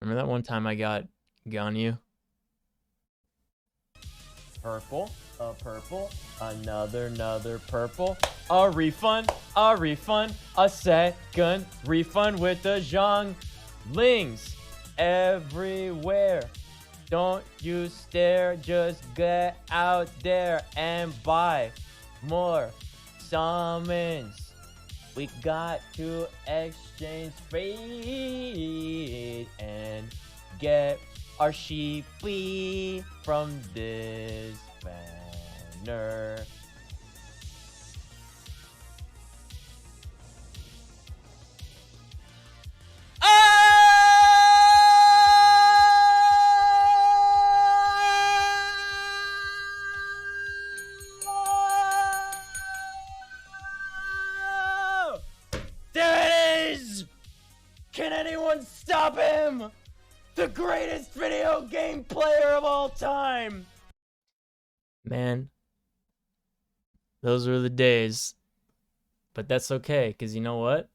Remember that one time I got Ganyu? Purple, a purple, another purple, a refund, a second refund with the Zhonglings everywhere. Don't you stare, just get out there and buy more summons. We got to exchange fate and get our sheepy from this banner. There it is! Can anyone stop him? The greatest video game player of all time! Man, those were the days. But that's okay, because you know what?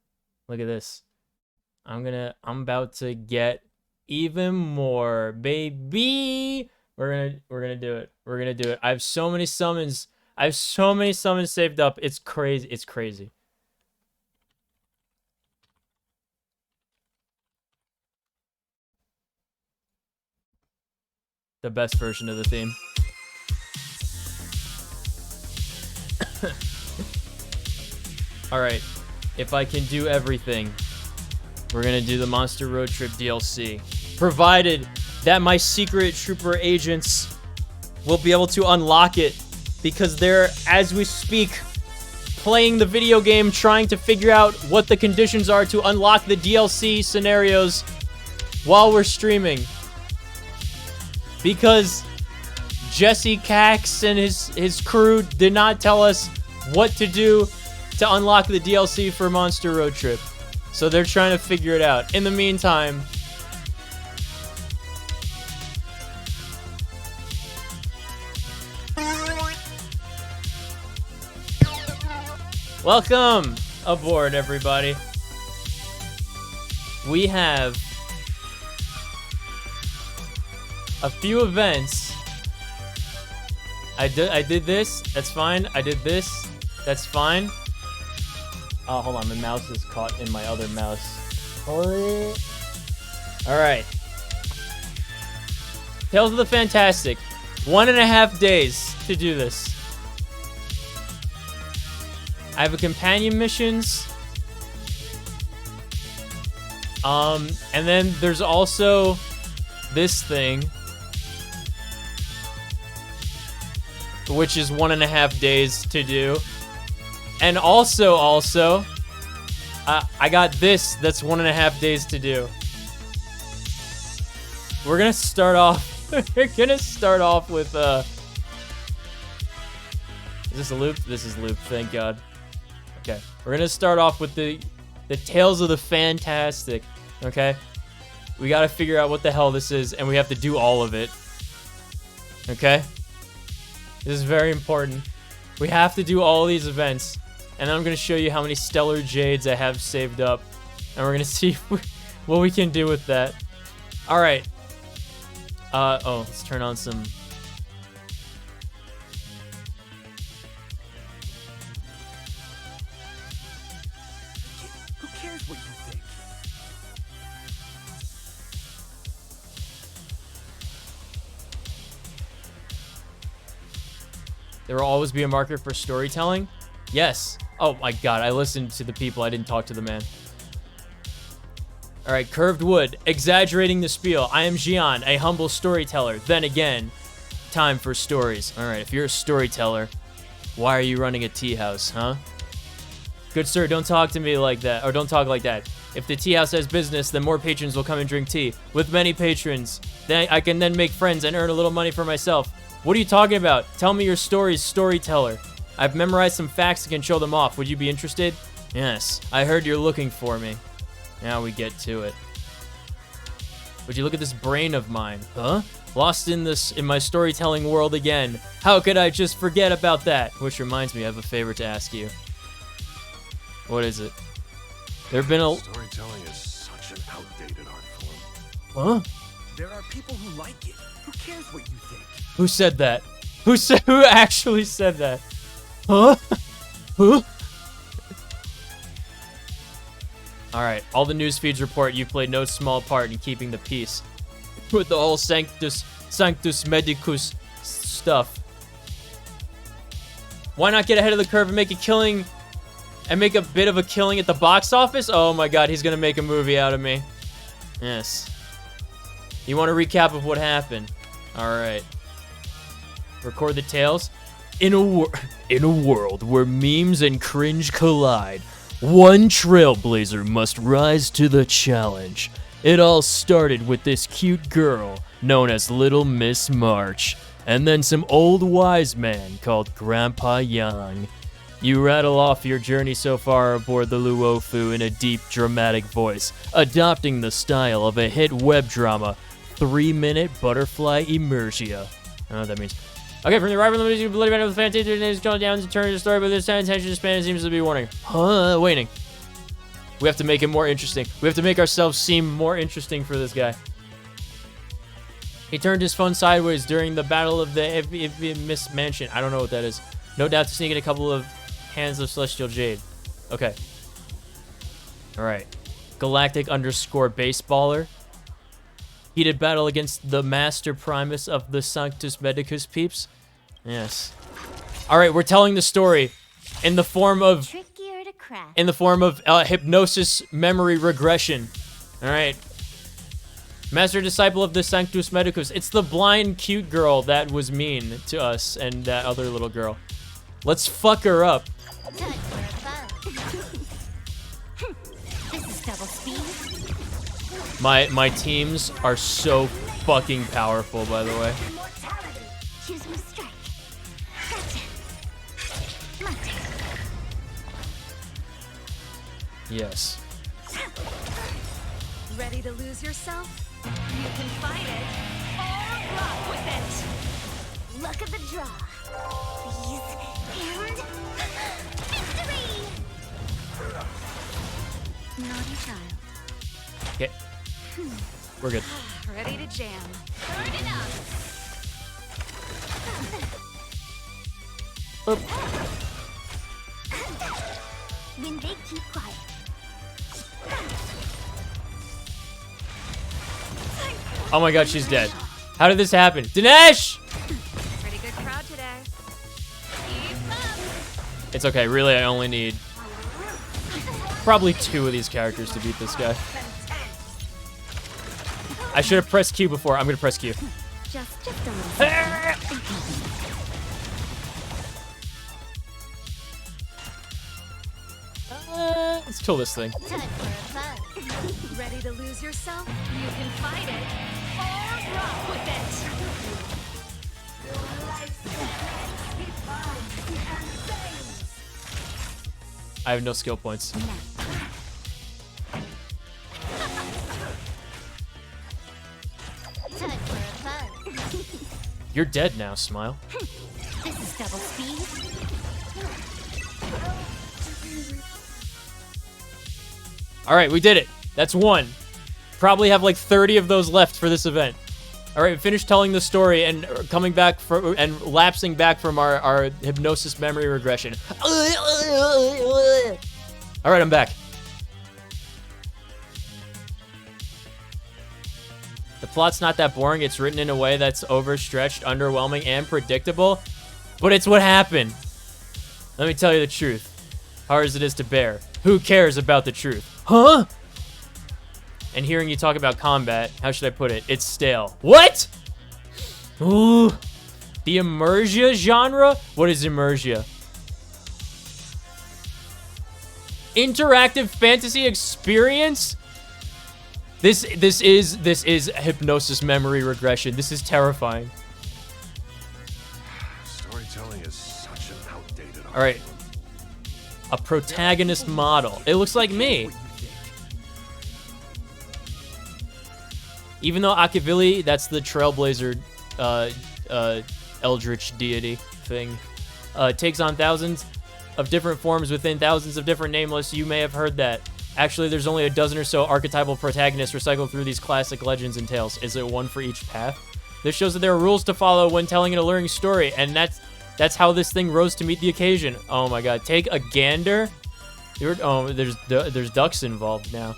Look at this. I'm about to get even more, baby. We're gonna do it. We're gonna do it. I have so many summons. Saved up. It's crazy. It's crazy. The best version of the theme. Alright, if I can do everything, we're gonna do the Monster Road Trip DLC. Provided that my secret trooper agents will be able to unlock it, because they're, as we speak, playing the video game, trying to figure out what the conditions are to unlock the DLC scenarios while we're streaming. Because Jesse Cax and his crew did not tell us what to do to unlock the DLC for Monster Road Trip. So they're trying to figure it out. In the meantime, welcome aboard, everybody. We have a few events. I did this. That's fine. I did this. That's fine. Oh, hold on. My mouse is caught in my other mouse. All right. Tales of the Fantastic. 1.5 days to do this. I have a companion missions. And then there's also this thing, which is 1.5 days to do. And also, I got this that's 1.5 days to do. We're gonna start off with Is this a loop? This is loop, thank God. Okay, we're gonna start off with the Tales of the Fantastic, okay? We gotta figure out what the hell this is, and we have to do all of it. Okay? This is very important. We have to do all these events, and then I'm gonna show you how many Stellar Jades I have saved up, and we're gonna see what we can do with that. Alright. Oh, let's turn on some... Who cares what you think? There will always be a market for storytelling? Yes. Oh my god, I listened to the people, I didn't talk to the man. Alright, Curved Wood, exaggerating the spiel. I am Xian, a humble storyteller. Then again, time for stories. Alright, if you're a storyteller, why are you running a tea house, huh? Good sir, don't talk to me like that, or don't talk like that. If the tea house has business, then more patrons will come and drink tea. With many patrons, then I can then make friends and earn a little money for myself. What are you talking about? Tell me your stories, storyteller. I've memorized some facts and can show them off. Would you be interested? Yes, I heard you're looking for me. Now we get to it. Would you look at this brain of mine? Huh? Lost in my storytelling world again. How could I just forget about that? Which reminds me, I have a favor to ask you. What is it? There've been a... Storytelling is such an outdated art form. Huh? There are people who like it. Who cares what you think? Who said that? Who actually said that? Huh? Huh? Alright, all the news feeds report you played no small part in keeping the peace. With the whole Sanctus Medicus stuff. Why not get ahead of the curve and make a killing... and make a bit of a killing at the box office? Oh my god, he's gonna make a movie out of me. Yes. You want a recap of what happened? Alright. Record the tales. In a world where memes and cringe collide, one trailblazer must rise to the challenge. It all started with this cute girl known as Little Miss March, and then some old wise man called Grandpa Yang. You rattle off your journey so far aboard the Luofu in a deep, dramatic voice, adopting the style of a hit web drama, 3-minute butterfly immersia. I don't know what that means. Okay, from the arrival of the music, bloody man of the fantastic is going down to turn the story, but this time attention span seems to be warning. Waiting. We have to make it more interesting. We have to make ourselves seem more interesting for this guy. He turned his phone sideways during the battle of the Miss Mansion. I don't know what that is. No doubt to sneak in a couple of hands of Celestial Jade. Okay. Alright. Galactic _ baseballer. Heated battle against the Master Primus of the Sanctus Medicus peeps. Yes. Alright, we're telling the story in the form of... trickier to crack. in the form of hypnosis memory regression. Alright. Master Disciple of the Sanctus Medicus. It's the blind cute girl that was mean to us and that other little girl. Let's fuck her up. Time for a fun. This is double speed. My teams are so fucking powerful, by the way. Immortality. Choose your strike. Gotcha. My turn. Yes. Ready to lose yourself? You can fight it or rock with it. Luck of the draw. Please. And victory! Naughty child. Okay. We're good. Ready to jam. Burn it up. Oop. When they keep quiet. Oh my god, she's dead. How did this happen? Dinesh! Pretty good crowd today. Keep up. It's okay, really, I only need probably 2 of these characters to beat this guy. I should have pressed Q before. I'm gonna press Q. Just a little. Let's kill this thing. Time for a fun. Ready to lose yourself? You can fight it or rock with it. I have no skill points. Time for a fun. You're dead now, Smile. This is double speed. All right, we did it. That's one. Probably have like 30 of those left for this event. All right, finished telling the story and coming back and lapsing back from our hypnosis memory regression. All right, I'm back. The plot's not that boring. It's written in a way that's overstretched, underwhelming, and predictable. But it's what happened. Let me tell you the truth. Hard as it is to bear. Who cares about the truth? Huh? And hearing you talk about combat, how should I put it? It's stale. What? Ooh. The Immersia genre? What is Immersia? Interactive fantasy experience? This is hypnosis memory regression. This is terrifying. Storytelling is such an outdated art All right. form. A protagonist model. It looks like me. Even though Akavili, that's the Trailblazer eldritch deity thing, takes on thousands of different forms within thousands of different nameless, you may have heard that. Actually, there's only a dozen or so archetypal protagonists recycled through these classic legends and tales. Is it one for each path? This shows that there are rules to follow when telling an alluring story, and that's how this thing rose to meet the occasion. Oh my god, take a gander? Oh, there's ducks involved now.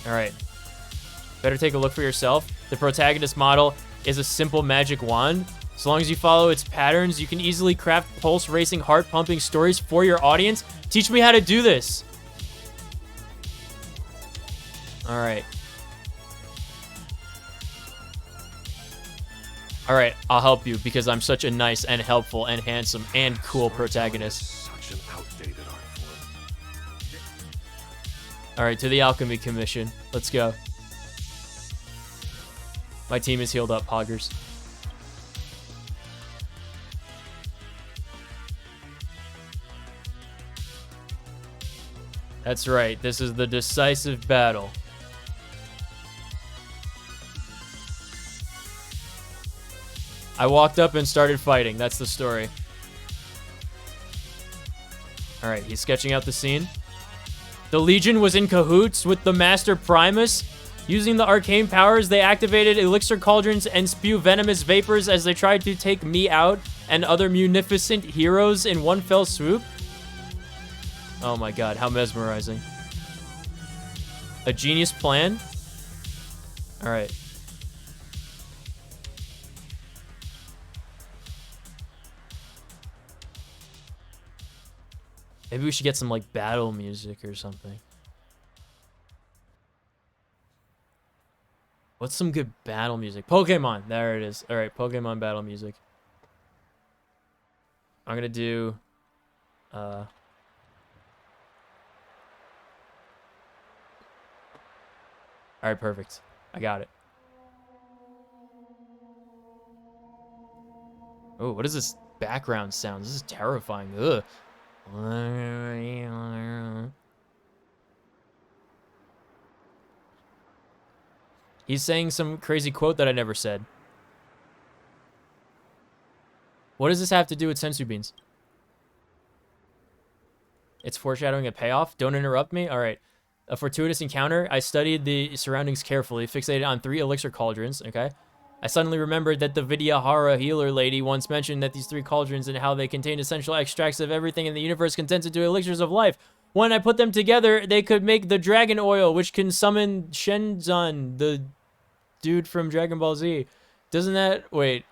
Alright. Better take a look for yourself. The protagonist model is a simple magic wand. As long as you follow its patterns, you can easily craft pulse-racing, heart-pumping stories for your audience. Teach me how to do this. Alright. Alright, I'll help you because I'm such a nice and helpful and handsome and cool protagonist. Such an outdated art form. Alright, to the Alchemy Commission. Let's go. My team is healed up, Poggers. That's right, this is the decisive battle. I walked up and started fighting, that's the story. Alright, he's sketching out the scene. The Legion was in cahoots with the Master Primus. Using the arcane powers, they activated elixir cauldrons and spew venomous vapors as they tried to take me out and other munificent heroes in one fell swoop. Oh my god, how mesmerizing. A genius plan? Alright. Maybe we should get some, like, battle music or something. What's some good battle music? Pokemon! There it is. Alright, Pokemon battle music. I'm gonna do... Alright, perfect. I got it. Oh, what is this background sound? This is terrifying. Ugh. He's saying some crazy quote that I never said. What does this have to do with sensu beans? It's foreshadowing a payoff. Don't interrupt me. All right. A fortuitous encounter. I studied the surroundings carefully, fixated on 3 elixir cauldrons. Okay. I suddenly remembered that the Vidyahara healer lady once mentioned that these 3 cauldrons and how they contain essential extracts of everything in the universe condensed into elixirs of life. When I put them together, they could make the dragon oil, which can summon Shenzhen, the dude from Dragon Ball Z. Doesn't that... Wait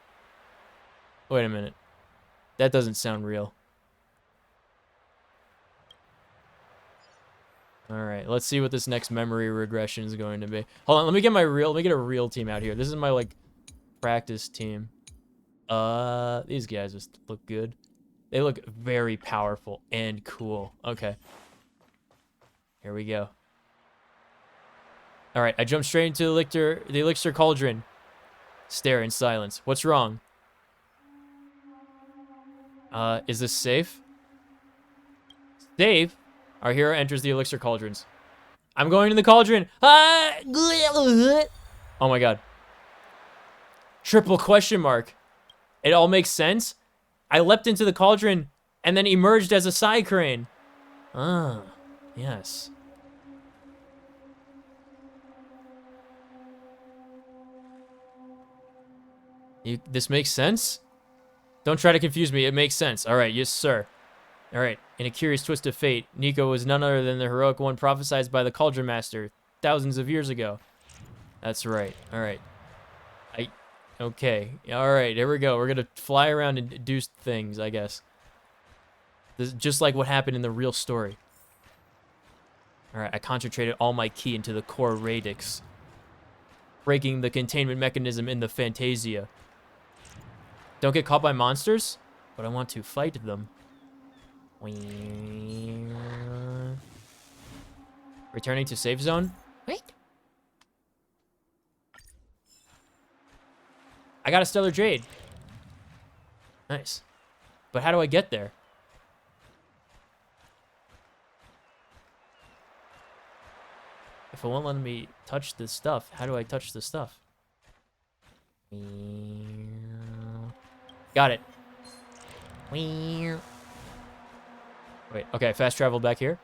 a minute. That doesn't sound real. Alright, let's see what this next memory regression is going to be. Hold on, let me get a real team out here. This is my, like, practice team. These guys just look good. They look very powerful and cool. Okay. Here we go. Alright, I jumped straight into the elixir cauldron. Stare in silence. What's wrong? Is this safe? Dave, our hero, enters the elixir cauldrons. I'm going to the cauldron. Ah! Oh my god. Triple question mark. It all makes sense. I leapt into the cauldron and then emerged as a side crane. Ah, yes. This makes sense? Don't try to confuse me. It makes sense. All right, yes, sir. All right. In a curious twist of fate, Nico was none other than the heroic one prophesied by the Cauldron Master thousands of years ago. That's right. All right. Okay. All right. Here we go. We're gonna fly around and do things, I guess. This is just like what happened in the real story. All right. I concentrated all my ki into the core radix, breaking the containment mechanism in the Fantasia. Don't get caught by monsters, but I want to fight them. Returning to safe zone. Wait. I got a Stellar Jade. Nice. But how do I get there? If it won't let me touch this stuff, how do I touch this stuff? Got it. Wait, okay, fast travel back here.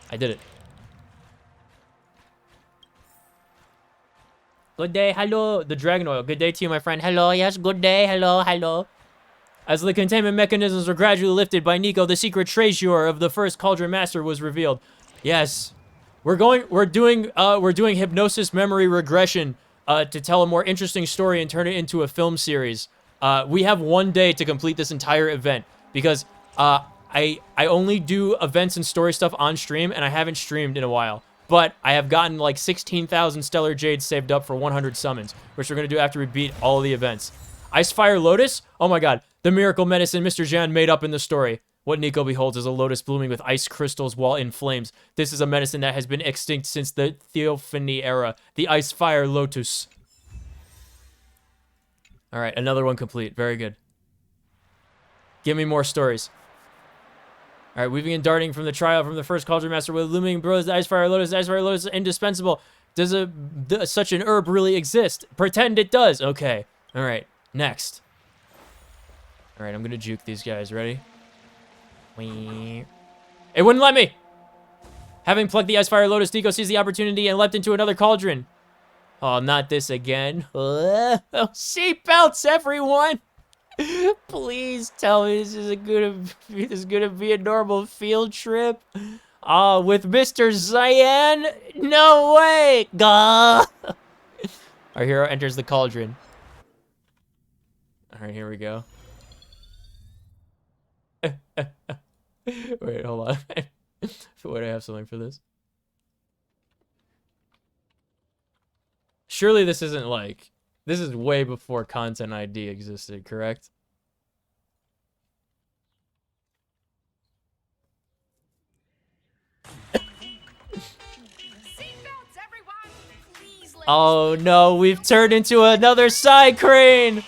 I did it. Good day, hello. The Dragon Oil. Good day to you, my friend. Hello, yes, good day. Hello, hello. As the containment mechanisms were gradually lifted by Nico, the secret treasure of the first Cauldron Master was revealed. Yes. We're doing hypnosis memory regression to tell a more interesting story and turn it into a film series. We have 1 day to complete this entire event because I only do events and story stuff on stream, and I haven't streamed in a while. But I have gotten like 16,000 Stellar Jades saved up for 100 summons, which we're going to do after we beat all of the events. Icefire Lotus? Oh my god. The miracle medicine Mr. Jan made up in the story. What Nico beholds is a lotus blooming with ice crystals while in flames. This is a medicine that has been extinct since the Theophany era. The Icefire Lotus. Alright, another one complete. Very good. Give me more stories. Alright, weaving and darting from the trial from the first Cauldron Master with looming bros, the Icefire Lotus is indispensable. Does such an herb really exist? Pretend it does. Okay. Alright, next. Alright, I'm gonna juke these guys. Ready? It wouldn't let me! Having plucked the Icefire Lotus, Nico sees the opportunity and leapt into another cauldron. Oh, not this again. Seatbelts, everyone! Please tell me this is gonna be a normal field trip. With Mr. Cyan? No way! Gah! Our hero enters the cauldron. Alright, here we go. Wait, hold on. Wait, I have something for this. Surely this isn't like... This is way before Content ID existed, correct? Oh no, we've turned into another side crane!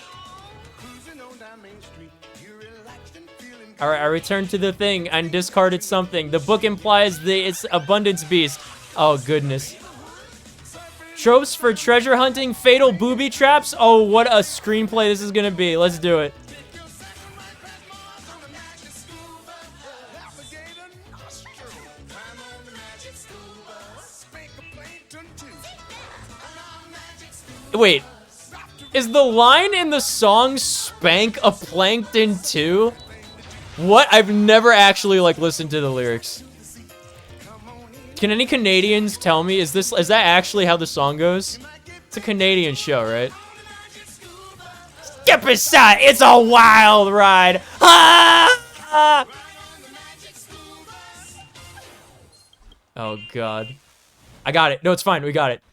Alright, I returned to the thing and discarded something. The book implies it's Abundance Beast. Oh, goodness. Tropes for treasure hunting, fatal booby traps. Oh, what a screenplay this is gonna be. Let's do it. Wait. Is the line in the song Spank a Plankton too? What? I've never actually, like, listened to the lyrics. Can any Canadians tell me, is that actually how the song goes? It's a Canadian show, right? Skip aside, it's a wild ride! Ah! Oh, God. I got it. No, it's fine. We got it.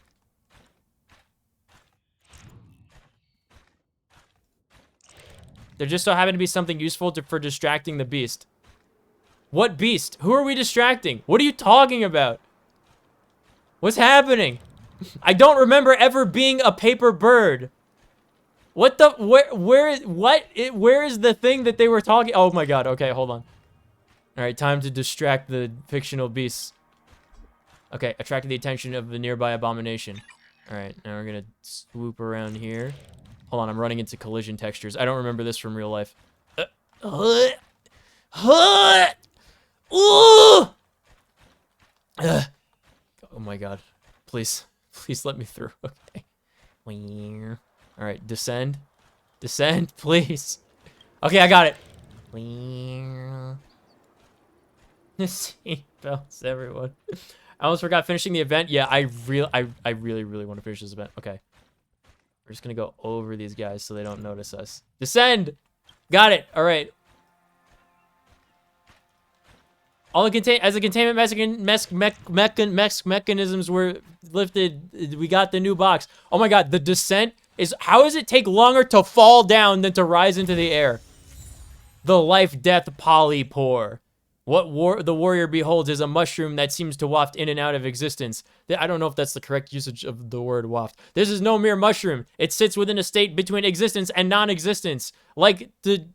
There just so happened to be something useful for distracting the beast. What beast? Who are we distracting? What are you talking about? What's happening? I don't remember ever being a paper bird. What the? Where is the thing that they were talking? Oh my god. Okay, hold on. Alright, time to distract the fictional beasts. Okay, attracted the attention of the nearby abomination. Alright, now we're gonna swoop around here. Hold on, I'm running into collision textures. I don't remember this from real life. Ooh! Oh my god. Please. Please let me through. Okay. Alright, descend. Descend, please. Okay, I got it. Seatbelts, everyone. I almost forgot finishing the event. Yeah, I really want to finish this event. Okay. We're just gonna go over these guys so they don't notice us. Descend! Got it. Alright. All the containment mechanisms were lifted, we got the new box. Oh my god, the descent is... How does it take longer to fall down than to rise into the air? The life-death polypore. What the warrior beholds is a mushroom that seems to waft in and out of existence. I don't know if that's the correct usage of the word waft. This is no mere mushroom. It sits within a state between existence and non-existence. Like the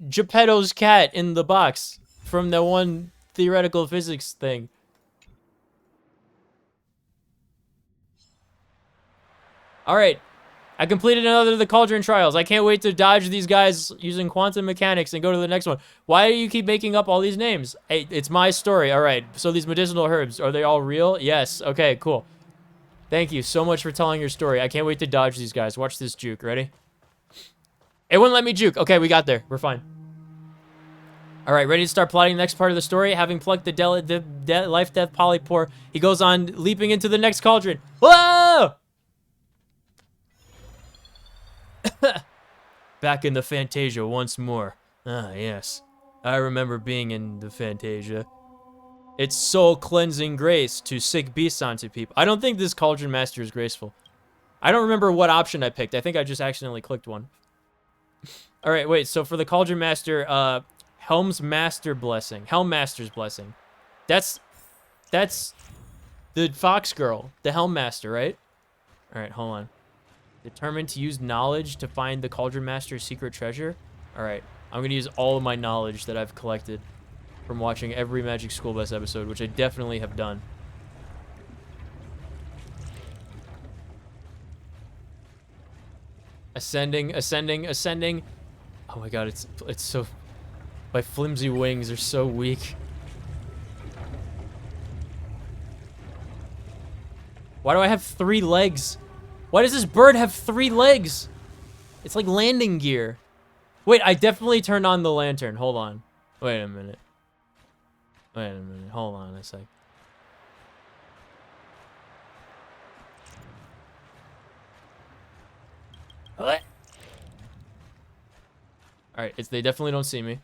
Geppetto's cat in the box from the one theoretical physics thing. Alright. I completed another of the Cauldron Trials. I can't wait to dodge these guys using quantum mechanics and go to the next one. Why do you keep making up all these names? Hey, it's my story. Alright, so these medicinal herbs, are they all real? Yes. Okay, cool. Thank you so much for telling your story. I can't wait to dodge these guys. Watch this juke. Ready? It wouldn't let me juke. Okay, we got there. We're fine. Alright, ready to start plotting the next part of the story? Having plucked the life-death polypore, he goes on leaping into the next cauldron. Whoa! Back in the Fantasia once more. Ah, yes. I remember being in the Fantasia. It's soul-cleansing grace to sick beasts onto people. I don't think this Cauldron Master is graceful. I don't remember what option I picked. I think I just accidentally clicked one. Alright, wait. So for the Cauldron Master, Helm's Master's Blessing. That's the Fox Girl, the Helm Master, right? Alright, hold on. Determined to use knowledge to find the Cauldron Master's secret treasure. Alright, I'm gonna use all of my knowledge that I've collected from watching every Magic School Bus episode, which I definitely have done. Ascending. Oh my god, it's so... My flimsy wings are so weak. Why do I have 3 legs? Why does this bird have 3 legs? It's like landing gear. Wait, I definitely turned on the lantern. Hold on. Wait a minute. Hold on a sec. What? Alright, they definitely don't see me.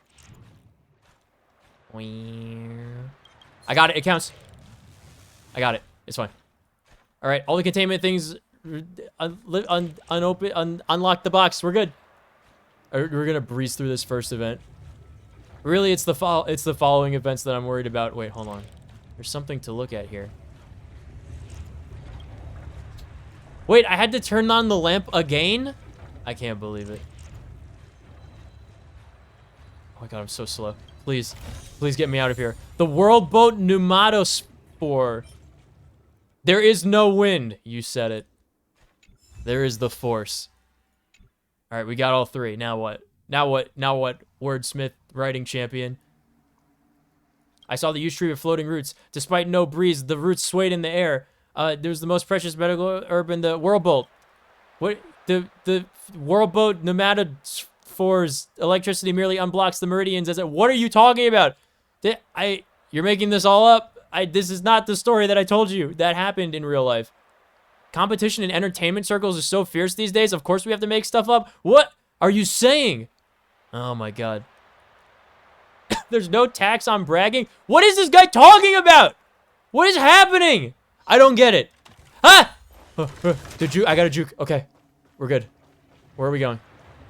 I got it. It counts. I got it. It's fine. Alright, all the containment things... unlock the box. We're good. We're gonna breeze through this first event. Really, it's the following events that I'm worried about. Wait, hold on. There's something to look at here. Wait, I had to turn on the lamp again? I can't believe it. Oh my god, I'm so slow. Please get me out of here. The World Boat Pneumatospore. There is no wind. You said it. There is the force. Alright, we got all 3. Now what? Now what? Wordsmith, writing champion. I saw the huge tree with floating roots. Despite no breeze, the roots swayed in the air. There's the most precious medical herb in the World Boat. What? The World Boat Pneumatosphore's electricity merely unblocks the meridians as it... What are you talking about? You're making this all up? This is not the story that I told you that happened in real life. Competition in entertainment circles is so fierce these days. Of course we have to make stuff up. What are you saying? Oh my god. There's no tax on bragging. What is this guy talking about? What is happening? I don't get it. Ah! I got a juke. Okay. We're good. Where are we going?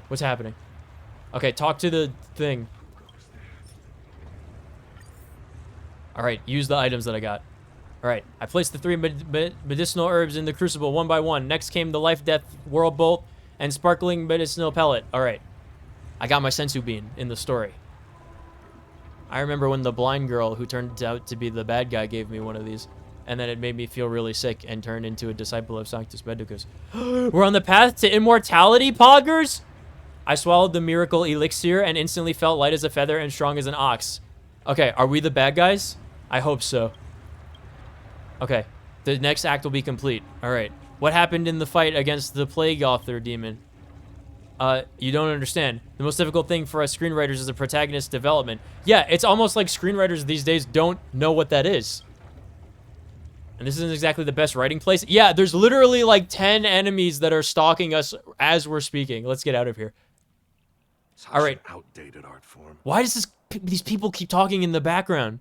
What's happening? Okay, talk to the thing. Alright, use the items that I got. Alright, I placed the 3 medicinal herbs in the crucible one by one. Next came the life-death World Bolt and sparkling medicinal pellet. Alright. I got my sensu bean in the story. I remember when the blind girl who turned out to be the bad guy gave me one of these. And then it made me feel really sick and turned into a disciple of Sanctus Medicus. We're on the path to immortality, poggers? I swallowed the miracle elixir and instantly felt light as a feather and strong as an ox. Okay, are we the bad guys? I hope so. Okay, the next act will be complete. All right, what happened in the fight against the Plague Author demon? You don't understand. The most difficult thing for us screenwriters is the protagonist development. Yeah, it's almost like screenwriters these days don't know what that is. And this isn't exactly the best writing place. Yeah, there's literally like 10 enemies that are stalking us as we're speaking. Let's get out of here. Such All right. an outdated art form. Why does these people keep talking in the background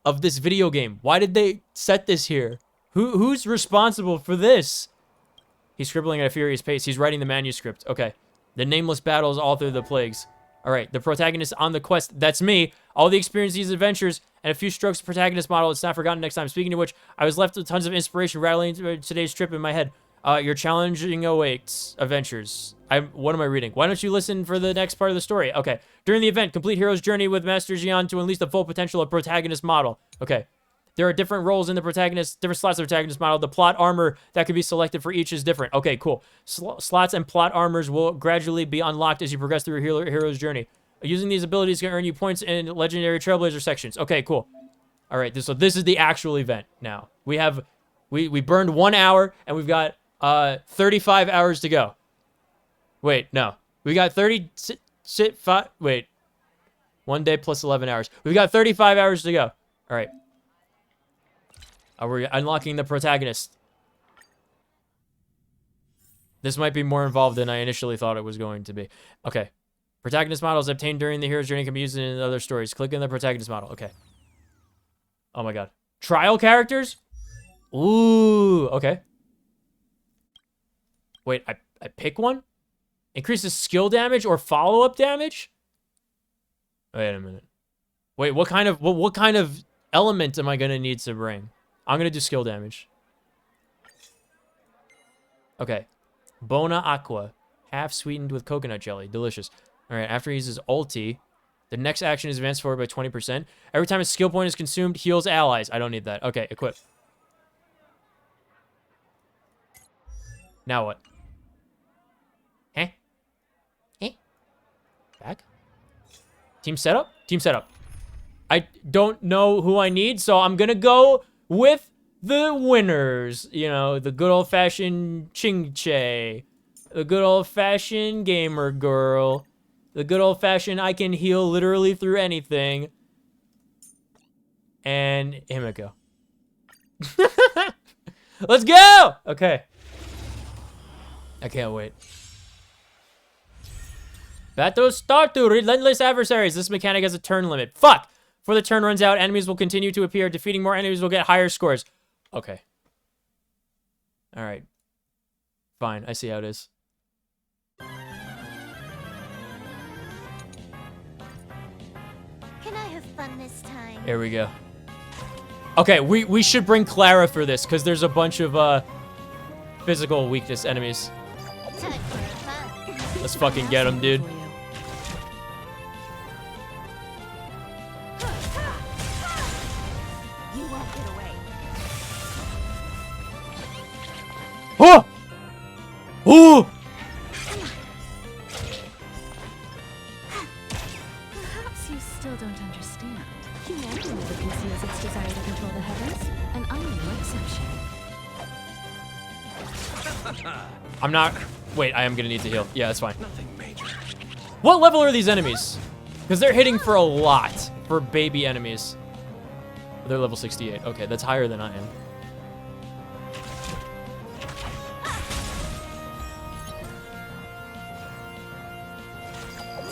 of this video game? Why did they set this here? Who's responsible for this? He's scribbling at a furious pace. He's writing the manuscript. Okay. The nameless battles all through the plagues. All right, the protagonist on the quest, that's me. All the experience, these adventures, and a few strokes of protagonist model. It's not forgotten next time. Speaking of which, I was left with tons of inspiration rattling today's trip in my head. Your challenging awaits adventures. What am I reading? Why don't you listen for the next part of the story? Okay. During the event, complete hero's journey with Master Xian to unleash the full potential of protagonist model. Okay. There are different roles in the protagonist, different slots of the protagonist model. The plot armor that can be selected for each is different. Okay, cool. Slots and plot armors will gradually be unlocked as you progress through your hero's journey. Using these abilities can earn you points in legendary Trailblazer sections. Okay, cool. All right, so this is the actual event now. We burned 1 hour and we've got 35 hours to go. Wait, no. We got 5. Wait. 1 day plus 11 hours. We've got 35 hours to go. All right. We're unlocking the protagonist. This might be more involved than I initially thought it was going to be. Okay. Protagonist models obtained during the hero's journey can be used in other stories. Click on the protagonist model. Okay. Oh my god. Trial characters? Ooh, okay. Wait, I pick one? Increases skill damage or follow-up damage? Wait a minute. Wait, what kind of element am I gonna need to bring? I'm gonna do skill damage. Okay. Bona Aqua. Half sweetened with coconut jelly. Delicious. Alright, after he uses ulti, the next action is advanced forward by 20%. Every time a skill point is consumed, heals allies. I don't need that. Okay, equip. Now what? Eh? Eh? Back? Team setup? Team setup. I don't know who I need, so I'm gonna go with the winners. You know, the good old-fashioned Ching-Che. The good old-fashioned gamer girl. The good old-fashioned I can heal literally through anything. And Himiko. Let's go! Okay. I can't wait. Battle start to relentless adversaries. This mechanic has a turn limit. Fuck! Before the turn runs out, enemies will continue to appear. Defeating more enemies will get higher scores. Okay. Alright. Fine, I see how it is. Can I have fun this time? Here we go. Okay, we should bring Clara for this, because there's a bunch of, physical weakness enemies. Time for fun. Let's fucking get them, dude. You won't get away. Oh! Oh! Perhaps you still don't understand. Humanity never conceals its desire to control the heavens, and I'm no exception. I'm not... Wait, I am gonna need to heal. Yeah, that's fine. Nothing major. What level are these enemies? Because they're hitting for a lot for baby enemies. They're level 68. Okay, that's higher than I am.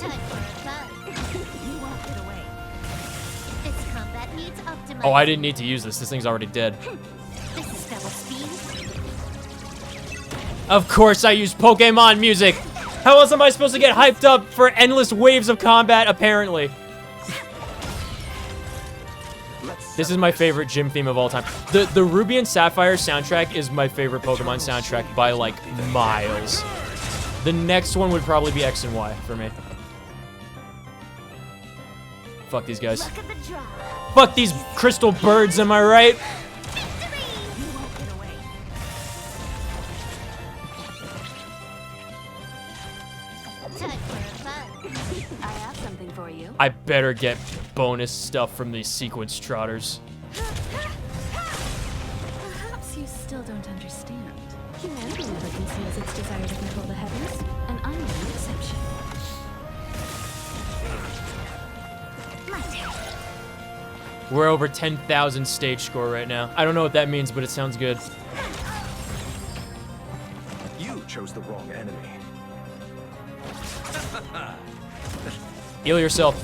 Time for fun. You won't get away. This combat needs optimization. Oh, I didn't need to use this. This thing's already dead. This is double speed. Of course I use Pokemon music. How else am I supposed to get hyped up for endless waves of combat, apparently? This is my favorite gym theme of all time. The Ruby and Sapphire soundtrack is my favorite Pokemon soundtrack by, like, miles. The next one would probably be X and Y for me. Fuck these guys. Look at the draw. Fuck these crystal birds, am I right? Victory! You won't get away. Time for fun. I have something for you. I better get bonus stuff from these sequence trotters. Perhaps you still don't understand. Humanity never conceals its desire to control the heavens, and I'm no exception. My turn. We're over 10,000 stage score right now. I don't know what that means, but it sounds good. You chose the wrong enemy. Heal yourself.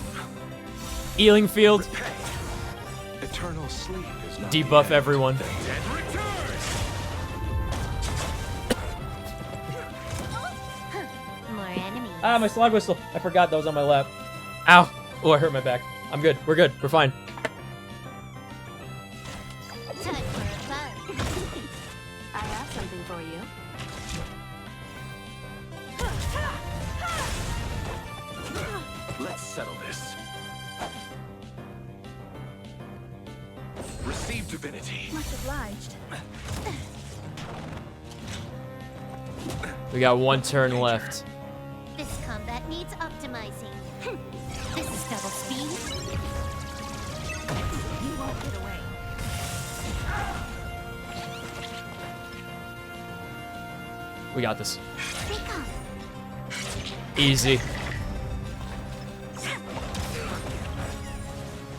Healing field. Repay. Eternal sleep is not Debuff the end. everyone. The dead return. More enemies. Ah, my slide whistle. I forgot that was on my lap. Ow. Oh, I hurt my back. I'm good. We're good. We're fine. Time for fun. I have something for you. Let's settle this. Receive divinity. Much obliged. We got one turn left. This combat needs optimizing. This is double speed. You won't get away. We got this. Pick up. Easy.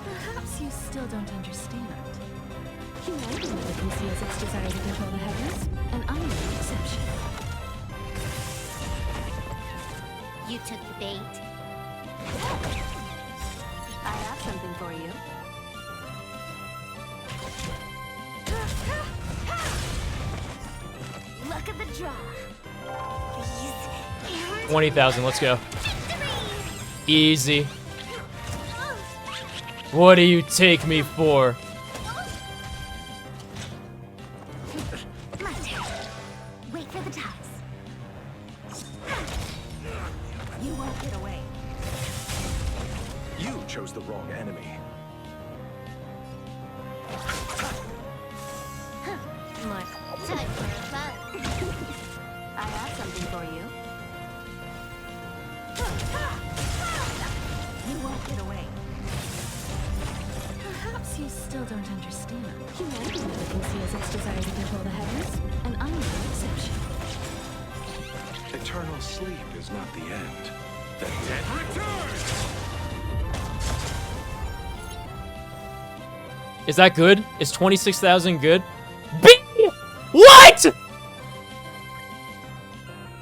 Perhaps you still don't understand. Humanity never conceals its desire to control the heavens, and I'm no exception. You took the bait. I have something for you. Look at the draw. These arrows. 20,000. Let's go. Easy. What do you take me for? My turn. Wait for the toss. You won't get away. You chose the wrong enemy. More. Time for fun. I have something for you. You won't get away. Perhaps you still don't understand. Humanity never conceals its desire to control the heavens, and I'm no exception. Eternal sleep is not the end. The dead return. Is that good? Is 26,000 good? B? What?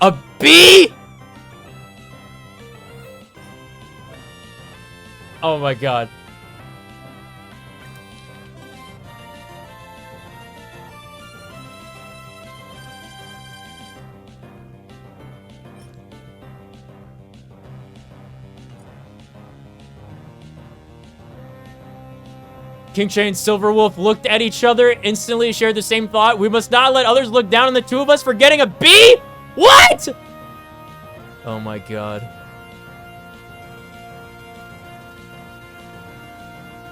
A B? Oh my god. King Chain and Silverwolf looked at each other, instantly shared the same thought. We must not let others look down on the two of us for getting a B? What? Oh my god.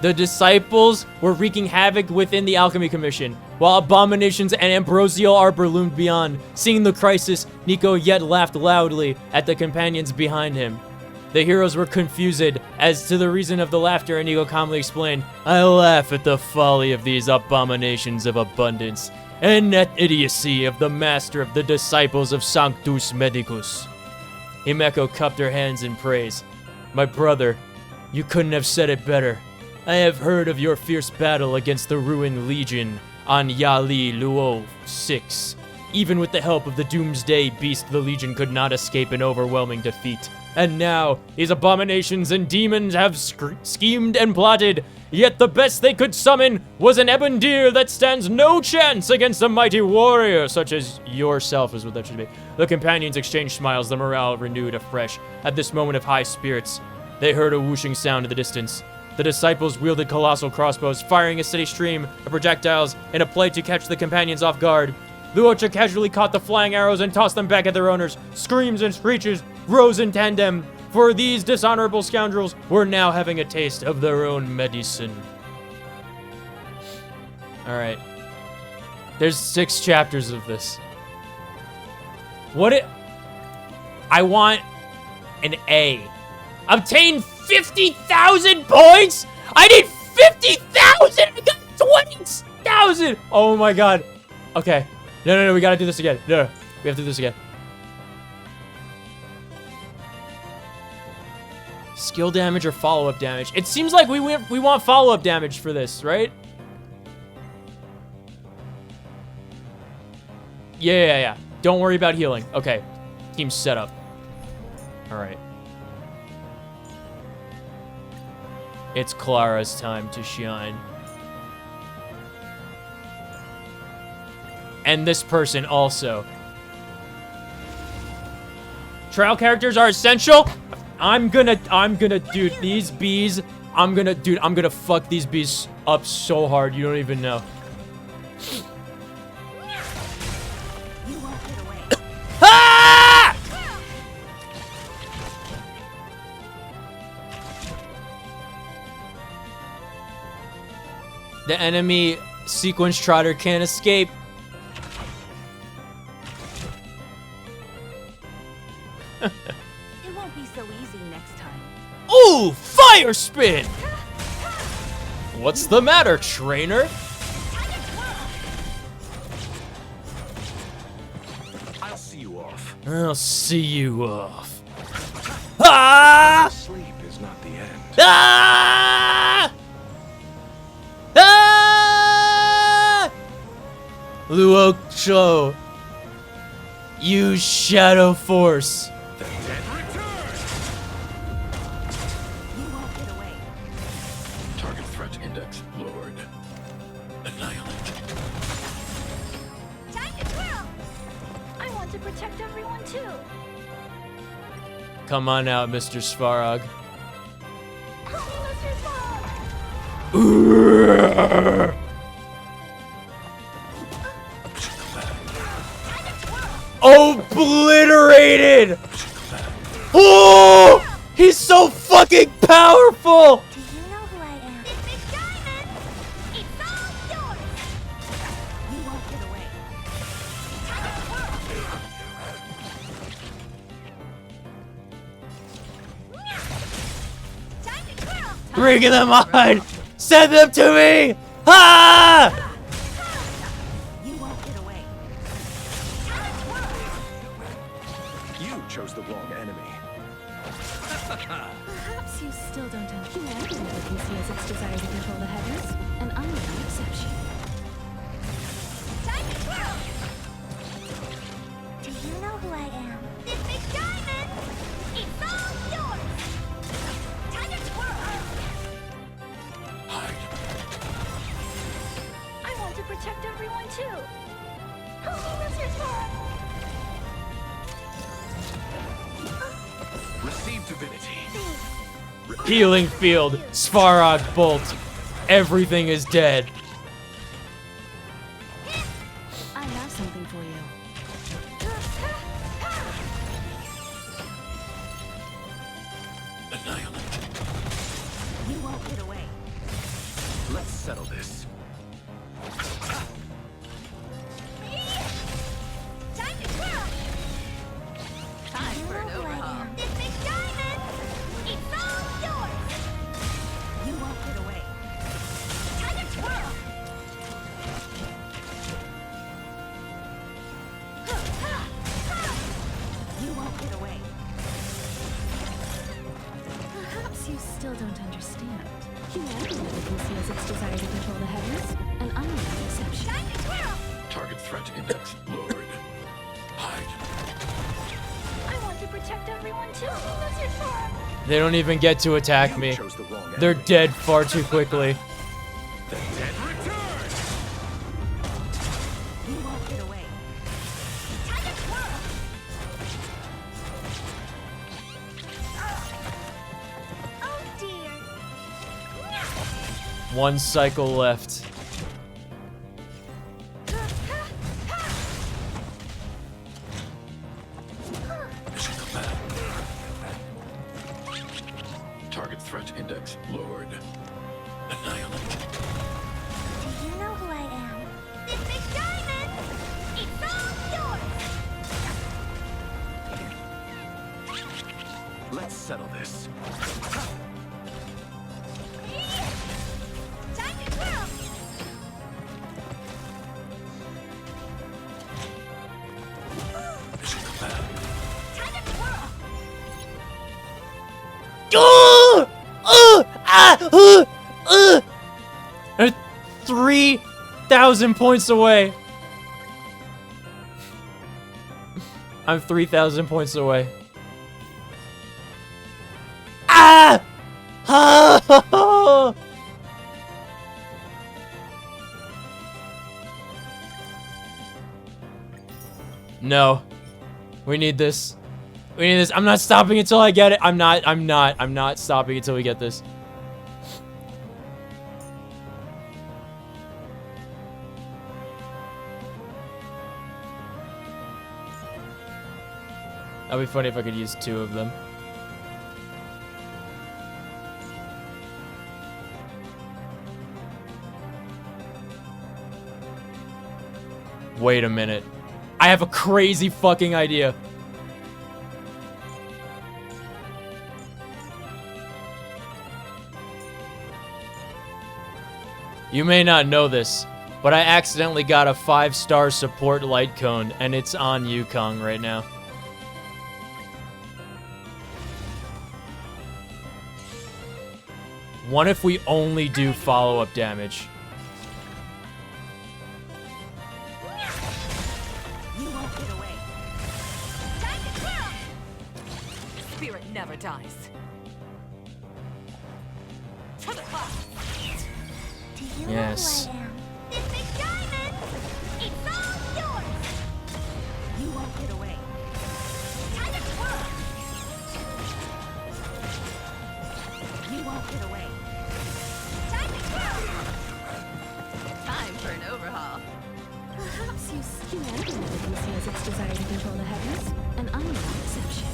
The disciples were wreaking havoc within the Alchemy Commission, while abominations and ambrosial arbor loomed beyond. Seeing the crisis, Nico yet laughed loudly at the companions behind him. The heroes were confused as to the reason of the laughter, and Nico calmly explained, "I laugh at the folly of these abominations of abundance, and at idiocy of the master of the disciples of Sanctus Medicus." Himeko cupped her hands in praise. "My brother, you couldn't have said it better. I have heard of your fierce battle against the ruined legion on Yali Luo 6. Even with the help of the Doomsday Beast, the legion could not escape an overwhelming defeat. And now, these abominations and demons have schemed and plotted, yet the best they could summon was an ebon deer that stands no chance against a mighty warrior such as yourself," is what that should be. The companions exchanged smiles, the morale renewed afresh. At this moment of high spirits, they heard a whooshing sound in the distance. The disciples wielded colossal crossbows, firing a steady stream of projectiles in a play to catch the companions off guard. Luocha casually caught the flying arrows and tossed them back at their owners. Screams and screeches rose in tandem. for these dishonorable scoundrels were now having a taste of their own medicine. Alright. There's 6 chapters of this. I want an A. Obtain 50,000 points? I need 50,000! I got 20,000! Oh my god. Okay. No, we gotta do this again. No, we have to do this again. Skill damage or follow-up damage? It seems like we want follow-up damage for this, right? Yeah. Don't worry about healing. Okay. Team set up. Alright. It's Clara's time to shine. And this person also. Trial characters are essential. I'm gonna, dude, these bees, I'm gonna fuck these bees up so hard, you don't even know. You won't get away. Ah! The enemy sequence trotter can't escape. It won't be so easy next time. Ooh, fire spin! What's the matter, trainer? I'll see you off. I'll see you off. Ah! Sleep is not the end. Ah! Ah! Luocho, use Shadow Force. The dead return! You won't get away. Target threat index lowered. Annihilate. Time to twirl! I want to protect everyone too. Come on out, Mr. Svarog. Help me, Mr. Frog! Obliterated! Oh! He's so fucking powerful! Do you know who I am? This big diamond! It's all yours! You won't get away. Time to twirl! Time to twirl! Bring them on! Send them to me! Ah! You won't get away. You chose the wrong enemy. Perhaps you still don't understand. Humanity never conceals its desire to control the heavens, and I'm no exception. Time to twirl! Do you know who I am? This big diamond! It's all yours! Time to twirl! Hide. I want to protect everyone too! Help me, Mr. Frog! Receive divinity. Healing field, Svarog bolt. Everything is dead. I have something for you. Annihilate. You won't get away. Let's settle this. Time to twirl! Time Do you for know an who I overhaul. am? This big diamond! It's all yours! You won't get away. Time to twirl! You won't get away. Perhaps you still don't understand. Humanity never conceals its desire to control the heavens, and I'm no exception. Time to twirl! Target threat index lowered. Hide. I want to protect everyone too, Mr. Frog! They don't even get to attack You me. chose the wrong enemy. They're dead far too quickly. The dead return! You won't get away. Time to twirl! Oh dear! One cycle left. Mission command. and explored. Annihilate. Do you know who I am? This big diamond! It's all yours! Let's settle this. Time to twirl! Time to twirl! They're 3,000 points away. I'm 3,000 points away. Ah! No. We need this. We need this. I'm not stopping until I get it. I'm not stopping until we get this. That'd be funny if I could use 2 of them. Wait a minute. I have a crazy fucking idea. You may not know this, but I accidentally got a 5-star support light cone, and it's on Yukong right now. What if we only do follow-up damage? You won't get away. Time to twirl! Spirit never dies. To the top! Do you Yes. know who I am? This big diamond! It's all yours! You won't get away. Time to twirl! You won't get away. Time to twirl! Time for an overhaul. Perhaps humanity never conceals its desire to control the heavens, and I'm no exception.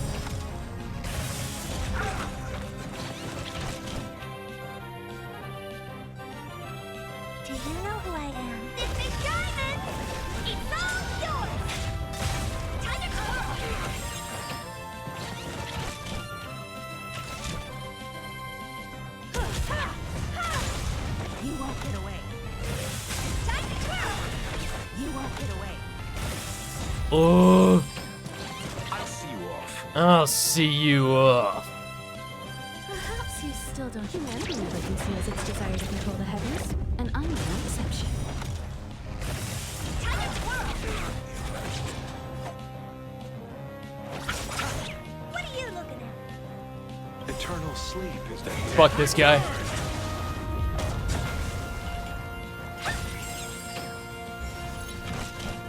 Do you know who I am? This big diamond! It's all yours! Time to twirl! You won't get away. Time to twirl! You won't get away. Oh, I'll see you off. I'll see you off. Perhaps you still don't. Humanity never conceals its desire to control the heavens, and I'm no exception. Time to twirl! What are you looking at? Eternal sleep is the Fuck this guy.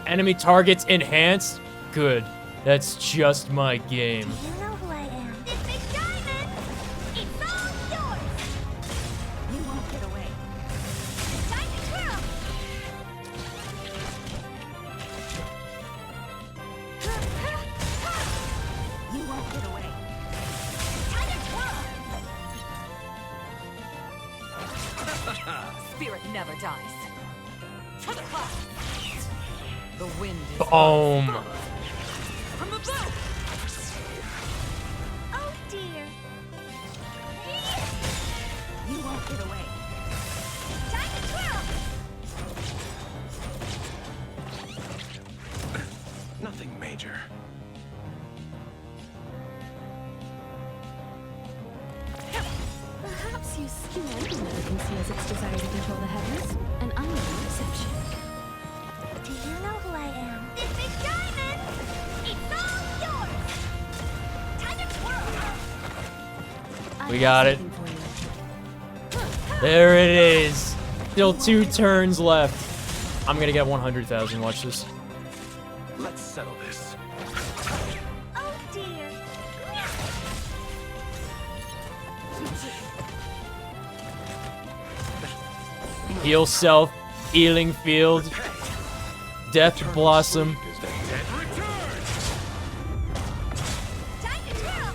Enemy targets enhanced? Good. That's just my game. Do you know who I am? This big diamond! It's all yours! You won't get away. Time to twirl! You won't get away. Time to twirl! Spirit never dies. To the top! The wind is Boom. from above! Oh dear. You won't get away. Time to twirl! nothing major. Perhaps humanity never conceals its desire to control the heavens, and I'm no exception. Do you know who I am? This big diamond! It's all yours! Time to twirl! We got it. There it is. Still 2 turns left. I'm gonna get 100,000. Watch this. Let's settle this. Oh dear. Heal self. Healing field. Death blossom. Sleep is the dead return. Time to twirl!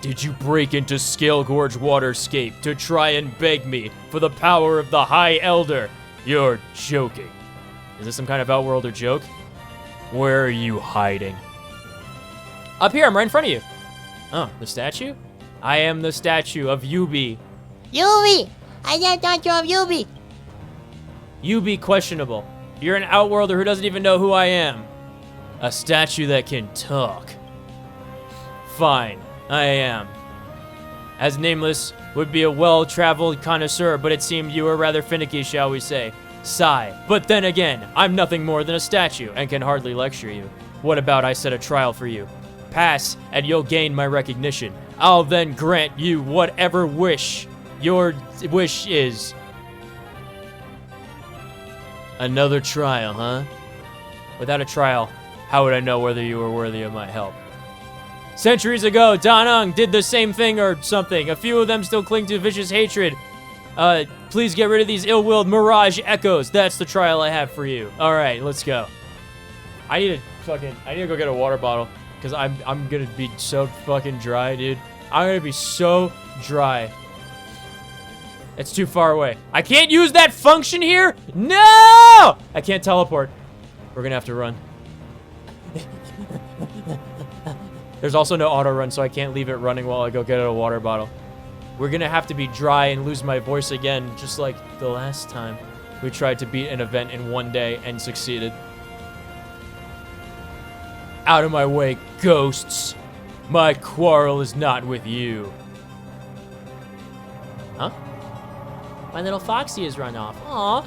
Did you break into Scale Gorge Waterscape to try and beg me for the power of the High Elder? You're joking. Is this some kind of Outworlder joke? Where are you hiding? Up here, I'm right in front of you. Oh, the statue? I am the statue of Yubi. Yubi! I just thought you of Yubi! Yubi questionable. You're an Outworlder who doesn't even know who I am. A statue that can talk. Fine, I am. As Nameless would be a well-traveled connoisseur, but it seemed you were rather finicky, shall we say. Sigh. But then again, I'm nothing more than a statue and can hardly lecture you. What about I set a trial for you? Pass, and you'll gain my recognition. I'll then grant you whatever wish your wish is. Another trial, huh? Without a trial, how would I know whether you were worthy of my help? Centuries ago, Danang did the same thing or something. A few of them still cling to vicious hatred. Please get rid of these ill-willed mirage echoes. That's the trial I have for you. All right, let's go. I need to go get a water bottle because I'm gonna be so fucking dry, dude. I'm gonna be so dry. It's too far away. I can't use that function here? No! I can't teleport. We're gonna have to run. There's also no auto run, so I can't leave it running while I go get a water bottle. We're gonna have to be dry and lose my voice again, just like the last time we tried to beat an event in one day and succeeded. Out of my way, ghosts. My quarrel is not with you. Huh? My little Foxy has run off. Aw.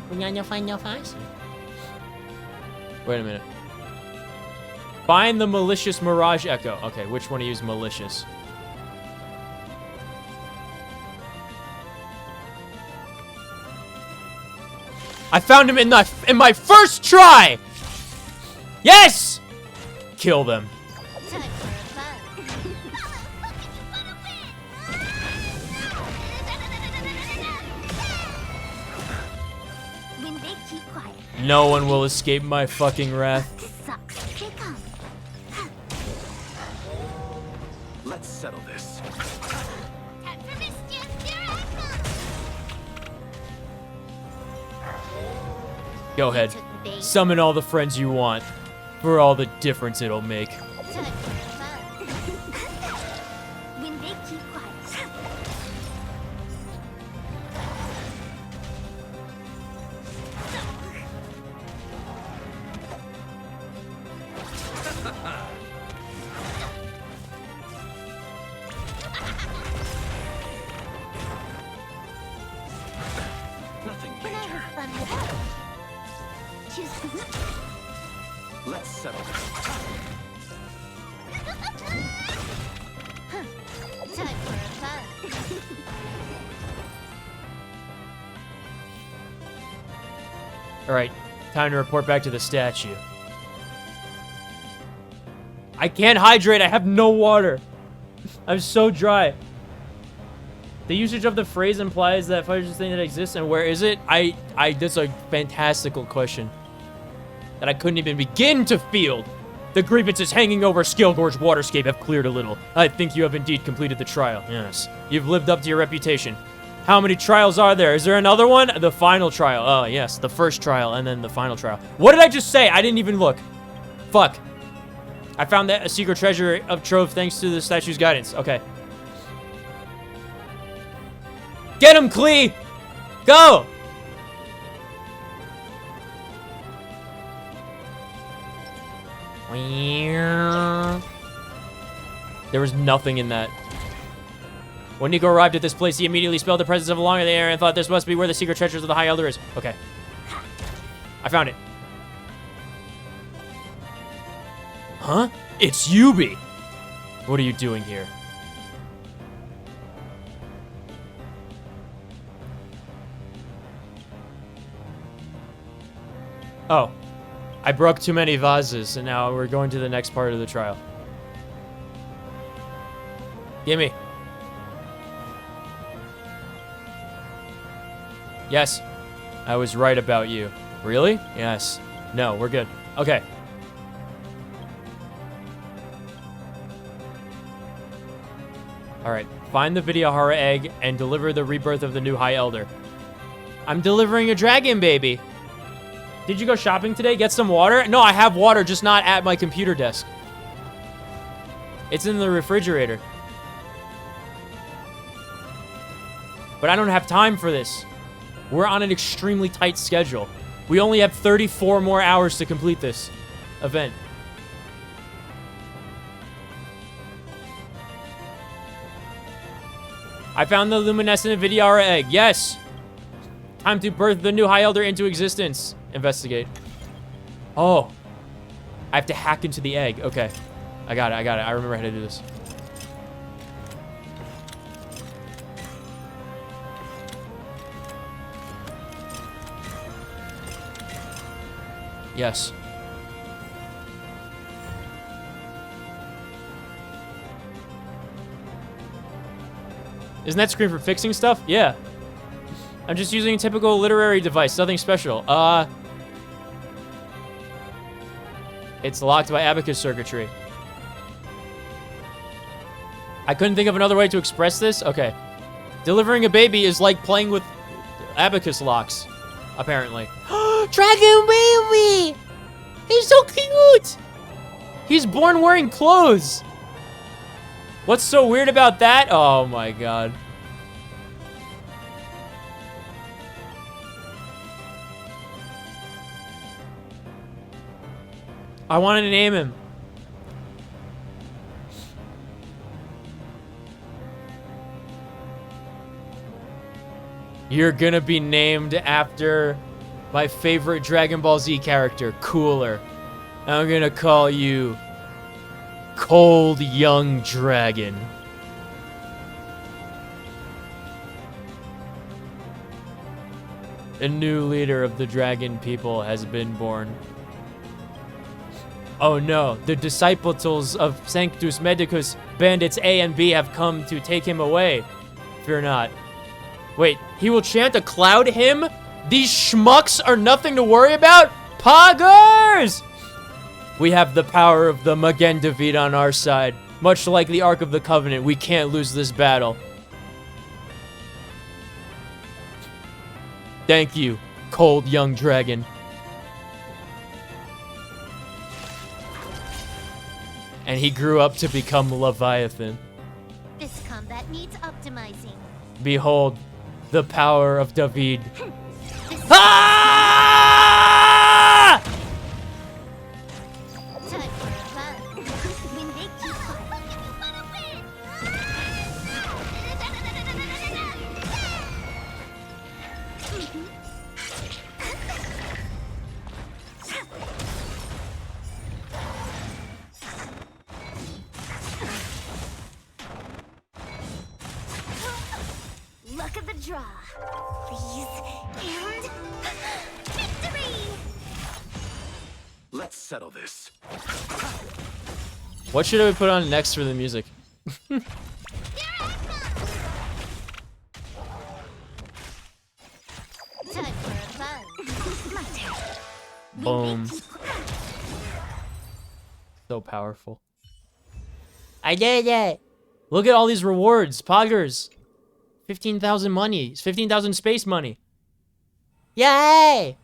We're gonna find your Foxy. Wait a minute. Find the malicious Mirage Echo. Okay, which one to use malicious? I found him in my first try! Yes! Kill them. Time for a fun. When they keep quiet, No one will escape my fucking wrath. sucks. They come. Let's settle this. Time for mischief. Here I come. Go ahead. Took the bait. Summon all the friends you want. For all the difference it'll make. Time for fun. When they keep quiet. Nothing When I major. have fun with choose. Let's settle this. Time for fun. Alright, time to report back to the statue. I can't hydrate, I have no water. I'm so dry. The usage of the phrase implies that fighters thing that exists, and where is it? That's a fantastical question that I couldn't even begin to field. The grievances hanging over Scale Gorge Waterscape have cleared a little. I think you have indeed completed the trial. Yes, you've lived up to your reputation. How many trials are there? Is there another one? The final trial. Oh, yes, the first trial and then the final trial. What did I just say? I didn't even look. Fuck. I found that a secret treasure of Trove thanks to the statue's guidance. Okay. Get him, Klee! Go! There was nothing in that. When Nico arrived at this place, he immediately smelled the presence of along in the air and thought this must be where the secret treasures of the High Elder is. Okay. I found it. Huh? It's Yubi! What are you doing here? Oh. I broke too many vases, and now we're going to the next part of the trial. Gimme. Yes. I was right about you. Really? Yes. No, we're good. Okay. . Alright, find the Vidyahara egg and deliver the rebirth of the new High Elder. I'm delivering a dragon baby. Did you go shopping today? Get some water? No, I have water, just not at my computer desk. It's in the refrigerator. But I don't have time for this. We're on an extremely tight schedule. We only have 34 more hours to complete this event. I found the luminescent Vidyahara egg. Yes. Time to birth the new High Elder into existence. Investigate. Oh. I have to hack into the egg. Okay. I got it. I remember how to do this. Yes. Isn't that screen for fixing stuff? Yeah. I'm just using a typical literary device, nothing special. It's locked by abacus circuitry. I couldn't think of another way to express this? Okay. Delivering a baby is like playing with abacus locks, apparently. Dragon baby! He's so cute! He's born wearing clothes! What's so weird about that? Oh my god. I wanted to name him. You're gonna be named after my favorite Dragon Ball Z character, Cooler. I'm gonna call you Cold Young Dragon. A new leader of the dragon people has been born. Oh no, the disciples of Sanctus Medicus, Bandits A and B have come to take him away. Fear not. Wait, he will chant a cloud hymn? These schmucks are nothing to worry about? Poggers! We have the power of the Magen David on our side. Much like the Ark of the Covenant, we can't lose this battle. Thank you, Cold Young Dragon. And he grew up to become Leviathan. This combat needs optimizing. Behold, the power of David. Time for a plan. When they keep Look at the draw. Please. And victory! Let's settle this. What should I put on next for the music? Here I come! Time for a plan. My turn. Boom. So powerful. I did it! Look at all these rewards, Poggers. 15,000 money. 15,000 space money. Yay!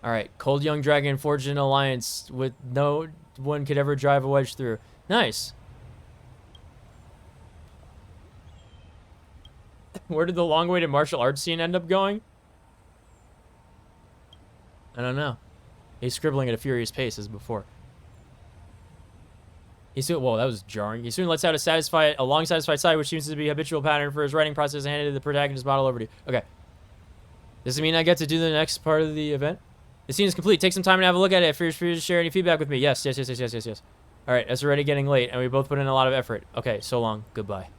Alright, Cold Young Dragon forged an alliance with no one could ever drive a wedge through. Nice. Where did the long-awaited martial arts scene end up going? I don't know. He's scribbling at a furious pace as before. He soon, whoa, that was jarring. He soon lets out a long satisfied sigh, which seems to be a habitual pattern for his writing process, and handed the protagonist model over to you. Okay. Does it mean I get to do the next part of the event? The scene is complete. Take some time and have a look at it. Feel free to share any feedback with me. Yes. All right, it's already getting late, and we both put in a lot of effort. Okay, so long. Goodbye.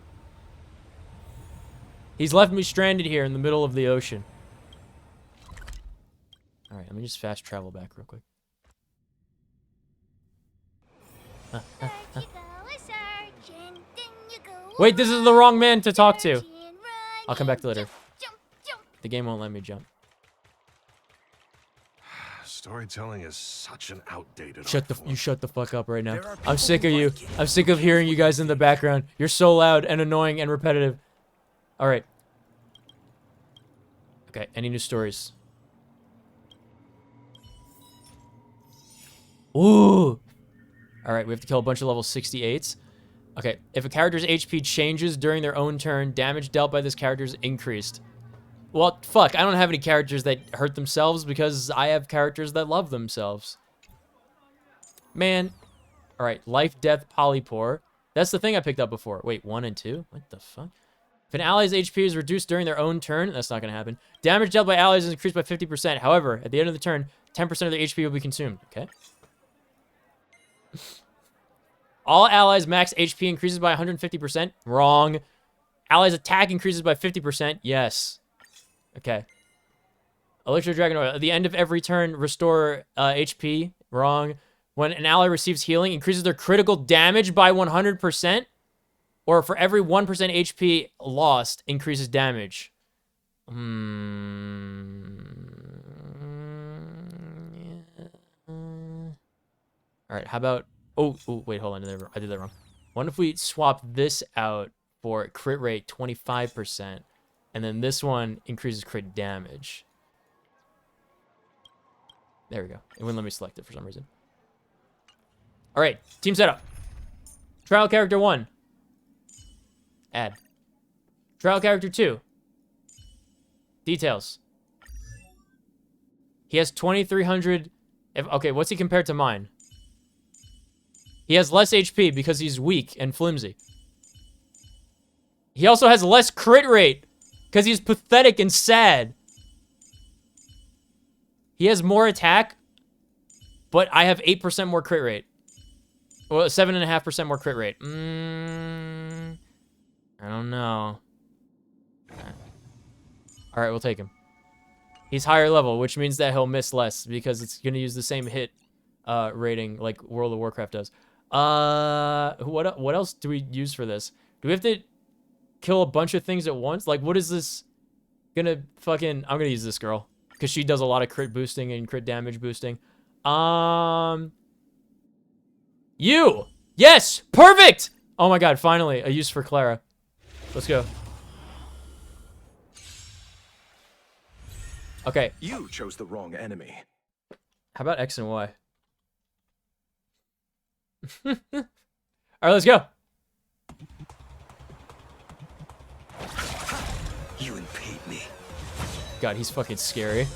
He's left me stranded here in the middle of the ocean. All right, let me just fast travel back real quick. Wait, this is the wrong man to talk to. I'll come back later. The game won't let me jump. Storytelling is such an outdated art You form. shut the fuck up right now. There are I'm sick of people who you. like it. I'm sick of hearing you guys in the background. You're so loud and annoying and repetitive. All right. Okay, any new stories? Ooh. All right, we have to kill a bunch of level 68s. Okay, if a character's HP changes during their own turn, damage dealt by this character is increased. Well, fuck, I don't have any characters that hurt themselves because I have characters that love themselves. Man. All right, life, death, polypore. That's the thing I picked up before. Wait, 1 and 2? What the fuck? If an ally's HP is reduced during their own turn, that's not going to happen. Damage dealt by allies is increased by 50%. However, at the end of the turn, 10% of their HP will be consumed. Okay. All allies' max HP increases by 150%. Wrong. Allies' attack increases by 50%. Yes. Okay. Elixir Dragon Oil. At the end of every turn, restore HP. Wrong. When an ally receives healing, increases their critical damage by 100%. Or for every 1% HP lost, increases damage. All right, how about... Oh, wait, hold on. I did that wrong. What if we swap this out for crit rate 25%, and then this one increases crit damage? There we go. It wouldn't let me select it for some reason. All right, team setup. Trial character 1. Add. Trial character 2. Details. He has 2,300... Okay, what's he compared to mine? He has less HP because he's weak and flimsy. He also has less crit rate because he's pathetic and sad. He has more attack, but I have 8% more crit rate. Well, 7.5% more crit rate. I don't know. All right, we'll take him. He's higher level, which means that he'll miss less because it's going to use the same hit rating like World of Warcraft does. What else do we use for this? Do we have to kill a bunch of things at once? Like, what is this gonna fucking... I'm gonna use this girl because she does a lot of crit boosting and crit damage boosting. You! Yes! Perfect! Oh my god, finally, a use for Clara. Let's go. Okay. You chose the wrong enemy. How about X and Y? All right, let's go. You impede me. God, he's fucking scary.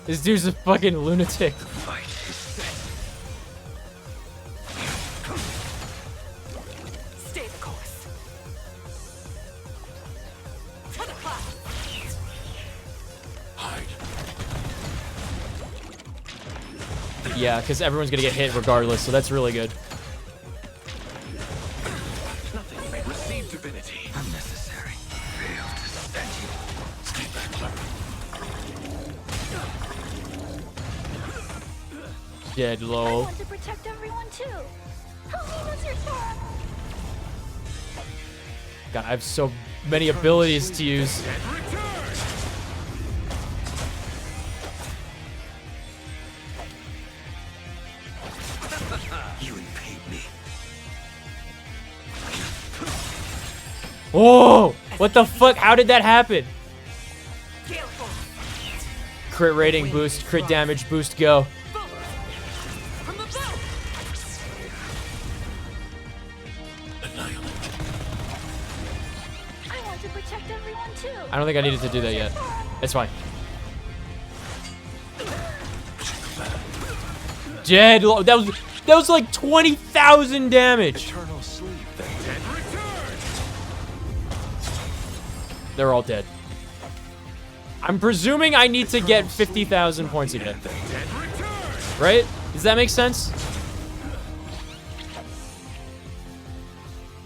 This dude's a fucking lunatic. Fight is set. Stay the course. To the class. Hide. Yeah, because everyone's gonna get hit regardless, so that's really good. Nothing may receive divinity. Unnecessary. Failed to set you. Stay back, Clara. Dead I low. want to protect everyone too. Help me, Mr. Sora. God, I have so many abilities to use. You impede me. Oh! What the fuck? How did that happen? Gale force. Crit rating boost, crit damage boost, go. From the bow. Annihilate. I want to protect everyone too. I don't think I needed to do that yet. It's fine. Dead low. That was like 20,000 damage. Eternal sleep. Then They're all dead. I'm presuming I need to get 50,000 points again. Right? Does that make sense?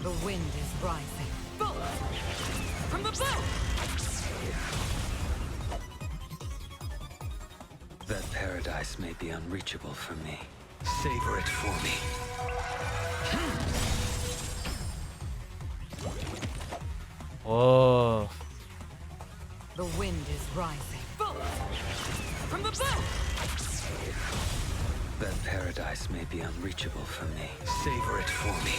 The wind is rising. Bolt. From the bow. That paradise may be unreachable for me. savor it for me. Oh. The wind is rising. Bullets from the bow. That paradise may be unreachable for me. Savor it for me.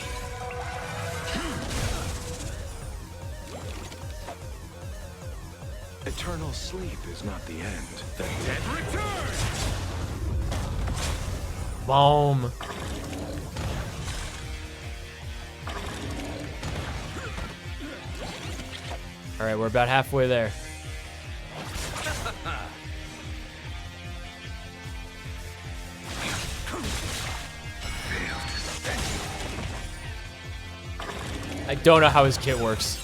Eternal sleep is not the end. The dead return! Boom. All right, we're about halfway there. I don't know how his kit works.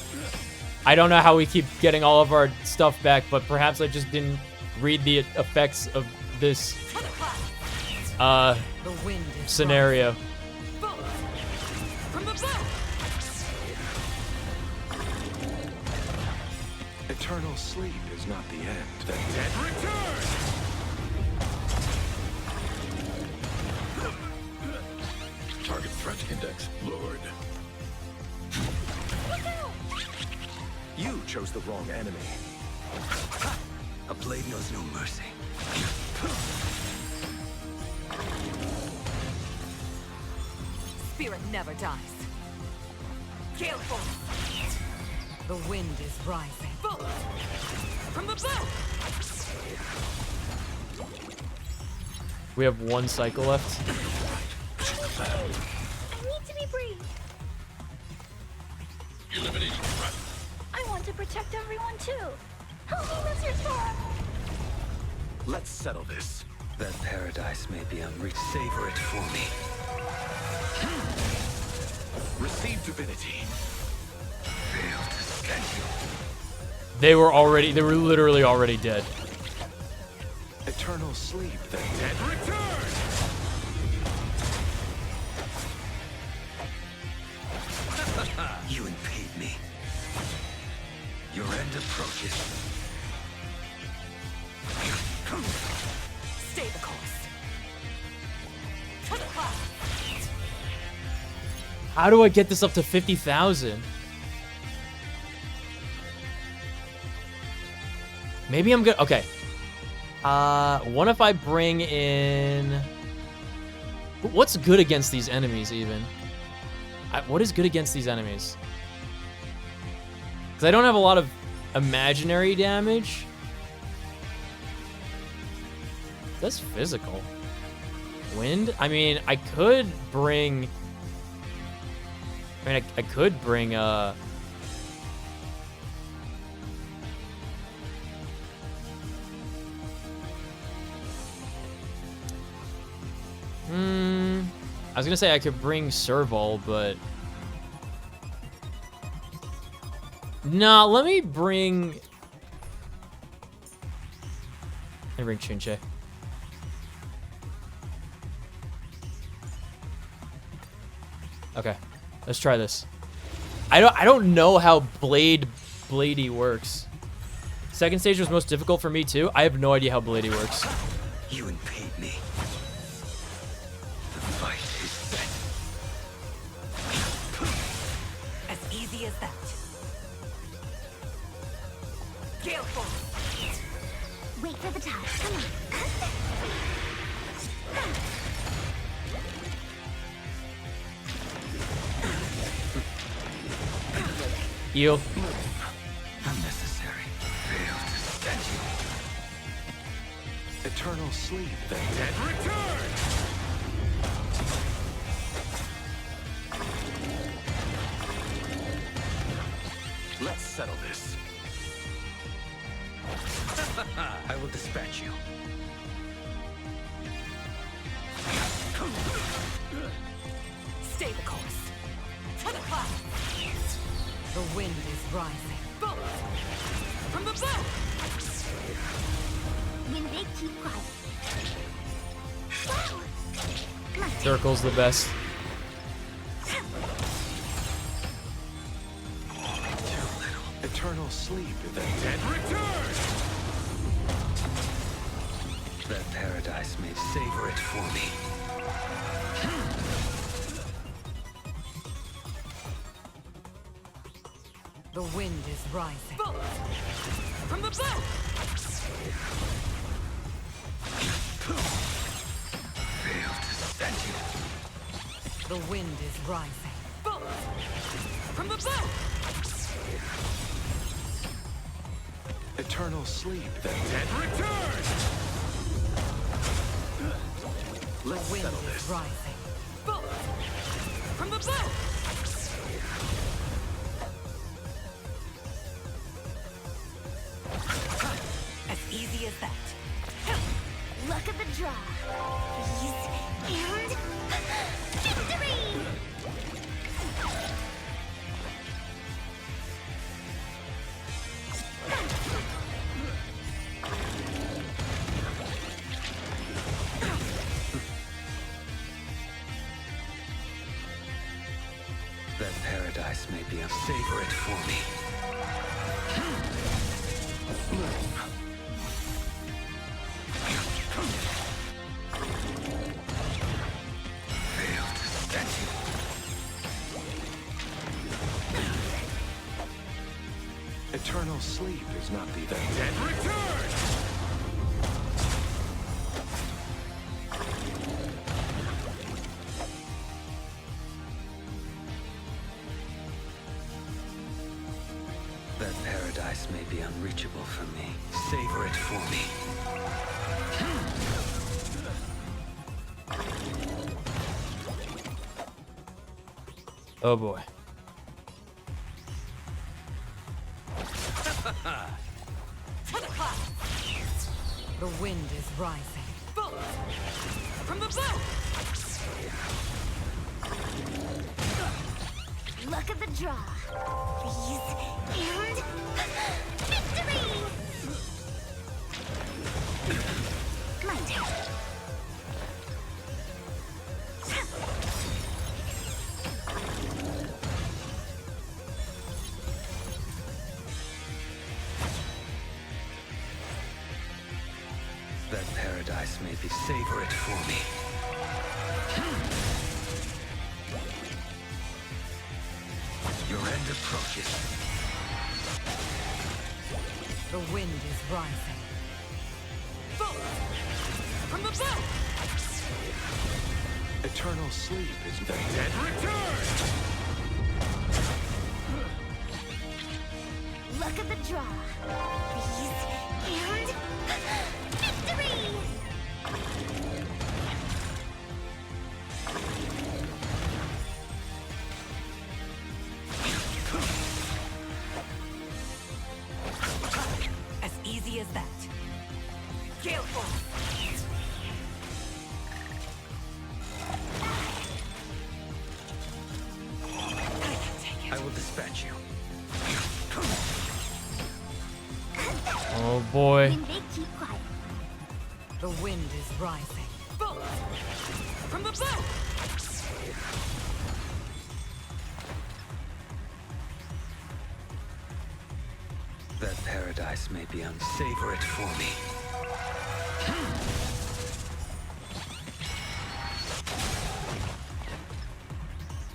I don't know how we keep getting all of our stuff back, but perhaps I just didn't read the effects of this The wind is scenario. rising. Bullets from the bow. Eternal sleep is not the end. The dead return! Target threat index lowered. You chose the wrong enemy. A blade knows no mercy. Spirit never dies. Gale force. The wind is rising. Bullets from the bow. We have one cycle left. I need to be brave. Eliminating threat. I want to protect everyone too. Help me, Mr. Sora. Let's settle this. That paradise may be unreached. Savor it for me. Receive divinity. Fail to schedule. They were literally already dead. Eternal sleep. The dead return! You impede me. Your end approaches. Stay the course. To the clouds. How do I get this up to 50,000? Maybe I'm good. Okay. What if I bring in... What's good against these enemies, even? What is good against these enemies? Because I don't have a lot of imaginary damage. That's physical. Wind? I mean, I could bring... I could bring, I was gonna say I could bring Serval, but... Nah, let me bring Chinche. Okay, let's try this. I don't know how Bladey works. Second stage was most difficult for me too. I have no idea how Bladey works. You impede me. The fight is set. As easy as that. Gale force. Wait for the tide. Come on. Eel. Unnecessary. Fail to schedule. Eternal sleep. The dead return! Let's settle this. I will dispatch you. Stay the course. To the clouds. The wind is rising. Bullets from the bow. When they keep quiet. Wow. Come on. Circle's the best. Eternal sleep. The dead return! That paradise may savor it for me. The wind is rising. Bullets! From the bow! Failed to send you. The wind is rising. Bullets! From the bow! Eternal sleep. The dead return! The Let's wind settle is this. rising. Bullets! From the bow! As easy as that. Luck of the draw. Freeze and victory! That paradise may be a Savor it for me. Failed to send you. Eternal sleep is not the dead return! that paradise may be unreachable for me. Savor it for me. Oh boy. To the clouds! The wind is rising. Bullets! From the bow! Luck of the draw. Freeze and victory! My turn. That paradise may be Savor it for me. Your end approaches. The wind is rising. Bullets! From the bow! Eternal sleep is the dead return! Luck of the draw. Freeze and victory! As easy as that. Gale Force! I can take it. I will dispatch you. Oh boy. When they keep quiet. The wind is rising. Bullets! From the bow! that paradise may be Savor it for me.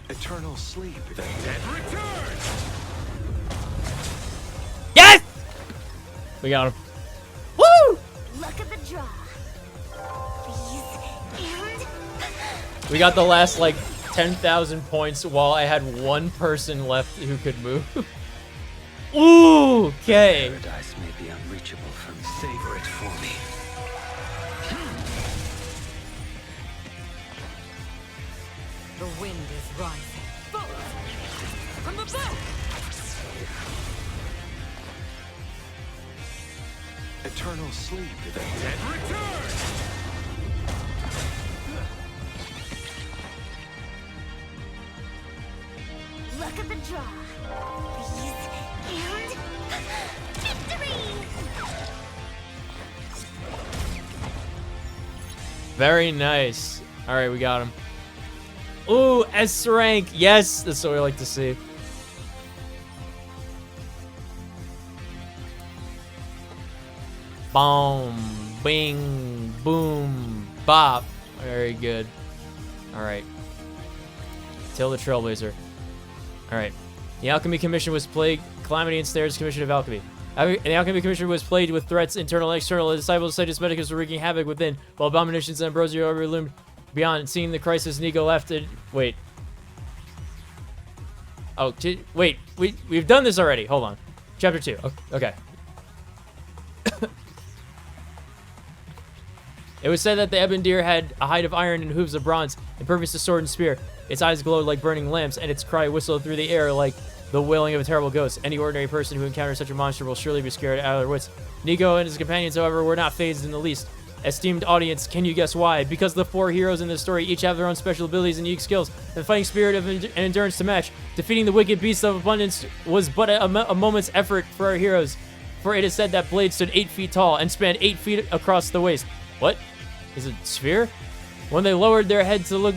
Eternal sleep. The dead return! Yes! We got him. Woo! Luck of the draw. Freeze and We got the last like 10,000 points while I had one person left who could move. Ooh, okay. paradise may be unreachable for me. Savor it for me. The wind is rising. Bullets! From the bow! Eternal sleep. The dead return! luck of the draw. Freeze and victory! Very nice. All right, we got him. Ooh, S rank. Yes, that's what we like to see. Boom, bing, boom, bop. Very good. All right. Till the Trailblazer. All right. The Alchemy Commission was plagued. Calamity ensnares Commission of Alchemy. The Alchemy Commission was plagued with threats, internal and external. The disciples of Sages Medicus were wreaking havoc within, while abominations and ambrosia overloomed beyond. Seeing the crisis, Nico left it. Wait. Oh, wait. We've done this already. Hold on. Chapter 2. Okay. It was said that the Ebon Deer had a hide of iron and hooves of bronze, impervious to sword and spear. Its eyes glowed like burning lamps, and its cry whistled through the air like the wailing of a terrible ghost. Any ordinary person who encounters such a monster will surely be scared out of their wits. Nico and his companions, however, were not fazed in the least. Esteemed audience, can you guess why? Because the 4 heroes in this story each have their own special abilities and unique skills, and fighting spirit and endurance to match. Defeating the wicked beast of abundance was but a moment's effort for our heroes, for it is said that Blade stood 8 feet tall and spanned 8 feet across the waist. What? Is it sphere? When they lowered their head to look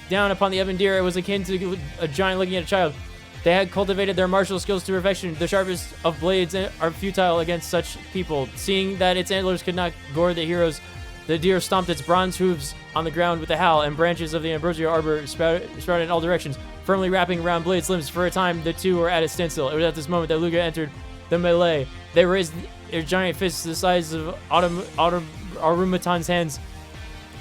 down upon the Ebon Deer, it was akin to a giant looking at a child. They had cultivated their martial skills to perfection. The sharpest of blades are futile against such people. Seeing that its antlers could not gore the heroes, the deer stomped its bronze hooves on the ground with a howl, and branches of the ambrosia arbor sprouted in all directions, firmly wrapping around Blade's limbs. For a time, the two were at a standstill. It was at this moment that Luga entered the melee. They raised their giant fists the size of Arumatan's hands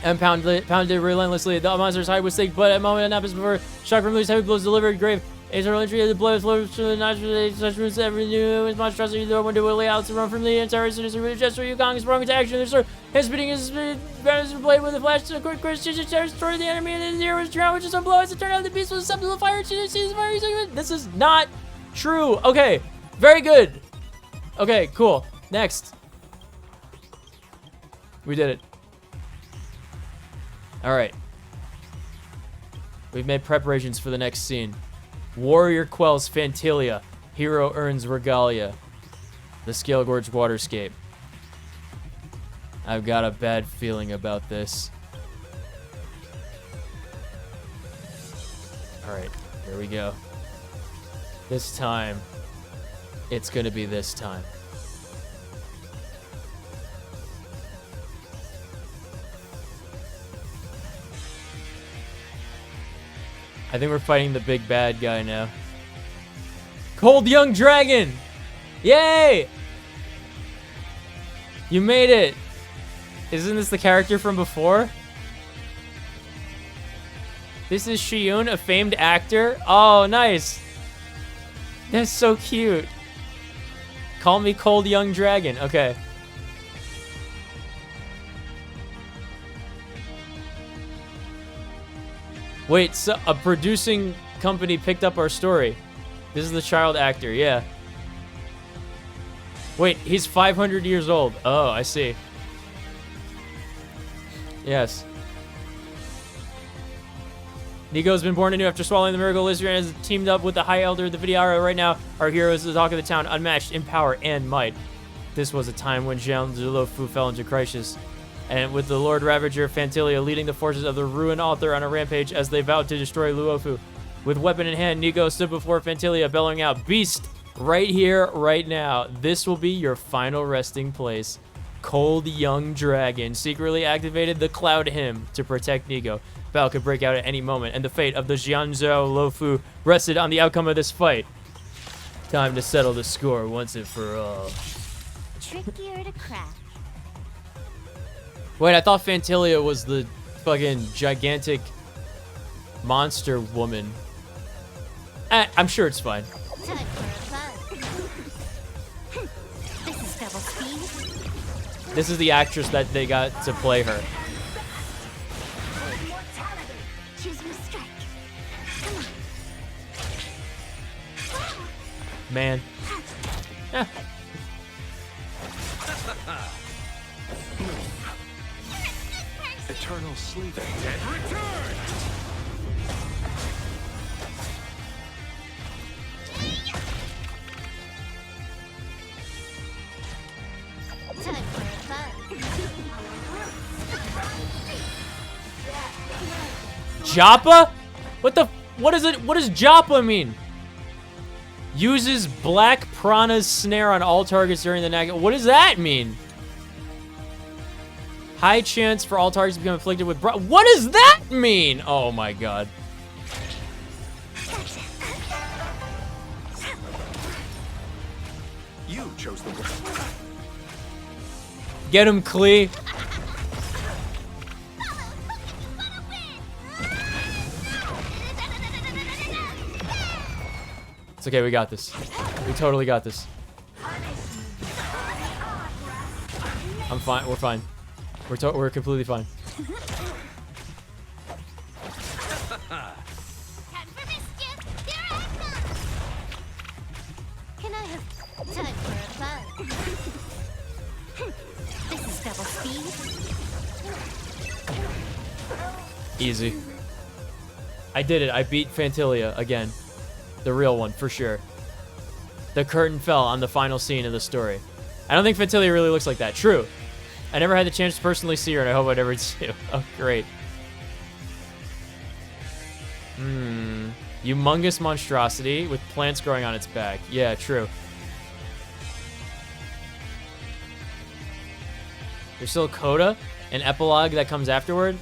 and pounded relentlessly. The monster's hide was thick, but at a moment not before, shock from Luga's heavy blows delivered grave. Internal entry of the blood flows through the nostrils, such roots every new monstrosity. The window will lay out to run from the entire sinister gesture. Yukong sprung into action. Their sword, his spitting his blade with a flash to a quick destroy the enemy, and the deer was drowned, which is a blow. As it turned out, the beast was susceptible to fire. This is not true. Okay, very good. Okay, cool. Next. We did it. Alright. We've made preparations for the next scene. Warrior quells Phantilia. Hero earns regalia. The Scale Gorge Waterscape. I've got a bad feeling about this. Alright, here we go. This time, it's gonna be this time. I think we're fighting the big bad guy now. Cold Young Dragon! Yay! You made it! Isn't this the character from before? This is Shiyun, a famed actor? Oh, nice! That's so cute. Call me Cold Young Dragon. Okay. Wait, so a producing company picked up our story. This is the child actor, yeah. Wait, he's 500 years old. Oh, I see. Yes. Nico's been born anew after swallowing the miracle lizard and has teamed up with the High Elder of the Vidyara. Right now, our hero is the talk of the town, unmatched in power and might. This was a time when Jiang Ziluofu fell into crisis, and with the Lord Ravager Phantilia leading the forces of the Ruin Author on a rampage as they vowed to destroy Luofu. With weapon in hand, Nico stood before Phantilia, bellowing out, "Beast, right here, right now. This will be your final resting place." Cold Young Dragon secretly activated the Cloud Hymn to protect Nico. Battle could break out at any moment, and the fate of the Jianzhou Luofu rested on the outcome of this fight. Time to settle the score once and for all. Trickier to crack. Wait, I thought Phantilia was the fucking gigantic monster woman. I'm sure it's fine. Time for a buzz. This is double speed. This is the actress that they got to play her. Choose your strike. Come on. Man. Eh. Eternal sleep and return! Time for a buzz. Joppa? What is it? What does Joppa mean? Uses Black Prana's snare on all targets during the night. What does that mean? High chance for all targets to become afflicted with what does that mean? Oh my god. You chose the way. Get him, Klee. It's okay, we got this. We totally got this. I'm fine. We're fine. We're completely fine. Time for mischief. Here I come. Can I have time for a buzz? This is double speed. Easy. I did it. I beat Fantilia again. The real one, for sure. The curtain fell on the final scene of the story. I don't think Fantilia really looks like that. True. I never had the chance to personally see her, and I hope I never do. Oh, great. Humongous monstrosity with plants growing on its back. Yeah, true. There's still Coda, an epilogue that comes afterward.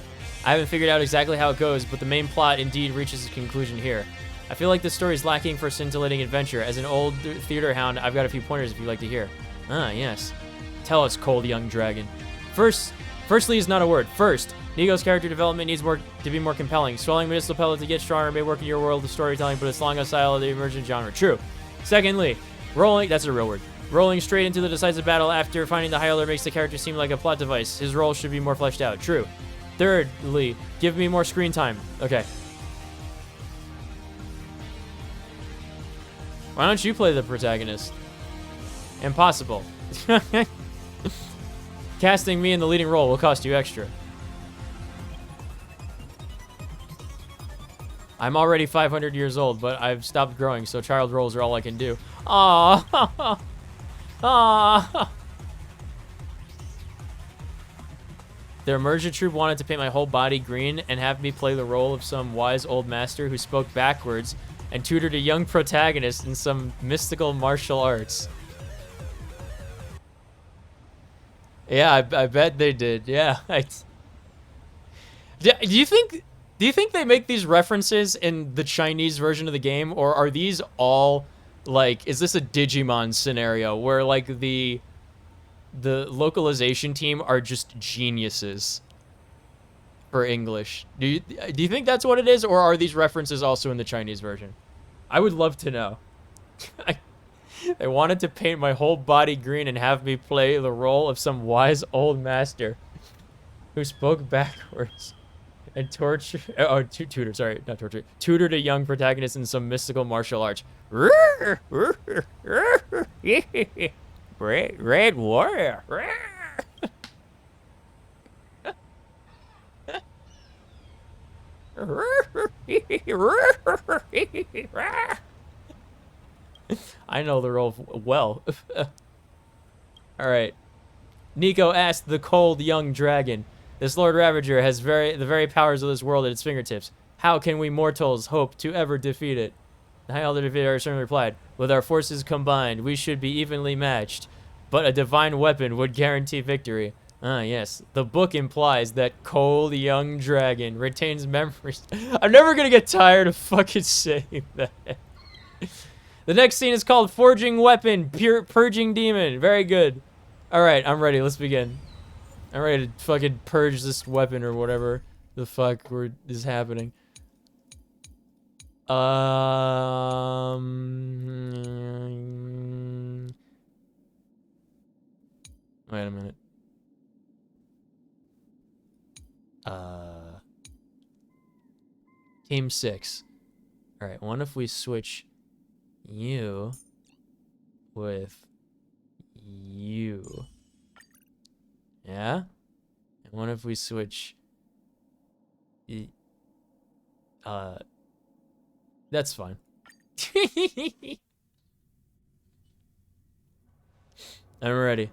I haven't figured out exactly how it goes, but the main plot indeed reaches its conclusion here. I feel like this story is lacking for scintillating adventure. As an old theater hound, I've got a few pointers if you'd like to hear. Ah, yes. Tell us, cold young dragon. Firstly is not a word. First, Nigo's character development needs to be more compelling. Swelling medicinal pellet to get stronger may work in your world of storytelling, but it's long a style of the emergent genre. True. Secondly, that's a real word. Rolling straight into the decisive battle after finding the High Elder makes the character seem like a plot device. His role should be more fleshed out. True. Thirdly, give me more screen time. Okay. Why don't you play the protagonist? Impossible. Casting me in the leading role will cost you extra. I'm already 500 years old, but I've stopped growing, so child roles are all I can do. Aww. Aww. The emergent troop wanted to paint my whole body green and have me play the role of some wise old master who spoke backwards and tutored a young protagonist in some mystical martial arts. Yeah, I bet they did. Yeah. Do you think they make these references in the Chinese version of the game, or are these all like, is this a Digimon scenario where like the localization team are just geniuses for English? Do you think that's what it is, or are these references also in the Chinese version? I would love to know. They wanted to paint my whole body green and have me play the role of some wise old master who spoke backwards and tutored a young protagonist in some mystical martial arts. Red warrior. I know the role well. All right. Nico asked the cold young dragon. This Lord Ravager has the very powers of this world at its fingertips. How can we mortals hope to ever defeat it? The High Elder Defeater certainly replied, with our forces combined, we should be evenly matched. But a divine weapon would guarantee victory. Ah, yes. The book implies that cold young dragon retains memories. I'm never gonna get tired of fucking saying that. The next scene is called Forging Weapon, Purging Demon. Very good. Alright, I'm ready. Let's begin. I'm ready to fucking purge this weapon or whatever the fuck is happening. Wait a minute. Team 6. Alright, what if we switch you with you? Yeah? And what if we switch that's fine. I'm ready.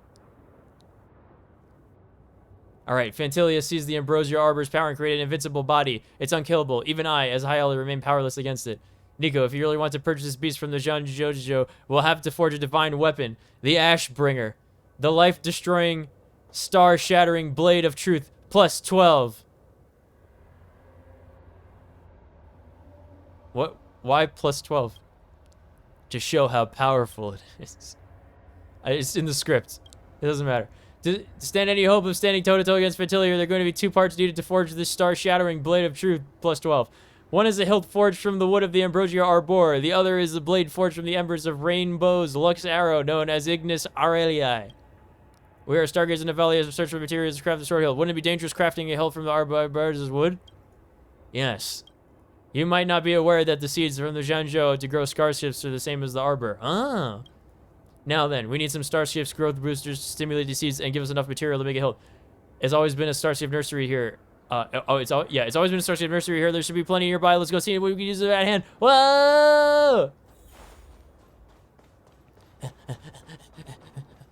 Alright, Fantilia sees the Ambrosia Arbor's power and created an invincible body. It's unkillable. Even I, as High Elder, remain powerless against it. Nico, if you really want to purchase this beast from the Zhan Jojo, we'll have to forge a divine weapon. The Ashbringer. The life-destroying, star-shattering blade of truth. Plus 12. What? Why plus 12? To show how powerful it is. It's in the script. It doesn't matter. To stand any hope of standing toe-to-toe against Fantilia, there are going to be 2 parts needed to forge this star-shattering blade of truth, plus 12. One is a hilt forged from the wood of the Ambrosia Arbor. The other is a blade forged from the embers of Rainbow's Lux Arrow, known as Ignis Aureliae. We are stargazing the valley as we search for materials to craft the sword hilt. Wouldn't it be dangerous crafting a hilt from the Arbor's wood? Yes. You might not be aware that the seeds from the Zhanzhou to grow starships are the same as the Arbor. Ah. Now then, we need some starships growth boosters to stimulate the seeds and give us enough material to make a hilt. It's always been a starship nursery here. It's always been a starship nursery here. There should be plenty nearby. Let's go see what we can use with that hand. Whoa!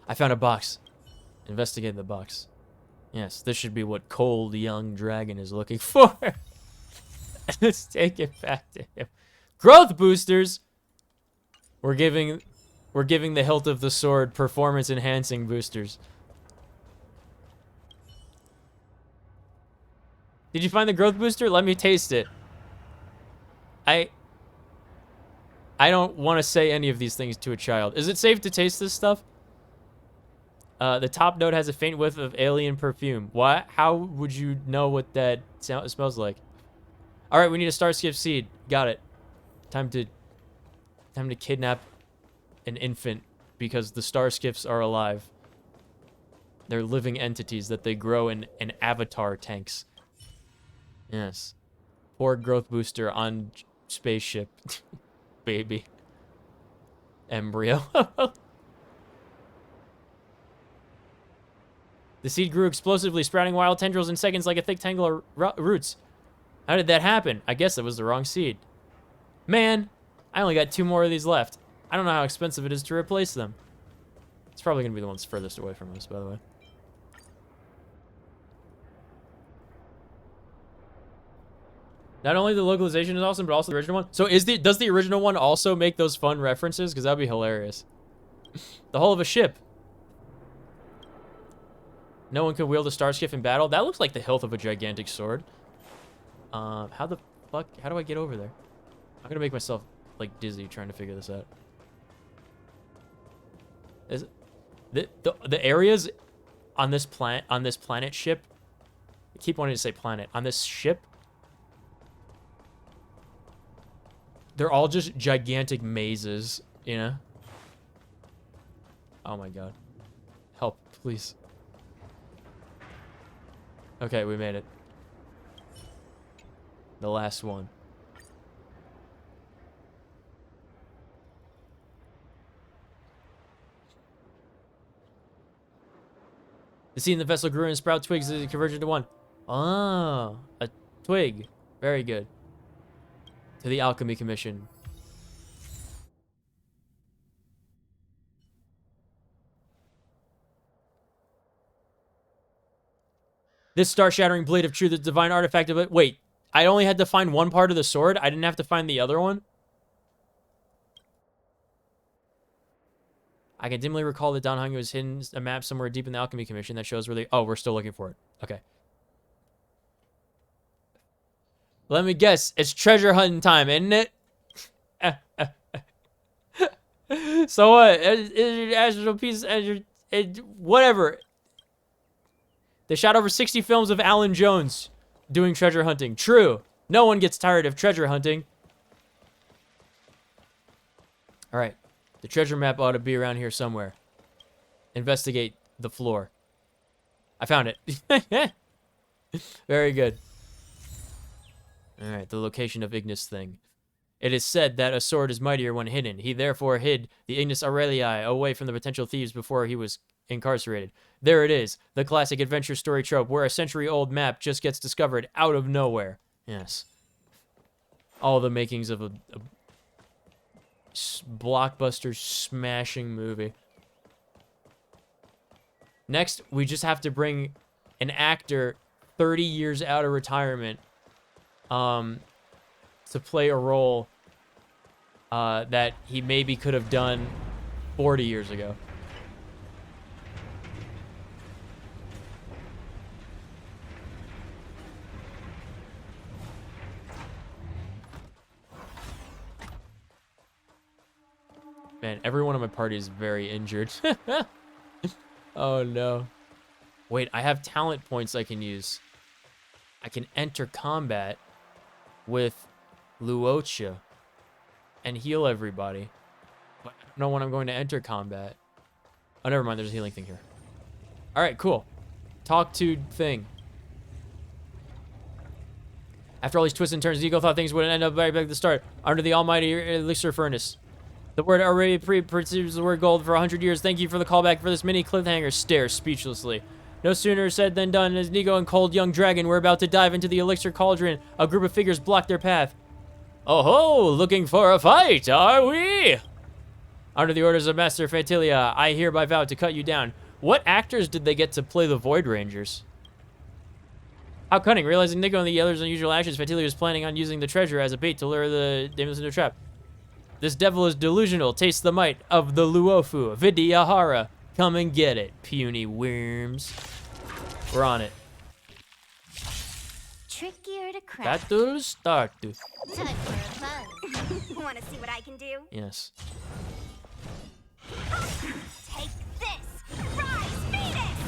I found a box. Investigate the box. Yes, this should be what Cold Young Dragon is looking for. Let's take it back to him. Growth boosters. We're giving the hilt of the sword performance enhancing boosters. Did you find the growth booster? Let me taste it. I don't want to say any of these things to a child. Is it safe to taste this stuff? The top note has a faint whiff of alien perfume. What? How would you know what that smells like? All right, we need a starskip seed. Got it. Time to kidnap an infant because the starskips are alive. They're living entities that they grow in avatar tanks. Yes. Poor growth booster on spaceship. Baby. Embryo. The seed grew explosively, sprouting wild tendrils in seconds like a thick tangle of roots. How did that happen? I guess it was the wrong seed. Man, I only got 2 more of these left. I don't know how expensive it is to replace them. It's probably going to be the ones furthest away from us, by the way. Not only the localization is awesome, but also the original one. So does the original one also make those fun references? Because that'd be hilarious. The hull of a ship. No one could wield a starship in battle. That looks like the hilt of a gigantic sword. How the fuck? How do I get over there? I'm gonna make myself like dizzy trying to figure this out. Is the areas on this planet ship? I keep wanting to say planet. On this ship, they're all just gigantic mazes, you know? Oh my god. Help, please. Okay, we made it. The last one. The seed in the vessel grew and sprout twigs as it converged into one. Ah, a twig. Very good. To the Alchemy Commission. This star-shattering blade of truth is divine artifact of it. Wait, I only had to find one part of the sword? I didn't have to find the other one? I can dimly recall that Don Hung was hidden a map somewhere deep in the Alchemy Commission that shows where they... Oh, we're still looking for it. Okay. Let me guess. It's treasure hunting time, isn't it? So what? Astral piece... Whatever. They shot over 60 films of Alan Jones doing treasure hunting. True. No one gets tired of treasure hunting. All right. The treasure map ought to be around here somewhere. Investigate the floor. I found it. Very good. All right. The location of Ignis thing. It is said that a sword is mightier when hidden. He therefore hid the Ignis Aureliae away from the potential thieves before he was incarcerated. There it is, the classic adventure story trope where a century-old map just gets discovered out of nowhere. Yes. All the makings of a blockbuster smashing movie. Next, we just have to bring an actor 30 years out of retirement to play a role that he maybe could have done 40 years ago. Man, everyone on my party is very injured. Oh no. Wait, I have talent points I can use. I can enter combat with Luocha and heal everybody. But I don't know when I'm going to enter combat. Oh, never mind. There's a healing thing here. All right, cool. Talk to thing. After all these twists and turns, Nico thought things would end up right back at the start. Under the almighty elixir furnace. The word already perceives the word gold for 100 years. Thank you for the callback for this mini cliffhanger. Stare speechlessly. No sooner said than done. As Nico and Cold Young Dragon were about to dive into the elixir cauldron, a group of figures blocked their path. Oh ho! Looking for a fight, are we? Under the orders of Master Fantilia, I hereby vow to cut you down. What actors did they get to play the Void Rangers? How cunning. Realizing Nico and the other's unusual actions, Fantilia was planning on using the treasure as a bait to lure the demons into a trap. This devil is delusional. Taste the might of the Luofu. Vidyahara. Come and get it, puny worms. We're on it. Trickier to crack. Battle start. Time for a buzz. Want to see what I can do? Yes. Take this! Rise, Phoenix!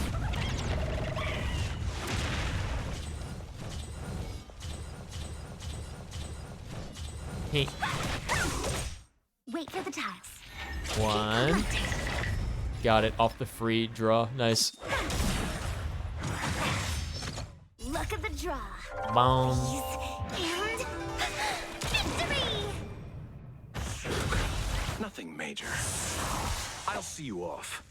Hey. Wait for the tiles. One. Got it. Off the free draw. Nice. Look at the draw. Boom. And victory! Nothing major. I'll see you off.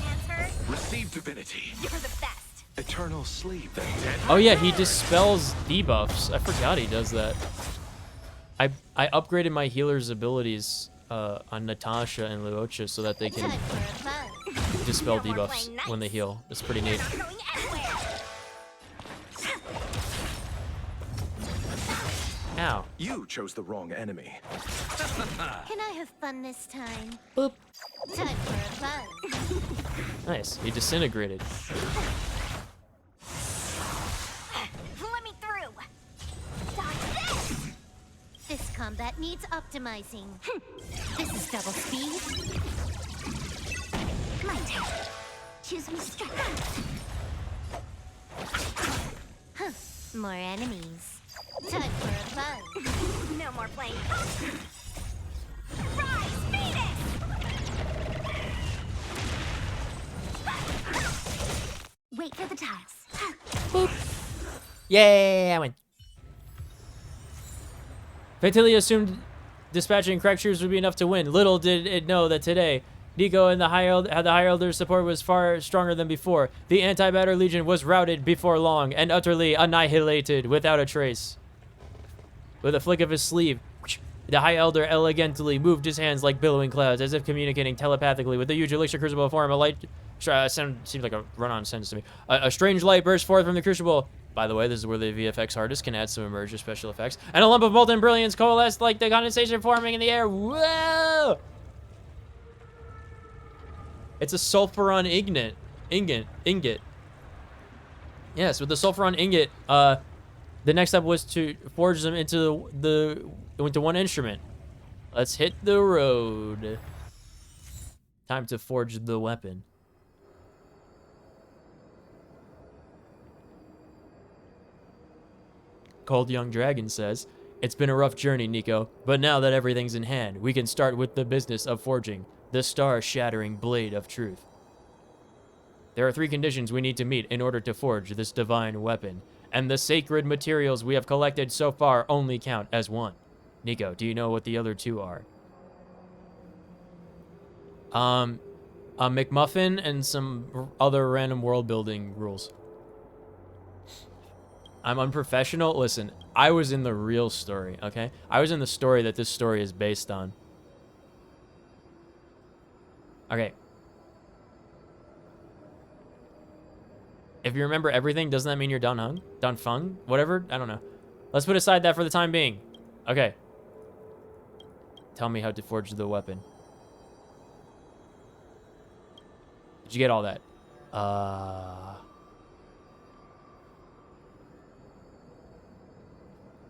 Answer? Receive divinity. You're the best. Eternal sleep. The dead. Oh yeah, he dispels debuffs. I forgot he does that. I upgraded my healer's abilities on Natasha and Luocha so that they can Time for a buzz. dispel No more debuffs playing nice. when they heal. That's pretty neat. Not going anywhere. Ow. You chose the wrong enemy. Can I have fun this time? Boop. Time for a buzz. Nice. He disintegrated. Let me through. Dodge this! This combat needs optimizing. This is double speed. My turn. Choose me strike. Huh. More enemies. Time for a buzz. No more playing. Rise, Phoenix! Wait for the tiles. Yay, I win. Fantilia assumed dispatching crack shooters would be enough to win. Little did it know that today, Nico and the High Elder's support was far stronger than before. The Anti-Matter Legion was routed before long and utterly annihilated without a trace. With a flick of his sleeve, the High Elder elegantly moved his hands like billowing clouds, as if communicating telepathically with the huge elixir crucible form. A light seemed like a run-on sentence to me. A strange light burst forth from the crucible. By the way, this is where the VFX artist can add some immersive special effects. And a lump of molten brilliance coalesced like the condensation forming in the air. Whoa! It's a sulfuron ingot. Yes, with the sulfuron ingot, the next step was to forge them into into one instrument. Let's hit the road. Time to forge the weapon. Cold Young Dragon says, "It's been a rough journey, Nico, but now that everything's in hand, we can start with the business of forging the star-shattering blade of truth. There are 3 conditions we need to meet in order to forge this divine weapon, and the sacred materials we have collected so far only count as one. Nico, do you know what the other 2 are?" A McMuffin and some other random world building rules. I'm unprofessional. Listen, I was in the real story, okay? I was in the story that this story is based on. Okay. If you remember everything, doesn't that mean you're done hung? Done fung? Whatever? I don't know. Let's put aside that for the time being. Okay. Tell me how to forge the weapon. Did you get all that?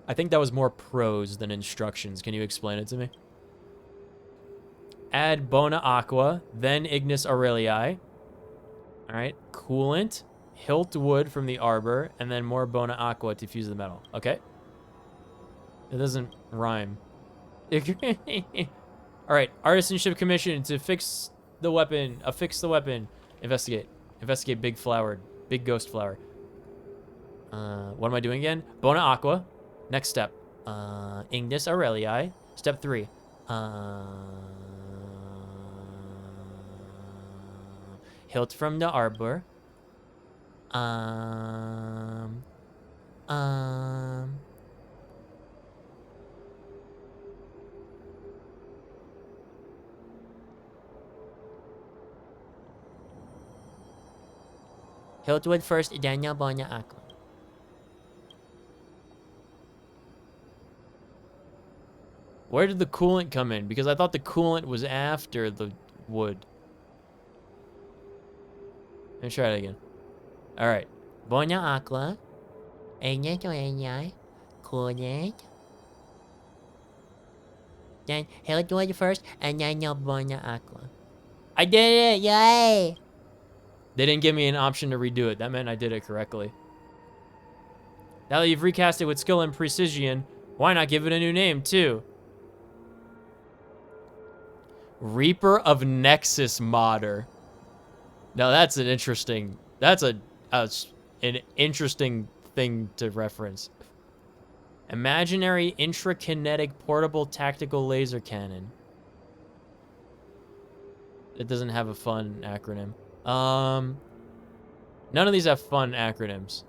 I think that was more prose than instructions. Can you explain it to me? Add Bona Aqua, then Ignis Aurelii. All right, coolant, hilt wood from the arbor, and then more Bona Aqua to fuse the metal. Okay. It doesn't rhyme. All right, artisanship commission to fix the weapon. Affix the weapon. Investigate. Investigate big flowered. Big ghost flower. What am I doing again? Bona Aqua. Next step. Ignis Aurelii. Step 3. Hilt from the arbor. Hiltwood first, Daniel Bona Aqua. Where did the coolant come in? Because I thought the coolant was after the wood. Let me try it again. All right. Bona Aqua. Ignis Aurelii. Coolant. Then Hiltwood first, and Daniel Bona Aqua. I did it! Yay! They didn't give me an option to redo it. That meant I did it correctly. Now that you've recast it with skill and precision, why not give it a new name, too? Reaper of Nexus Modder. Now that's an interesting... That's an interesting thing to reference. Imaginary Intrakinetic Portable Tactical Laser Cannon. It doesn't have a fun acronym. None of these have fun acronyms.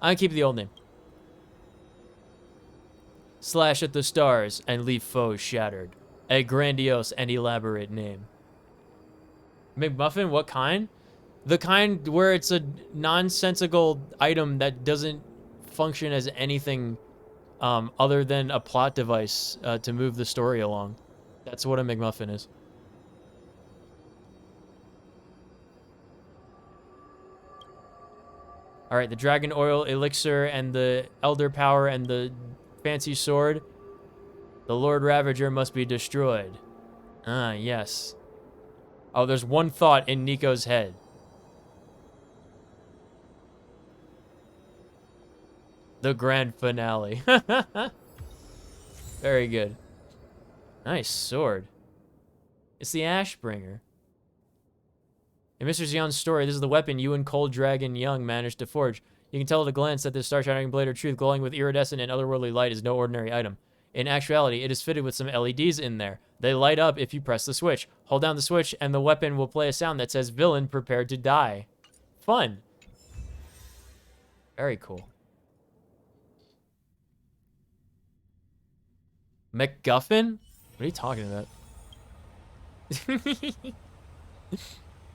I'll keep the old name. Slash at the stars and leave foes shattered. A grandiose and elaborate name. McMuffin, what kind? The kind where it's a nonsensical item that doesn't function as anything other than a plot device to move the story along. That's what a McMuffin is. All right, the Dragon Oil Elixir and the Elder Power and the fancy sword. The Lord Ravager must be destroyed. Ah, yes. Oh, there's one thought in Nico's head. The grand finale. Very good. Nice sword. It's the Ashbringer. In Mr. Xion's story, this is the weapon you and Cold Dragon Young managed to forge. You can tell at a glance that this star-shining blade of truth glowing with iridescent and otherworldly light is no ordinary item. In actuality, it is fitted with some LEDs in there. They light up if you press the switch. Hold down the switch and the weapon will play a sound that says, "Villain, prepare to die." Fun. Very cool. MacGuffin? What are you talking about?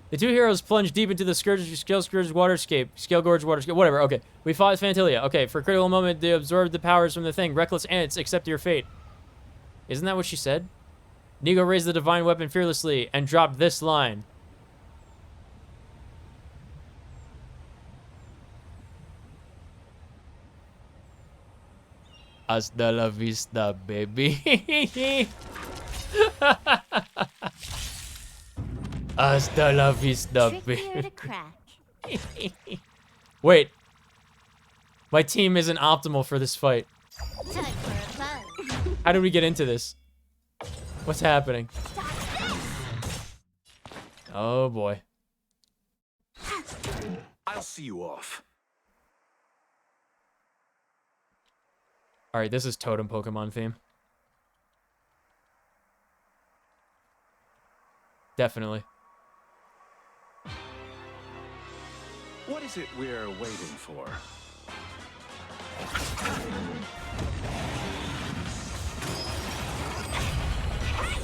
The two heroes plunged deep into the Scale Gorge waterscape. Whatever, okay. We fought Phantilia. Okay, for a critical moment, they absorbed the powers from the thing. Reckless ants, accept your fate. Isn't that what she said? Nico raised the divine weapon fearlessly and dropped this line. Hasta la vista, baby. Hasta la vista, Trickier to baby. crack. Wait. My team isn't optimal for this fight. Time for a fun. How did we get into this? What's happening? Oh boy. I'll see you off. Alright, this is Totem Pokemon theme. Definitely. What is it we're waiting for?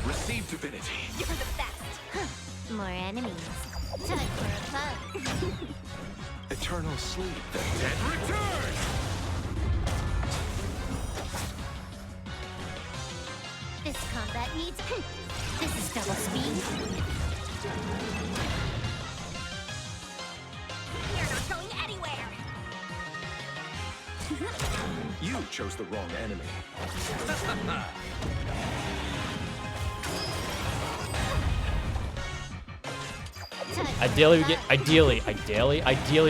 Receive divinity. You're the best. More enemies. Time for a fun. Eternal sleep. The dead return. This combat needs... This is double speed. You're not going anywhere. You chose the wrong enemy. Ideally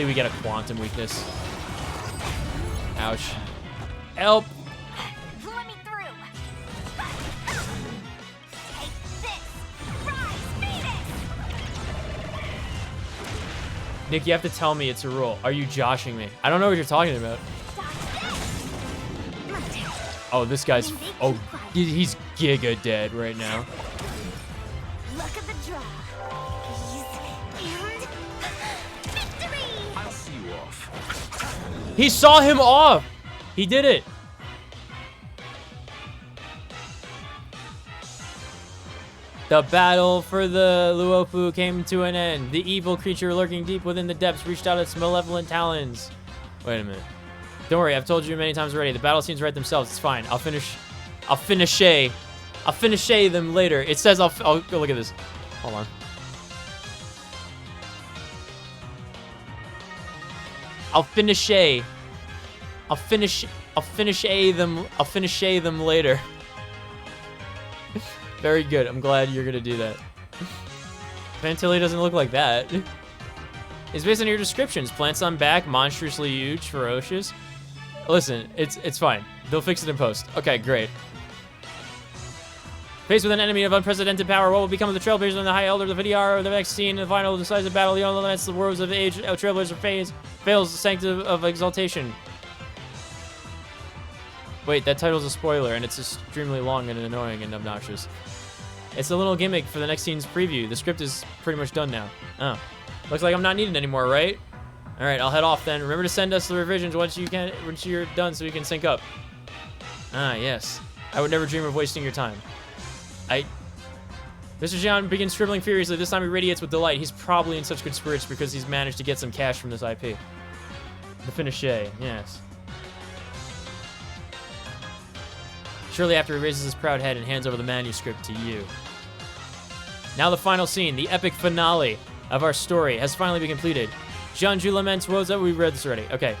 we get a quantum weakness. Ouch. Help! Let me through. Take this. Rise, Phoenix. Nick, you have to tell me it's a rule. Are you joshing me? I don't know what you're talking about. Oh, this guy's... Oh, he's giga dead right now. Look at the draw. Please. And victory. I'll see you off. He saw him off! He did it! The battle for the Luofu came to an end. The evil creature lurking deep within the depths reached out its malevolent talons. Wait a minute. Don't worry, I've told you many times already. The battle scenes write themselves. It's fine. I'll finish them later. It says I'll go look at this. Hold on. I'll finish them later. Very good. I'm glad you're gonna do that. Fantilli doesn't look like that. It's based on your descriptions. Plants on back, monstrously huge, ferocious. Listen, it's fine. They'll fix it in post. Okay, great. Faced with an enemy of unprecedented power, what will become of the Trailblazers and the High Elder, the Vidyar, or the next scene, the final decisive battle, the only limits, the words of age, Trailblazer fails the sanctum of exaltation. Wait, that title's a spoiler, and it's extremely long and annoying and obnoxious. It's a little gimmick for the next scene's preview. The script is pretty much done now. Oh. Looks like I'm not needed anymore, right? Alright, I'll head off then. Remember to send us the revisions once you're done so we can sync up. Ah, yes. I would never dream of wasting your time. Mr. Jian begins scribbling furiously. This time he radiates with delight. He's probably in such good spirits because he's managed to get some cash from this IP. The finish, yes. Shortly after, he raises his proud head and hands over the manuscript to you. Now the final scene, the epic finale of our story has finally been completed. Jianzhu laments woes up. We read this already. Okay.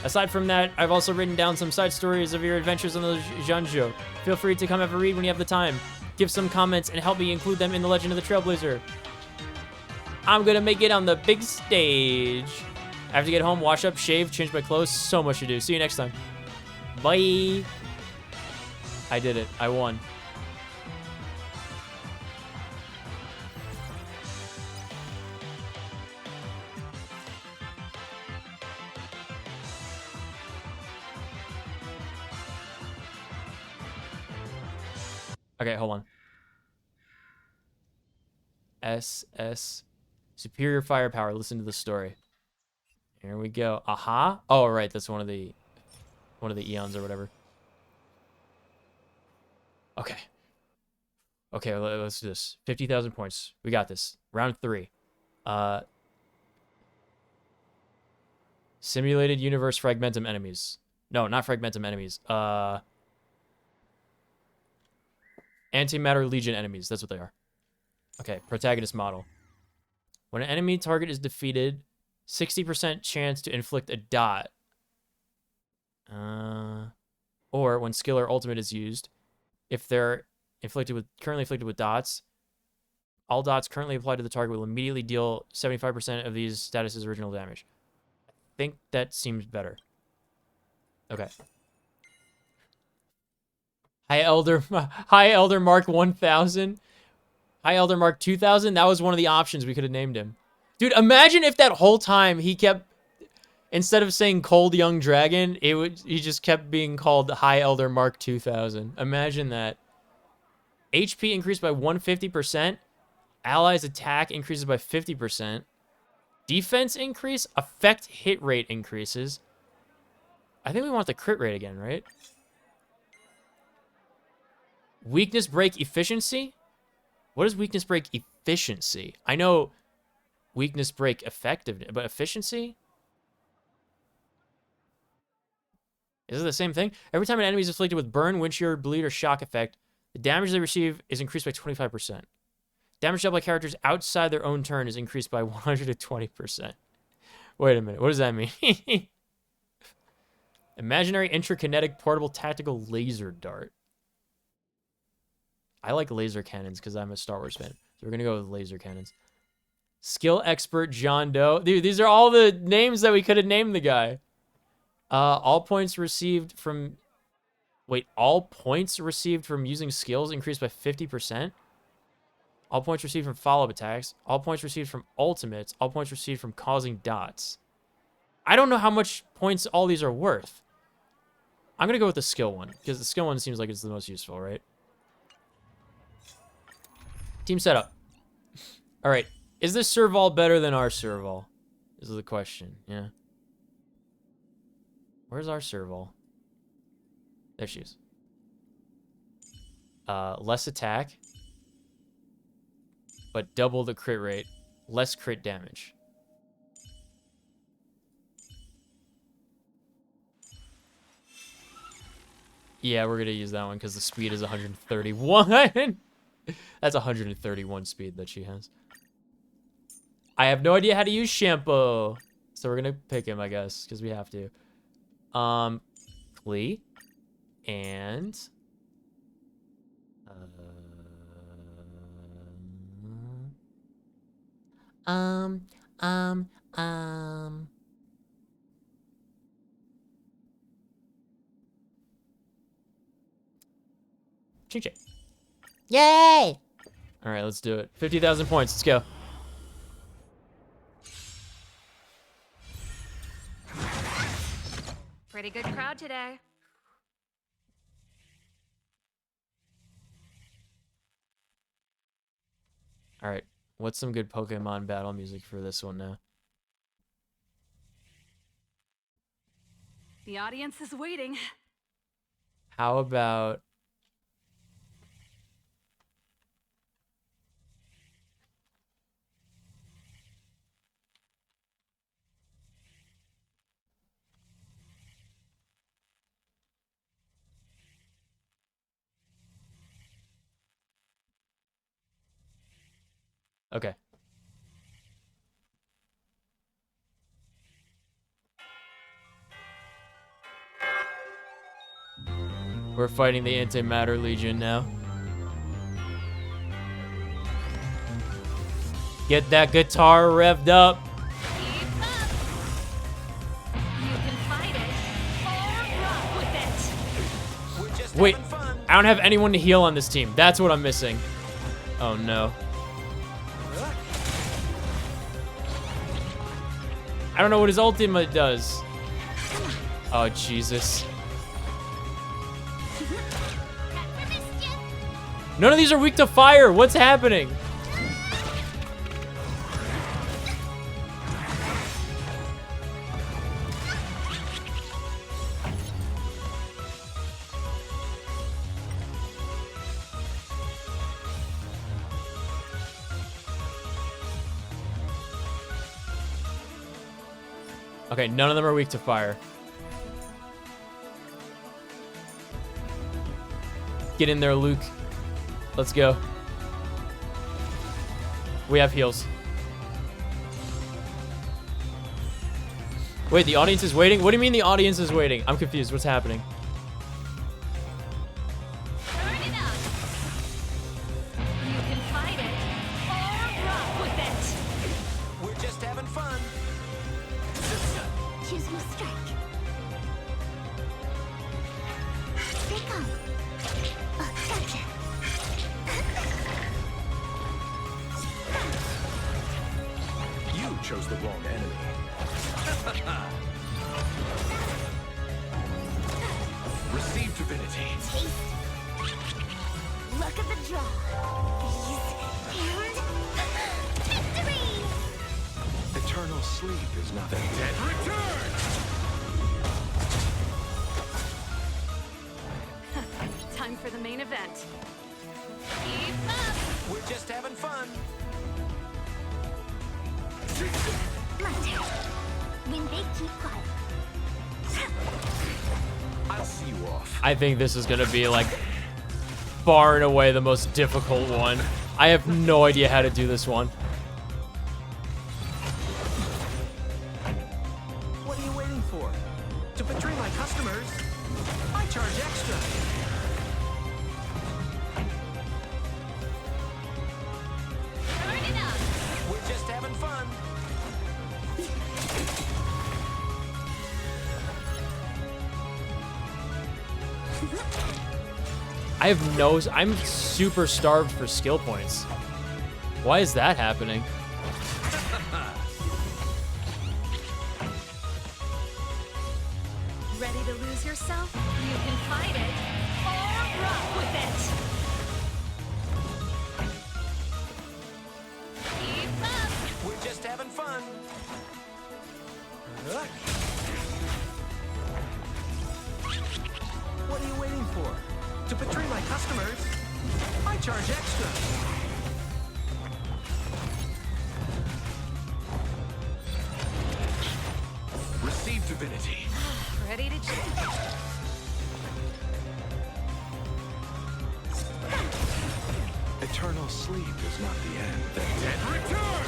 Aside from that, I've also written down some side stories of your adventures on the Jianzhu. Feel free to come have a read when you have the time. Give some comments and help me include them in the Legend of the Trailblazer. I'm gonna make it on the big stage. I have to get home, wash up, shave, change my clothes. So much to do. See you next time. Bye. I did it. I won. Okay, hold on. SS. Superior firepower. Listen to the story. Here we go. Aha. Oh, right. That's one of the eons or whatever. Okay. Okay, let's do this. 50,000 points. We got this. Round 3. Simulated universe fragmentum enemies. No, not fragmentum enemies. Antimatter Legion enemies. That's what they are. Okay, protagonist model. When an enemy target is defeated, 60% chance to inflict a dot. Or when skill or ultimate is used, if they're currently inflicted with dots, all dots currently applied to the target will immediately deal 75% of these statuses original damage. I think that seems better. Okay. High Elder Mark 1000. High Elder Mark 2000. That was one of the options we could have named him. Dude, imagine if that whole time he kept, instead of saying Cold Young Dragon, he just kept being called High Elder Mark 2000. Imagine that. HP increased by 150%. Allies attack increases by 50%. Defense increase. Effect hit rate increases. I think we want the crit rate again, right? Weakness break efficiency? What is weakness break efficiency? I know weakness break effectiveness, but efficiency? Is it the same thing? Every time an enemy is afflicted with burn, wind shear, bleed, or shock effect, the damage they receive is increased by 25%. Damage dealt by characters outside their own turn is increased by 120%. Wait a minute. What does that mean? Imaginary intrakinetic portable tactical laser dart. I like laser cannons because I'm a Star Wars fan. So we're going to go with laser cannons. Skill expert John Doe. Dude, these are all the names that we could have named the guy. All points received from... Wait, all points received from using skills increased by 50%? All points received from follow-up attacks. All points received from ultimates. All points received from causing dots. I don't know how much points all these are worth. I'm going to go with the skill one, because the skill one seems like it's the most useful, right? Team setup. All right. Is this Serval better than our Serval? This is the question, yeah. Where's our Serval? There she is. Less attack, but double the crit rate. Less crit damage. Yeah, we're going to use that one because the speed is 131. That's 131 speed that she has. I have no idea how to use shampoo. So we're going to pick him, I guess, because we have to. Klee. And... Ching Ching. Yay! All right, let's do it. 50,000 points. Let's go. Pretty good crowd today. All right. What's some good Pokemon battle music for this one now? The audience is waiting. How about... Okay. We're fighting the Antimatter Legion now. Get that guitar revved up. Keep up. You can fight it or rock with it. We're just Wait, having fun. I don't have anyone to heal on this team. That's what I'm missing. Oh no. I don't know what his ultimate does. Oh, Jesus. None of these are weak to fire. What's happening? Okay, none of them are weak to fire. Get in there, Luke. Let's go. We have heals. Wait, the audience is waiting? What do you mean the audience is waiting? I'm confused. What's happening? Turn it up. You can fight it or rock with it. We're just having fun. Choose my strike. They come. Oh, gotcha. You chose the wrong enemy. Receive divinity. Taste. Look at the draw. These and victory! Eternal sleep is nothing. Dead return! Time for the main event. Keep up. We're just having fun. My turn. When they keep quiet. I'll see you off. I think this is gonna be like far and away the most difficult one. I have no idea how to do this one. What are you waiting for? To betray my customers? I have no... I'm super starved for skill points. Why is that happening? Ready to lose yourself? You can fight it or rock with it. Keep up. We're just having fun. What are you waiting for? To betray my customers? I charge extra. Receive divinity. Ready to change. Eternal sleep is not the end. The dead return!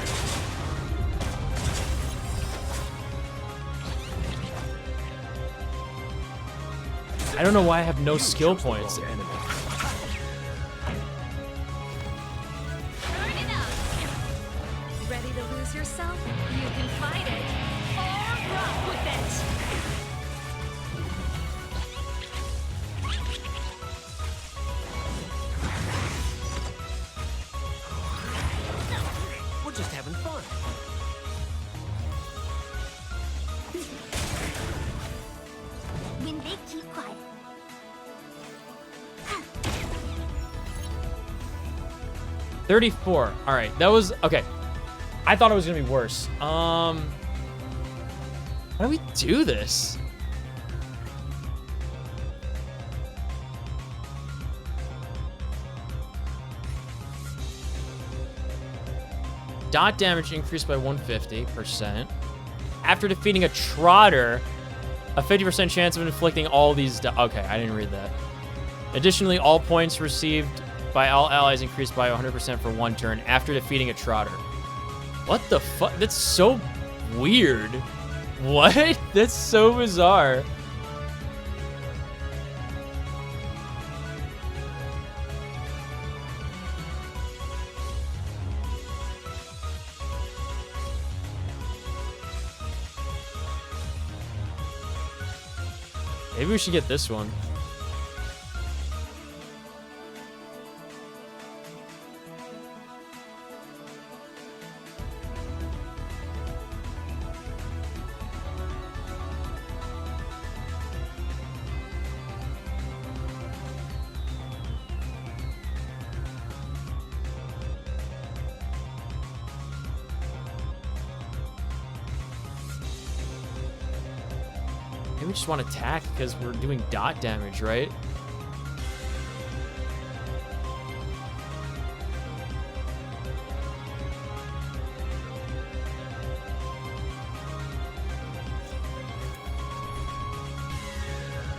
I don't know why I have no skill points. Turn it up. Ready to lose yourself? You can fight it or rock with it. We're just having fun. When they keep quiet. 34. All right, that was okay. I thought it was gonna be worse. How do we do this? Dot damage increased by 150%. After defeating a Trotter, a 50% chance of inflicting all these. Okay, I didn't read that. Additionally, all points received by all allies increased by 100% for 1 turn after defeating a Trotter. What the fuck? That's so weird. What? That's so bizarre. Maybe we should get this one. Maybe we just want to attack because we're doing dot damage, right?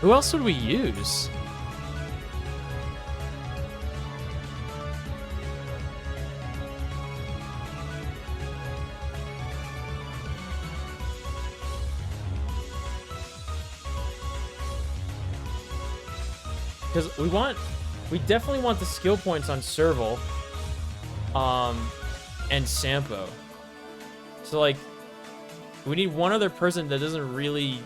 Who else would we use? Because we definitely want the skill points on Serval, and Sampo. So like, we need one other person that doesn't really,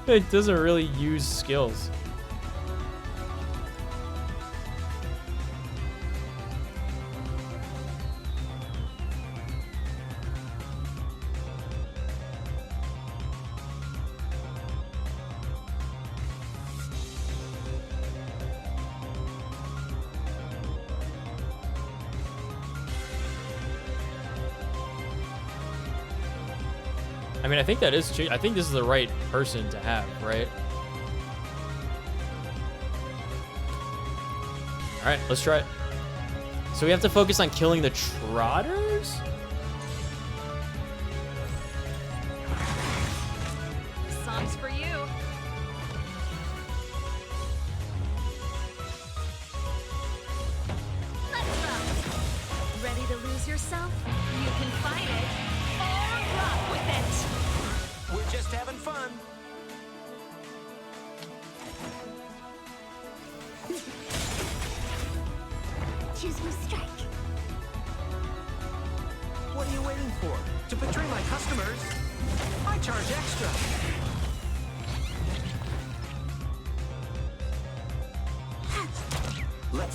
it doesn't really use skills. I mean, I think that is true. I think this is the right person to have, right? All right, let's try it. So we have to focus on killing the Trotters? This song's for you. Let's go. Ready to lose yourself? You can fight it or rock with it. We're just having fun. Choose your strike. What are you waiting for? To betray my customers? I charge extra.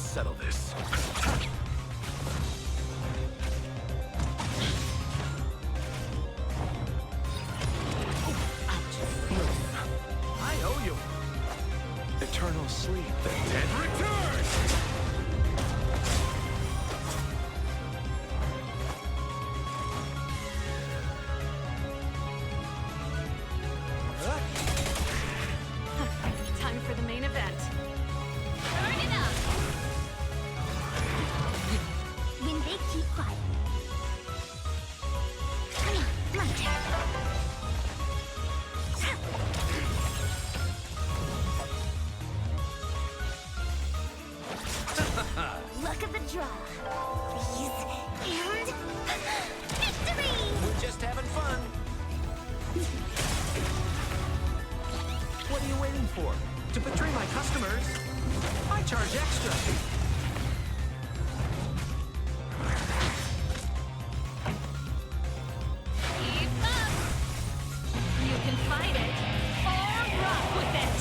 settle this. I owe you. Eternal sleep. The dead return. Time for the main event. Turn it up. When they keep quiet. Come on, my turn. Luck of the draw. Freeze and victory! We're just having fun. What are you waiting for? To betray my customers? I charge extra. Keep up. You can fight it or rock with it.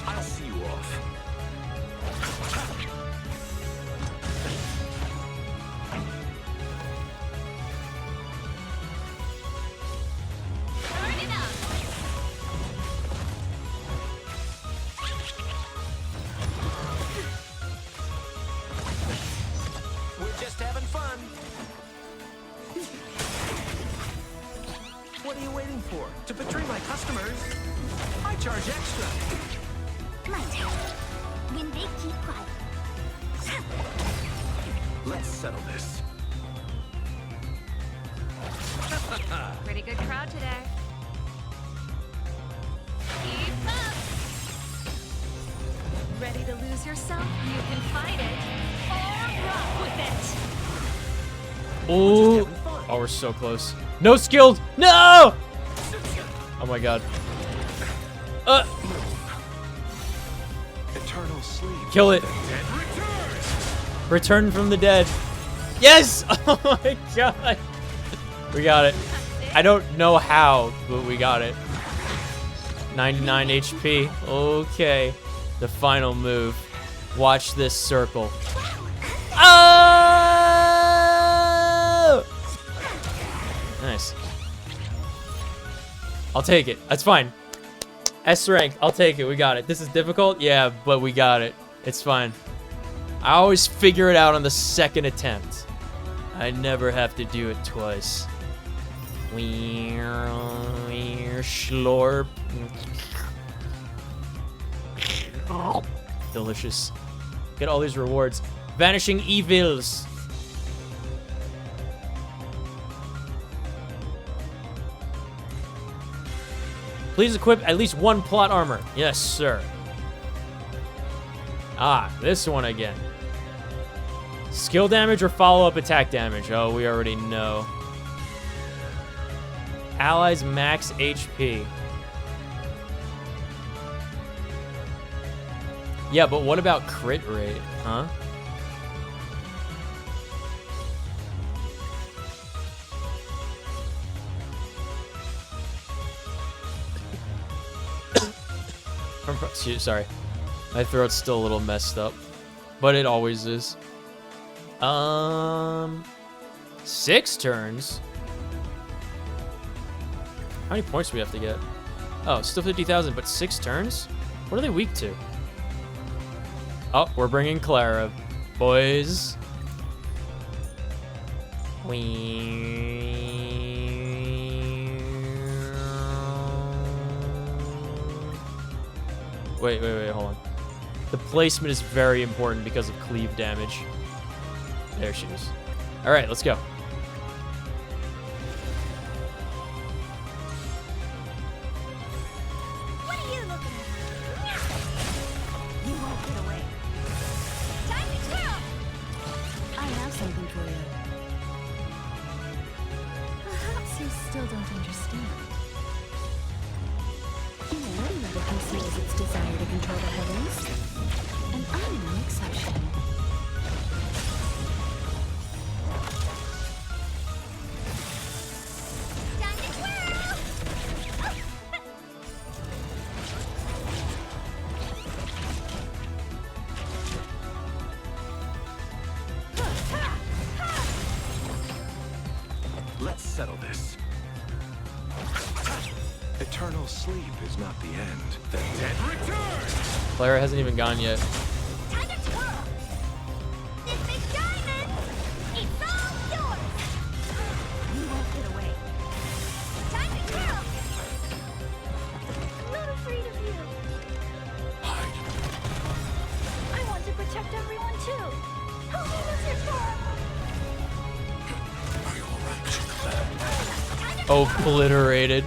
I'll see you off. Turn it up. We're just having fun. What are you waiting for? To betray my customers? I charge extra. My turn. When they keep quiet. Let's settle this. Pretty good crowd today. Keep up. Ready to lose yourself? You can fight it or rock with it. Ooh. Oh, we're so close. No skilled. No! Oh my god. Eternal sleep. Kill it. Dead return. Return from the dead. Yes! Oh my god. We got it. I don't know how, but we got it. 99 HP. Okay. The final move. Watch this circle. Oh! Nice. I'll take it. That's fine. S rank. I'll take it. We got it. This is difficult? Yeah, but we got it. It's fine. I always figure it out on the second attempt. I never have to do it twice. Schlorp. Delicious. Get all these rewards. Vanishing Evils. Please equip at least one plot armor. Yes, sir. Ah, this one again. Skill damage or follow-up attack damage? Oh, we already know. Allies max HP. Yeah, but what about crit rate, huh? Sorry. My throat's still a little messed up. But it always is. 6 turns? How many points do we have to get? Oh, still 50,000, but 6 turns? What are they weak to? Oh, we're bringing Clara. Boys. Wait, hold on. The placement is very important because of cleave damage. There she is. All right, let's go. What are you looking at? You won't get away. Time to kill! I have something for you. Perhaps you still don't understand. Humanity never conceals its desire to control the heavens. And Eternal sleep is not the end. The dead return! Clara hasn't even gone yet. Time to twirl! This big diamond! It's all yours! You won't get away. Time to twirl! I'm not afraid of you. Hide. I want to protect everyone too. Help me with your twirl! Are you alright? Time to twirl! Obliterated.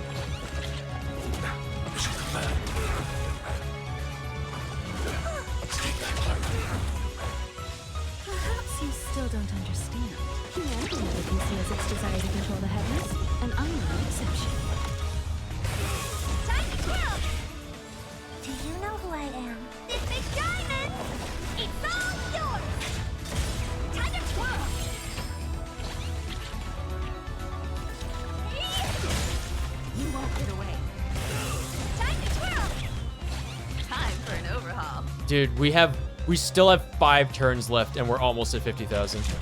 Perhaps you still don't understand. Humanity never conceals its desire to control the heavens, and I'm no exception. Time to twirl! Do you know who I am? This big diamond! It's all yours! Time to twirl! You won't get away. Time to twirl! Time for an overhaul. Dude, we still have 5 turns left, and we're almost at 50,000. Time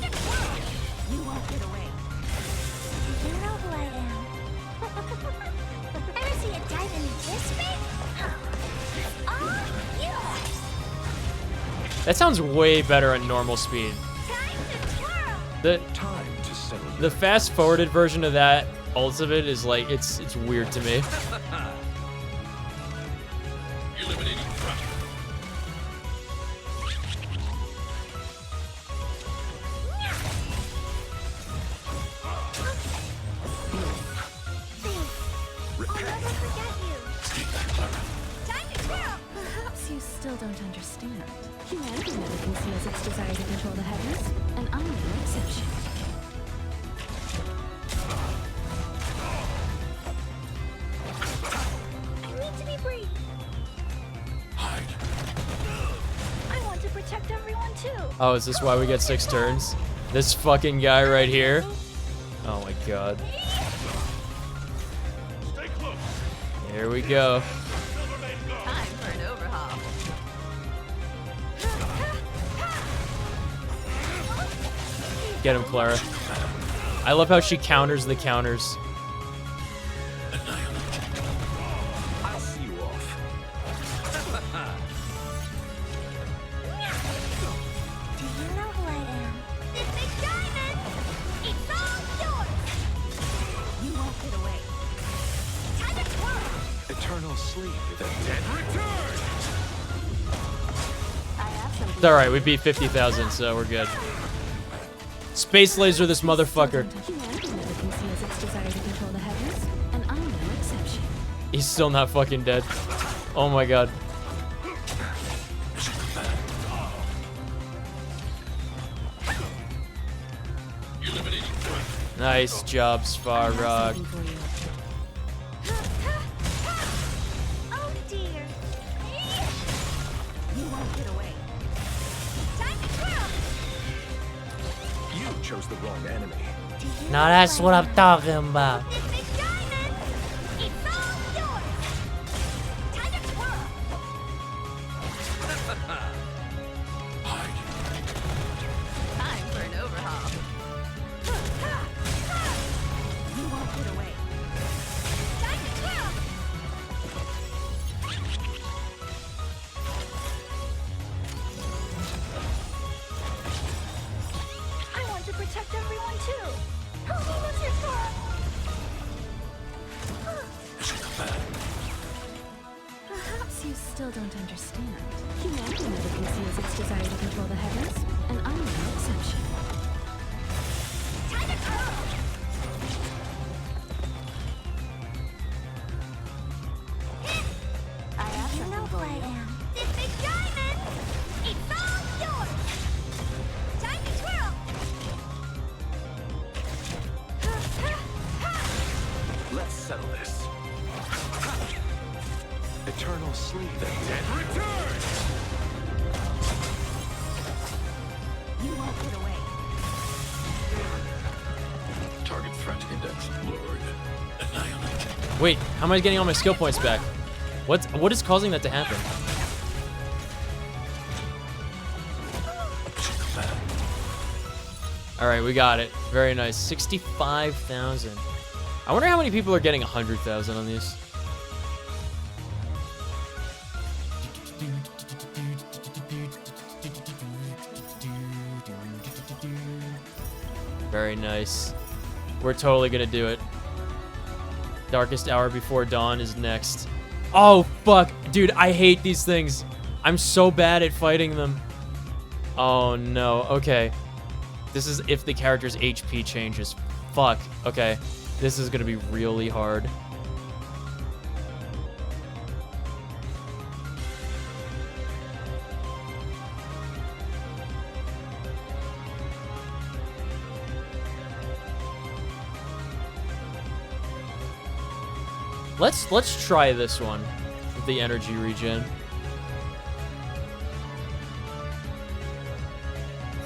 to twirl! You won't get away. Do you know who I am? Ever see a diamond this big? It's all yours! That sounds way better at normal speed. Time to twirl! The Time to settle the fast forwarded version of that ultimate is like it's weird to me. Eliminating threat. I'll never forget you. Time to twirl! Perhaps you still don't understand. Humanity never conceals its desire to control the heavens, and I'm no exception. I need to be brave. Hide. I want to protect everyone too. Oh, is this why we get 6 turns? This fucking guy right here. Oh my god. Stay close. Here we go. Time for an overhaul. Get him, Clara. I love how she counters the counters. I'll see you off. Do you know who I am? This big diamond! It's all yours! You won't get away. Time to twirl! Eternal sleep. The dead return. I have something. It's alright, we beat 50,000, so we're good. Space laser this motherfucker. Humanity never conceals its desire to control the heavens, and I'm no exception. He's still not fucking dead. Oh my god. Eliminating threat. Nice job, I have Svarog. something for you. Oh dear! You won't get away. Time to twirl! You chose the wrong enemy. Do you Now know that's who what I I'm am? talking about. This big diamond! It's all yours! Time to twirl! Hide. Time for an overhaul. You won't get away. Time to twirl! I want to protect everyone too. Help me with your twirl! Perhaps you still don't understand. Humanity never conceals its desire to control the heavens, and I'm no exception. Time to twirl! I have You know something who for I you. am. This big diamond! It's all yours! Time to twirl! Let's settle this. Eternal sleep. The dead return. You won't get away. Target threat index lowered. Annihilate. Wait, how am I getting all my skill points back? What is causing that to happen? All right, we got it. Very nice. 65,000. I wonder how many people are getting 100,000 on these. Very nice. We're totally gonna do it. Darkest Hour Before Dawn is next. Oh, fuck. Dude, I hate these things. I'm so bad at fighting them. Oh, no. Okay. This is if the character's HP changes. Fuck. Okay. This is gonna be really hard. Let's try this one with the energy regen.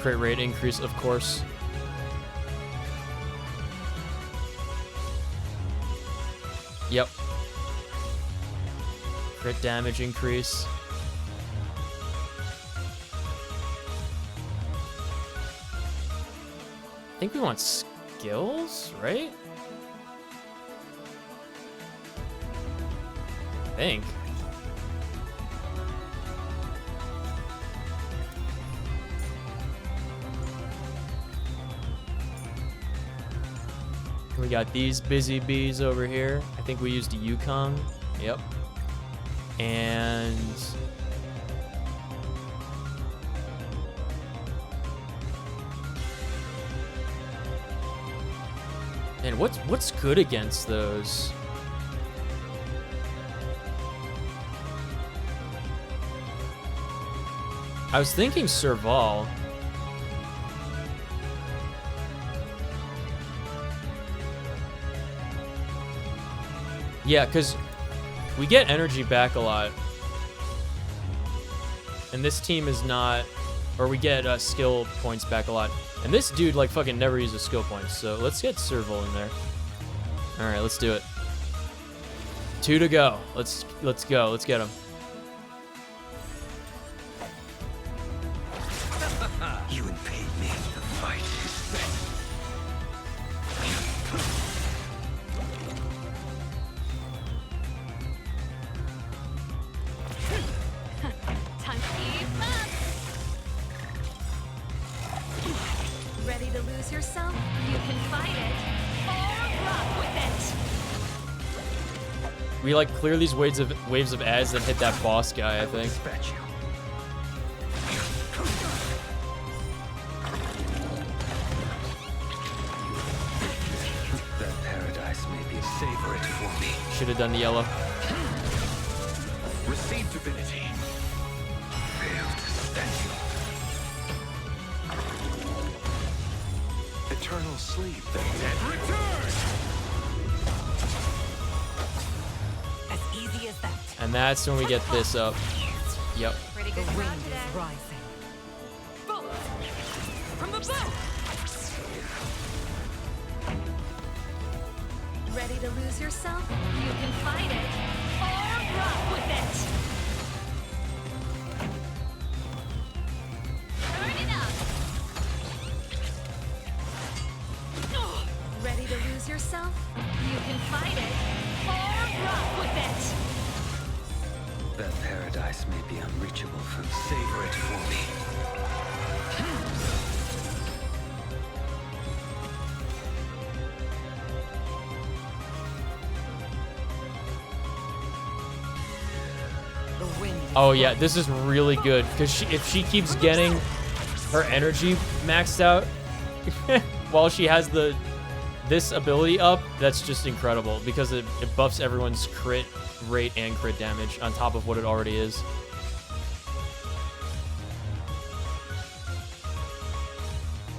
Crit rate increase, of course. Yep. Crit damage increase. I think we want skills, right? I think. We got these busy bees over here. I think we used Yukong. Yep. And what's good against those? I was thinking Serval. Yeah, because we get energy back a lot. And this team is not... Or we get skill points back a lot. And this dude, like, fucking never uses skill points. So let's get Serval in there. Alright, let's do it. 2 to go. Let's go. Let's get him. You impede me. The fight is set. Time to keep up. Ready to lose yourself? You can fight it or rock with it. We, like, clear these waves of ads that hit that boss guy, I think. Dispatch you. That paradise may be. Savor it for me. Should have done the yellow. Receive divinity. Fail to statue. Eternal sleep. The dead return. As easy as that. And that's when we get this up. Yep. Pretty The good wind crowd today. is rising. Bolt from the bow. Ready to lose yourself? You can fight it or rock with it. Turn it up. Ready to lose yourself? You can fight it or rock with it. That paradise may be unreachable from. Savor it for me. The wind is Oh yeah, rising. this is really good because if she keeps getting her energy maxed out while she has this ability up, that's just incredible because it buffs everyone's crit rate and crit damage on top of what it already is.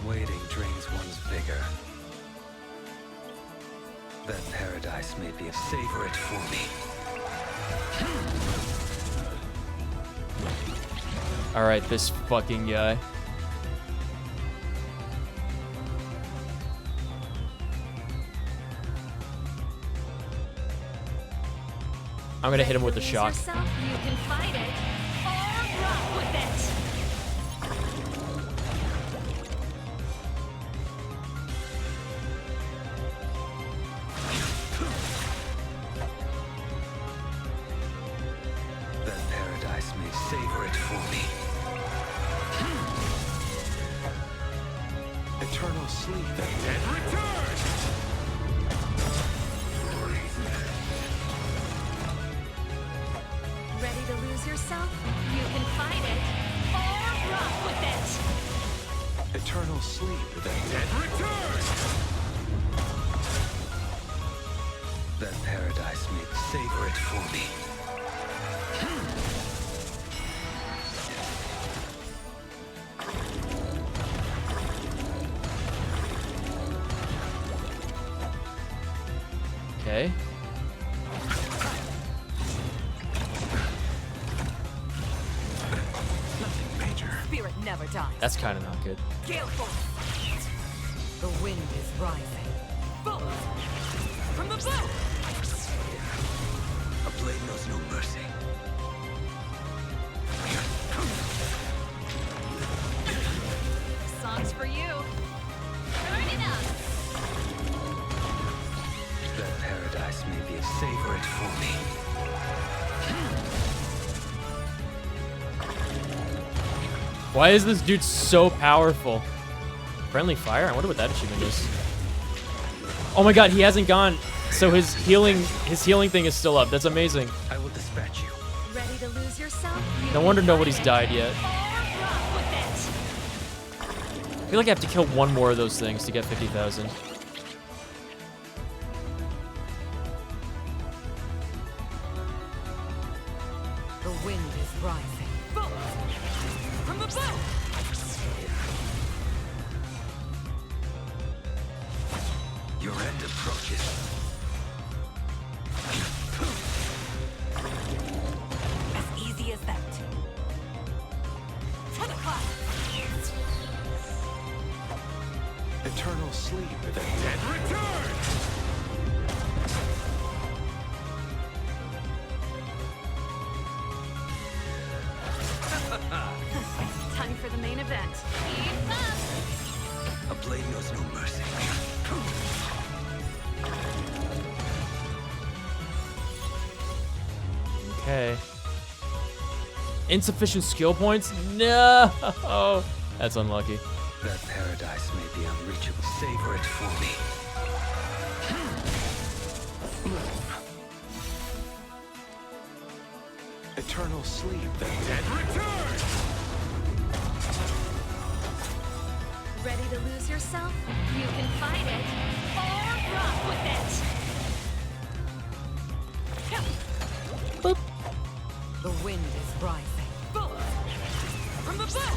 Waiting drains one's vigor. That paradise may be. Savor it for me. All right, this fucking guy. I'm gonna hit him with a Lose shock. yourself? You can fight it or rock with it. for me. Eternal sleep. The dead return! Ready to lose yourself? You can fight it, or rock with it! Eternal sleep. The dead return! That paradise may savor it for me. Okay. Nothing major. Spirit never dies. That's kind of not good. Gale force. The wind is rising. Bolt from the bow. A blade knows no mercy. Song's for you. Turn it up! That paradise may be a Savor it for me. Why is this dude so powerful? Friendly fire? I wonder what that achievement is. Oh my god, he hasn't gone. So his healing thing is still up. That's amazing. I will dispatch you. Ready to lose yourself? No wonder nobody's died yet. Or rock with it! I feel like I have to kill one more of those things to get 50,000. The wind is rising. Bolt from the bow. Your end approaches. As easy as that. To the cloud. Eternal sleep. The dead return! Time for the main event. Keep up! A blade knows no mercy. Okay. Insufficient skill points? No! That's unlucky. That paradise may be unreachable. Savor it for me. Eternal sleep. The dead return! Ready to lose yourself? You can fight it, or rock with it! The wind is rising. Bolt from the bow.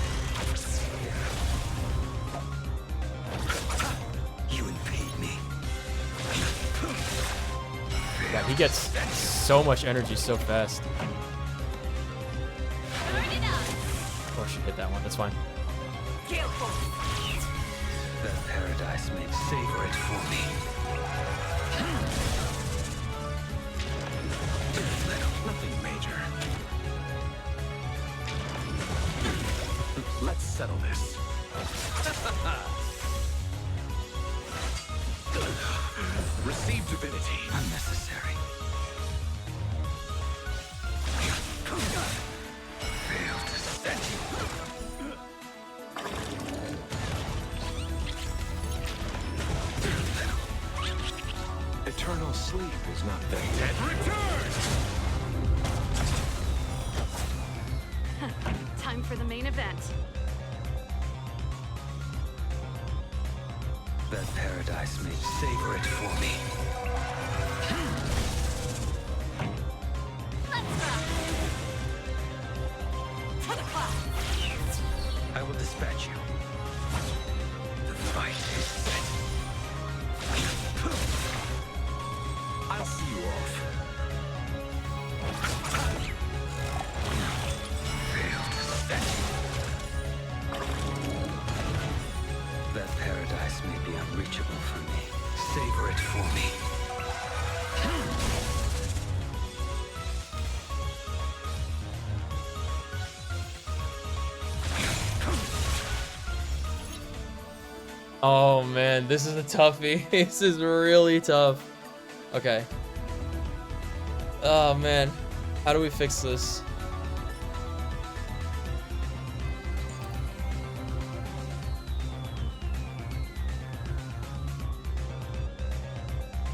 You impede me. Yeah, he gets so much energy so fast. Turn it up! Oh, I should hit that one. That's fine. Gale force. That paradise may Savor it for me. Nothing major. Let's settle this. Receive divinity. unnecessary. Fail to set you. Eternal sleep is not the dead return! Time for the main event. That paradise may Savor it for me. Let's rock! To the cloud. I will dispatch you. The fight is set. I'll see you off. Fail to set you. That paradise may be unreachable for me. Savor it for me. Oh man, this is a toughie. This is really tough. Okay. Oh man, how do we fix this?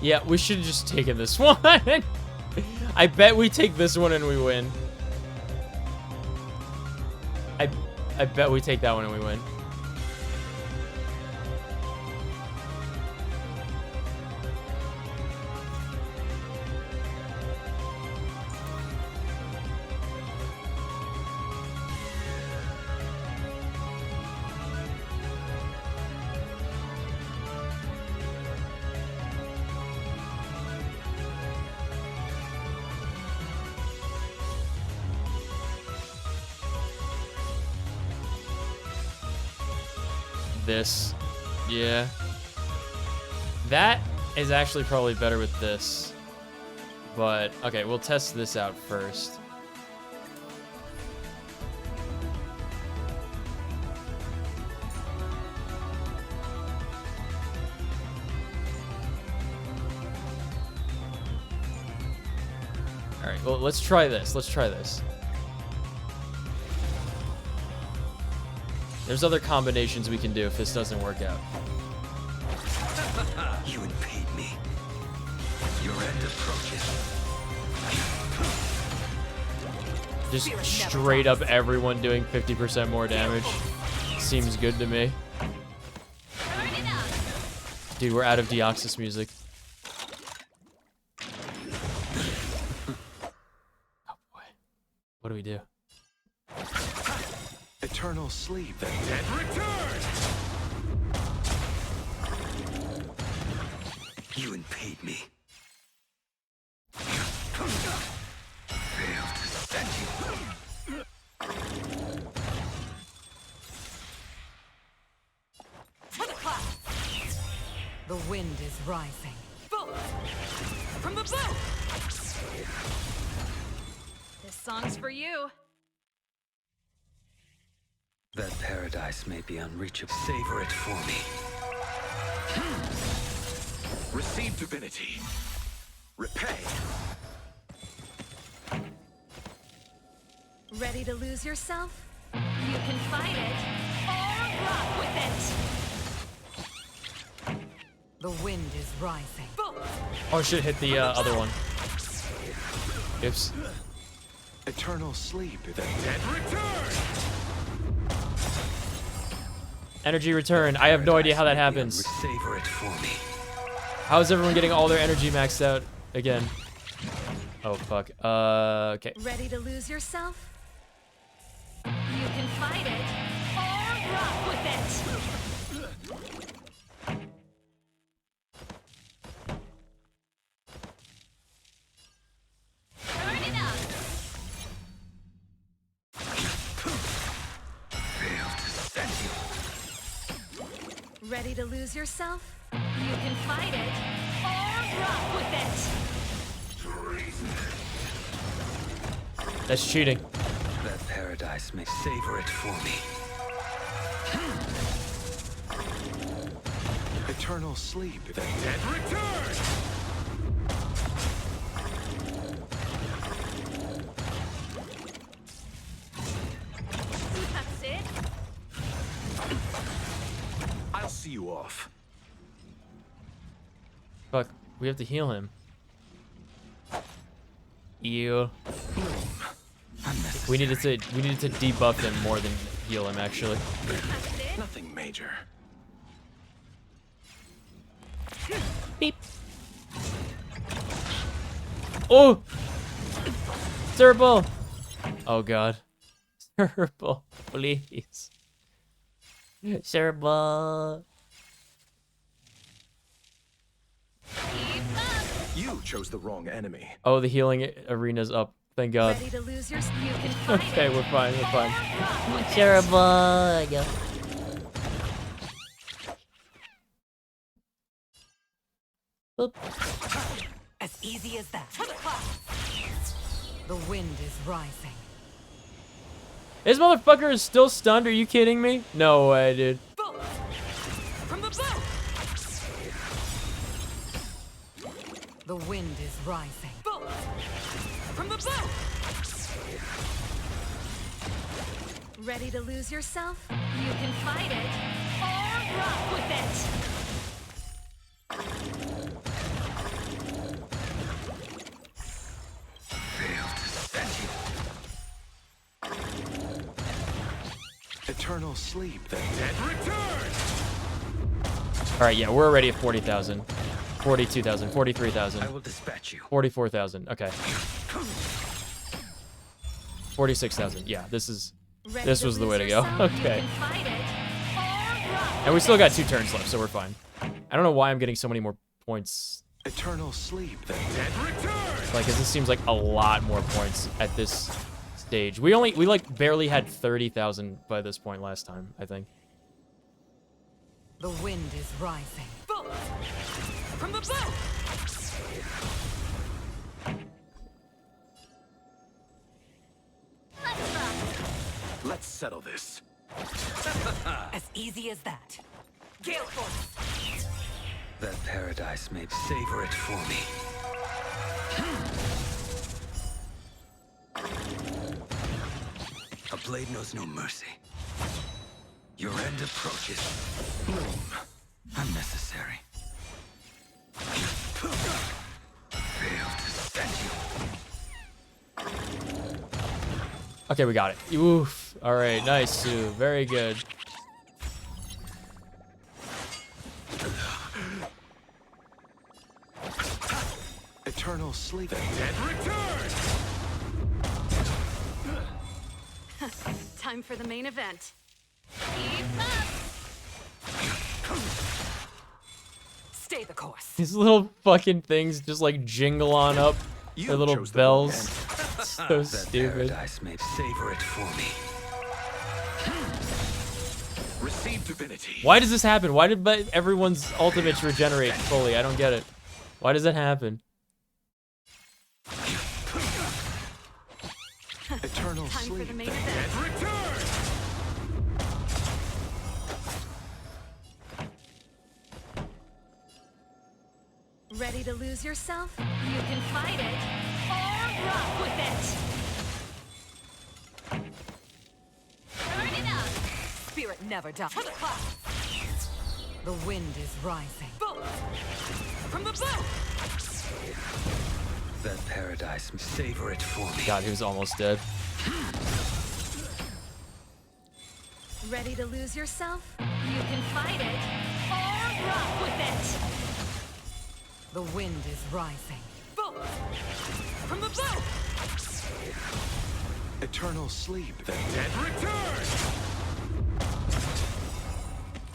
Yeah, we should have just taken this one. I bet we take this one and we win. I bet we take that one and we win. This, yeah, that is actually probably better with this, but okay, we'll test this out first. All right, well, let's try this. There's other combinations we can do if this doesn't work out. You impede me. Your end approaches. Just straight up everyone doing 50% more damage. Seems good to me. Dude, we're out of Deoxys music. Oh boy. What do we do? Eternal sleep. The dead return! You impede me. Fail to stand you. To the clouds. The wind is rising. Bullets from the bow. This song's for you. That paradise may be unreachable. Savor it for me. Receive divinity. Repay. Ready to lose yourself? You can fight it or rock with it. The wind is rising. Bullets. Oh shit, hit the other one. Oops. Eternal sleep. The dead return! Energy return. I have no idea how that happens. Savor it for me. How is everyone getting all their energy maxed out again? Oh fuck. Okay. Ready to lose yourself? You can fight it or rock with it. Turn it up. Fail to stand you. Ready to lose yourself? You can fight it or rock with it. That's cheating. That paradise may savor it for me. Eternal sleep. The dead return! That's it. I'll see you off. Fuck. We have to heal him. Ew. We needed to debuff him more than heal him actually. That's it. Nothing major. Beep. Oh! Turbo! Oh god. Turbo, please. Turbo. Keep up. You chose the wrong enemy. Oh, the healing arena's up. Thank god. Ready to lose yourself? You can fight Okay, it we're fine, we're fine. or rock with it. Terrible. Yeah. Boop. As easy as that. To the clouds. The wind is rising. This motherfucker is still stunned, are you kidding me? No way, dude. Bullets from the bow. The wind is rising. Bullets from the bow. Ready to lose yourself? You can fight it or rock with it. Eternal sleep. The dead return. All right, yeah, we're already at 40,000, 42,000, 43,000. I will dispatch you. 44,000. Okay. 46,000. Yeah, this was the way to go. Okay. And we still got 2 turns left, so we're fine. I don't know why I'm getting so many more points. Eternal sleep. The dead return. Like, 'cause this seems like a lot more points at this stage. We like barely had 30,000 by this point last time, I think. The wind is rising. Bolt! From the bow! Let's settle this. As easy as that. Gale Force! That paradise may savor it for me. A blade knows no mercy. Your end approaches. Bloom. Unnecessary. Fail to stand you. Okay, we got it. Oof. All right, nice, Sue. Very good. Eternal sleep. The dead return. Time for the main event. Keep up. Stay the course. These little fucking things just like jingle on up. You Their little chose the bells. wrong So That stupid. paradise may savor it for me. Receive divinity. Why does this happen? Why did everyone's ultimates regenerate fully? I don't get it. Why does that happen? Eternal Time for sleep. the main The event. dead return. Ready to lose yourself? You can fight it or rock with it. Turn it up. Spirit never dies. To the clouds. The wind is rising. Bolt! From the bow! That paradise may savor it for me. God, he was almost dead. Ready to lose yourself? You can fight it or rock with it. The wind is rising. Bolt! From the bow! Eternal sleep. The dead return.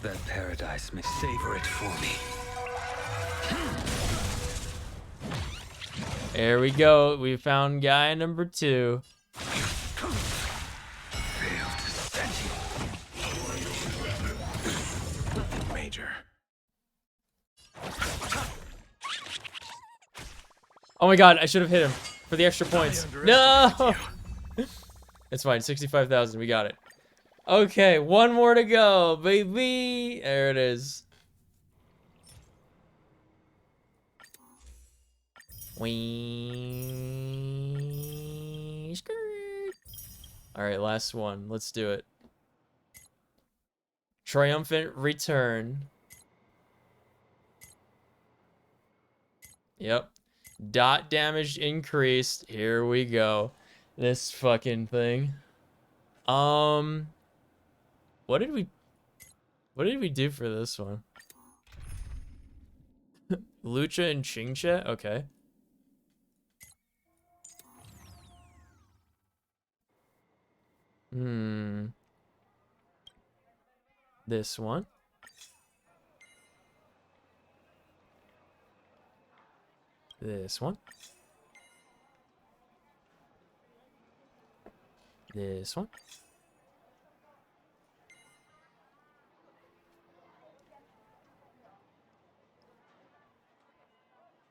That paradise may savor it for me. There we go. We found guy number 2. Fail to stand you. Major. Oh my god, I should have hit him for the extra points. No! It's fine. 65,000. We got it. Okay, one more to go, baby. There it is. Wee. Skirt. All right, last one. Let's do it. Triumphant return. Yep. Dot damage increased. Here we go. This fucking thing. What did we do for this one? Lucha and Chingcha? Okay. This one. This one. This one.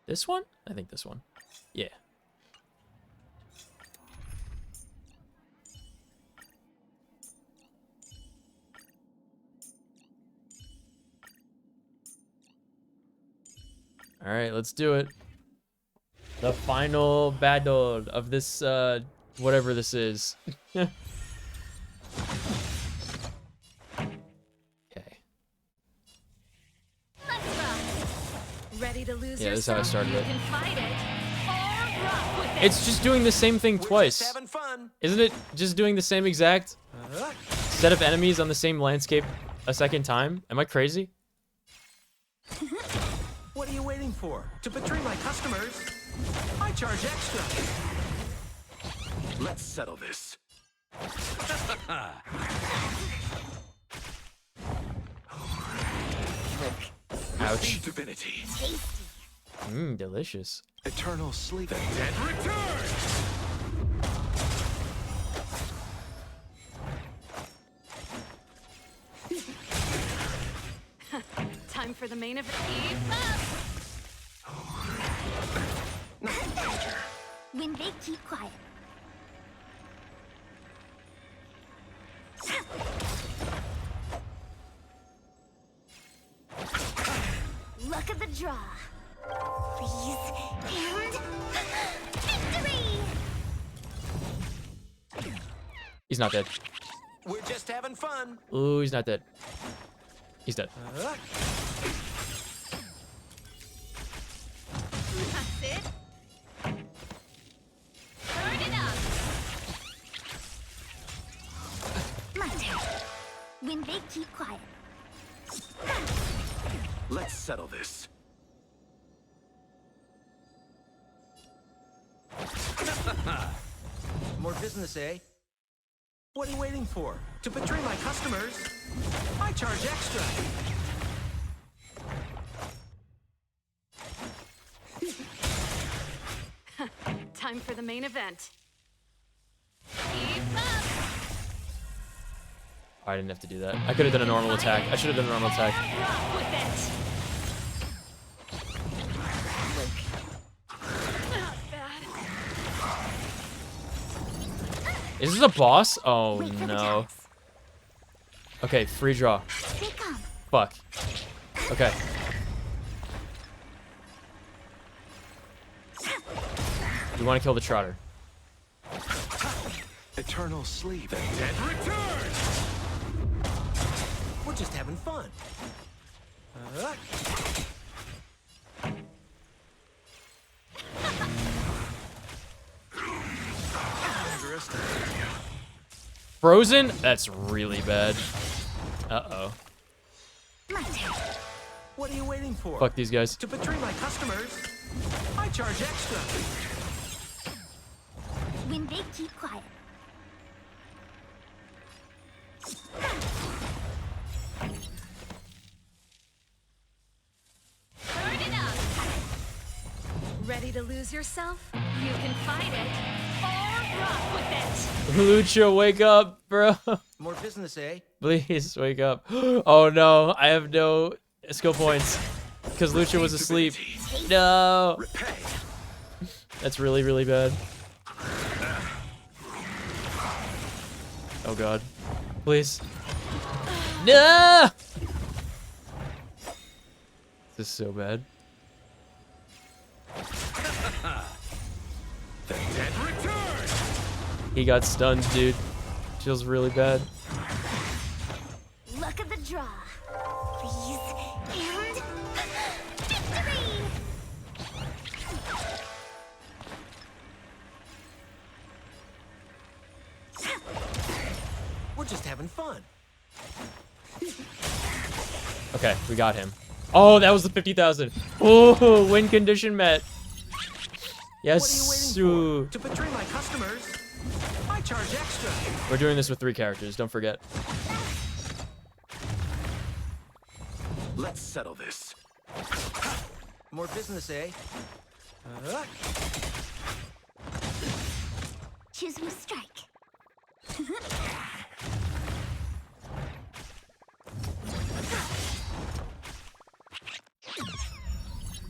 This one? I think this one. Yeah. All right, let's do it. The final battle of this, whatever this is. Okay. Let's rock. Ready to lose Yeah, this is how I yourself? started You it. can fight it or rock with it. It's just doing the same thing twice. Having fun. Isn't it just doing the same exact set of enemies on the same landscape a second time? Am I crazy? What are you waiting for? To betray my customers? I charge extra. Let's settle this. Ouch. Receive divinity. Mmm, delicious. Eternal sleep. The dead return. Time for the main event. Keep up! When they keep quiet. Luck of the draw. Freeze and victory! He's not dead. We're just having fun. Ooh, he's not dead. He's dead. That's it. Turn it up. My turn. When they keep quiet. Let's settle this. More business, eh? What are you waiting for? To betray my customers? I charge extra. Time for the main event. Keep up! I didn't have to do that. I could have done a normal attack. I should have done a normal attack. Rock with it. Not bad. Is this a boss? Oh Wait for the no. taps. Okay, free draw. They come. Fuck. Okay. You want to kill the Trotter. Eternal sleep. The dead return. We're just having fun. Frozen? That's really bad. Uh-oh. My turn. What are you waiting for? Fuck these guys. To betray my customers? I charge extra. When they keep quiet. Turn it up. Ready to lose yourself? You can fight it or rock with it. Lucha, wake up, bro. More business, eh? Please, wake up. Oh no, I have no skill points. Because Lucha was asleep. No! Repay. That's really, really bad. Oh god. Please. No! This is so bad. The dead return. He got stunned, dude. Feels really bad. Luck of the draw. Freeze and victory! We're just having fun. Okay, we got him. Oh, that was the 50,000. Oh, win condition met. Yes. What are you waiting for? To betray my customers? I charge extra. We're doing this with 3 characters, don't forget. Let's settle this. More business, eh? Choose me strike.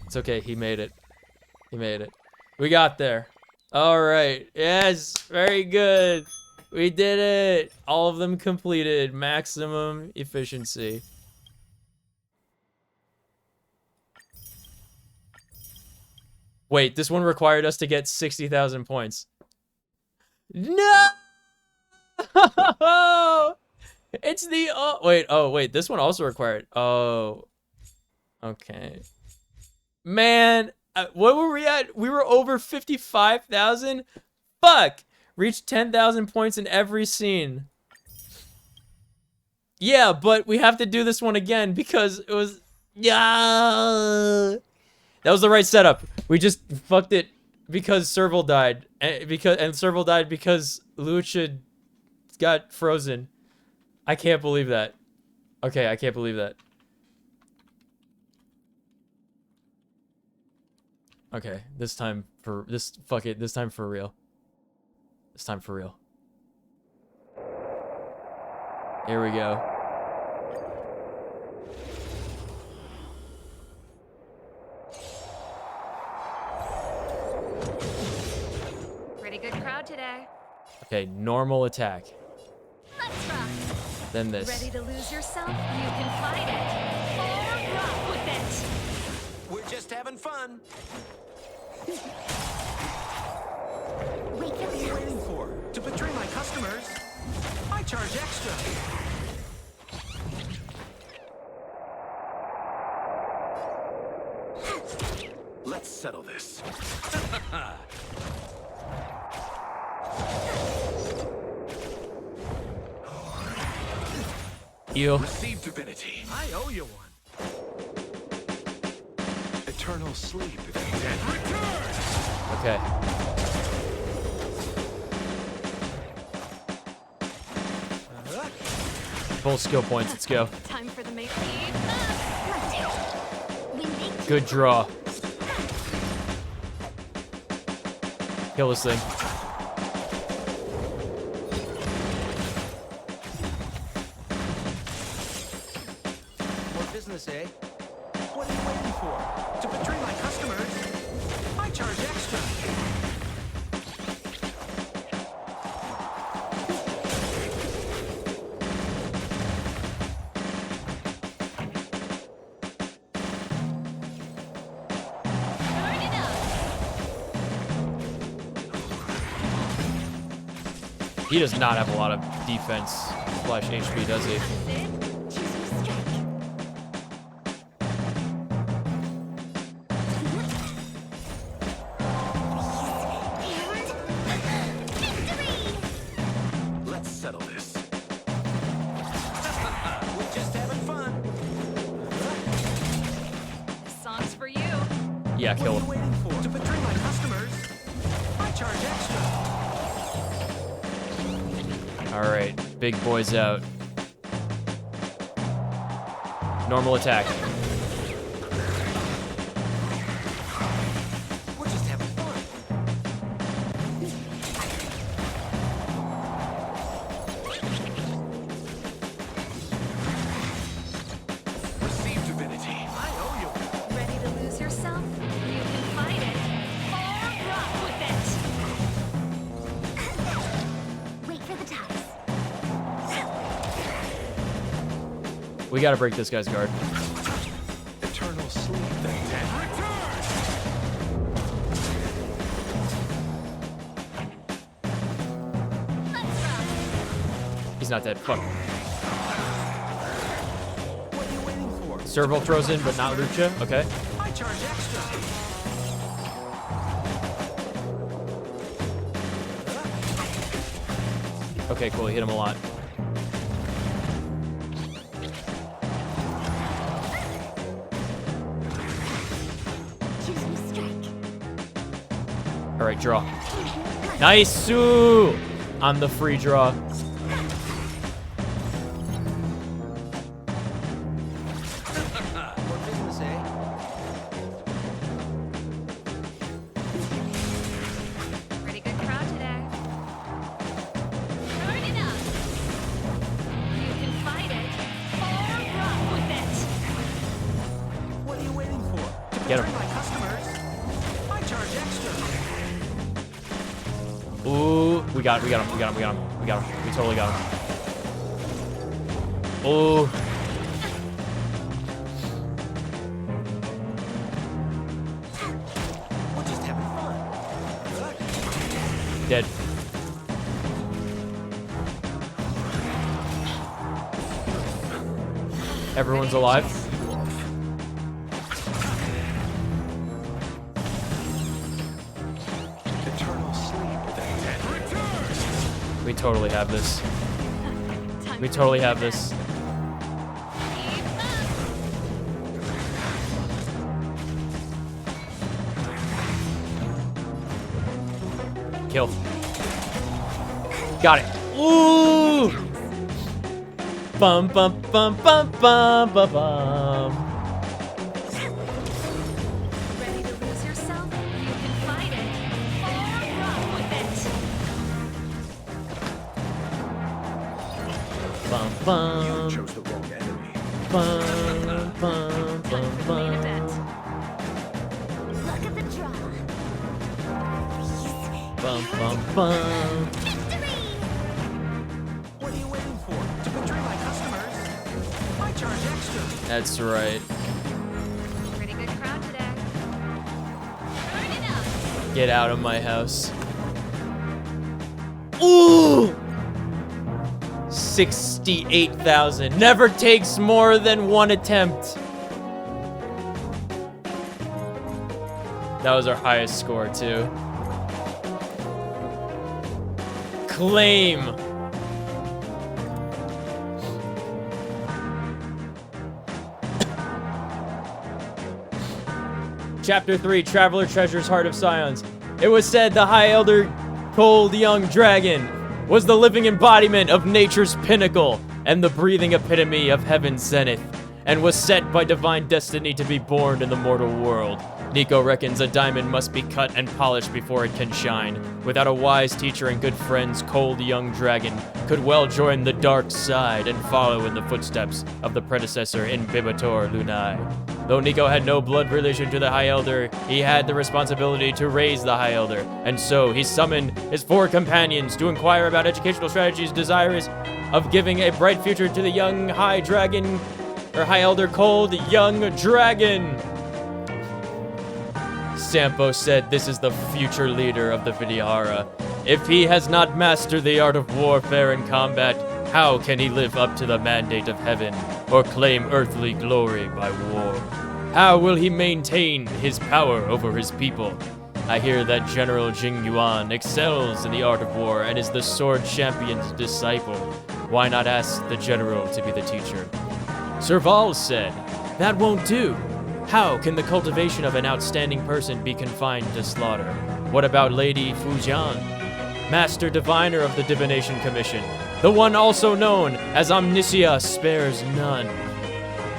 It's okay, he made it. He made it. We got there. All right. Yes, very good. We did it. All of them completed. Maximum efficiency. Wait, this one required us to get 60,000 points. No! It's the... wait, this one also required... Oh. Okay. Man, what were we at? We were over 55,000? Fuck! Reached 10,000 points in every scene. Yeah, but we have to do this one again because it was... Yeah. That was the right setup. We just fucked it because Serval died. And Serval died because Lucha got frozen. I can't believe that. Okay, I can't believe that. Okay, this time for... Fuck it. This time for real. This time for real. Here we go. Pretty good crowd today. Okay, normal attack. Let's rock. Then this. Ready to lose yourself? You can fight it. Or rock with it. We're just having fun. Wait for What are the you waiting for? To betray my customers? I charge extra. Let's settle this. Heal. Receive divinity. I owe you one. Eternal sleep if you can. Return! Okay. Full skill points. Let's go. Time for the make lead. Good draw. Kill this thing. More business, eh? What are you waiting for? To betray my customers? I charge extra. Turn it up. He does not have a lot of defense slash HP, does he? Choosing strike. And victory! Let's settle this. We're just having fun. This song's for you. Yeah, What kill are you him. waiting for? To betray my customers? I charge extra. Alright, big boys out. Normal attack. We're just having fun. Receive divinity. I owe you one. Ready to lose yourself? You can fight it. Or rock with it. Wait for the ties. We gotta break this guy's guard. Eternal sleep then. Return! Let's rock. He's not dead. Fuck. What are you waiting for? Serval throws in, but not Lucha. Okay. I charge extra. Okay, cool. He hit him a lot. Choosing strike. Alright, draw. Nice! Ooh! On the free draw. More business, eh? Pretty good crowd today. Turn it up. You can fight it. Or rock with it. What are you waiting for? To Get him. betray my customers? I charge extra. Ooh, we got him. We totally got him. Ooh. We're just having fun. Dead. Everyone's alive. Eternal sleep then. Return! We totally have this. Time We for totally the have main this. event. Kill. Got it. Ooh! Bum bum bum bum bum bum bum. Ready to lose yourself? You can fight it. Or run with it. Bum bum. You chose the wrong enemy. Bum bum bum bum. Look at the draw. Bum bum bum. Victory! What are you waiting for? To betray my customers? I charge extra. That's right. Pretty good crowd today. Turn it up. Get out of my house. Ooh! 68,000. Never takes more than one attempt. That was our highest score, too. Claim. Chapter 3, Traveler Treasures Heart of Scions. It was said the High Elder Cold Young Dragon was the living embodiment of nature's pinnacle and the breathing epitome of heaven's zenith, and was set by divine destiny to be born in the mortal world. Nico reckons a diamond must be cut and polished before it can shine. Without a wise teacher and good friends, Cold Young Dragon could well join the dark side and follow in the footsteps of the predecessor in Bibator Lunai. Though Nico had no blood relation to the High Elder, he had the responsibility to raise the High Elder, and so he summoned his 4 companions to inquire about educational strategies desirous of giving a bright future to the young High Dragon, or High Elder Cold Young Dragon. Sampo said this is the future leader of the Vidyahara. If he has not mastered the art of warfare and combat, how can he live up to the mandate of heaven or claim earthly glory by war? How will he maintain his power over his people? I hear that General Jing Yuan excels in the art of war and is the sword champion's disciple. Why not ask the general to be the teacher? Serval said, that won't do. How can the cultivation of an outstanding person be confined to slaughter? What about Lady Fujian, Master Diviner of the Divination Commission, the one also known as Omnicia Spares None?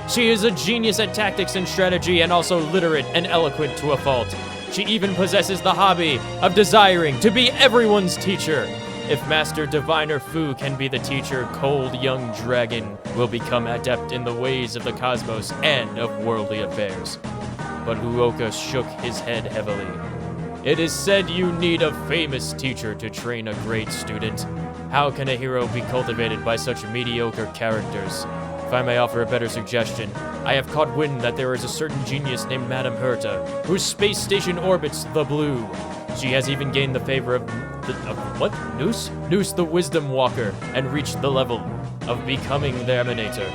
She is a genius at tactics and strategy and also literate and eloquent to a fault. She even possesses the hobby of desiring to be everyone's teacher. If Master Diviner Fu can be the teacher, Cold Young Dragon will become adept in the ways of the cosmos and of worldly affairs. But Huoka shook his head heavily. It is said you need a famous teacher to train a great student. How can a hero be cultivated by such mediocre characters? If I may offer a better suggestion, I have caught wind that there is a certain genius named Madame Herta, whose space station orbits the Blue. She has even gained the favor of Noose? Noose the Wisdom Walker, and reached the level of becoming the Emanator.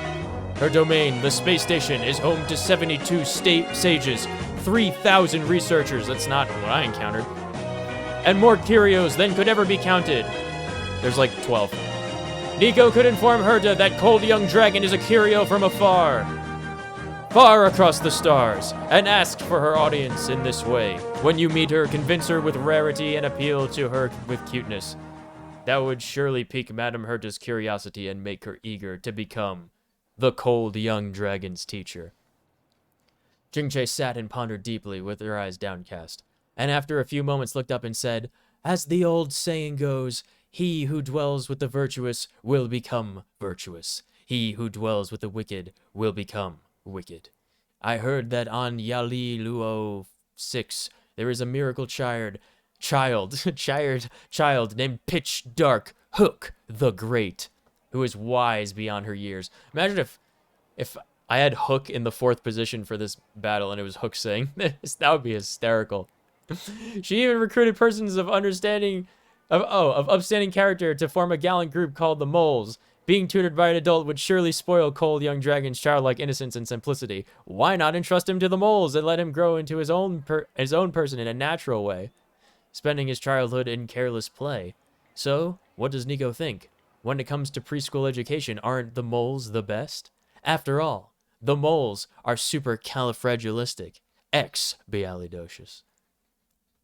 Her domain, the space station, is home to 72 sages, 3,000 researchers, that's not what I encountered, and more curios than could ever be counted. There's like 12. Nico could inform Herta that Cold Young Dragon is a curio from afar, far across the stars, and ask for her audience in this way. When you meet her, convince her with rarity and appeal to her with cuteness. That would surely pique Madame Herta's curiosity and make her eager to become the Cold Young Dragon's teacher. Jingche sat and pondered deeply with her eyes downcast, and after a few moments looked up and said, as the old saying goes, he who dwells with the virtuous will become virtuous. He who dwells with the wicked will become wicked. I heard that on Yali Luo 6 there is a miracle child named Pitch Dark Hook the Great, who is wise beyond her years. Imagine if I had Hook in the 4th position for this battle and it was Hook saying this, that would be hysterical. She even recruited persons of upstanding character to form a gallant group called the Moles. Being tutored by an adult would surely spoil Cold Young Dragon's childlike innocence and simplicity. Why not entrust him to the Moles and let him grow into his own person in a natural way, spending his childhood in careless play? So, what does Nico think? When it comes to preschool education, aren't the Moles the best? After all, the Moles are supercalifragilistic, ex-Bialydocious.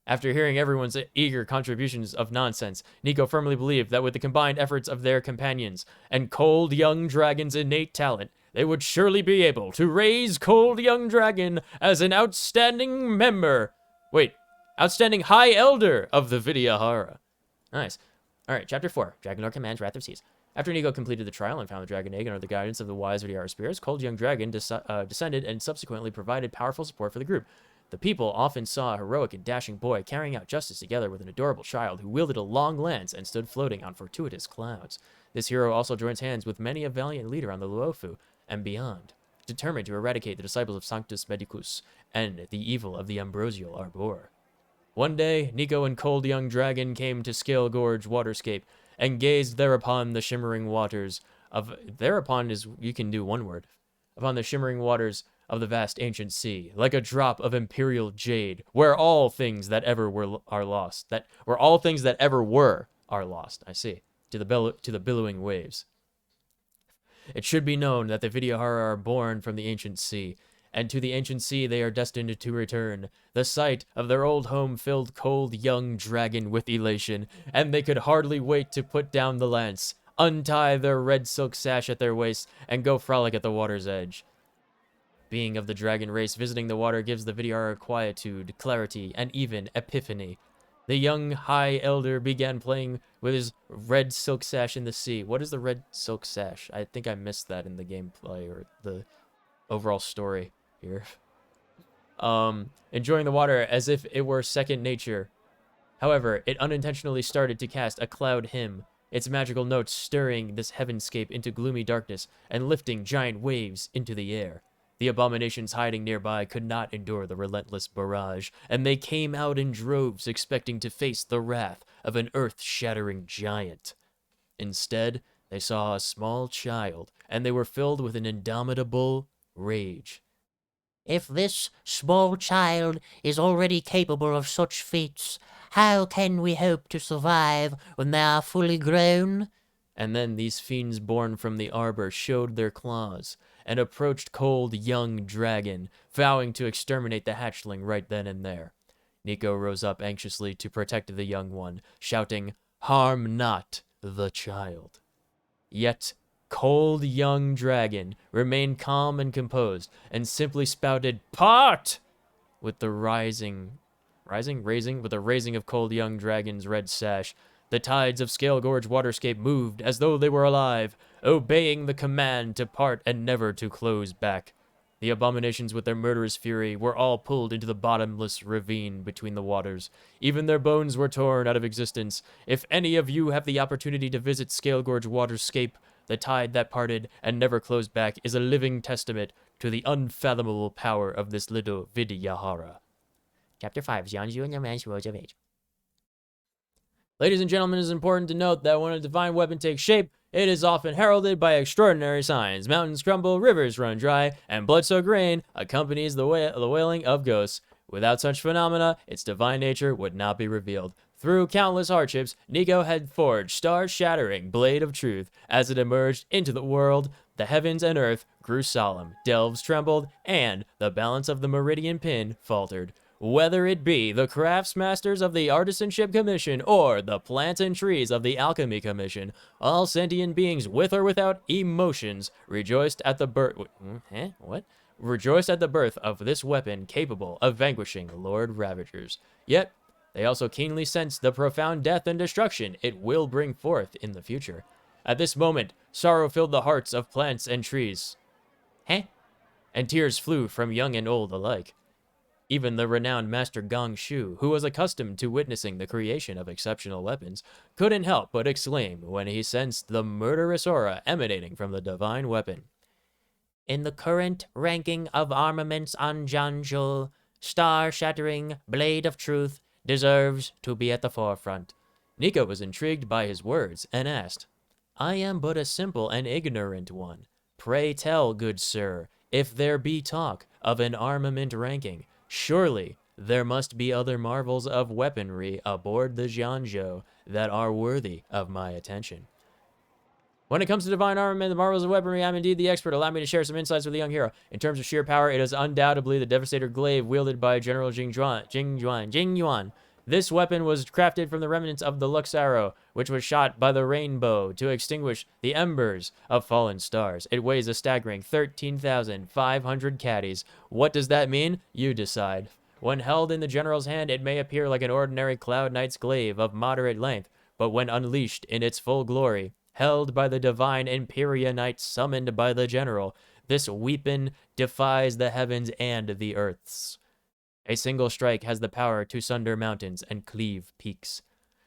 After hearing everyone's eager contributions of nonsense, Nico firmly believed that with the combined efforts of their companions and Cold Young Dragon's innate talent, they would surely be able to raise Cold Young Dragon as an outstanding High Elder of the Vidyahara. Nice. All right, Chapter 4, Dragonlord Commands Wrath of Seas. After Nico completed the trial and found the Dragon Egg under the guidance of the wise Vidyahara spirits, Cold Young Dragon descended and subsequently provided powerful support for the group. The people often saw a heroic and dashing boy carrying out justice together with an adorable child who wielded a long lance and stood floating on fortuitous clouds. This hero also joins hands with many a valiant leader on the Luofu and beyond, determined to eradicate the disciples of Sanctus Medicus and the evil of the Ambrosial Arbor. One day, Nico and Cold Young Dragon came to Scale Gorge Waterscape and gazed thereupon the shimmering waters of... Thereupon is... you can do one word. Upon the shimmering waters of the vast ancient sea, like a drop of imperial jade, where all things that ever were are lost. Where all things that ever were are lost. I see. To the billowing waves. It should be known that the Vidyahara are born from the ancient sea, and to the ancient sea they are destined to return. The sight of their old home filled Cold Young Dragon with elation, and they could hardly wait to put down the lance, untie their red silk sash at their waists, and go frolic at the water's edge. Being of the dragon race, visiting the water gives the Vidyahara quietude, clarity, and even epiphany. The young High Elder began playing with his red silk sash in the sea. What is the red silk sash? I think I missed that in the gameplay or the overall story here. Enjoying the water as if it were second nature. However, it unintentionally started to cast a cloud hymn, its magical notes stirring this heavenscape into gloomy darkness and lifting giant waves into the air. The abominations hiding nearby could not endure the relentless barrage, and they came out in droves expecting to face the wrath of an earth-shattering giant. Instead, they saw a small child, and they were filled with an indomitable rage. If this small child is already capable of such feats, how can we hope to survive when they are fully grown? And then these fiends born from the arbor showed their claws, and approached Cold Young Dragon, vowing to exterminate the hatchling right then and there. Nico rose up anxiously to protect the young one, shouting, "Harm not the child." Yet, Cold Young Dragon remained calm and composed, and simply spouted, "Part!" with the raising of Cold Young Dragon's red sash. The tides of Scale Gorge Waterscape moved as though they were alive, obeying the command to part and never to close back. The abominations with their murderous fury were all pulled into the bottomless ravine between the waters. Even their bones were torn out of existence. If any of you have the opportunity to visit Scale Gorge Waterscape, the tide that parted and never closed back is a living testament to the unfathomable power of this little Vidyahara. Chapter 5, Xianzhu and the Man's Roads of Age. Ladies and gentlemen, it is important to note that when a divine weapon takes shape, it is often heralded by extraordinary signs. Mountains crumble, rivers run dry, and blood-soaked rain accompanies the wailing of ghosts. Without such phenomena, its divine nature would not be revealed. Through countless hardships, Nico had forged star-shattering Blade of Truth. As it emerged into the world, the heavens and earth grew solemn, delves trembled, and the balance of the meridian pin faltered. Whether it be the craftsmasters of the Artisanship Commission or the plants and trees of the Alchemy Commission, all sentient beings with or without emotions rejoiced at the birth... Rejoiced at the birth of this weapon capable of vanquishing Lord Ravagers. Yet, they also keenly sensed the profound death and destruction it will bring forth in the future. At this moment, sorrow filled the hearts of plants and trees. And tears flew from young and old alike. Even the renowned Master Gong Shu, who was accustomed to witnessing the creation of exceptional weapons, couldn't help but exclaim when he sensed the murderous aura emanating from the divine weapon. In the current ranking of armaments on Jianzhou, star-shattering Blade of Truth deserves to be at the forefront. Nico was intrigued by his words and asked, "I am but a simple and ignorant one. Pray tell, good sir, if there be talk of an armament ranking, surely there must be other marvels of weaponry aboard the Jianzhou that are worthy of my attention." When it comes to divine armament, the marvels of weaponry, I'm indeed the expert. Allow me to share some insights with the young hero. In terms of sheer power, it is undoubtedly the devastator glaive wielded by General Jing Yuan. This weapon was crafted from the remnants of the Lux Arrow, which was shot by the rainbow to extinguish the embers of fallen stars. It weighs a staggering 13,500 caddies. What does that mean? You decide. When held in the general's hand, it may appear like an ordinary Cloud Knight's glaive of moderate length, but when unleashed in its full glory, held by the divine Imperia Knight summoned by the general, this weapon defies the heavens and the earths. A single strike has the power to sunder mountains and cleave peaks.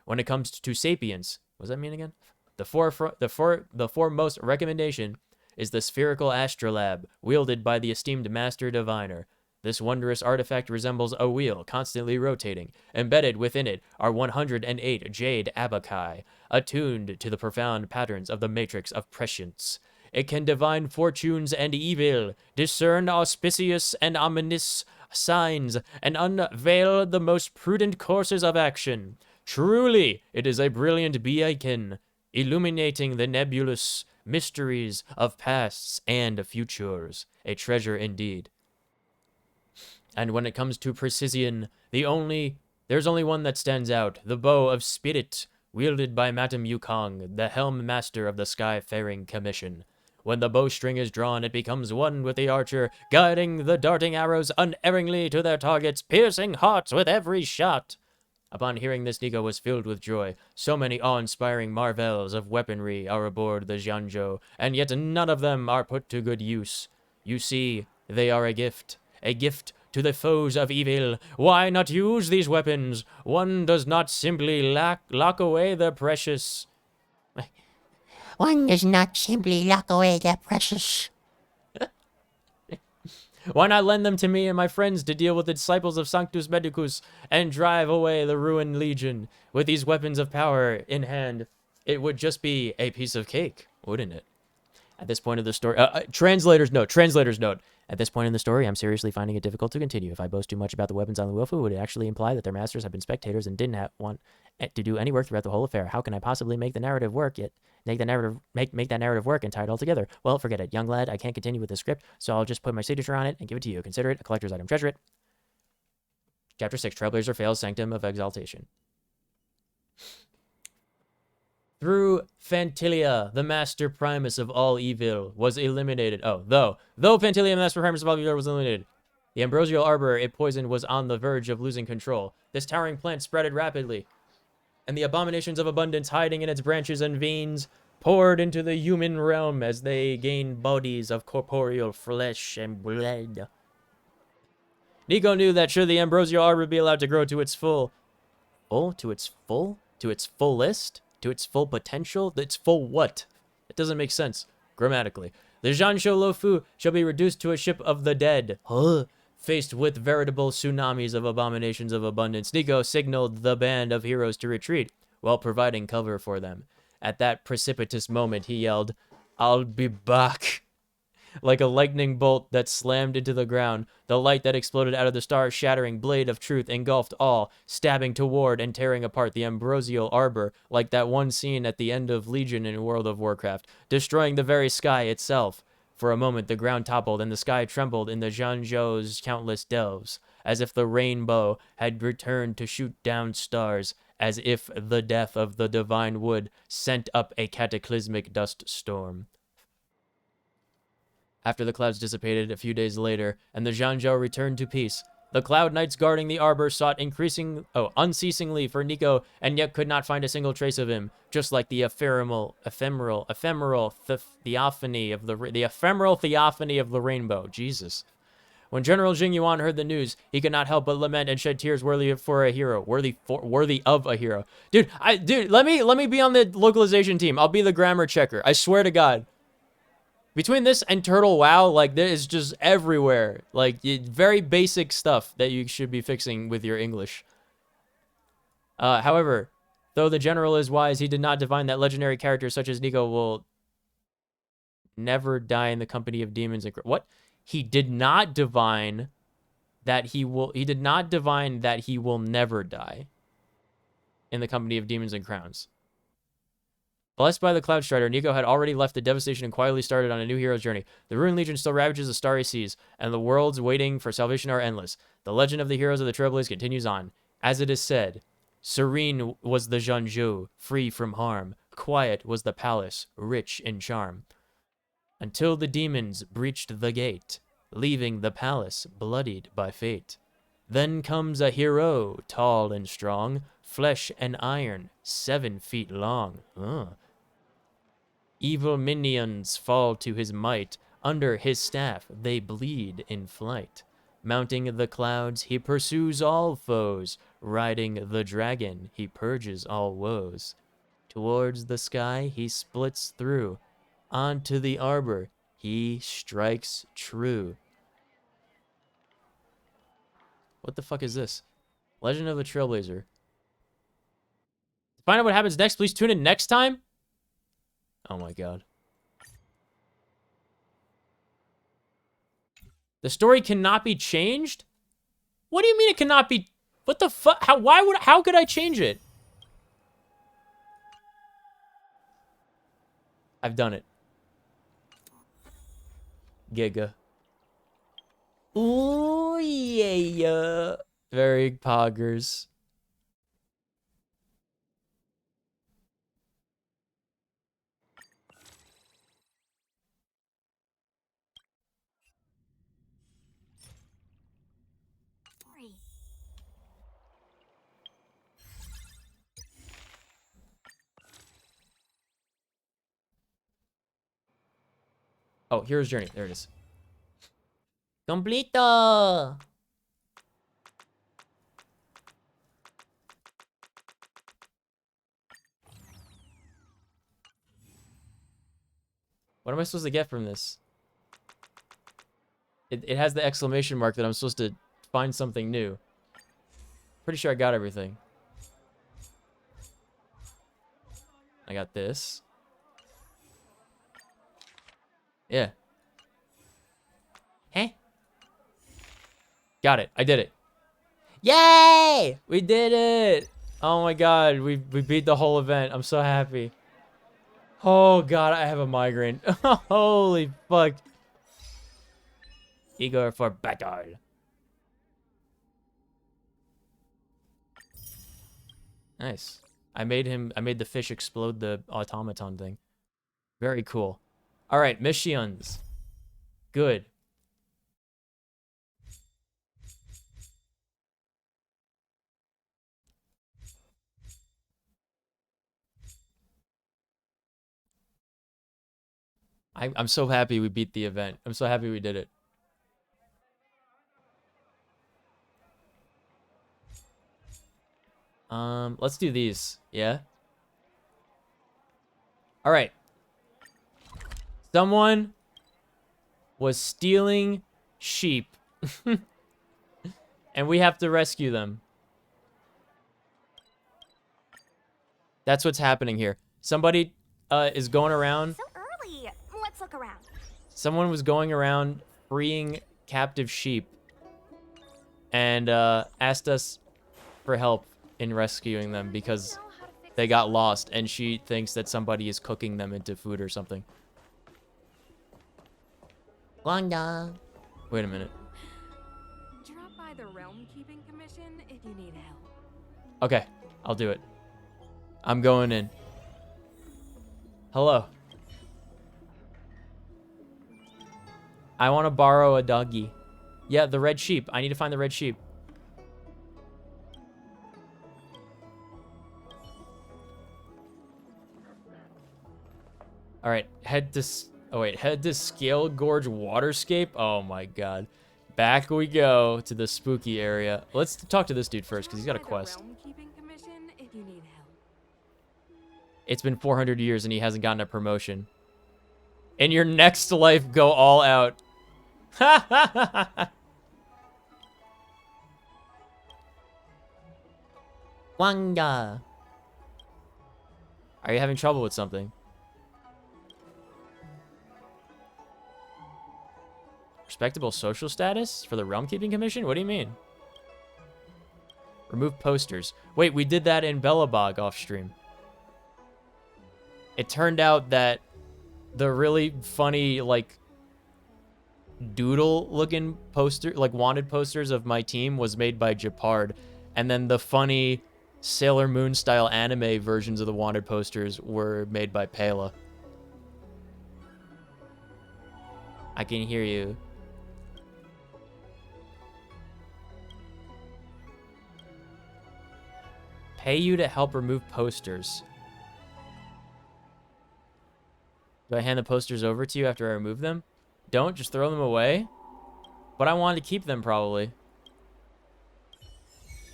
When it comes to sapience, what does that mean again? The foremost recommendation is the spherical astrolabe, wielded by the esteemed Master Diviner. This wondrous artifact resembles a wheel, constantly rotating. Embedded within it are 108 jade abaci, attuned to the profound patterns of the matrix of prescience. It can divine fortunes and evil, discern auspicious and ominous signs, and unveil the most prudent courses of action. Truly, it is a brilliant beacon, illuminating the nebulous mysteries of pasts and futures. A treasure indeed. And when it comes to precision, there's only one that stands out, the Bow of Spirit, wielded by Madame Yukong, the helm master of the Skyfaring Commission. When the bowstring is drawn, it becomes one with the archer, guiding the darting arrows unerringly to their targets, piercing hearts with every shot. Upon hearing this, Nico was filled with joy. So many awe-inspiring marvels of weaponry are aboard the Jianzhou, and yet none of them are put to good use. You see, they are a gift to the foes of evil. Why not use these weapons? One does not simply lock away the precious. One does not simply lock away the precious. Why not lend them to me and my friends to deal with the disciples of Sanctus Medicus and drive away the ruined legion? With these weapons of power in hand, it would just be a piece of cake, wouldn't it? At this point of the story, translator's note. At this point in the story, I'm seriously finding it difficult to continue. If I boast too much about the weapons on the Wolfu, would it actually imply that their masters have been spectators and didn't want to do any work throughout the whole affair? How can I possibly make the narrative work yet? Make that narrative work and tie it all together? Well, forget it, young lad. I can't continue with the script, so I'll just put my signature on it and give it to you. Consider it a collector's item. Treasure it. Chapter 6: Trailblazer fails Sanctum of Exaltation. Through Phantilia, the Master Primus of all evil was eliminated. Though Phantilia, the Master Primus of all evil, was eliminated, the ambrosial arbor it poisoned was on the verge of losing control. This towering plant spreaded rapidly, and the abominations of abundance hiding in its branches and veins poured into the human realm as they gained bodies of corporeal flesh and blood. Nico knew that should the ambrosial arbor be allowed to grow to its fullest, to its full potential, its full what? It doesn't make sense grammatically. The Jianzhou Luofu shall be reduced to a ship of the dead. Faced with veritable tsunamis of abominations of abundance, Nico signaled the band of heroes to retreat while providing cover for them. At that precipitous moment, he yelled, "I'll be back." Like a lightning bolt that slammed into the ground, the light that exploded out of the star-shattering blade of truth engulfed all, stabbing toward and tearing apart the ambrosial arbor like that one scene at the end of Legion in World of Warcraft, destroying the very sky itself. For a moment, the ground toppled and the sky trembled in the Jianzhou's countless delves, as if the rainbow had returned to shoot down stars, as if the death of the divine wood sent up a cataclysmic dust storm. After the clouds dissipated a few days later, and the Jianzhou returned to peace, the Cloud Knights guarding the arbor sought unceasingly for Nico, and yet could not find a single trace of him, just like the ephemeral theophany of the rainbow. Jesus. When General Jing Yuan heard the news, he could not help but lament and shed tears worthy of a hero. Dude, let me be on the localization team. I'll be the grammar checker. I swear to God. Between this and Turtle WoW, like, there is just everywhere. Like, very basic stuff that you should be fixing with your English. However, though the general is wise, he did not divine that legendary characters such as Nico will never die in the company of demons and... What? He did not divine that he will never die in the company of demons and crowns. Blessed by the Cloud Strider, Nico had already left the devastation and quietly started on a new hero's journey. The Ruined Legion still ravages the starry seas, and the worlds waiting for salvation are endless. The legend of the heroes of the Trailblaze continues on. As it is said, serene was the Zhanzhou, free from harm. Quiet was the palace, rich in charm. Until the demons breached the gate, leaving the palace bloodied by fate. Then comes a hero, tall and strong, flesh and iron, 7 feet long. Evil minions fall to his might, under his staff they bleed in flight. Mounting the clouds, he pursues all foes, riding the dragon, he purges all woes. Towards the sky he splits through, onto the arbor he strikes true. What the fuck is this? Legend of the Trailblazer. To find out what happens next, please tune in next time. Oh my god. The story cannot be changed? What do you mean it cannot be? What the fuck? How could I change it? I've done it. Giga. Ooh, yeah. Very poggers. Oh, Hero's Journey. There it is. Completo! What am I supposed to get from this? It has the exclamation mark that I'm supposed to find something new. Pretty sure I got everything. I got this. Yeah. Hey. Got it. I did it. Yay! We did it! Oh my god, we beat the whole event. I'm so happy. Oh god, I have a migraine. Holy fuck. Eager for battle. Nice. I made the fish explode the automaton thing. Very cool. All right, missions. Good. I'm so happy we beat the event. I'm so happy we did it. Let's do these. Yeah. All right. Someone was stealing sheep. And we have to rescue them. That's what's happening here. Somebody is going around. So early. Let's look around. Someone was going around freeing captive sheep and asked us for help in rescuing them because they got lost, and she thinks that somebody is cooking them into food or something. Wanda. Wait a minute. Drop by the Realm Keeping Commission if you need help. Okay, I'll do it. I'm going in. Hello. I want to borrow a doggy. Yeah, the red sheep. I need to find the red sheep. All right, head to Scale Gorge Waterscape. Oh my god. Back we go to the spooky area. Let's talk to this dude first because he's got a quest. It's been 400 years and he hasn't gotten a promotion. In your next life, go all out. Wanda. Are you having trouble with something? Respectable social status for the Realm Keeping Commission? What do you mean? Remove posters. Wait, we did that in Belobog off stream. It turned out that the really funny, like, doodle-looking poster, like, wanted posters of my team was made by Japard And then the funny Sailor Moon style anime versions of the wanted posters were made by Pela. I can hear you. Pay you to help remove posters. Do I hand the posters over to you after I remove them? Don't, just throw them away. But I wanted to keep them, probably.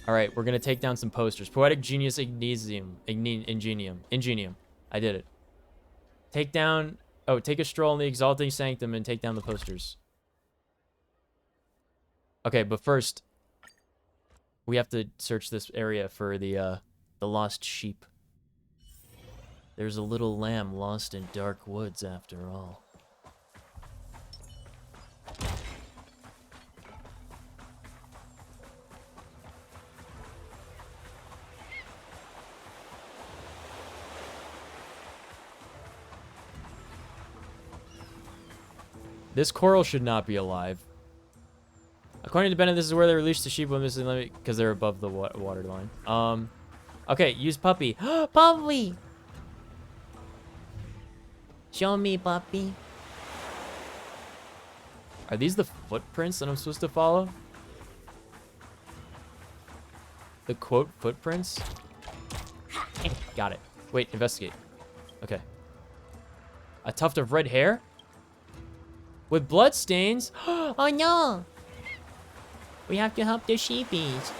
Alright, we're gonna take down some posters. Poetic Genius Ingenium. I did it. Take down... Oh, take a stroll in the Exalting Sanctum and take down the posters. Okay, but first... we have to search this area for the lost sheep. There's a little lamb lost in dark woods after all. This coral should not be alive. According to Bennett, this is where they released the sheep when this is because they're above the water line. Okay, use puppy. Puppy! Show me, puppy. Are these the footprints that I'm supposed to follow? The quote footprints? Got it. Wait, investigate. Okay. A tuft of red hair? With blood stains? Oh no! We have to help the sheepies.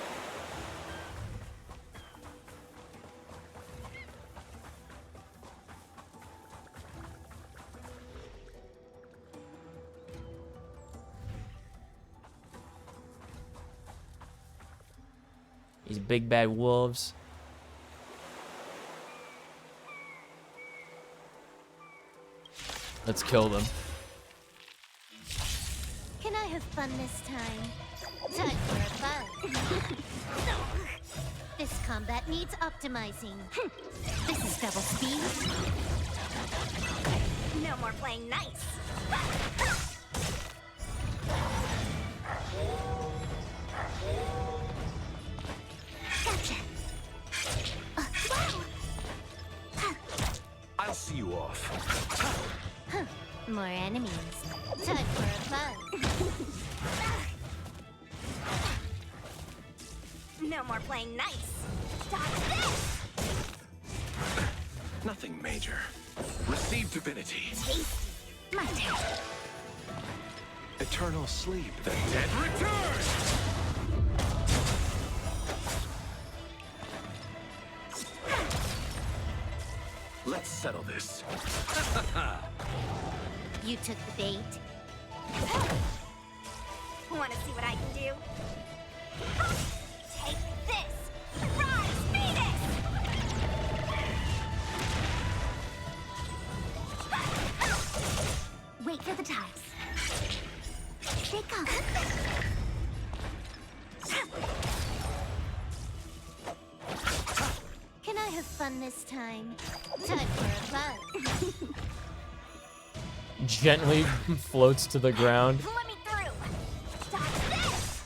These big bad wolves. Let's kill them. Can I have fun this time? Time for fun. This combat needs optimizing. This is double speed. No more playing nice. Gotcha. I'll see you off. More enemies. Time for fun. No more playing nice. Dodge this. Nothing major. Receive divinity. Tasty. My turn. Eternal sleep. The dead return! Let's settle this. You took the bait. Want to see what I can do? Take this! Rise, Venus! Wait for the ties. They come. Can I have fun this time? Time for fun. Gently floats to the ground. Let me through. Dodge this.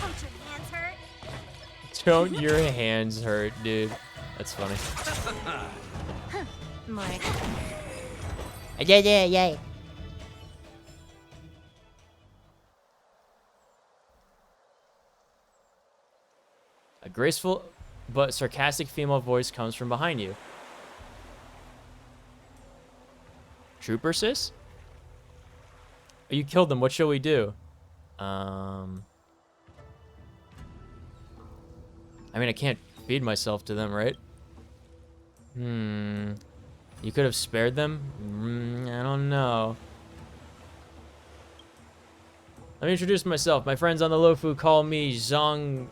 Don't your hands hurt? Don't your hands hurt, dude. That's funny. More. Yeah. A graceful but sarcastic female voice comes from behind you. Trooper, sis? Oh, you killed them. What shall we do? I mean, I can't feed myself to them, right? You could have spared them? I don't know. Let me introduce myself. My friends on the Lofu call me Zhang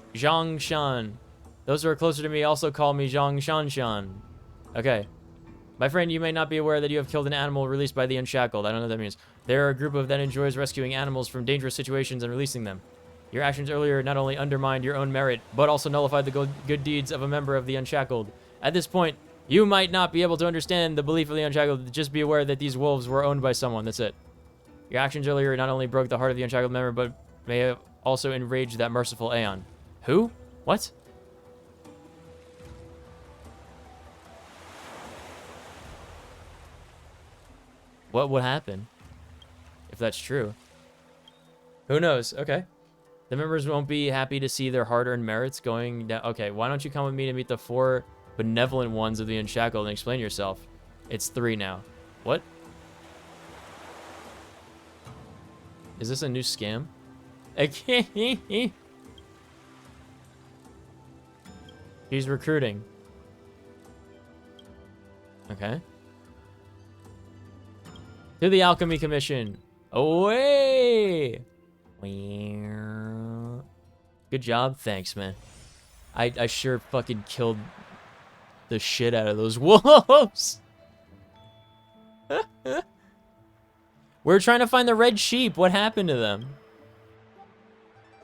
Shan. Those who are closer to me also call me Zhang Shan. Okay. My friend, you may not be aware that you have killed an animal released by the Unshackled. I don't know what that means. They're a group that enjoys rescuing animals from dangerous situations and releasing them. Your actions earlier not only undermined your own merit, but also nullified the good deeds of a member of the Unshackled. At this point, you might not be able to understand the belief of the Unshackled. Just be aware that these wolves were owned by someone. That's it. Your actions earlier not only broke the heart of the Unshackled member, but may also enraged that merciful Aeon. Who? What? What would happen if that's true? Who knows? Okay. The members won't be happy to see their hard-earned merits going down. Okay, why don't you come with me to meet the 4 benevolent ones of the Unshackled and explain yourself? It's 3 now. What? Is this a new scam? He's recruiting. Okay. To the Alchemy Commission. Away! Good job. Thanks, man. I sure fucking killed the shit out of those wolves. We're trying to find the red sheep. What happened to them?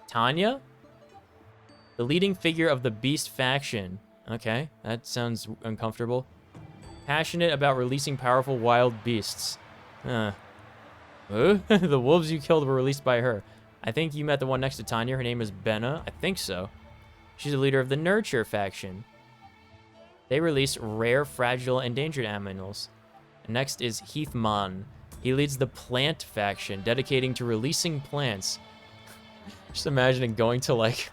Tanya? The leading figure of the Beast faction. Okay, that sounds uncomfortable. Passionate about releasing powerful wild beasts. The wolves you killed were released by her. I think you met the one next to Tanya. Her name is Benna. I think so. She's the leader of the Nurture faction. They release rare, fragile, endangered animals. Next is Heathman. He leads the Plant faction, dedicating to releasing plants. Just imagining going to, like...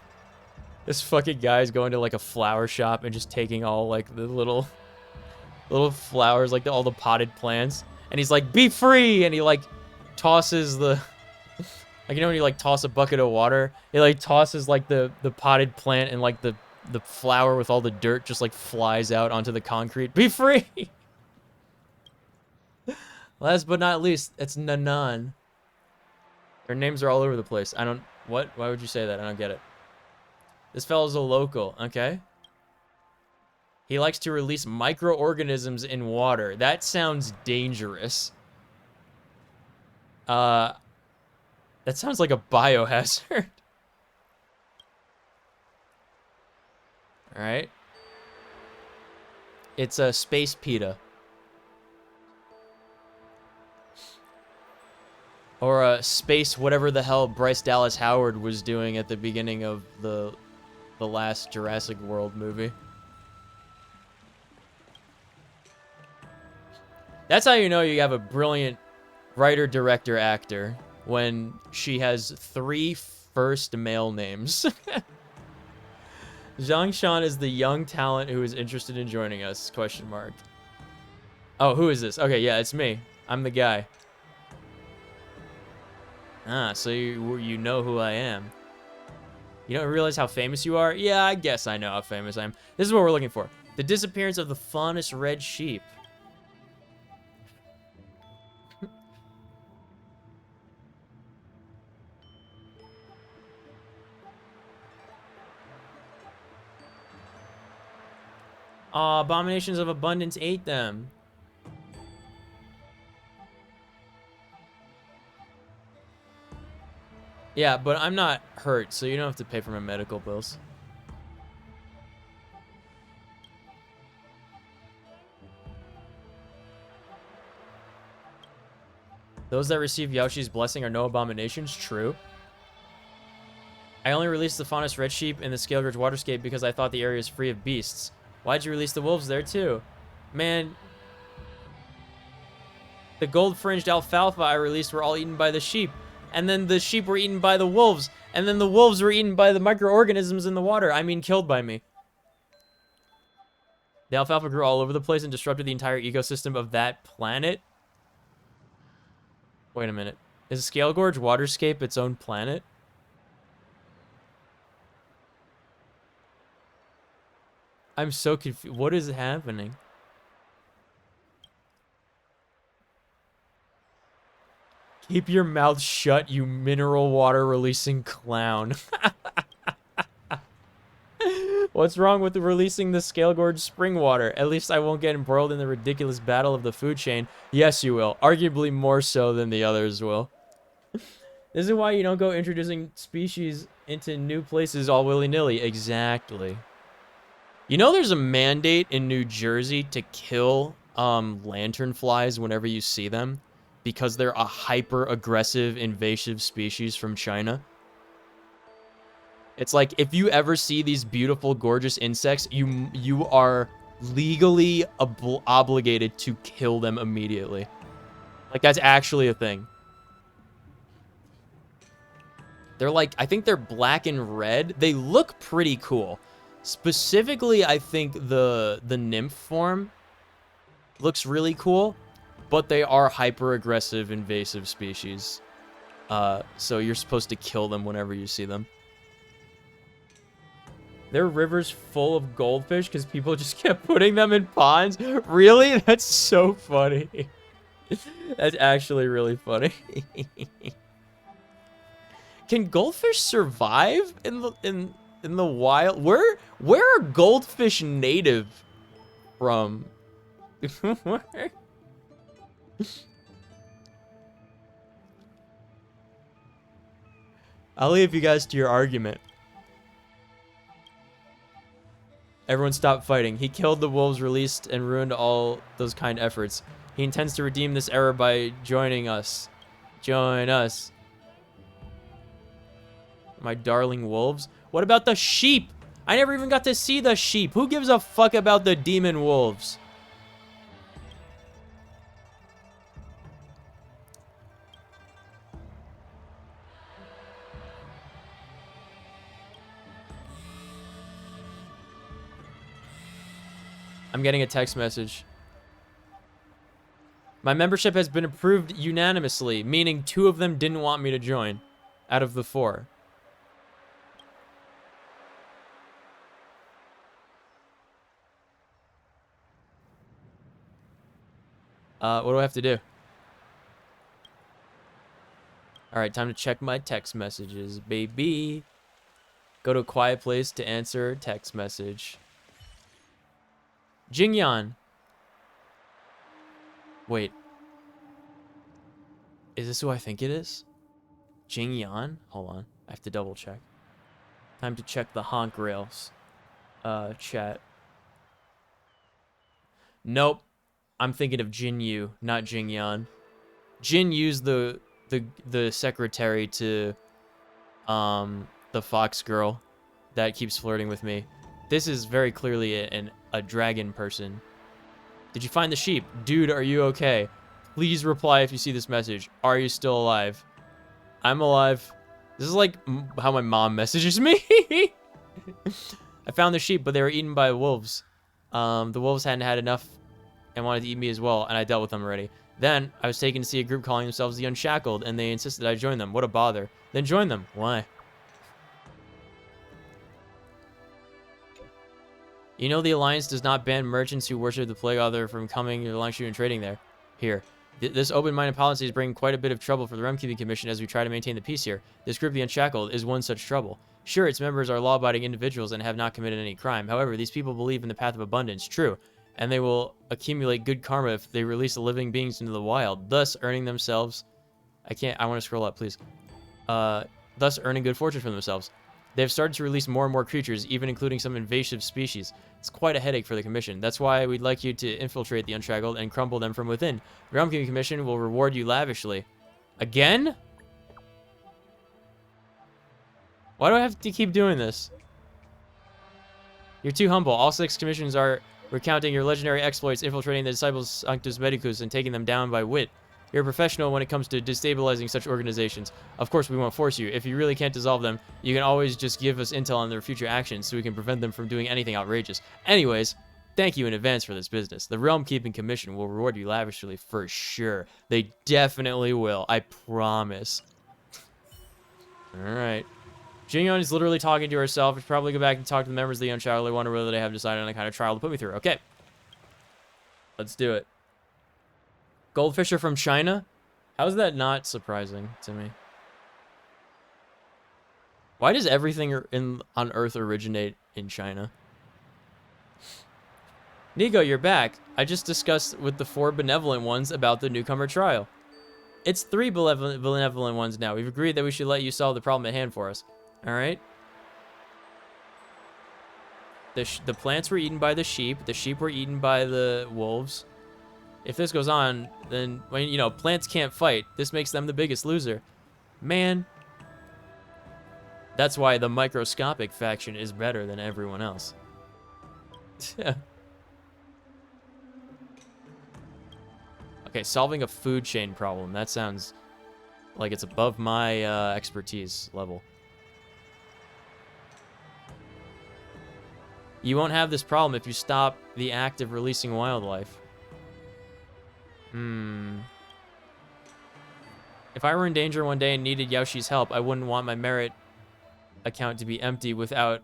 This fucking guy's going to, like, a flower shop and just taking all, like, the little flowers, like, all the potted plants. And he's like, be free! And he, like, tosses the... Like, you know when you, like, toss a bucket of water? He, like, tosses, like, the potted plant and, like, the flower with all the dirt just, like, flies out onto the concrete. Be free! Last but not least, it's Nanan. Their names are all over the place. I don't... What? Why would you say that? I don't get it. This fellow's a local. Okay. He likes to release microorganisms in water. That sounds dangerous. That sounds like a biohazard. Alright. It's a space PETA. Or a space whatever the hell Bryce Dallas Howard was doing at the beginning of the last Jurassic World movie. That's how you know you have a brilliant writer, director, actor. When she has 3 first male names. Zhang Shan is the young talent who is interested in joining us, question mark. Oh, who is this? Okay, yeah, it's me. I'm the guy. Ah, so you know who I am. You don't realize how famous you are? Yeah, I guess I know how famous I am. This is what we're looking for. The disappearance of the Faunus red sheep. Aw, Abominations of Abundance ate them. Yeah, but I'm not hurt, so you don't have to pay for my medical bills. Those that receive Yaoshi's blessing are no abominations. True. I only released the Faunus red sheep in the Scale Gorge Waterscape because I thought the area is free of beasts. Why'd you release the wolves there too? Man, the gold-fringed alfalfa I released were all eaten by the sheep. And then the sheep were eaten by the wolves. And then the wolves were eaten by the microorganisms in the water. I mean, killed by me. The alfalfa grew all over the place and disrupted the entire ecosystem of that planet. Wait a minute. Is Scale Gorge Waterscape its own planet? I'm so confused. What is happening? Keep your mouth shut, you mineral water releasing clown. What's wrong with releasing the Scale Gorge spring water? At least I won't get embroiled in the ridiculous battle of the food chain. Yes, you will. Arguably more so than the others will. This is why you don't go introducing species into new places all willy-nilly. Exactly. You know there's a mandate in New Jersey to kill lanternflies whenever you see them because they're a hyper-aggressive invasive species from China? It's like, if you ever see these beautiful, gorgeous insects, you are legally obligated to kill them immediately. Like, that's actually a thing. They're like, I think they're black and red. They look pretty cool. Specifically, I think the nymph form looks really cool, but they are hyper-aggressive, invasive species. So you're supposed to kill them whenever you see them. There are rivers full of goldfish because people just kept putting them in ponds. Really? That's so funny. That's actually really funny. Can goldfish survive in the wild? Where are goldfish native from? I'll leave you guys to your argument. Everyone stop fighting. He killed the wolves, released, and ruined all those kind efforts. He intends to redeem this error by joining us. Join us. My darling wolves. What about the sheep? I never even got to see the sheep. Who gives a fuck about the demon wolves? I'm getting a text message. My membership has been approved unanimously, meaning 2 of them didn't want me to join out of the 4. What do I have to do? Alright, time to check my text messages, baby. Go to a quiet place to answer a text message. Jingyan. Wait. Is this who I think it is? Jingyan? Hold on. I have to double check. Time to check the honk rails. Chat. Nope. I'm thinking of Jin Yu, not Jingyan. Jin Yu's the secretary to the fox girl that keeps flirting with me. This is very clearly a dragon person. Did you find the sheep? Dude, are you okay? Please reply if you see this message. Are you still alive? I'm alive. This is like how my mom messages me. I found the sheep, but they were eaten by wolves. The wolves hadn't had enough and wanted to eat me as well, and I dealt with them already. Then, I was taken to see a group calling themselves the Unshackled, and they insisted I join them. What a bother. Then join them. Why? You know the Alliance does not ban merchants who worship the Plague Author from coming to Langshu and trading there. Here. This open-minded policy is bringing quite a bit of trouble for the Realm Keeping Commission as we try to maintain the peace here. This group, the Unshackled, is one such trouble. Sure, its members are law-abiding individuals and have not committed any crime. However, these people believe in the path of abundance. True. And they will accumulate good karma if they release the living beings into the wild, thus earning themselves... I want to scroll up, please. Thus earning good fortune for themselves. They have started to release more and more creatures, even including some invasive species. It's quite a headache for the Commission. That's why we'd like you to infiltrate the Unshackled and crumble them from within. The Realm Keeping Commission will reward you lavishly. Again? Why do I have to keep doing this? You're too humble. All 6 commissions are recounting your legendary exploits, infiltrating the Disciples Sanctus Medicus and taking them down by wit. You're a professional when it comes to destabilizing such organizations. Of course, we won't force you. If you really can't dissolve them, you can always just give us intel on their future actions so we can prevent them from doing anything outrageous. Anyways, thank you in advance for this business. The Realm Keeping Commission will reward you lavishly for sure. They definitely will. I promise. Alright. Jingyan is literally talking to herself. I should probably go back and talk to the members of the Unshackled. I wonder whether they have decided on a kind of trial to put me through. Okay. Let's do it. Goldfish are from China? How is that not surprising to me? Why does everything on Earth originate in China? Nico, you're back. I just discussed with the 4 benevolent ones about the newcomer trial. It's 3 benevolent ones now. We've agreed that we should let you solve the problem at hand for us. Alright? The plants were eaten by the sheep. The sheep were eaten by the wolves. If this goes on, then, when you know, plants can't fight. This makes them the biggest loser. Man. That's why the microscopic faction is better than everyone else. Okay, solving a food chain problem. That sounds like it's above my expertise level. You won't have this problem if you stop the act of releasing wildlife. If I were in danger one day and needed Yaoshi's help, I wouldn't want my merit account to be empty without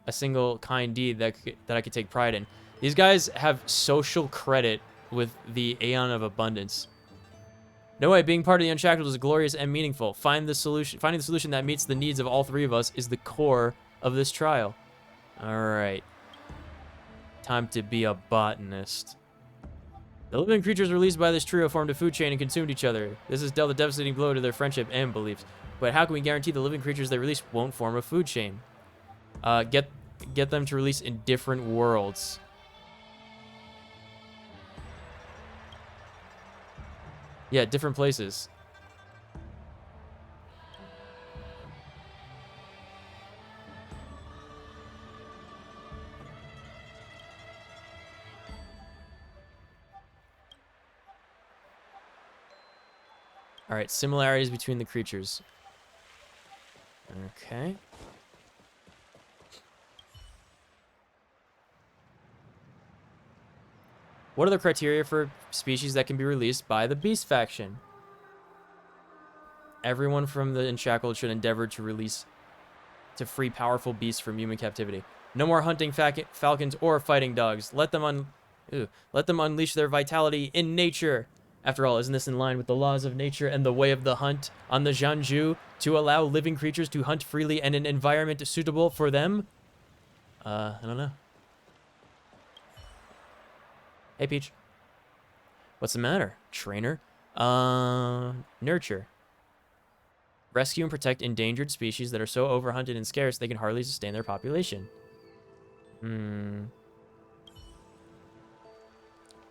a single kind deed that I could take pride in. These guys have social credit with the Aeon of Abundance. No way, being part of the Unshackled is glorious and meaningful. Finding the solution that meets the needs of all three of us is the core of this trial. Alright. Time to be a botanist. The living creatures released by this trio formed a food chain and consumed each other. This has dealt a devastating blow to their friendship and beliefs. But how can we guarantee the living creatures they release won't form a food chain? Get them to release in different worlds. Yeah, different places. All right, similarities between the creatures. Okay. What are the criteria for species that can be released by the Beast faction? Everyone from the Unshackled should endeavor to free powerful beasts from human captivity. No more hunting falcons or fighting dogs. Let them unleash their vitality in nature. After all, isn't this in line with the laws of nature and the way of the hunt on the Jianzhu to allow living creatures to hunt freely in an environment suitable for them? I don't know. Hey, Peach. What's the matter, trainer? Nurture. Rescue and protect endangered species that are so overhunted and scarce they can hardly sustain their population.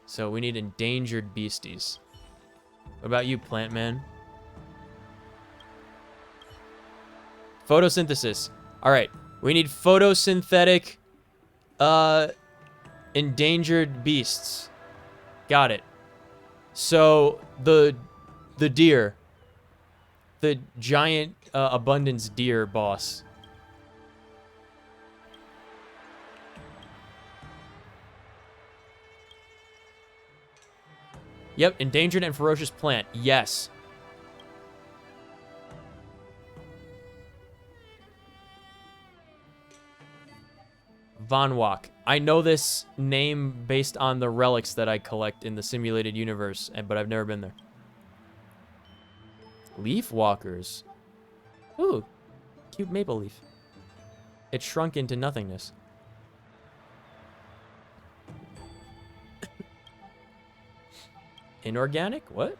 So we need endangered beasties. What about you, plant man? Photosynthesis. All right, we need photosynthetic, endangered beasts. Got it. So the deer, the giant abundance deer boss. Yep, endangered and ferocious plant. Yes. Vanwalk. I know this name based on the relics that I collect in the simulated universe, but I've never been there. Leaf walkers. Ooh, cute maple leaf. It shrunk into nothingness. Inorganic? What?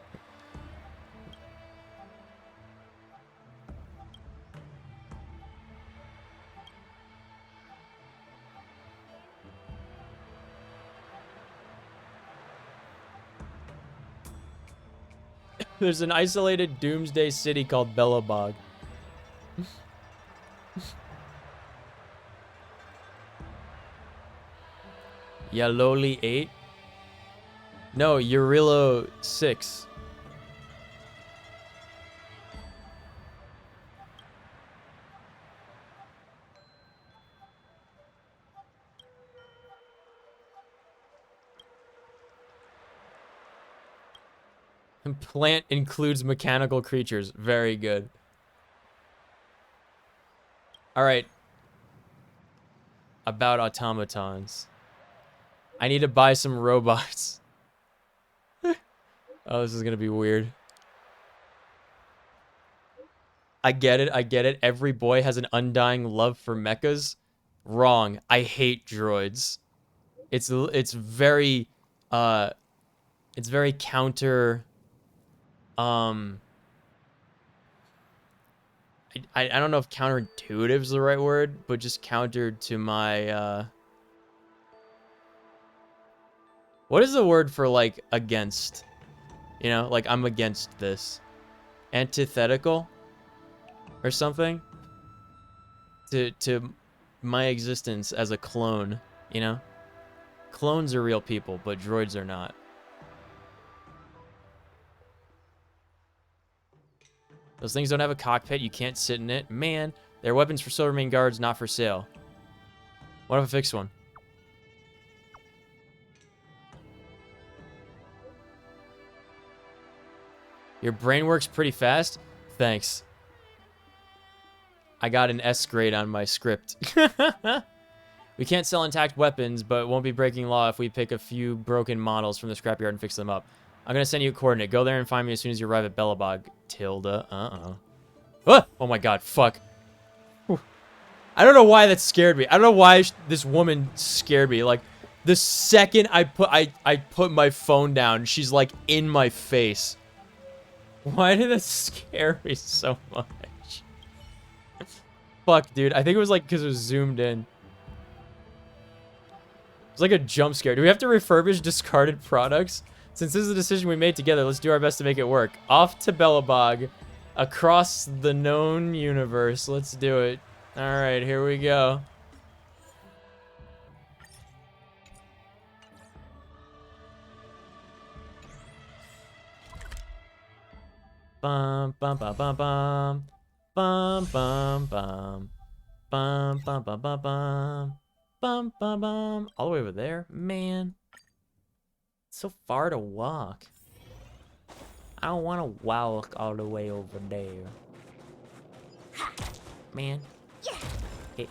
There's an isolated doomsday city called Bellabog. Yaloli 8? No, Urilo 6. Plant includes mechanical creatures. Very good. All right. About automatons. I need to buy some robots. Oh, this is going to be weird. I get it. I get it. Every boy has an undying love for mechas. Wrong. I hate droids. It's very counter. I don't know if counterintuitive is the right word, but just counter to my what is the word for like against? You know, like I'm against this. Antithetical or something? to my existence as a clone, you know? Clones are real people, but droids are not. Those things don't have a cockpit. You can't sit in it. Man, they're weapons for Silvermane guards, not for sale. What if I fix one? Your brain works pretty fast? Thanks. I got an S grade on my script. We can't sell intact weapons, but won't be breaking law if we pick a few broken models from the scrapyard and fix them up. I'm gonna send you a coordinate. Go there and find me as soon as you arrive at Belobog. Tilda. Ah! Oh my god, fuck. Whew. I don't know why that scared me. I don't know why this woman scared me. Like, the second I put my phone down, she's like in my face. Why did that scare me so much? Fuck, dude. I think it was like because it was zoomed in. It's like a jump scare. Do we have to refurbish discarded products? Since this is a decision we made together, let's do our best to make it work. Off to Belobog. Across the known universe. Let's do it. Alright, here we go. Bum bum bum bum bum. Bum bum bum. Bum bum bum bum bum. Bum bum bum. All the way over there? Man. It's so far to walk. I don't want to walk all the way over there. Man. Hey.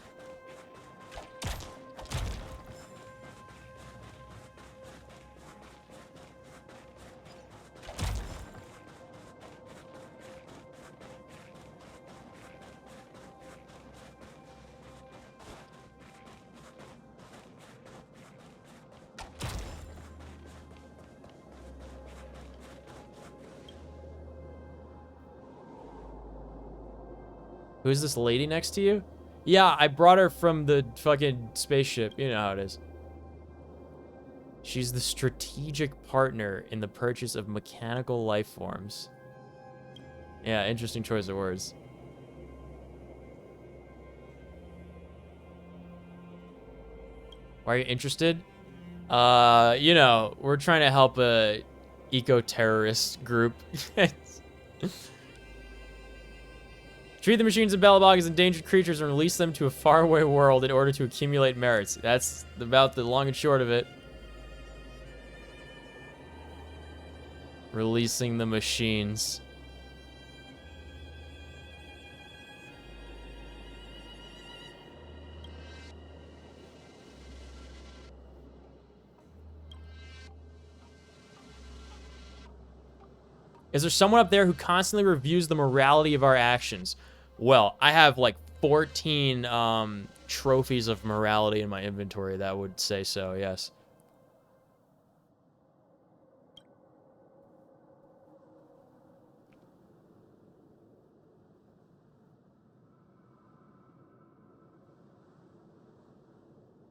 Who's this lady next to you? Yeah, I brought her from the fucking spaceship. You know how it is. She's the strategic partner in the purchase of mechanical life forms. Yeah, interesting choice of words. Why are you interested? You know, we're trying to help a eco-terrorist group. Treat the machines in Belobog as endangered creatures and release them to a faraway world in order to accumulate merits. That's about the long and short of it. Releasing the machines. Is there someone up there who constantly reviews the morality of our actions? Well, I have like 14 trophies of morality in my inventory that would say so, yes.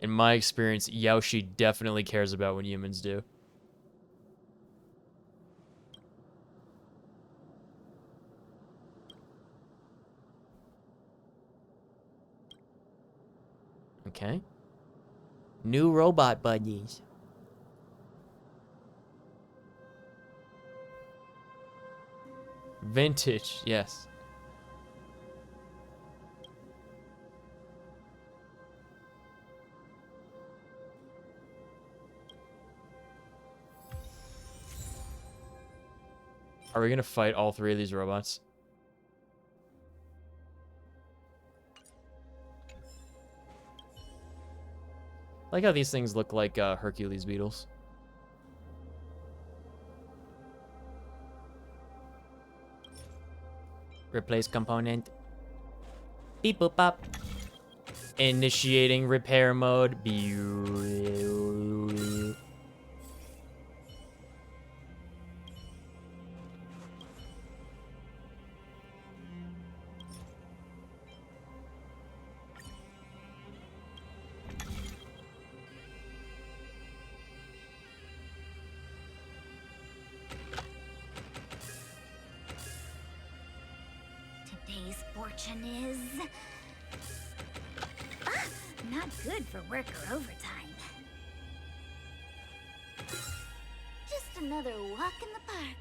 In my experience, Yaoshi definitely cares about what humans do. Okay. New robot buddies. Vintage, yes. Are we gonna fight all three of these robots? I like how these things look like Hercules beetles. Replace component. Beep boop pop. Initiating repair mode. Today's fortune is Not good for work or overtime. Just another walk in the park.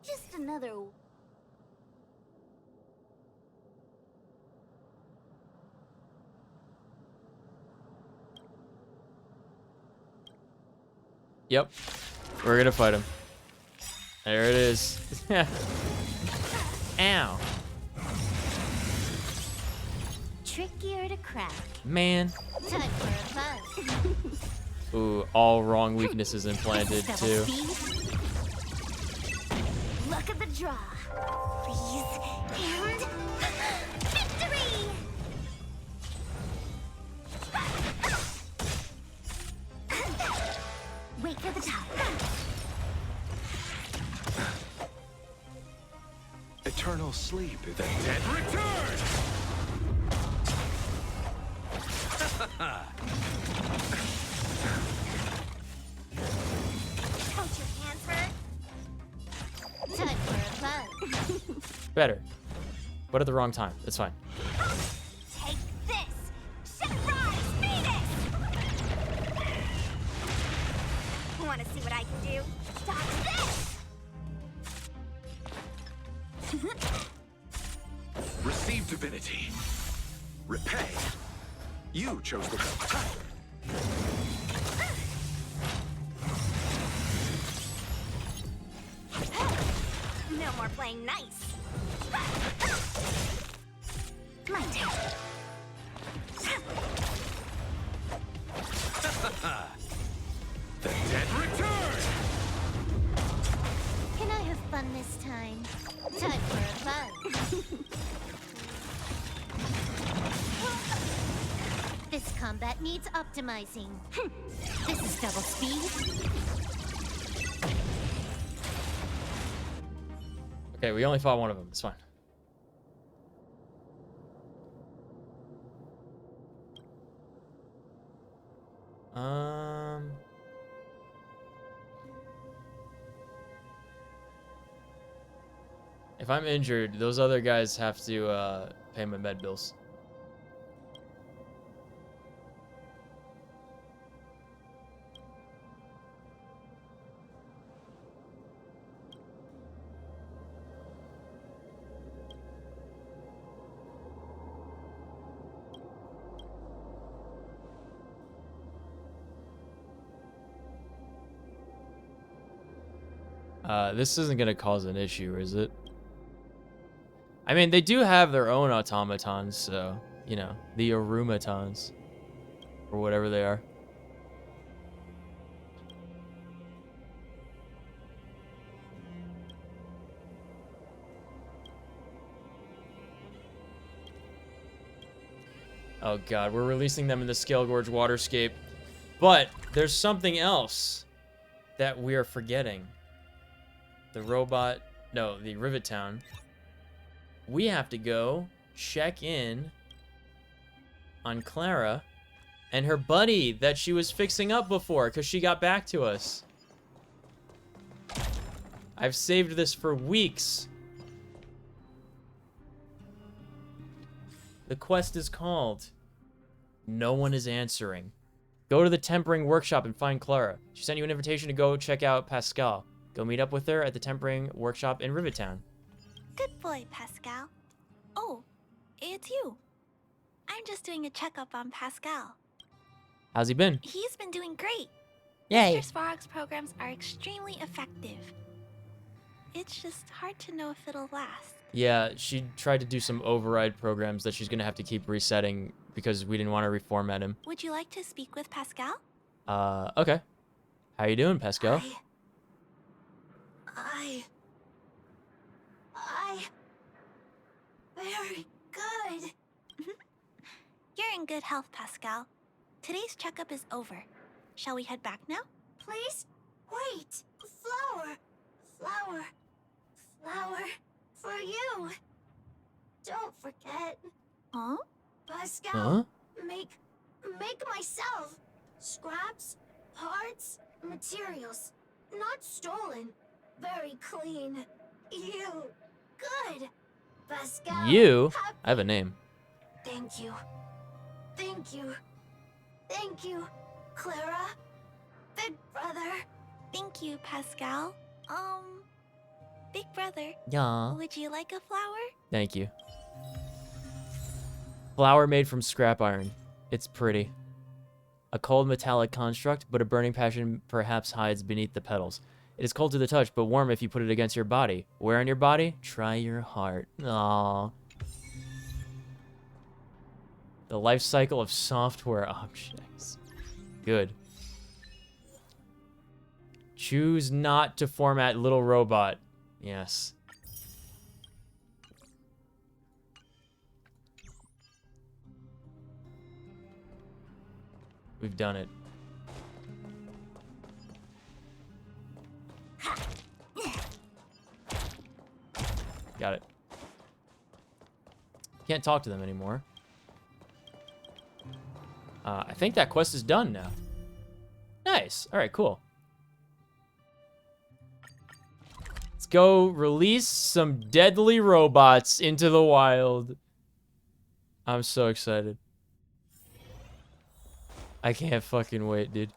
Just another. Yep. We're gonna fight him. There it is. Ow. Trickier to crack. Man. Time for a buzz. Ooh, all wrong weaknesses implanted Double too. speed. Look at the draw. Freeze and victory! Wait for the time. Eternal sleep is The dead return! Don't your hands hurt? Time for a buzz. Better. But at the wrong time. It's fine. Take this! Sunrise Venus! Want to see what I can do? Dodge this! receive divinity. Repay. You chose the wrong type. No more playing nice. My turn. The dead return! Can I have fun this time? Time for a buzz. This combat needs optimizing. This is double speed. Okay, we only fought one of them. It's fine. If I'm injured, those other guys have to pay my med bills. This isn't gonna cause an issue, is it? I mean, they do have their own automatons, so, you know, the Arumatons. Or whatever they are. Oh god, we're releasing them in the Scale Gorge Waterscape. But there's something else that we are forgetting. The robot, no, the Rivet Town. We have to go check in on Clara and her buddy that she was fixing up before because she got back to us. I've saved this for weeks. The quest is called No One Is Answering. Go to the Tempering Workshop and find Clara. She sent you an invitation to go check out Pascal. Go meet up with her at the Tempering Workshop in Rivet Town. Good boy, Pascal. Oh, it's you. I'm just doing a checkup on Pascal. How's he been? He's been doing great. Yay. Mr. Svarog's programs are extremely effective. It's just hard to know if it'll last. Yeah, she tried to do some override programs that she's gonna have to keep resetting because we didn't want to reformat him. Would you like to speak with Pascal? Okay. How you doing, Pascal? Very good. You're in good health, Pascal. Today's checkup is over. Shall we head back now? Please? Wait! Flower! Flower! Flower! For you! Don't forget. Huh? Pascal, make myself. Scraps, parts, materials. Not stolen. Very clean. You. Good. Pascal. You? I have a name. Thank you. Thank you. Thank you, Clara. Big brother. Thank you, Pascal. Big brother. Yeah. Would you like a flower? Thank you. Flower made from scrap iron. It's pretty. A cold metallic construct, but a burning passion perhaps hides beneath the petals. It is cold to the touch, but warm if you put it against your body. Where on your body? Try your heart. Aww. The life cycle of software objects. Good. Choose not to format little robot. Yes. We've done it. Got it. Can't talk to them anymore. I think that quest is done now. Nice. All right, cool. Let's go release some deadly robots into the wild. I'm so excited. I can't fucking wait, dude.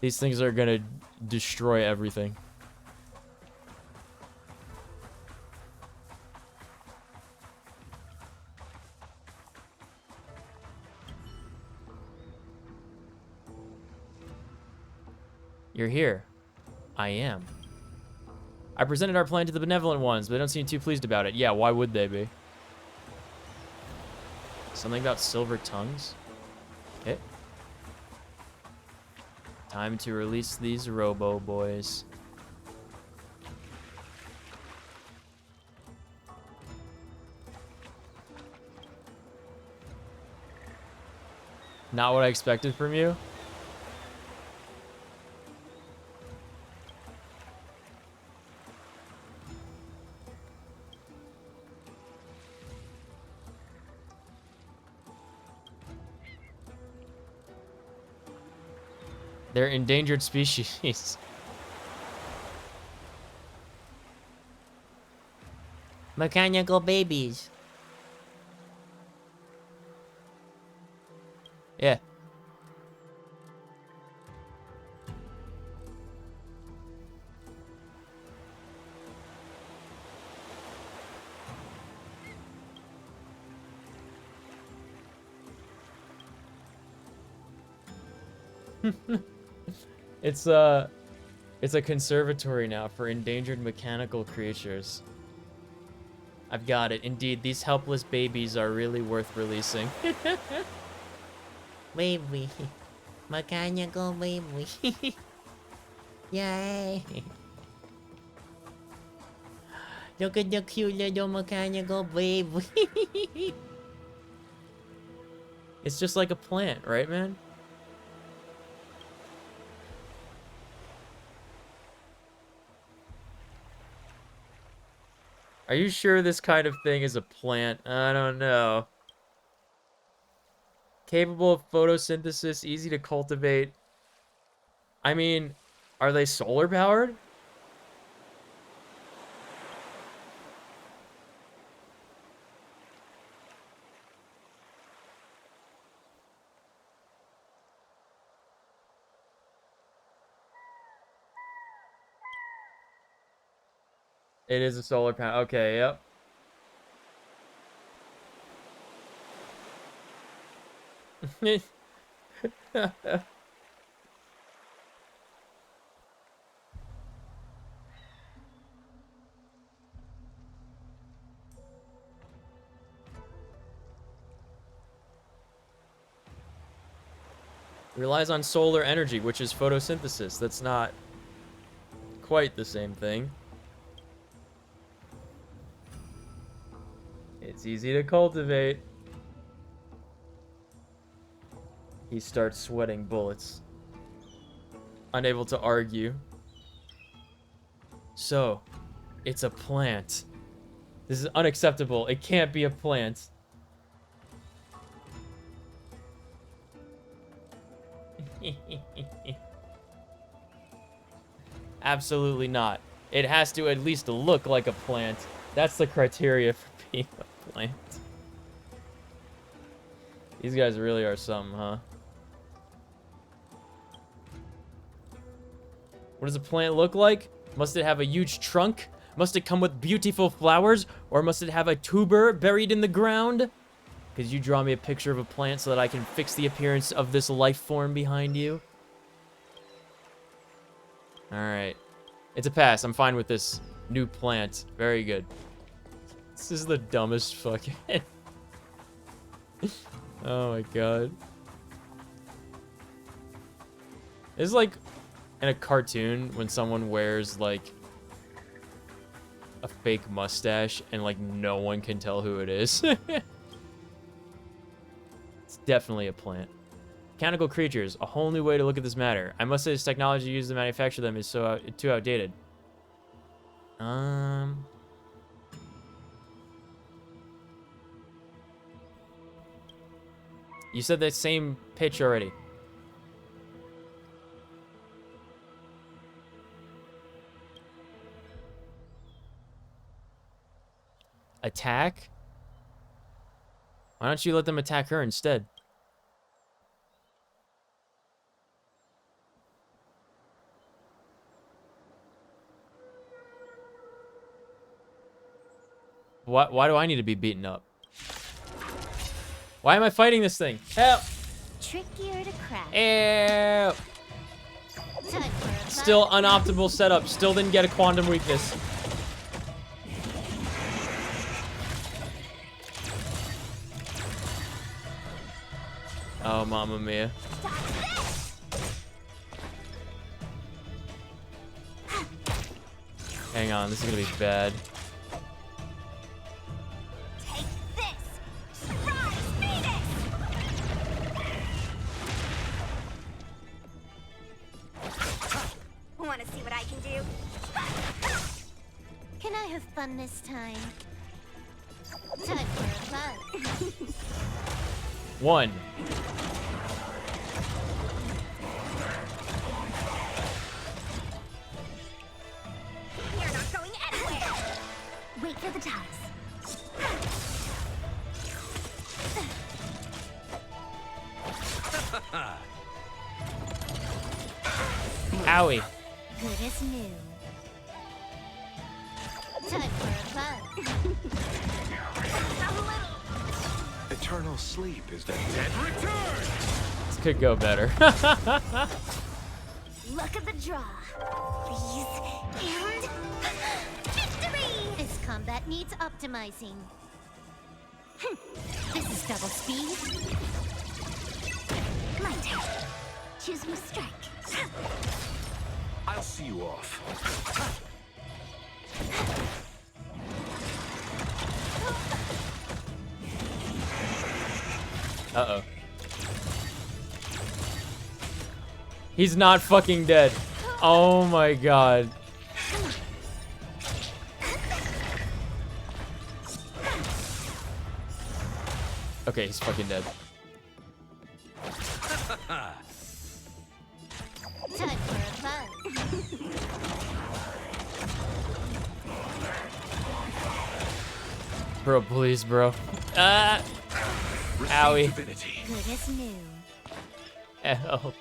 These things are gonna destroy everything. You're here. I am. I presented our plan to the benevolent ones, but they don't seem too pleased about it. Yeah, why would they be? Something about silver tongues? Okay. Time to release these robo boys. Not what I expected from you. They're endangered species. Mechanical babies. Yeah. It's a conservatory now for endangered mechanical creatures. I've got it. Indeed, these helpless babies are really worth releasing. Baby. Mechanical baby. Yay. Look at the cute little mechanical baby. It's just like a plant, right, man? Are you sure this kind of thing is a plant? I don't know. Capable of photosynthesis, easy to cultivate. I mean, are they solar powered? It is a solar panel. Okay, yep. Relies on solar energy, which is photosynthesis. That's not quite the same thing. It's easy to cultivate. He starts sweating bullets. Unable to argue. So, It's a plant. This is unacceptable. It can't be a plant. Absolutely not. It has to at least look like a plant. That's the criteria for being a plant. These guys really are something, huh? What does a plant look like? Must it have a huge trunk? Must it come with beautiful flowers? Or must it have a tuber buried in the ground? Could you draw me a picture of a plant so that I can fix the appearance of this life form behind you? Alright. It's a pass. I'm fine with this new plant. Very good. This is the dumbest fucking... Oh my god. It's like in a cartoon when someone wears like a fake mustache and like no one can tell who it is. It's definitely a plant. Mechanical creatures, a whole new way to look at this matter. I must say this technology used to manufacture them is so too outdated. You said that same pitch already. Attack? Why don't you let them attack her instead? Why do I need to be beaten up? Why am I fighting this thing? Help! Trickier to crack. Ew. Time for a Still unoptimal setup. Still didn't get a quantum weakness. Oh, Mamma Mia. Hang on, this is gonna be bad. Take this! Surprise Phoenix! Wanna see what I can do? Can I have fun this time? Time for a bug. 1. You're not going anywhere! Wait for the toss. Owie. Good as new. Time for a bug. Eternal sleep is the dead return. This could go better. Look at the draw. Please. And victory! This combat needs optimizing. This is double speed. My turn. Choose my strike. I'll see you off. Uh-oh. He's not fucking dead. Oh my god. Okay, he's fucking dead. Time for a bug. Bro, please, bro. Ah! Owie. Divinity. Good as new. Help.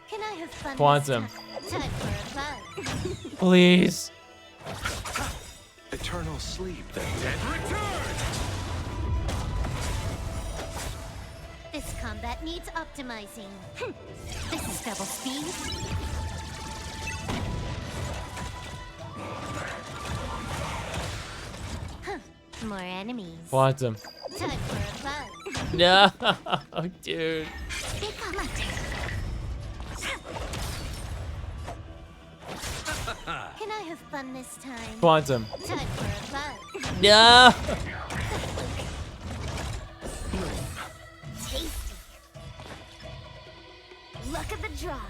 Can I have fun? Quantum. This time? Time for a bug. Please. Eternal sleep, the dead return. This combat needs optimizing. This is double speed. More enemies. Quantum. Time for a bug. No, dude. Pick up my turn. Can I have fun this time? Quantum. Time for a bug. No. Tasty. Look at the draw.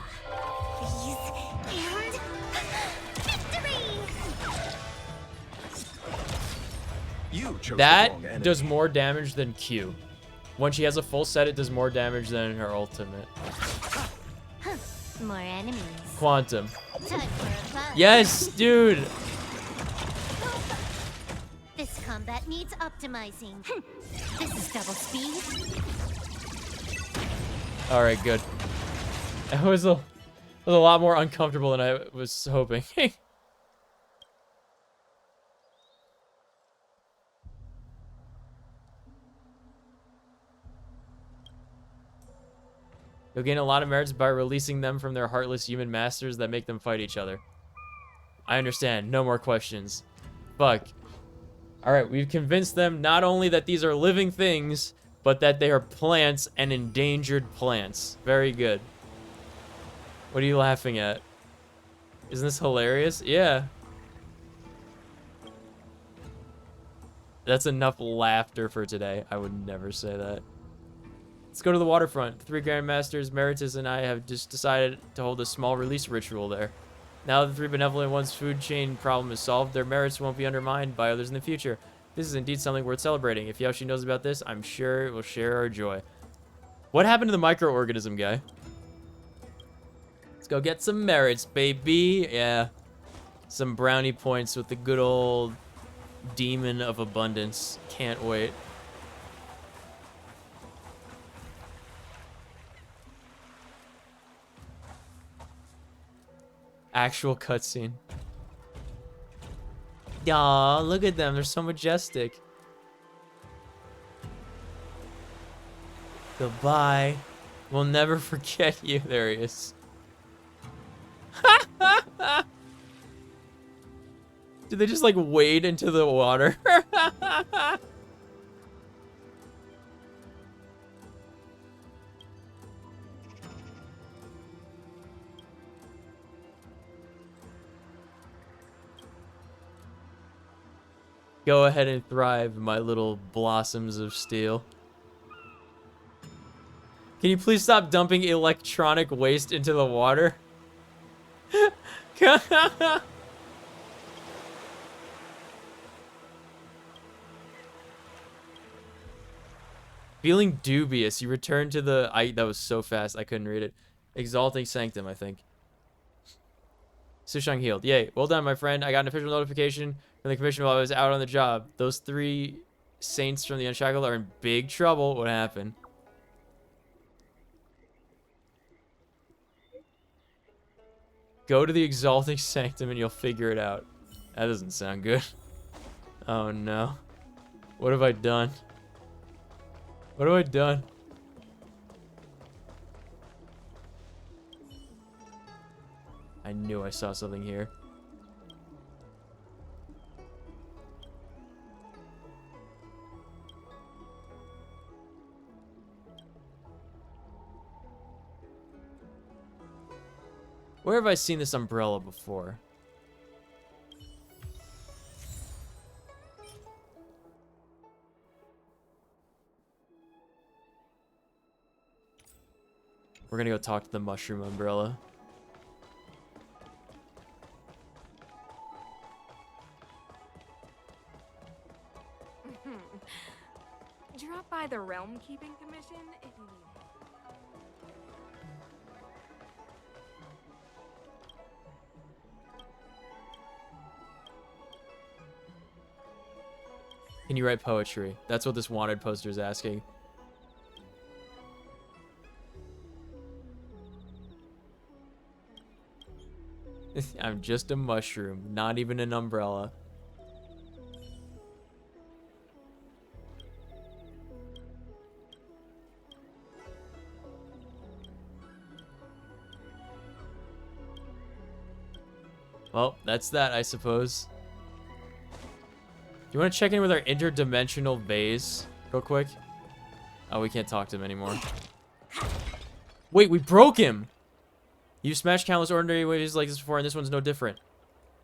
Please. And victory! chose the wrong That enemy. does more damage than Q. When she has a full set, it does more damage than her ultimate. More enemies. Quantum. Time for a fight. Yes, dude. This combat needs optimizing. This is double speed. All right, good. It was a lot more uncomfortable than I was hoping. You'll gain a lot of merits by releasing them from their heartless human masters that make them fight each other. I understand. No more questions. Fuck. Alright, we've convinced them not only that these are living things, but that they are plants and endangered plants. Very good. What are you laughing at? Isn't this hilarious? Yeah. That's enough laughter for today. I would never say that. Let's go to the waterfront. The 3 Grandmasters, Meritus, and I have just decided to hold a small release ritual there. Now that the 3 benevolent ones' food chain problem is solved, their merits won't be undermined by others in the future. This is indeed something worth celebrating. If Yoshi knows about this, I'm sure it will share our joy. What happened to the microorganism guy? Let's go get some merits, baby. Yeah. Some brownie points with the good old demon of abundance. Can't wait. Actual cutscene. Aw, look at them. They're so majestic. Goodbye. We'll never forget you. There he is. Did they just like wade into the water? Go ahead and thrive, my little blossoms of steel. Can you please stop dumping electronic waste into the water? Feeling dubious, you return to the... that was so fast, I couldn't read it. Exalting Sanctum, I think. Sushang healed. Yay. Well done, my friend. I got an official notification from the commission while I was out on the job. Those 3 saints from the Unshackled are in big trouble. What happened? Go to the Exalting Sanctum and you'll figure it out. That doesn't sound good. Oh no. What have I done? What have I done? I knew I saw something here. Where have I seen this umbrella before? We're gonna go talk to the mushroom umbrella. Drop by the Realm Keeping Commission if you need help. Can you write poetry? That's what this wanted poster is asking. I'm just a mushroom, not even an umbrella. Well, that's that, I suppose. Do you want to check in with our interdimensional vase real quick? Oh, we can't talk to him anymore. Wait, we broke him! You've smashed countless ordinary waves like this before, and this one's no different.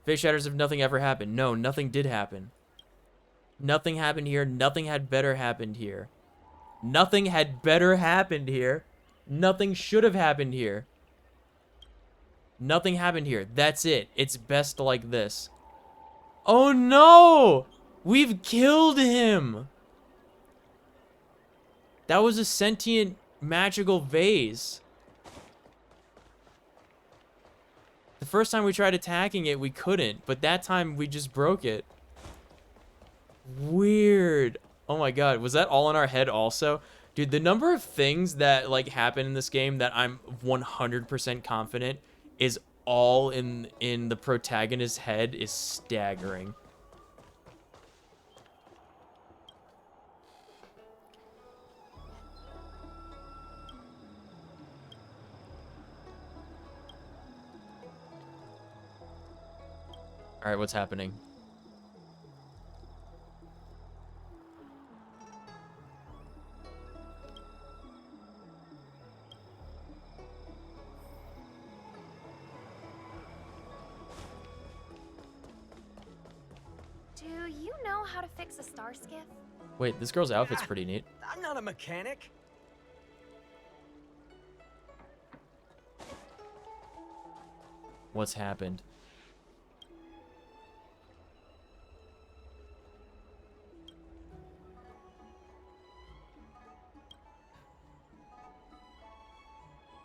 Face shatters if nothing ever happened. No, nothing did happen. Nothing happened here. Nothing had better happened here. Nothing had better happened here. Nothing should have happened here. Nothing happened here. That's it. It's best like this. Oh no! We've killed him! That was a sentient magical vase. The first time we tried attacking it, we couldn't, but that time we just broke it. Weird. Oh my god, was that all in our head also? Dude, the number of things that like happen in this game that I'm 100% confident is all in the protagonist's head is staggering. All right, what's happening? Do you know how to fix a star skiff? Wait, this girl's outfit's pretty neat. I'm not a mechanic. What's happened?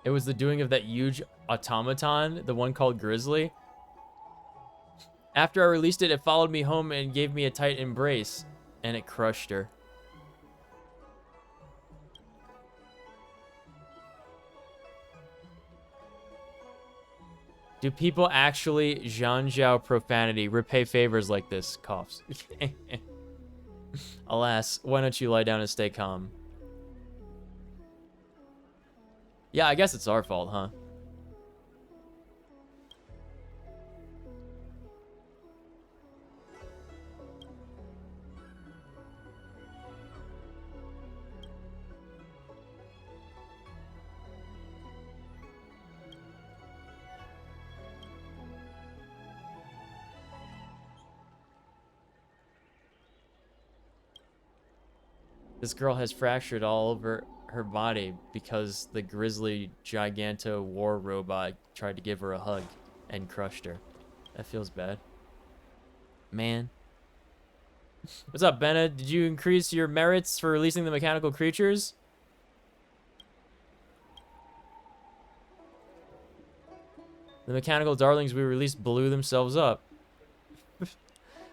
It was the doing of that huge automaton, the one called Grizzly. After I released it, it followed me home and gave me a tight embrace, and it crushed her. Do people actually Zhanjiao profanity repay favors like this? Coughs. Alas, why don't you lie down and stay calm? Yeah, I guess it's our fault, huh? This girl has fractured all over her body because the Grizzly Giganto war robot tried to give her a hug and crushed her. That feels bad. Man. What's up, Benna? Did you increase your merits for releasing the mechanical creatures? The mechanical darlings we released blew themselves up.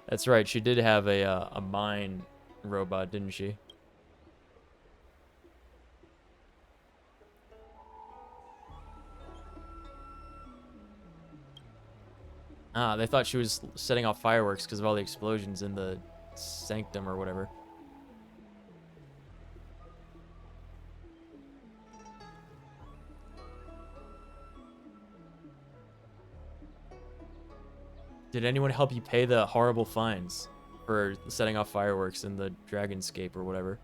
That's right, she did have a mine robot, didn't she? Ah, they thought she was setting off fireworks because of all the explosions in the sanctum or whatever. Did anyone help you pay the horrible fines for setting off fireworks in the Dragonscape or whatever?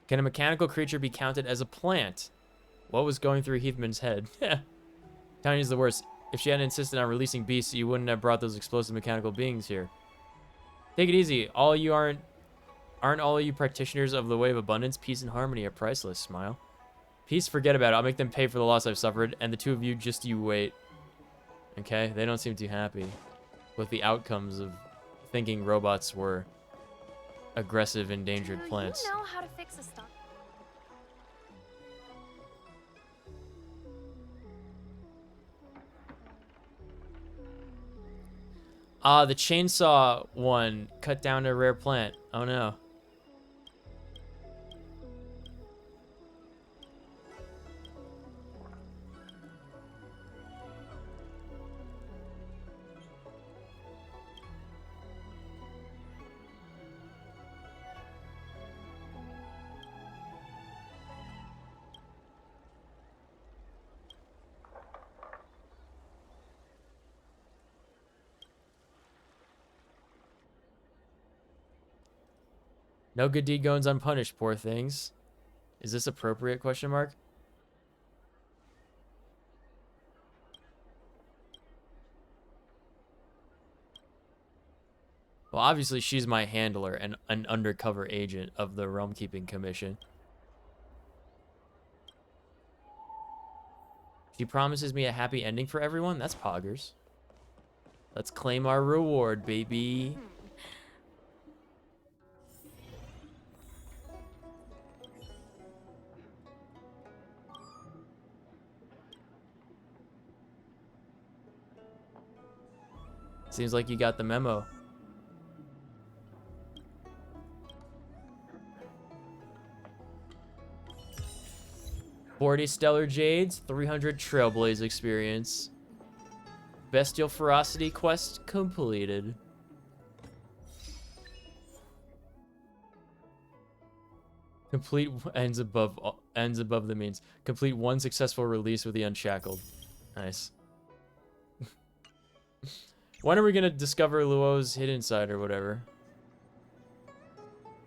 Can a mechanical creature be counted as a plant? What was going through Heathman's head? Tiny's the worst. If she hadn't insisted on releasing beasts, you wouldn't have brought those explosive mechanical beings here. Take it easy. All you aren't all you practitioners of the way of abundance, peace, and harmony are priceless. Smile. Peace, forget about it. I'll make them pay for the loss I've suffered, and the two of you, just you wait. Okay? They don't seem too happy with the outcomes of thinking robots were aggressive, endangered plants. Do you know how to fix a star? Ah, the chainsaw one cut down a rare plant. Oh no. No good deed goes unpunished, poor things. Is this appropriate, question mark? Well, obviously she's my handler and an undercover agent of the Realm Keeping Commission. She promises me a happy ending for everyone. That's poggers. Let's claim our reward, baby. Seems like you got the memo. $40 Stellar Jades, 300 Trailblaze experience. Bestial Ferocity quest completed. Complete ends above the means. Complete one successful release with the Unshackled. Nice. When are we gonna discover Luo's hidden side or whatever?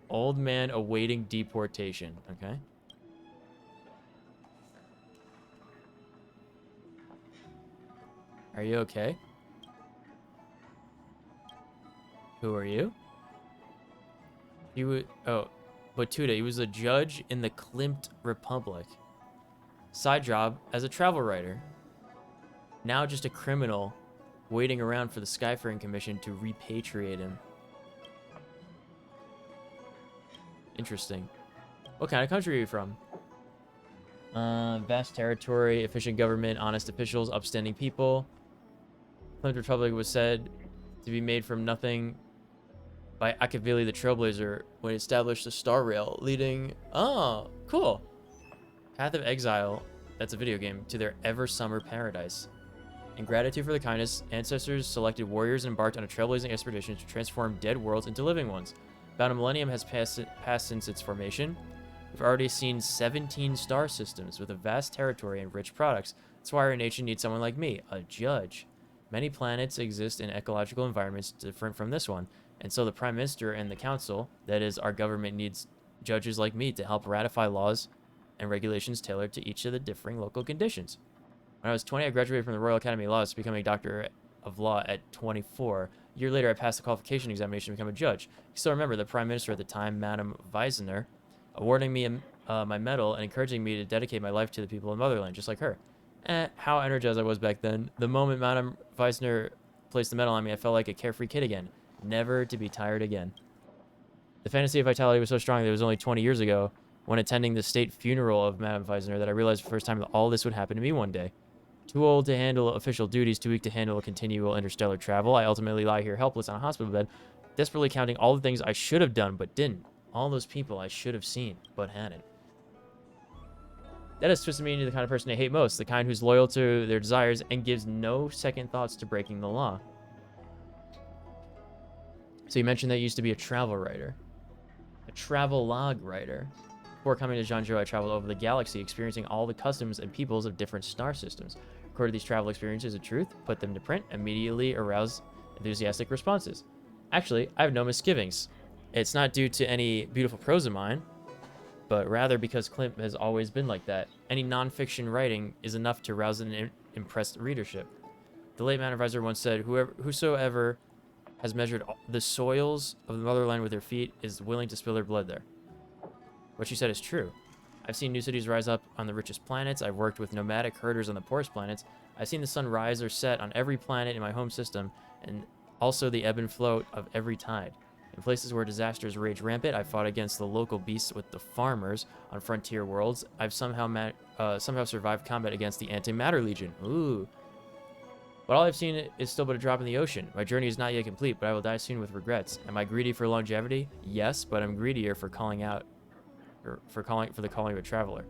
Old man awaiting deportation. Okay. Are you okay? Who are you? You would. Oh, Batuta. He was a judge in the Klimt Republic. Side job as a travel writer. Now just a criminal waiting around for the Skyfaring Commission to repatriate him. Interesting. What kind of country are you from? Vast territory, efficient government, honest officials, upstanding people. Klimt Republic was said to be made from nothing by Akavili the Trailblazer when he established the Star Rail, leading... Oh, cool. Path of Exile, that's a video game, to their ever-summer paradise. In gratitude for the kindness, ancestors selected warriors and embarked on a trailblazing expedition to transform dead worlds into living ones. About a millennium has passed since its formation. We've already seen 17 star systems with a vast territory and rich products. That's why our nation needs someone like me, a judge. Many planets exist in ecological environments different from this one, and so the Prime Minister and the Council, that is, our government, needs judges like me to help ratify laws and regulations tailored to each of the differing local conditions. When I was 20, I graduated from the Royal Academy of Laws to become a Doctor of Law at 24. A year later, I passed the qualification examination to become a judge. You still remember the Prime Minister at the time, Madame Weisner, awarding me my medal and encouraging me to dedicate my life to the people of the motherland, just like her. How energized I was back then. The moment Madame Weisner placed the medal on me, I felt like a carefree kid again, never to be tired again. The fantasy of vitality was so strong that it was only 20 years ago, when attending the state funeral of Madame Weisner, that I realized for the first time that all this would happen to me one day. Too old to handle official duties, too weak to handle continual interstellar travel, I ultimately lie here helpless on a hospital bed, desperately counting all the things I should have done but didn't. All those people I should have seen but hadn't. That has twisted me into the kind of person I hate most, the kind who's loyal to their desires and gives no second thoughts to breaking the law. So you mentioned that you used to be a travel writer. A travel log writer. Before coming to Zhanzhou, I traveled over the galaxy, experiencing all the customs and peoples of different star systems. Recorded these travel experiences of truth, put them to print, immediately aroused enthusiastic responses. Actually, I have no misgivings. It's not due to any beautiful prose of mine, but rather because Klimt has always been like that. Any non-fiction writing is enough to rouse an impressed readership. The late Madame Weisner once said, whosoever has measured the soils of the motherland with their feet is willing to spill their blood there. What she said is true. I've seen new cities rise up on the richest planets. I've worked with nomadic herders on the poorest planets. I've seen the sun rise or set on every planet in my home system, and also the ebb and flow of every tide. In places where disasters rage rampant, I've fought against the local beasts with the farmers on frontier worlds. I've somehow survived combat against the Antimatter Legion. Ooh. But all I've seen is still but a drop in the ocean. My journey is not yet complete, but I will die soon with regrets. Am I greedy for longevity? Yes, but I'm greedier for calling out, or for the calling of a traveler.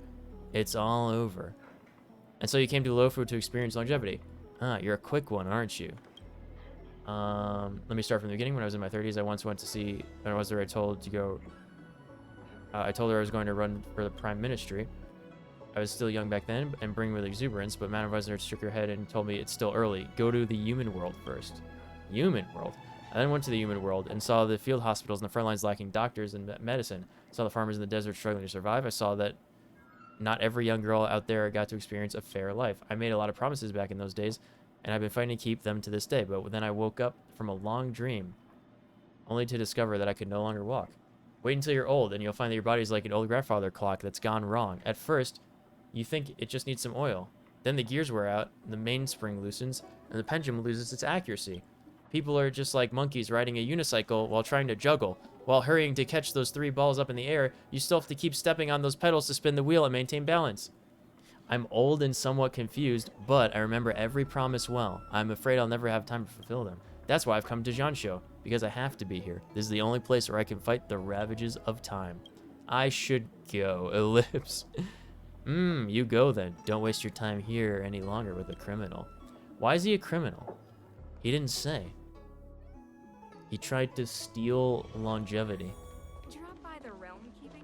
It's all over. And so you came to Luofu to experience longevity. Ah, you're a quick one, aren't you? Let me start from the beginning. When I was in my 30s, I once went to see, when I was there, I told I told her I was going to run for the Prime Ministry. I was still young back then and bring with exuberance, but Madame Weisner shook her head and told me it's still early. Go to the human world first. Human world? I then went to the human world and saw the field hospitals and the front lines lacking doctors and medicine. I saw the farmers in the desert struggling to survive. I saw that not every young girl out there got to experience a fair life. I made a lot of promises back in those days, and I've been fighting to keep them to this day, but then I woke up from a long dream, only to discover that I could no longer walk. Wait until you're old, and you'll find that your body's like an old grandfather clock that's gone wrong. At first, you think it just needs some oil. Then the gears wear out, the mainspring loosens, and the pendulum loses its accuracy. People are just like monkeys riding a unicycle while trying to juggle. While hurrying to catch those 3 balls up in the air, you still have to keep stepping on those pedals to spin the wheel and maintain balance. I'm old and somewhat confused, but I remember every promise well. I'm afraid I'll never have time to fulfill them. That's why I've come to Jansho, because I have to be here. This is the only place where I can fight the ravages of time. I should go. Ellipse. You go then. Don't waste your time here any longer with a criminal. Why is he a criminal? He didn't say. He tried to steal longevity. Drop by the realm keeping.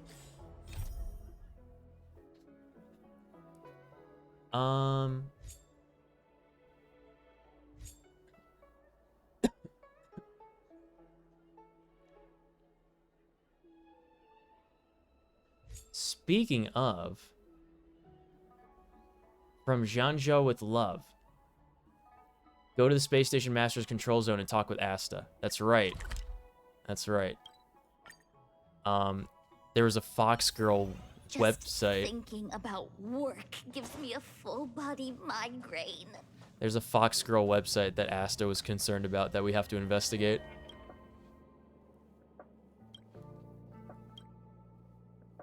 Speaking of, from Jianzhou with love. Go to the Space Station Master's control zone and talk with Asta. That's right. That's right. There was a Fox Girl website. Thinking about work gives me a full body migraine. There's a Fox Girl website that Asta was concerned about that we have to investigate.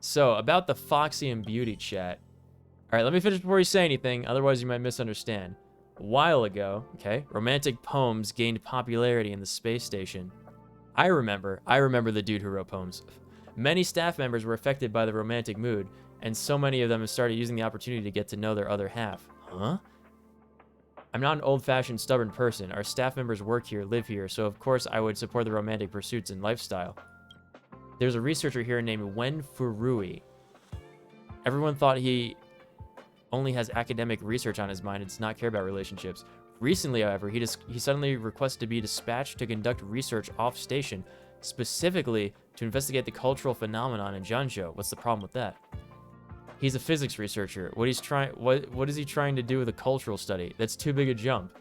So, about the Foxy and Beauty chat. Alright, let me finish before you say anything, otherwise you might misunderstand. A while ago, okay, romantic poems gained popularity in the space station. I remember the dude who wrote poems. Many staff members were affected by the romantic mood, and so many of them have started using the opportunity to get to know their other half. Huh? I'm not an old-fashioned, stubborn person. Our staff members work here, live here, so of course I would support the romantic pursuits and lifestyle. There's a researcher here named Wen Furui. Everyone thought he only has academic research on his mind and does not care about relationships. Recently, however, he suddenly requested to be dispatched to conduct research off-station, specifically to investigate the cultural phenomenon in Jianzhou. What's the problem with that? He's a physics researcher. What is he trying to do with a cultural study? That's too big a jump.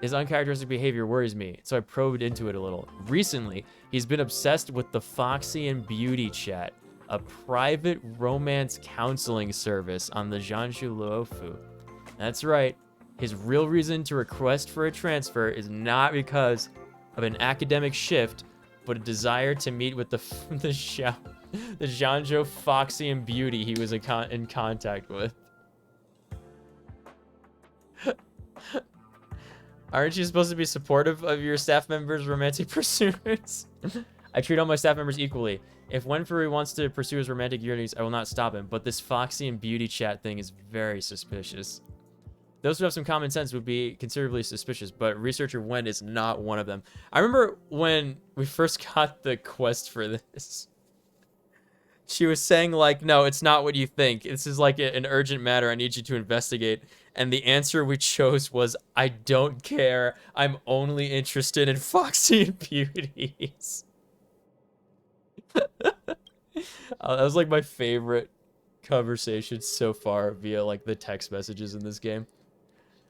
His uncharacteristic behavior worries me, so I probed into it a little. Recently, he's been obsessed with the Foxy and Beauty chat, a private romance counseling service on the Jianshu Luofu. That's right. His real reason to request for a transfer is not because of an academic shift, but a desire to meet with the Jianzhou Foxy and Beauty he was in contact with. Aren't you supposed to be supportive of your staff members' romantic pursuits? I treat all my staff members equally. If Wenfurui wants to pursue his romantic yearnings, I will not stop him, but this Foxy and Beauty chat thing is very suspicious. Those who have some common sense would be considerably suspicious, but researcher Wen is not one of them. I remember when we first got the quest for this, she was saying like, no, it's not what you think. This is like an urgent matter. I need you to investigate. And the answer we chose was, I don't care. I'm only interested in Foxy and Beauties. That was like my favorite conversation so far via like the text messages in this game.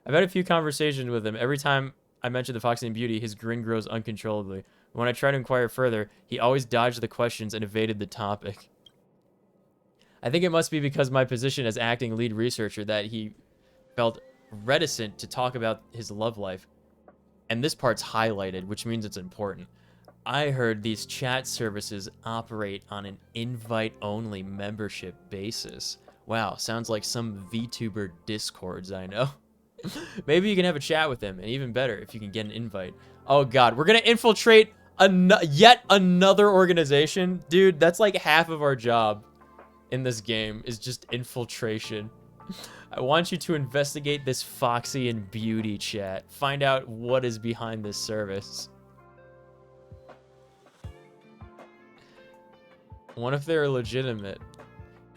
I've had a few conversations with him. Every time I mention the Foxy and Beauty, his grin grows uncontrollably. When I try to inquire further, he always dodged the questions and evaded the topic. I think it must be because my position as acting lead researcher that he felt reticent to talk about his love life. And this part's highlighted, which means it's important. I heard these chat services operate on an invite-only membership basis. Wow, sounds like some VTuber Discords I know. Maybe you can have a chat with him, and even better, if you can get an invite. Oh god, we're gonna infiltrate yet another organization? Dude, that's like half of our job in this game, is just infiltration. I want you to investigate this Foxy and Beauty chat. Find out what is behind this service. What if they're legitimate?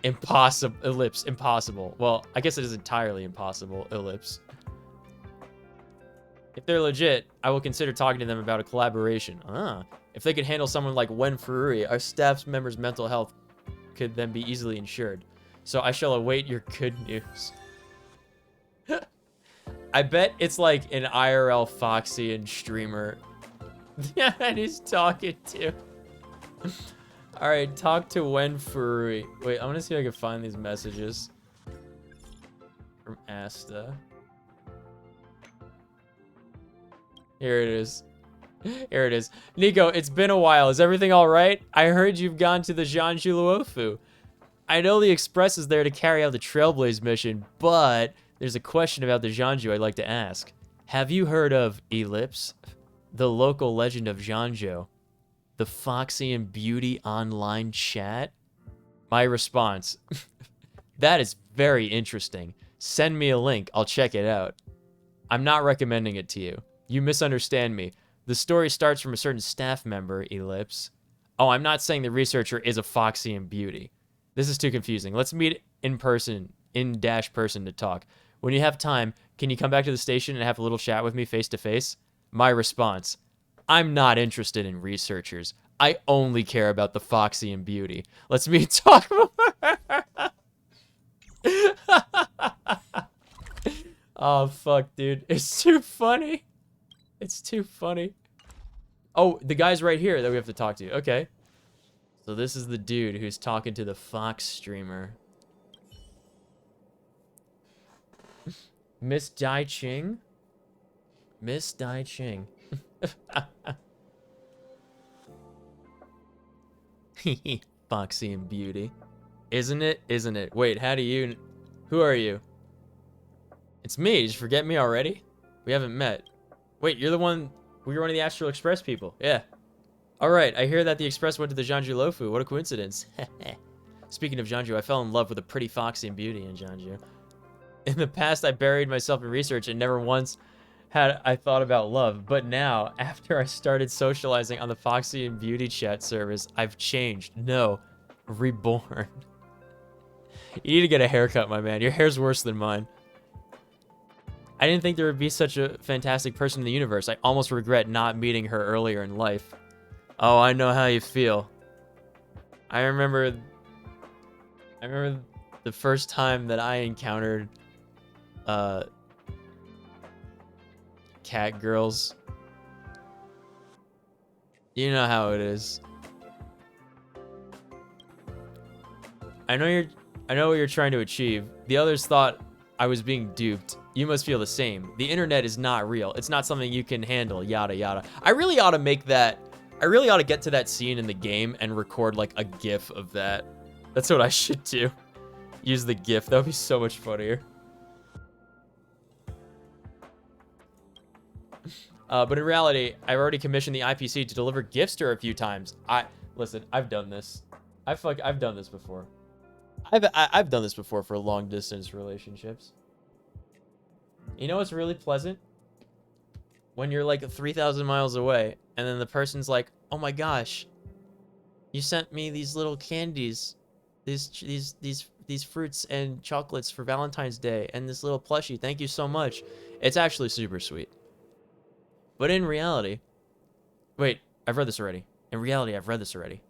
Impossible. Ellipse. Impossible. Well, I guess it is entirely impossible. Ellipse. If they're legit, I will consider talking to them about a collaboration. If they could handle someone like Wen Furui, our staff members' mental health could then be easily insured. So I shall await your good news. I bet it's like an IRL Foxy and streamer. Yeah, and he's talking to. Alright, talk to Wen Furui. Wait, I'm gonna see if I can find these messages. from Asta. Here it is. Here it is. Nico, it's been a while. Is everything all right? I heard you've gone to the Zhanju Luofu. I know the Express is there to carry out the Trailblaze mission, but there's a question about the Zhanju I'd like to ask. Have you heard of Ellipse, the local legend of Zhanzhou? The Foxy and Beauty online chat? My response. That is very interesting. Send me a link. I'll check it out. I'm not recommending it to you. You misunderstand me. The story starts from a certain staff member, Ellipse. Oh, I'm not saying the researcher is a Foxy and Beauty. This is too confusing. Let's meet in person, in-person to talk. When you have time, can you come back to the station and have a little chat with me face to face? My response. I'm not interested in researchers. I only care about the Foxy and Beauty. Let's meet and talk more. Oh, fuck, dude. It's too funny. It's too funny. Oh, the guy's right here that we have to talk to. Okay. So this is the dude who's talking to the Fox streamer. Miss Dai Ching? Miss Dai Ching. Foxy and Beauty. Isn't it? Isn't it? Wait, how do you... Who are you? It's me. Did you forget me already? We haven't met. Wait, you're the one... We were one of the Astral Express people. Yeah. Alright, I hear that the Express went to the Zhanju Luofu. What a coincidence. Speaking of Zhanju, I fell in love with a pretty Foxy and Beauty in Zhanju. In the past, I buried myself in research and never once had I thought about love. But now, after I started socializing on the Foxy and Beauty chat service, I've changed. No. Reborn. You need to get a haircut, my man. Your hair's worse than mine. I didn't think there would be such a fantastic person in the universe. I almost regret not meeting her earlier in life. Oh, I know how you feel. I remember the first time that I encountered cat girls. You know how it is. I know what you're trying to achieve. The others thought I was being duped. You must feel the same. The internet is not real. It's not something you can handle, yada yada. I really ought to get to that scene in the game and record like a GIF of that. That's what I should do. Use the GIF. That would be so much funnier. But in reality, I've already commissioned the IPC to deliver gifts to her a few times. Listen, I've done this. I've done this before. I've done this before for long distance relationships. You know what's really pleasant? When you're like 3,000 miles away, and then the person's like, "Oh my gosh, you sent me these little candies, these fruits and chocolates for Valentine's Day, and this little plushie. Thank you so much." It's actually super sweet. But in reality, wait, I've read this already. In reality, I've read this already.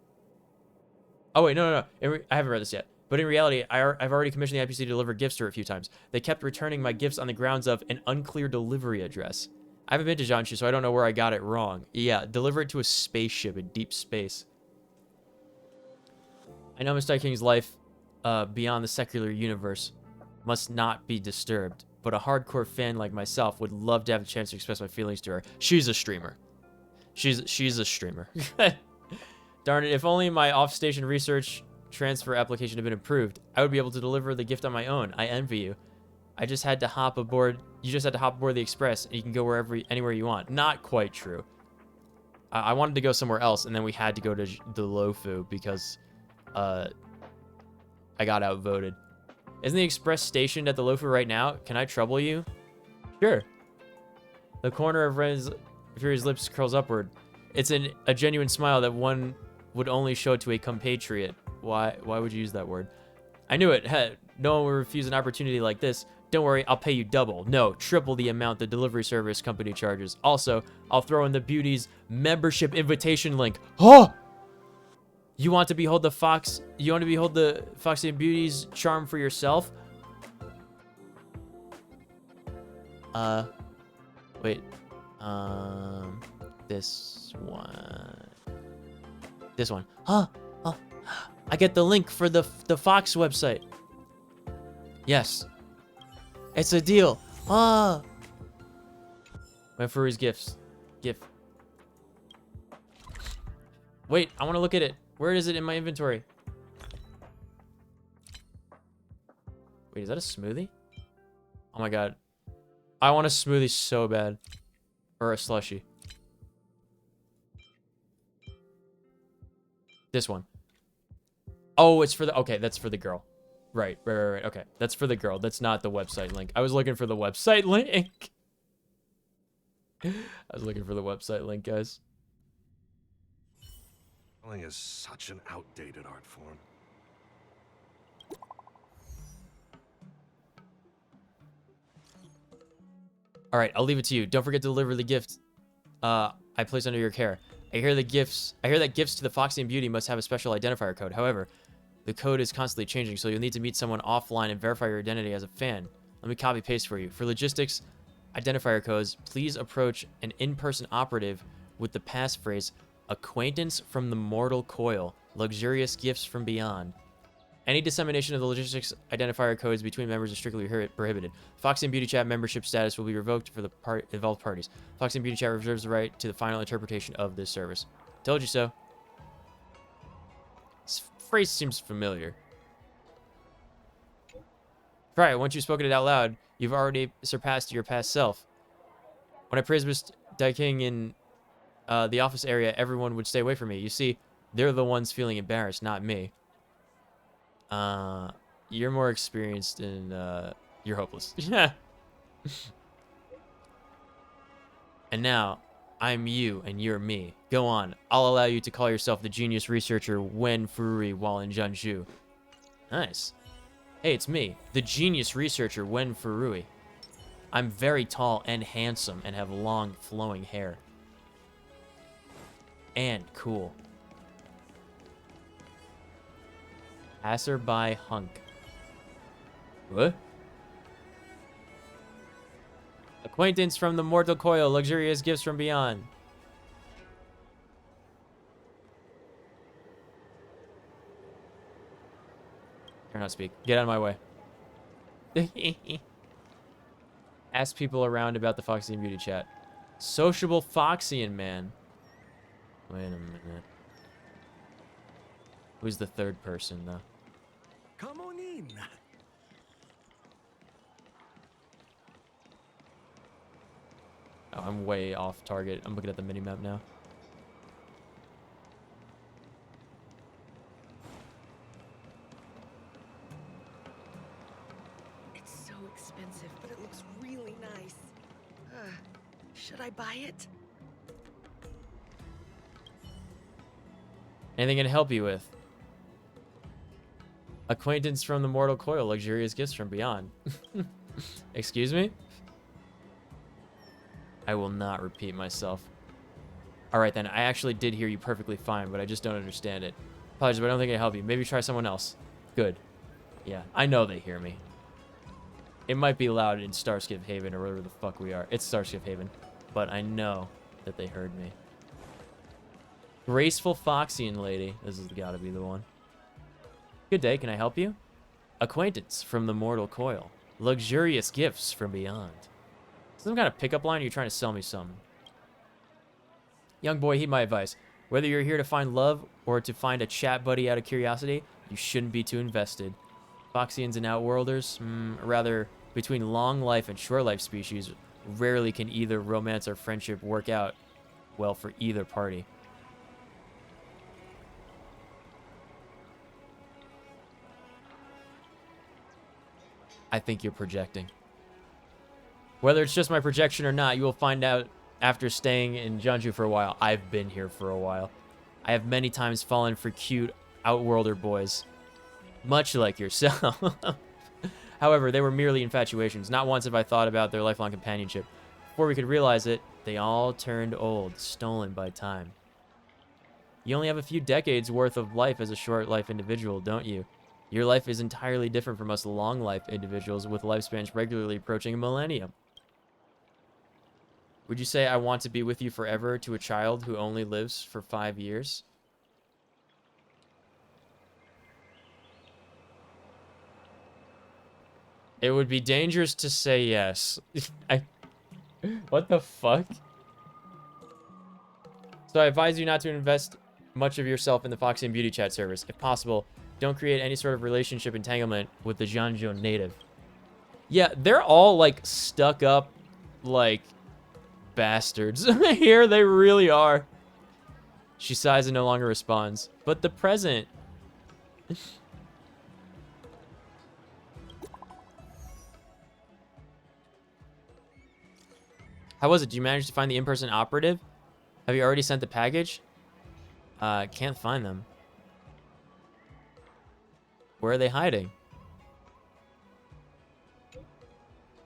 Oh wait, no. I haven't read this yet. But in reality, I've already commissioned the IPC to deliver gifts to her a few times. They kept returning my gifts on the grounds of an unclear delivery address. I haven't been to Zhanju, so I don't know where I got it wrong. Yeah, deliver it to a spaceship in deep space. I know Miss King's life beyond the secular universe must not be disturbed, but a hardcore fan like myself would love to have a chance to express my feelings to her. She's a streamer. She's a streamer. Darn it, if only my off-station research transfer application had been approved, I would be able to deliver the gift on my own. I envy you. I just had to hop aboard. You just had to hop aboard the Express, and you can go anywhere you want. Not quite true. I wanted to go somewhere else, and then we had to go to the Luofu because I got outvoted. Isn't the Express stationed at the Luofu right now? Can I trouble you? Sure. The corner of Ren's Fury's lips curls upward. It's a genuine smile that one would only show to a compatriot. Why would you use that word? I knew it. No one would refuse an opportunity like this. Don't worry, I'll pay you double. No, triple the amount the delivery service company charges. Also, I'll throw in the Beauty's membership invitation link. Oh! You want to behold the Foxy and Beauty's charm for yourself? Wait. This one. Huh? Oh, I get the link for the Fox website. Yes. It's a deal. Ah. Went for his gifts. Gift. Wait, I want to look at it. Where is it in my inventory? Wait, is that a smoothie? Oh my god. I want a smoothie so bad. Or a slushie. This one. Oh, it's for the... Okay, that's for the girl. Right. Okay, that's for the girl. That's not the website link. I was looking for the website link. I was looking for the website link, guys. Selling is such an outdated art form. All right, I'll leave it to you. Don't forget to deliver the gift I place under your care. I hear that gifts to the Foxy and Beauty must have a special identifier code. However, the code is constantly changing, so you'll need to meet someone offline and verify your identity as a fan. Let me copy paste for you. For logistics identifier codes, please approach an in-person operative with the passphrase, acquaintance from the mortal coil, luxurious gifts from beyond. Any dissemination of the logistics identifier codes between members is strictly prohibited. Foxy and Beauty Chat membership status will be revoked for the involved parties. Foxy and Beauty Chat reserves the right to the final interpretation of this service. Told you so. This phrase seems familiar. Right, once you've spoken it out loud, you've already surpassed your past self. When I praised Miss Daiking in the office area, everyone would stay away from me. You see, they're the ones feeling embarrassed, not me. You're more experienced and you're hopeless. Yeah. And now, I'm you and you're me. Go on. I'll allow you to call yourself the genius researcher Wen Furui while in Jeonju. Nice. Hey, it's me, the genius researcher Wen Furui. I'm very tall and handsome and have long flowing hair. And cool. Passerby hunk. What? Acquaintance from the mortal coil, luxurious gifts from beyond. Dare not speak. Get out of my way. Ask people around about the Foxy and Beauty Chat. Sociable Foxian man. Wait a minute. Who's the third person, though? Come on in. Oh, I'm way off target. I'm looking at the minimap now. It's so expensive, but it looks really nice. Should I buy it? Anything I can help you with? Acquaintance from the mortal coil, luxurious gifts from beyond. Excuse me? I will not repeat myself. Alright then, I actually did hear you perfectly fine, but I just don't understand it. Apologies, but I don't think I can help you. Maybe try someone else. Good. Yeah, I know they hear me. It might be loud in Starskip Haven or wherever the fuck we are. It's Starskip Haven. But I know that they heard me. Graceful Foxian lady. This has gotta be the one. Good day, can I help you? Acquaintance from the mortal coil. Luxurious gifts from beyond. Some kind of pickup line, or you're trying to sell me something? Young boy, heed my advice. Whether you're here to find love or to find a chat buddy out of curiosity, you shouldn't be too invested. Foxians and Outworlders, rather, between long life and short life species, rarely can either romance or friendship work out well for either party. I think you're projecting. Whether it's just my projection or not, you will find out after staying in Jeonju for a while. I've been here for a while. I have many times fallen for cute Outworlder boys. Much like yourself. However, they were merely infatuations. Not once have I thought about their lifelong companionship. Before we could realize it, they all turned old, stolen by time. You only have a few decades worth of life as a short life individual, don't you? Your life is entirely different from us long life individuals with lifespans regularly approaching a millennium. Would you say I want to be with you forever to a child who only lives for 5 years? It would be dangerous to say yes. What the fuck? So I advise you not to invest much of yourself in the Foxy and Beauty Chat service. If possible, don't create any sort of relationship entanglement with the Janjo native. Yeah, they're all, like, stuck up, like, bastards. Here, they really are. She sighs and no longer responds. But the present... How was it? Did you manage to find the in-person operative? Have you already sent the package? Can't find them. Where are they hiding?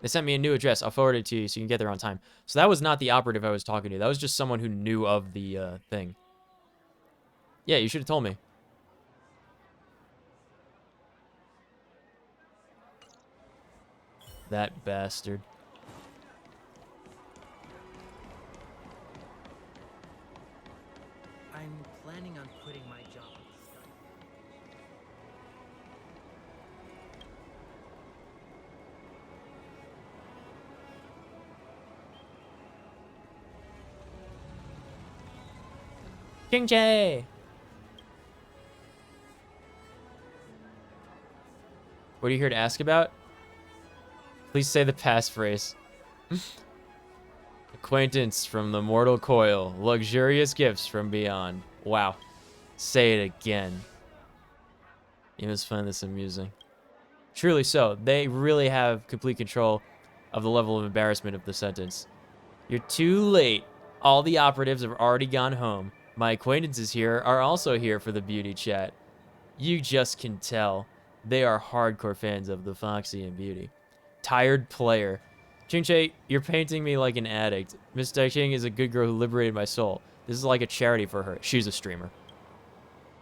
They sent me a new address. I'll forward it to you so you can get there on time. So that was not the operative I was talking to. That was just someone who knew of the thing. Yeah, you should have told me. That bastard. I'm planning on quitting my job. King J! What are you here to ask about? Please say the passphrase. Acquaintance from the mortal coil. Luxurious gifts from beyond. Wow. Say it again. You must find this amusing. Truly so. They really have complete control of the level of embarrassment of the sentence. You're too late. All the operatives have already gone home. My acquaintances here are also here for the beauty chat. You just can tell. They are hardcore fans of the Foxy and Beauty. Tired player. Ching-Che, you're painting me like an addict. Miss Dai-Ching is a good girl who liberated my soul. This is like a charity for her. She's a streamer.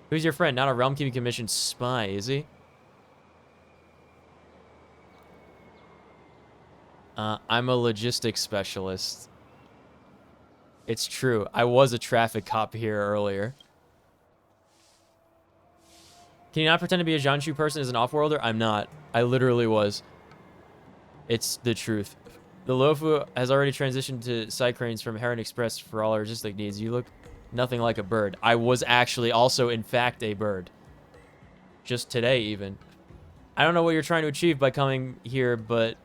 Who's your friend? Not a Realm Keeping Commission spy, is he? I'm a logistics specialist. It's true. I was a traffic cop here earlier. Can you not pretend to be a Jianshu person as an off-worlder? I'm not. I literally was. It's the truth. The Lofu has already transitioned to side cranes from Heron Express for all our logistic needs. You look nothing like a bird. I was actually also, in fact, a bird. Just today, even. I don't know what you're trying to achieve by coming here, but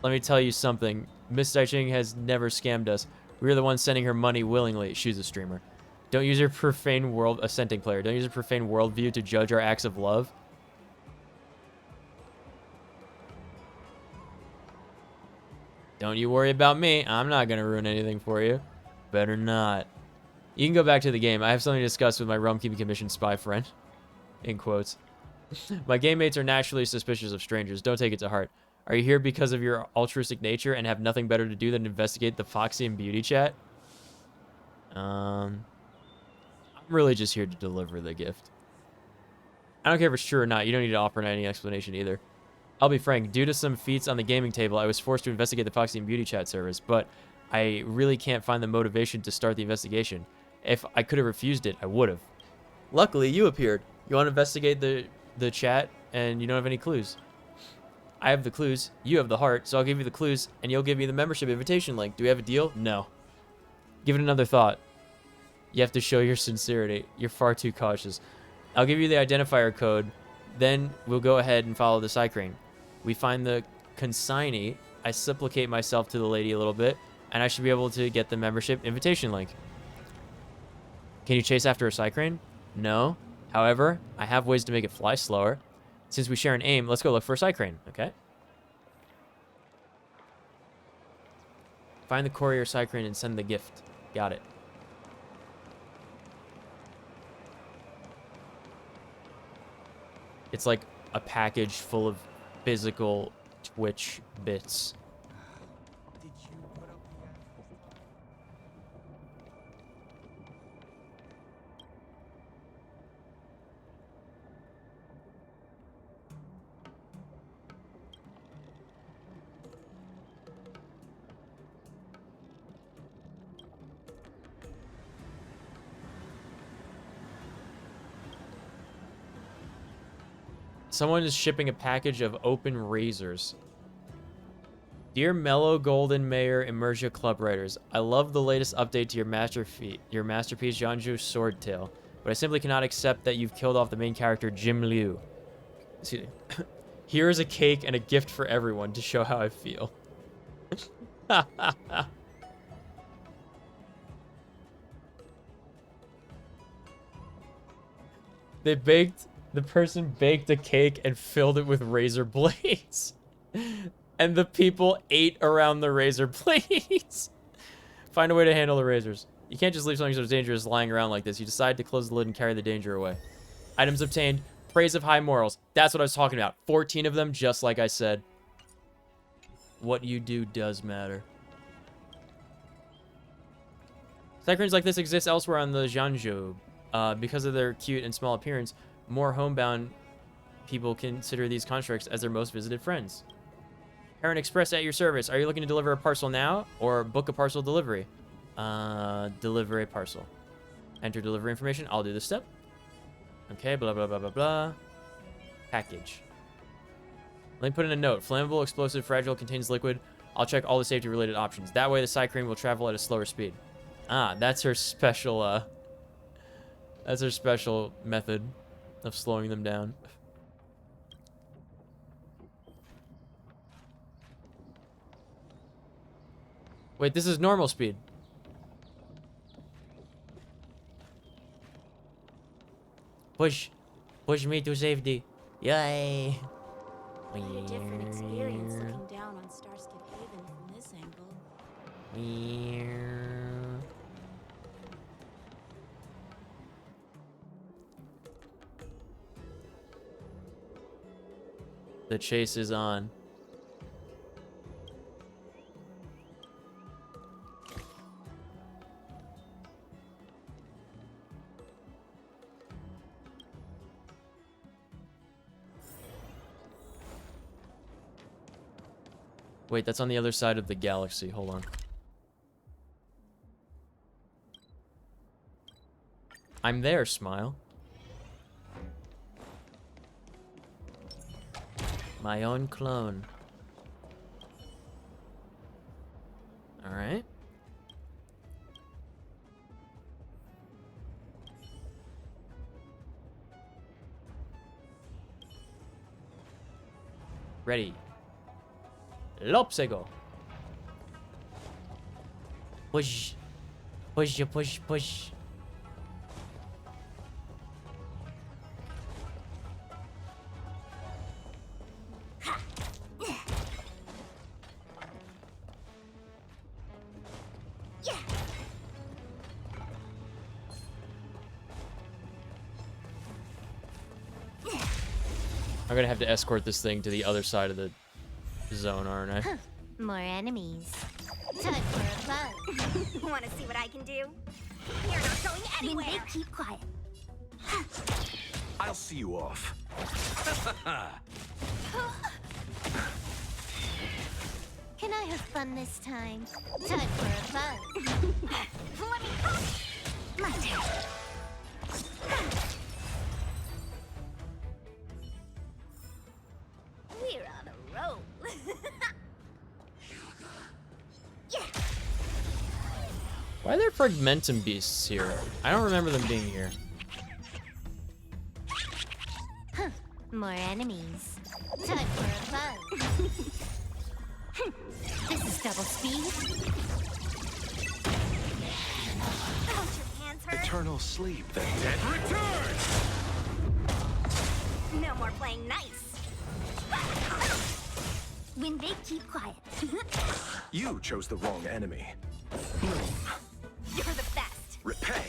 let me tell you something. Miss Dai-Ching has never scammed us. We were the ones sending her money willingly. She's a streamer. Don't use her profane world, assenting player. Don't use her profane worldview to judge our acts of love. Don't you worry about me. I'm not going to ruin anything for you. Better not. You can go back to the game. I have something to discuss with my Realm Keeping Commission spy friend. In quotes. My game mates are naturally suspicious of strangers. Don't take it to heart. Are you here because of your altruistic nature and have nothing better to do than investigate the Foxy and Beauty chat? I'm really just here to deliver the gift. I don't care if it's true or not. You don't need to offer any explanation either. I'll be frank. Due to some feats on the gaming table, I was forced to investigate the Foxy and Beauty chat service, but I really can't find the motivation to start the investigation. If I could have refused it, I would have. Luckily, you appeared. You want to investigate the chat, and you don't have any clues. I have the clues, you have the heart, so I'll give you the clues, and you'll give me the membership invitation link. Do we have a deal? No. Give it another thought. You have to show your sincerity. You're far too cautious. I'll give you the identifier code, then we'll go ahead and follow the side crane. We find the consignee, I supplicate myself to the lady a little bit, and I should be able to get the membership invitation link. Can you chase after a side crane? No. However, I have ways to make it fly slower. Since we share an aim, let's go look for a side crane, okay? Find the courier side crane and send the gift. Got it. It's like a package full of physical Twitch bits. Someone is shipping a package of open razors. Dear Mellow Golden Mayor Immersia Club Writers, I love the latest update to your masterpiece, Jianzhu Sword Tale, but I simply cannot accept that you've killed off the main character, Jim Liu. Excuse me. Here is a cake and a gift for everyone to show how I feel. The person baked a cake and filled it with razor blades. And the people ate around the razor blades. Find a way to handle the razors. You can't just leave something so dangerous lying around like this. You decide to close the lid and carry the danger away. Items obtained. Praise of high morals. That's what I was talking about. 14 of them, just like I said. What you do does matter. Cyclones like this exist elsewhere on the Jianzhou. Because of their cute and small appearance, more homebound people consider these constructs as their most visited friends. Heron Express at your service. Are you looking to deliver a parcel now or book a parcel delivery? Deliver a parcel. Enter delivery information. I'll do this step. Okay, blah, blah, blah, blah, blah. Package. Let me put in a note. Flammable, explosive, fragile, contains liquid. I'll check all the safety-related options. That way the Psycrane will travel at a slower speed. Ah, that's her special, that's her special method of slowing them down. Wait, this is normal speed. Push. Push me to safety. Yay. Quite a different experience looking down on Starskip Haven from this angle. The chase is on. Wait, that's on the other side of the galaxy. Hold on. I'm there, Smile. My own clone. Alright. Ready. Lopsego. Push. Push, push, push. I'm gonna have to escort this thing to the other side of the zone, aren't I? More enemies. Time for a fun. Want to see what I can do? You're not going anywhere. They keep quiet. I'll see you off. Can I have fun this time? Time for a fun. Let me come. My turn. We're on a roll. Yeah. Why are there Fragmentum beasts here? I don't remember them being here. More enemies. Time for a fun. This is double speed. Don't your hands hurt? Eternal sleep, the dead return! No more playing nice. When they keep quiet. You chose the wrong enemy. You're the best. Repay.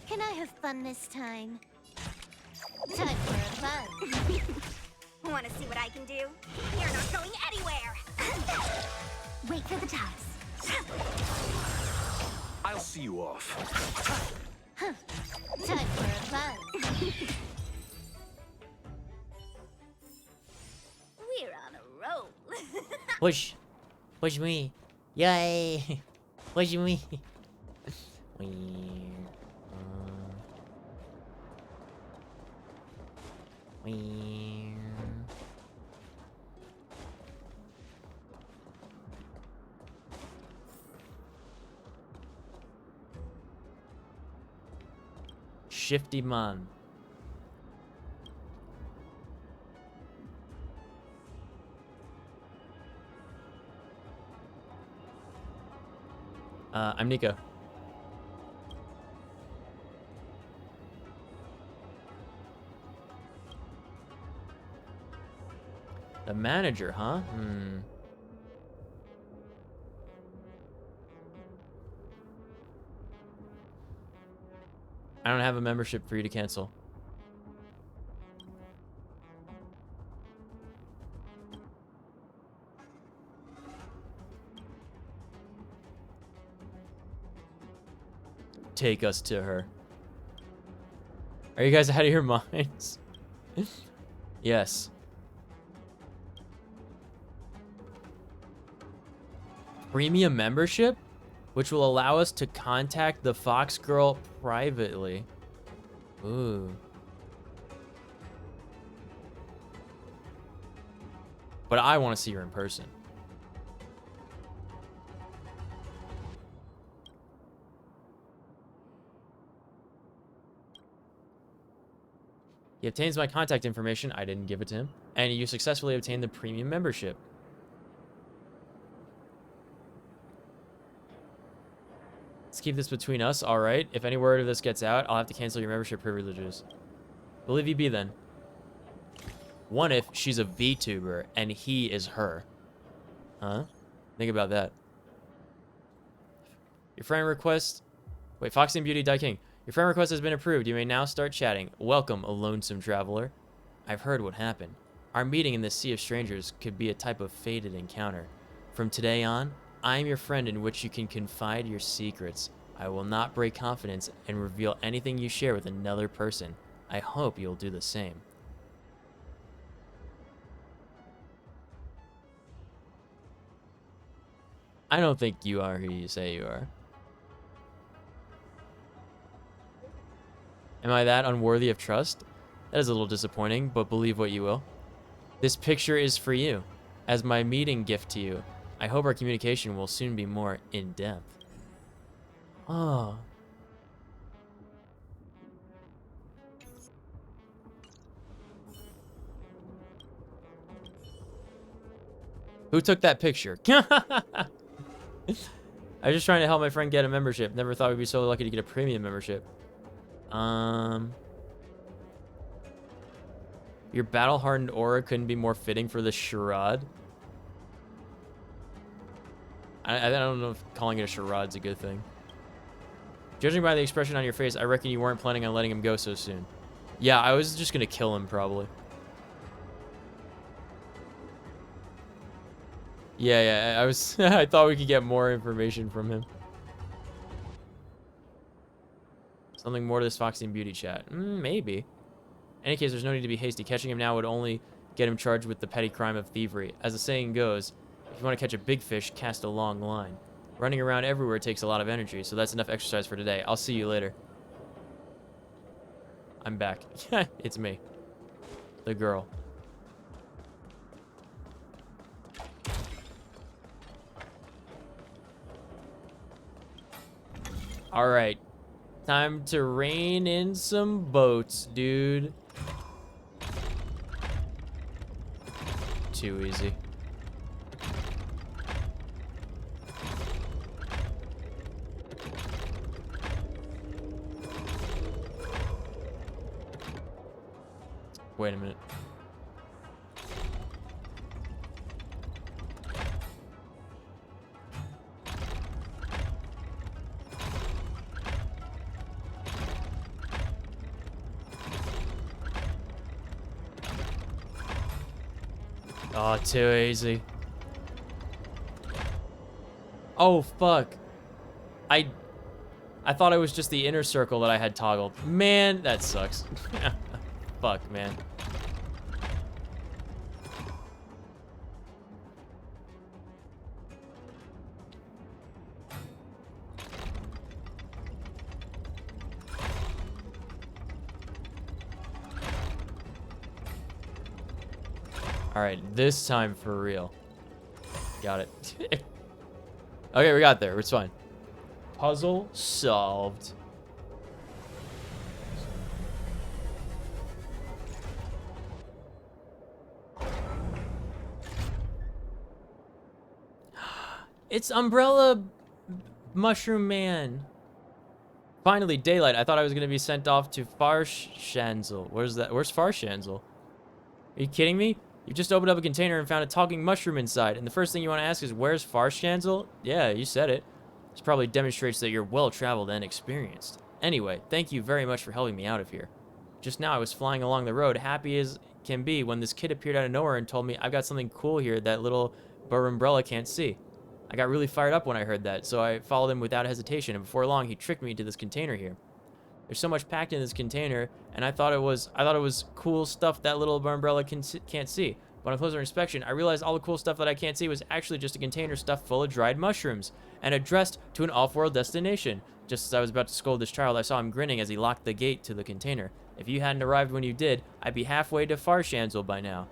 Can I have fun this time? Time for a fun. Want to see what I can do? You're not going anywhere. Wait for the toss. I'll see you off. Time for a fun. We're on a roll. Push. Push me. Yay. Push me. Shifty man. I'm Nico. The manager, huh? I don't have a membership for you to cancel. Take us to her. Are you guys out of your minds? Yes. Premium membership, which will allow us to contact the Fox Girl privately. Ooh. But I want to see her in person. He obtains my contact information. I didn't give it to him. And you successfully obtained the premium membership. Let's keep this between us, all right? If any word of this gets out, I'll have to cancel your membership privileges. Believe you be then. What if she's a VTuber and he is her? Huh? Think about that. Your friend request... Wait, Foxy and Beauty Die King. Your friend request has been approved. You may now start chatting. Welcome, a lonesome traveler. I've heard what happened. Our meeting in this sea of strangers could be a type of fated encounter. From today on, I am your friend in which you can confide your secrets. I will not break confidence and reveal anything you share with another person. I hope you'll do the same. I don't think you are who you say you are. Am I that unworthy of trust? That is a little disappointing, but believe what you will. This picture is for you, as my meeting gift to you. I hope our communication will soon be more in-depth. Oh. Who took that picture? I was just trying to help my friend get a membership. Never thought we'd be so lucky to get a premium membership. Your battle-hardened aura couldn't be more fitting for the charade. I don't know if calling it a charade's a good thing. Judging by the expression on your face, I reckon you weren't planning on letting him go so soon. Yeah, I was just gonna kill him, probably. Yeah, I was... I thought we could get more information from him. Something more to this Foxy and Beauty chat. Maybe. In any case, there's no need to be hasty. Catching him now would only get him charged with the petty crime of thievery. As the saying goes, if you want to catch a big fish, cast a long line. Running around everywhere takes a lot of energy, so that's enough exercise for today. I'll see you later. I'm back. It's me. The girl. Alright. Time to rein in some boats, dude. Too easy. Wait a minute. Oh, too easy. Oh, fuck. I thought it was just the inner circle that I had toggled. Man, that sucks. Fuck, man. All right, this time for real. Got it. Okay, we got there. It's fine. Puzzle solved. It's Umbrella Mushroom Man. Finally, daylight. I thought I was going to be sent off to Farshanzel. Where's that? Where's Farshanzel? Are you kidding me? You just opened up a container and found a talking mushroom inside. And the first thing you want to ask is, where's Farshanzel? Yeah, you said it. This probably demonstrates that you're well-traveled and experienced. Anyway, thank you very much for helping me out of here. Just now I was flying along the road, happy as can be, when this kid appeared out of nowhere and told me, I've got something cool here that little Burr Umbrella can't see. I got really fired up when I heard that, so I followed him without hesitation, and before long, he tricked me into this container here. There's so much packed in this container, and I thought it was cool stuff that little Umbrella can't see. But on closer inspection, I realized all the cool stuff that I can't see was actually just a container stuffed full of dried mushrooms, and addressed to an off-world destination. Just as I was about to scold this child, I saw him grinning as he locked the gate to the container. If you hadn't arrived when you did, I'd be halfway to Farshanzel by now.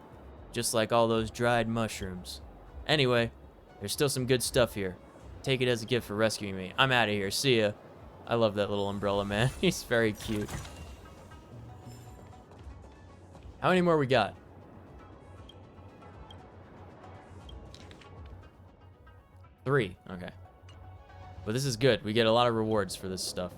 Just like all those dried mushrooms. Anyway, there's still some good stuff here. Take it as a gift for rescuing me. I'm out of here. See ya. I love that little Umbrella Man. He's very cute. How many more we got? 3. Okay. But this is good. We get a lot of rewards for this stuff.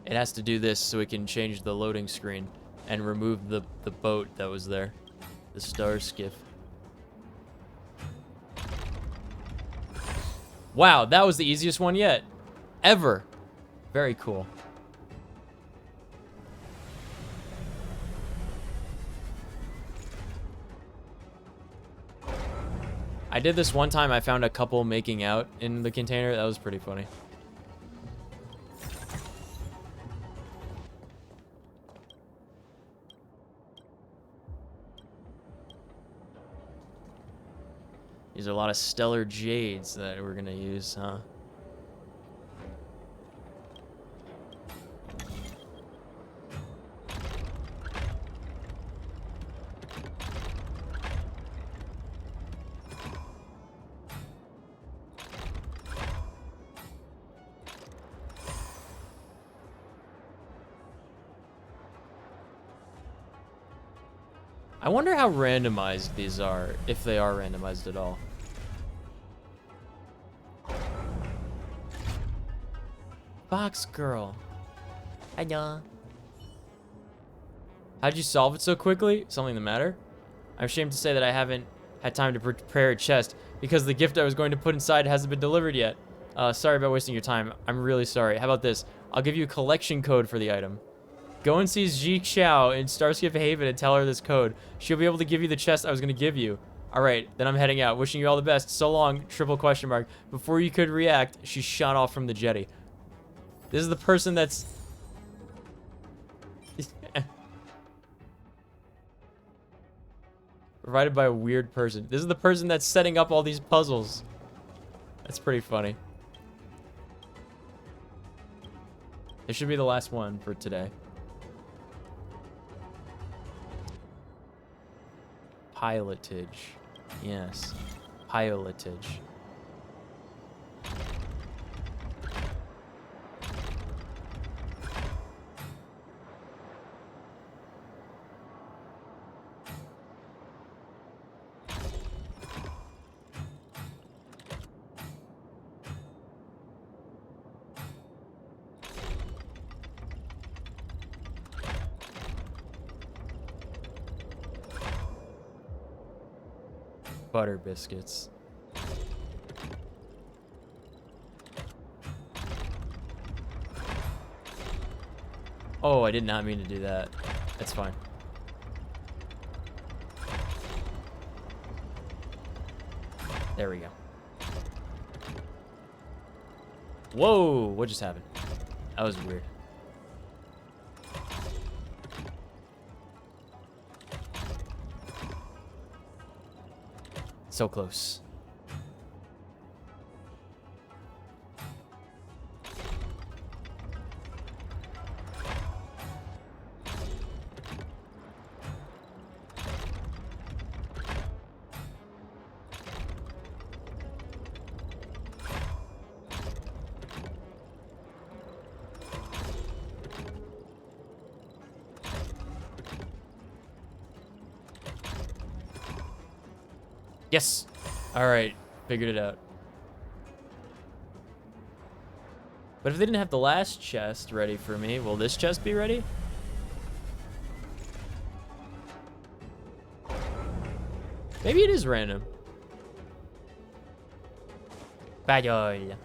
It has to do this so we can change the loading screen and remove the boat that was there. The star skiff. Wow, that was the easiest one yet. Ever. Very cool. I did this one time. I found a couple making out in the container. That was pretty funny. These are a lot of stellar jades that we're gonna use, huh? I wonder how randomized these are, if they are randomized at all. Box girl. Hiya. How'd you solve it so quickly? Something the matter? I'm ashamed to say that I haven't had time to prepare a chest because the gift I was going to put inside hasn't been delivered yet. Sorry about wasting your time. I'm really sorry. How about this? I'll give you a collection code for the item. Go and see Ji Xiao in Starskiff Haven and tell her this code. She'll be able to give you the chest I was going to give you. Alright, then I'm heading out. Wishing you all the best. So long, triple question mark. Before you could react, she shot off from the jetty. This is the person that's... Provided by a weird person. This is the person that's setting up all these puzzles. That's pretty funny. It should be the last one for today. Pilotage. Yes. Pilotage. Butter biscuits. Oh, I did not mean to do that. That's fine. There we go. Whoa, what just happened? That was weird. So close. Yes. All right. Figured it out. But if they didn't have the last chest ready for me, will this chest be ready? Maybe it is random. Bye.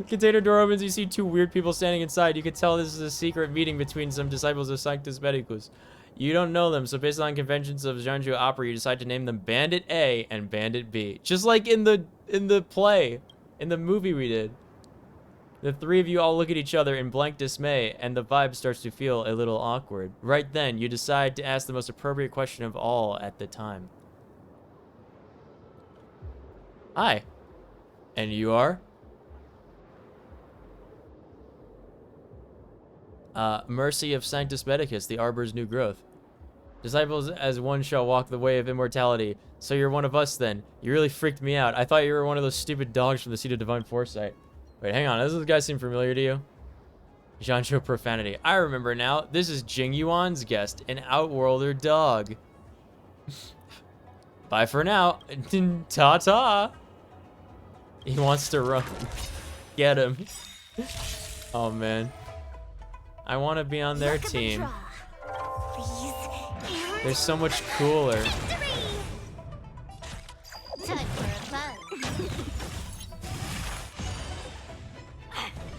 Container door opens, you see two weird people standing inside. You can tell this is a secret meeting between some disciples of Sanctus Medicus. You don't know them, so based on conventions of Zhanzhou Opera, you decide to name them Bandit A and Bandit B. Just like in the play, in the movie we did. The three of you all look at each other in blank dismay, and the vibe starts to feel a little awkward. Right then, you decide to ask the most appropriate question of all at the time. Hi. And you are? Mercy of Sanctus Medicus, the Arbor's new growth. Disciples as one shall walk the way of immortality. So you're one of us then. You really freaked me out. I thought you were one of those stupid dogs from the Seat of Divine Foresight. Wait, hang on. Does this guy seem familiar to you? Zhanzhou Profanity. I remember now. This is Jing Yuan's guest, an Outworlder dog. Bye for now. Ta-ta. He wants to run. Get him. Oh, man. I want to be on their team. They're so much cooler. Time for a fun.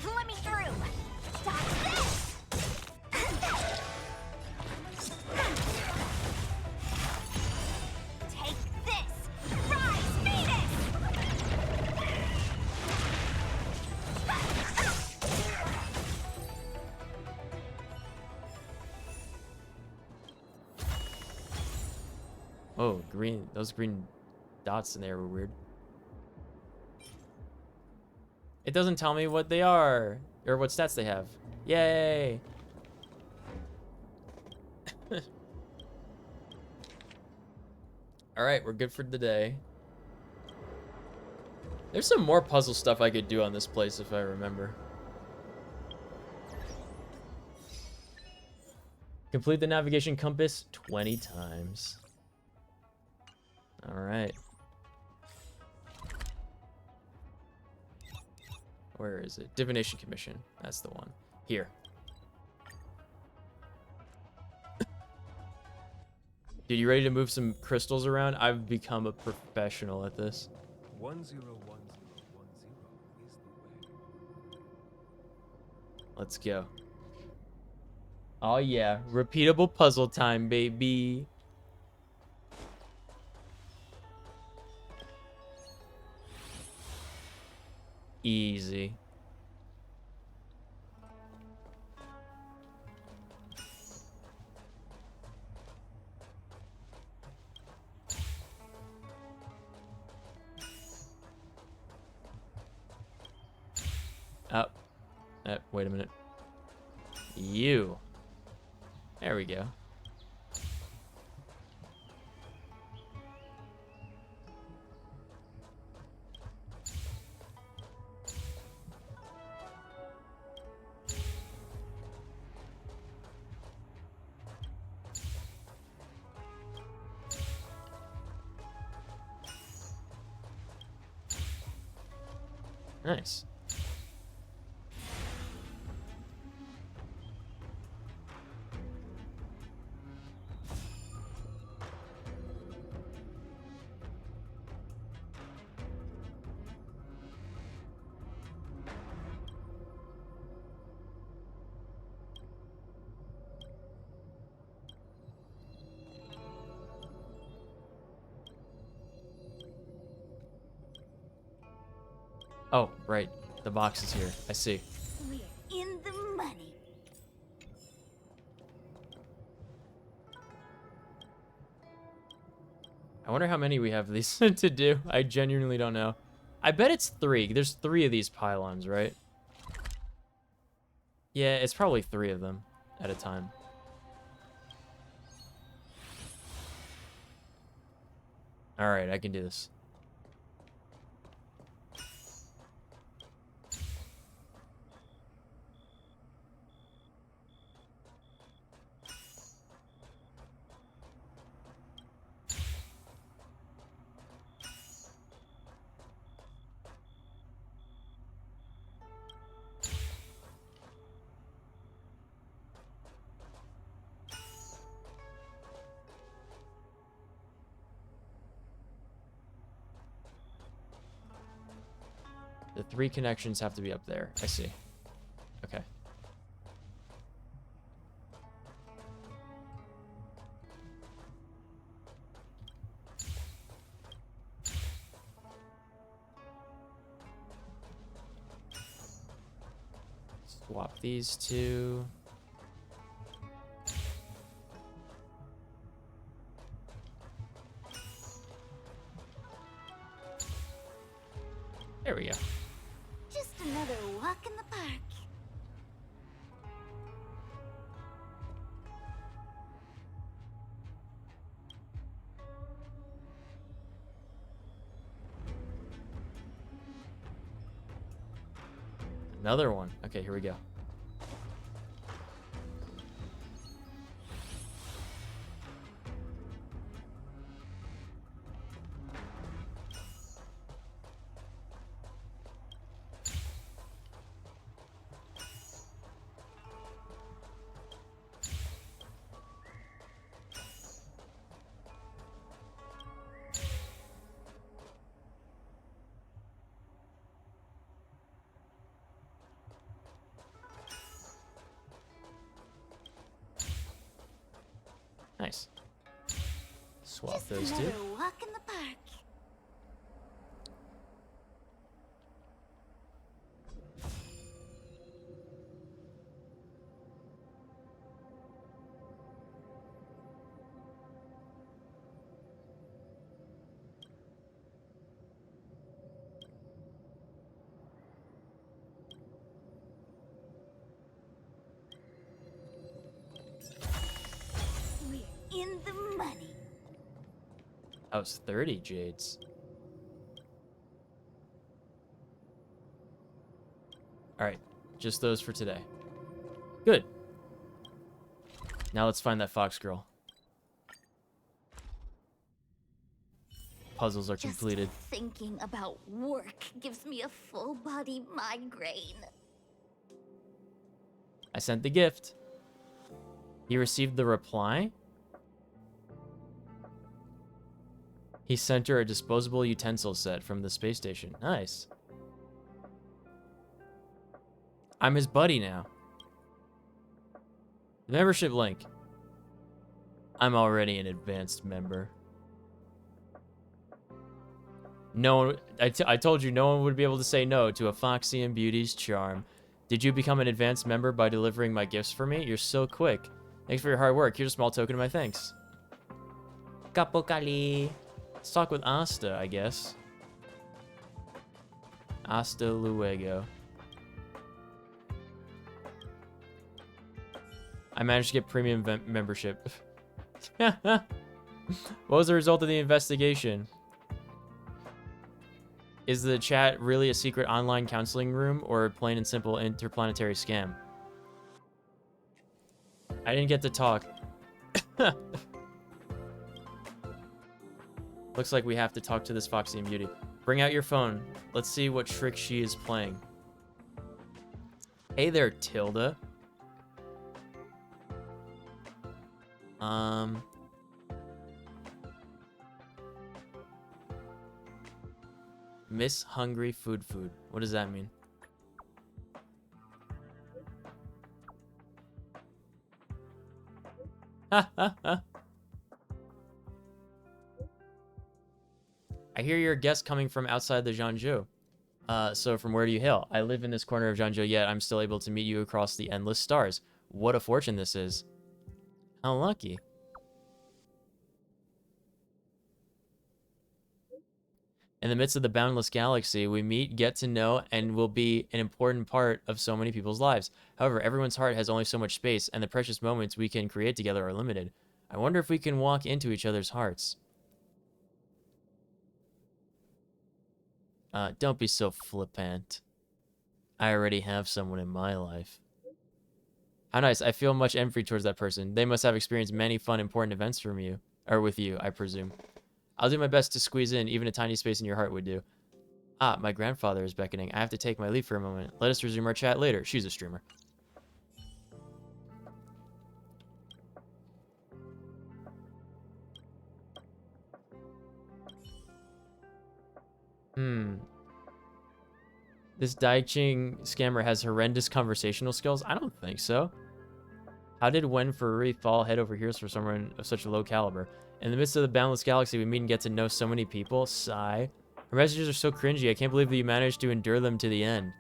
Let me through. Stop this. Take this. Rise, Venus. Oh, green. Those green dots in there were weird. It doesn't tell me what they are or what stats they have. Yay! All right, we're good for the day. There's some more puzzle stuff I could do on this place if I remember. Complete the navigation compass 20 times. All right. Where is it? Divination Commission. That's the one. Here. Dude, you ready to move some crystals around? I've become a professional at this. 101010 is the way. Let's go. Oh yeah, repeatable puzzle time, baby. Easy. Up. Wait a minute. You. There we go. Nice. Oh, right. The box is here. I see. We're in the money. I wonder how many we have of these to do. I genuinely don't know. I bet it's 3. There's 3 of these pylons, right? Yeah, it's probably 3 of them at a time. Alright, I can do this. The 3 connections have to be up there. I see. Okay. Swap these 2. There we go. Just another walk in the park. Another one. Okay, here we go. Nice. Swap Just those 2. another walk in the park. We're in the money. That was 30 jades. Alright, just those for today. Good. Now let's find that fox girl. Puzzles are Just completed. thinking about work gives me a full body migraine. I sent the gift. He received the reply. He sent her a disposable utensil set from the space station. Nice. I'm his buddy now. The membership link. I'm already an advanced member. No one, I told you no one would be able to say no to a Foxy and Beauty's charm. Did you become an advanced member by delivering my gifts for me? You're so quick. Thanks for your hard work. Here's a small token of my thanks. Kapokali. Let's talk with Asta, I guess. Hasta luego. I managed to get premium membership. What was the result of the investigation? Is the chat really a secret online counseling room or a plain and simple interplanetary scam? I didn't get to talk. Looks like we have to talk to this Foxy and Beauty. Bring out your phone. Let's see what trick she is playing. Hey there, Tilda. Miss Hungry Food. What does that mean? I hear you're a guest coming from outside the Zhanzhou. So from where do you hail? I live in this corner of Zhanzhou, yet I'm still able to meet you across the endless stars. What a fortune this is. How lucky. In the midst of the boundless galaxy, we meet, get to know, and will be an important part of so many people's lives. However, everyone's heart has only so much space, and the precious moments we can create together are limited. I wonder if we can walk into each other's hearts. Don't be so flippant. I already have someone in my life. How nice. I feel much envy towards that person. They must have experienced many fun, important events from you. Or with you, I presume. I'll do my best to squeeze in. Even a tiny space in your heart would do. Ah, my grandfather is beckoning. I have to take my leave for a moment. Let us resume our chat later. She's a streamer. This Daiching scammer has horrendous conversational skills? I don't think so. How did Wen Furui fall head over heels for someone of such a low caliber? In the midst of the boundless galaxy, we meet and get to know so many people. Sigh. Her messages are so cringy. I can't believe that you managed to endure them to the end.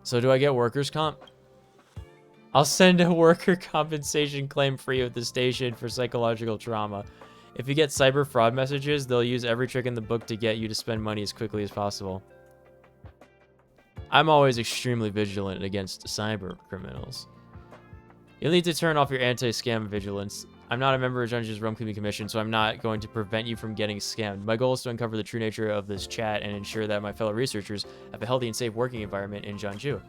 So do I get workers' comp? I'll send a worker compensation claim for you at the station for psychological trauma. If you get cyber fraud messages, they'll use every trick in the book to get you to spend money as quickly as possible. I'm always extremely vigilant against cyber criminals. You'll need to turn off your anti-scam vigilance. I'm not a member of Junji's Realm Cleaning Commission, so I'm not going to prevent you from getting scammed. My goal is to uncover the true nature of this chat and ensure that my fellow researchers have a healthy and safe working environment in Jeonju.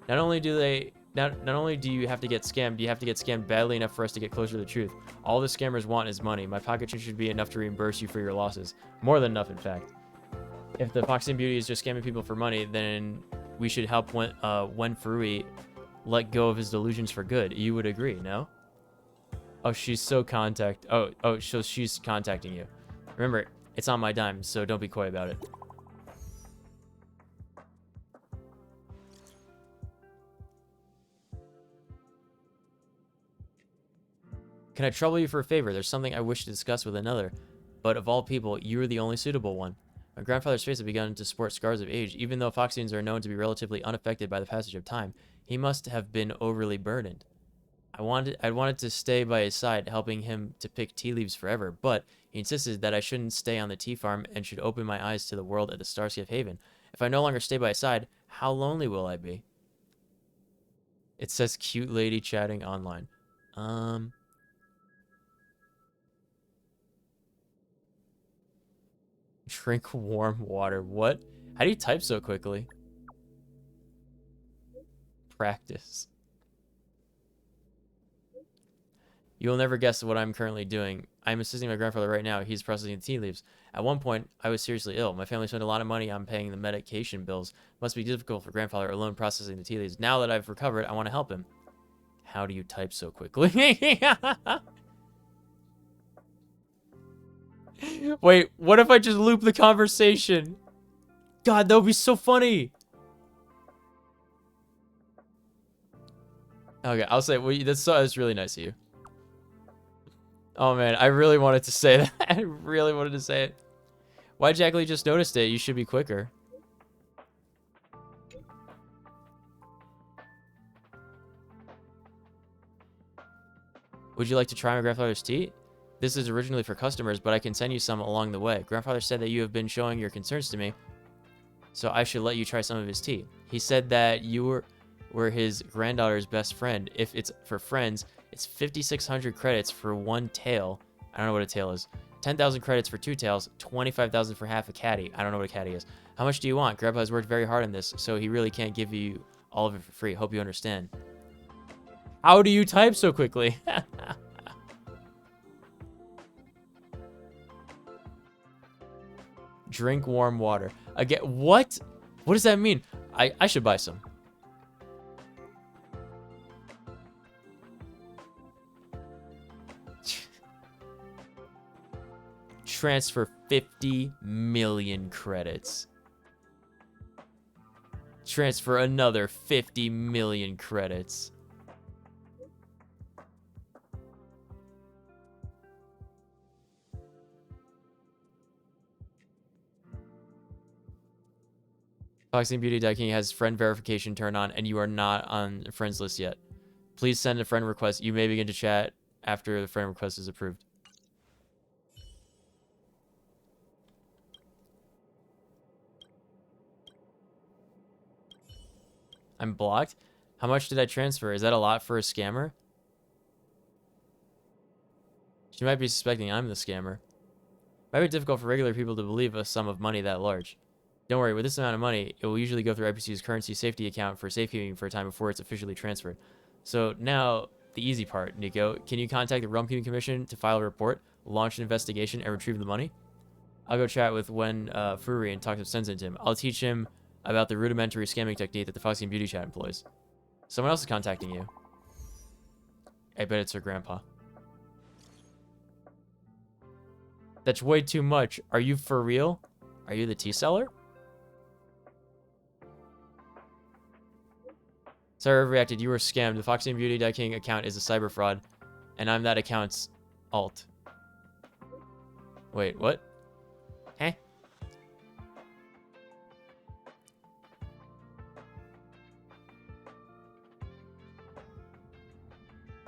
Not only do you have to get scammed, you have to get scammed badly enough for us to get closer to the truth. All the scammers want is money. My pocket change should be enough to reimburse you for your losses. More than enough, in fact. If the Foxing Beauty is just scamming people for money, then we should help Wen Furui let go of his delusions for good. You would agree, no? Oh, she's so so she's contacting you. Remember, it's on my dime, so don't be coy about it. Can I trouble you for a favor? There's something I wish to discuss with another, but of all people, you are the only suitable one. My grandfather's face had begun to sport scars of age. Even though Foxians are known to be relatively unaffected by the passage of time, he must have been overly burdened. I wanted to stay by his side, helping him to pick tea leaves forever, but he insisted that I shouldn't stay on the tea farm and should open my eyes to the world at the Starskiff Haven. If I no longer stay by his side, how lonely will I be? It says cute lady chatting online. Drink warm water. What? How do you type so quickly? Practice. You will never guess what I'm currently doing. I'm assisting my grandfather right now. He's processing the tea leaves. At one point, I was seriously ill. My family spent a lot of money on paying the medication bills. It must be difficult for grandfather alone processing the tea leaves. Now that I've recovered, I want to help him. How do you type so quickly? Wait, what if I just loop the conversation? God, that would be so funny. Okay, I'll say, well, that's really nice of you. Oh man, I really wanted to say that. I really wanted to say it. Why Jack Lee just noticed it? You should be quicker. Would you like to try my grandfather's tea? This is originally for customers, but I can send you some along the way. Grandfather said that you have been showing your concerns to me, so I should let you try some of his tea. He said that you were his granddaughter's best friend. If it's for friends, it's 5,600 credits for one tail. I don't know what a tail is. 10,000 credits for two tails. 25,000 for half a caddy. I don't know what a caddy is. How much do you want? Grandpa has worked very hard on this, so he really can't give you all of it for free. Hope you understand. How do you type so quickly? Drink warm water. Again, what? What does that mean? I should buy some. Transfer 50 million credits. Transfer another 50 million credits. Foxing Beauty Decking has friend verification turned on, and you are not on the friends list yet. Please send a friend request. You may begin to chat after the friend request is approved. I'm blocked? How much did I transfer? Is that a lot for a scammer? She might be suspecting I'm the scammer. Might be difficult for regular people to believe a sum of money that large. Don't worry, with this amount of money, it will usually go through IPC's currency safety account for safekeeping for a time before it's officially transferred. So now, the easy part, Nico. Can you contact the Realm Keeping Commission to file a report, launch an investigation, and retrieve the money? I'll go chat with Wen Furi and talk some sense into him. I'll teach him about the rudimentary scamming technique that the Foxy and Beauty Chat employs. Someone else is contacting you. I bet it's her grandpa. That's way too much. Are you for real? Are you the tea seller? Sarah reacted. You were scammed. The Foxy and Beauty Dai King account is a cyber fraud, and I'm that account's alt. Wait, what? Huh?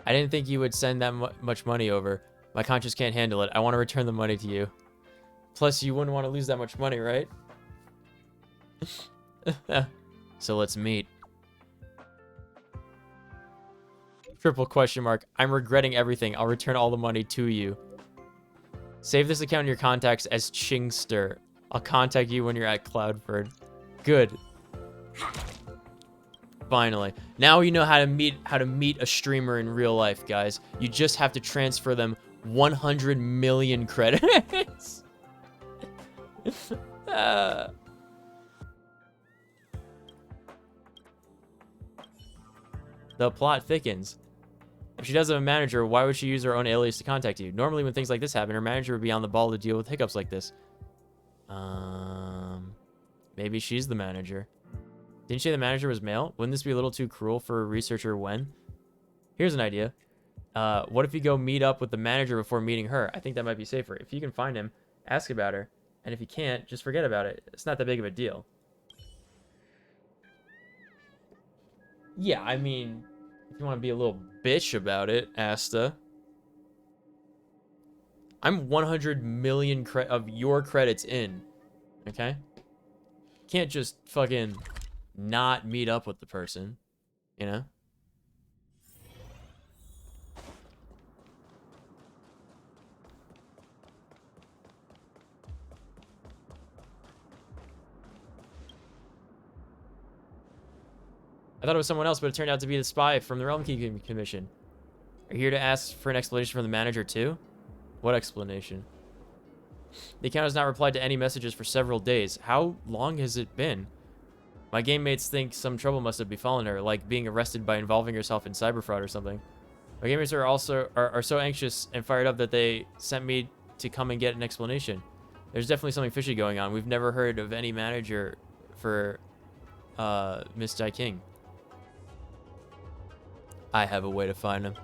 I didn't think you would send that much money over. My conscience can't handle it. I want to return the money to you. Plus, you wouldn't want to lose that much money, right? So let's meet. Triple question mark. I'm regretting everything. I'll return all the money to you. Save this account in your contacts as Chingster. I'll contact you when you're at Cloudford. Good. Finally. Now you know how to meet a streamer in real life, guys. You just have to transfer them 100 million credits. The plot thickens. If she does have a manager, why would she use her own alias to contact you? Normally when things like this happen, her manager would be on the ball to deal with hiccups like this. Maybe she's the manager. Didn't you say the manager was male? Wouldn't this be a little too cruel for researcher Wen? Here's an idea. What if you go meet up with the manager before meeting her? I think that might be safer. If you can find him, ask about her. And if you can't, just forget about it. It's not that big of a deal. Yeah, I mean, if you want to be a little bitch about it, Asta. I'm 100 million of your credits in. Okay? Can't just fucking not meet up with the person, you know? I thought it was someone else, but it turned out to be the spy from the Realm Keeping Commission. Are you here to ask for an explanation from the manager too? What explanation? The account has not replied to any messages for several days. How long has it been? My game mates think some trouble must have befallen her, like being arrested by involving herself in cyber fraud or something. My game mates are also so anxious and fired up that they sent me to come and get an explanation. There's definitely something fishy going on. We've never heard of any manager for Miss Dai King. I have a way to find him.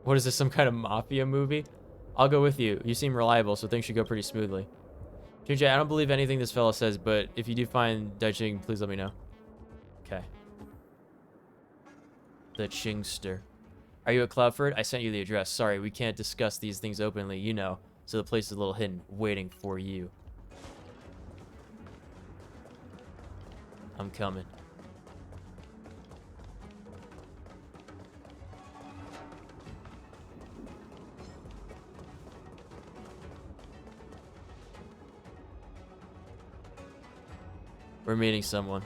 What is this, some kind of mafia movie? I'll go with you. You seem reliable, so things should go pretty smoothly. JJ, I don't believe anything this fellow says, but if you do find Dai King, please let me know. Okay. The Chingster. Are you at Cloudford? I sent you the address. Sorry, we can't discuss these things openly, you know. So the place is a little hidden, waiting for you. I'm coming. We're meeting someone.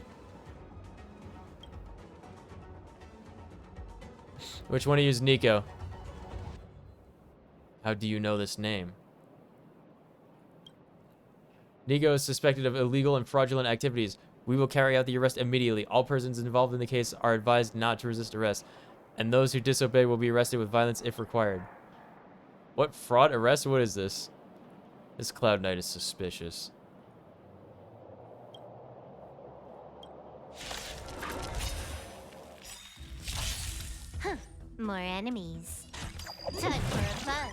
Which one of you is Nico? How do you know this name? Nico is suspected of illegal and fraudulent activities. We will carry out the arrest immediately. All persons involved in the case are advised not to resist arrest, and those who disobey will be arrested with violence if required. What fraud arrest? What is this? This Cloud Knight is suspicious. Huh. More enemies. Time for a fun.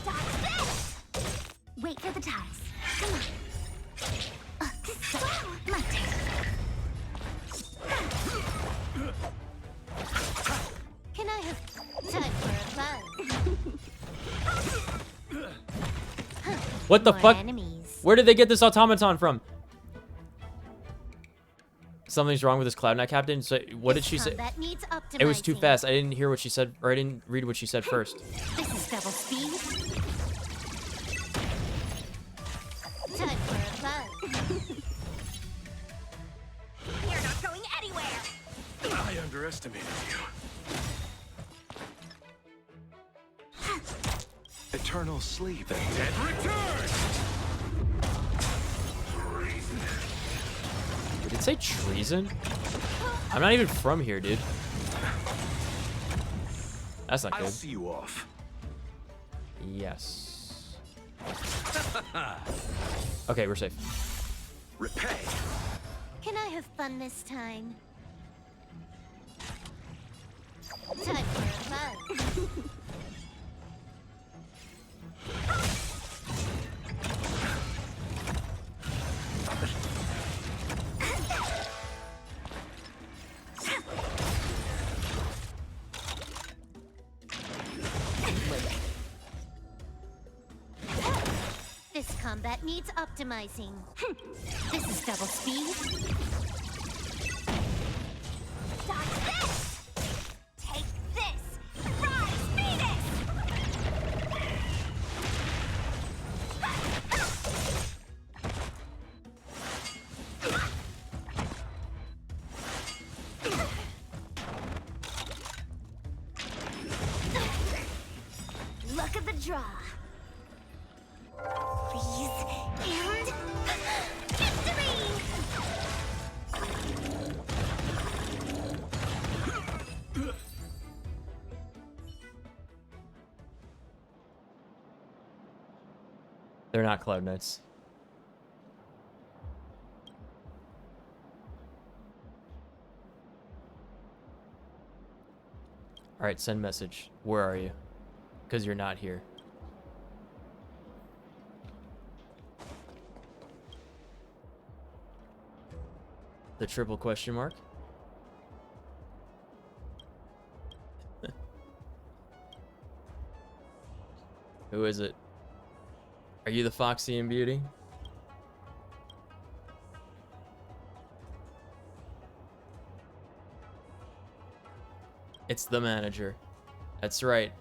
Stop this! Wait for the ties. Come on. My turn. Can I have time for a fun? What the More fuck? enemies. Where did they get this automaton from? Something's wrong with this Cloud Knight captain. So what did she say? Combat needs It was too optimizing. fast. I didn't hear what she said, or I didn't read what she said first. This is double speed. Time for a buzz. You're not going anywhere. I underestimated you. Eternal sleep. The dead return! Did it say treason? I'm not even from here, dude. That's not I'll good. see you off. Yes. Okay, we're safe. Repay. Can I have fun this time? Time for a buzz. This combat needs optimizing. This is double speed. Dodge this! Take this! Rise, Venus! Luck of the draw. Please and victory! They're not Cloud Knights. All right, send message. Where are you? Because you're not here. The triple question mark. Who is it? Are you the Foxy and Beauty? It's the manager. That's right.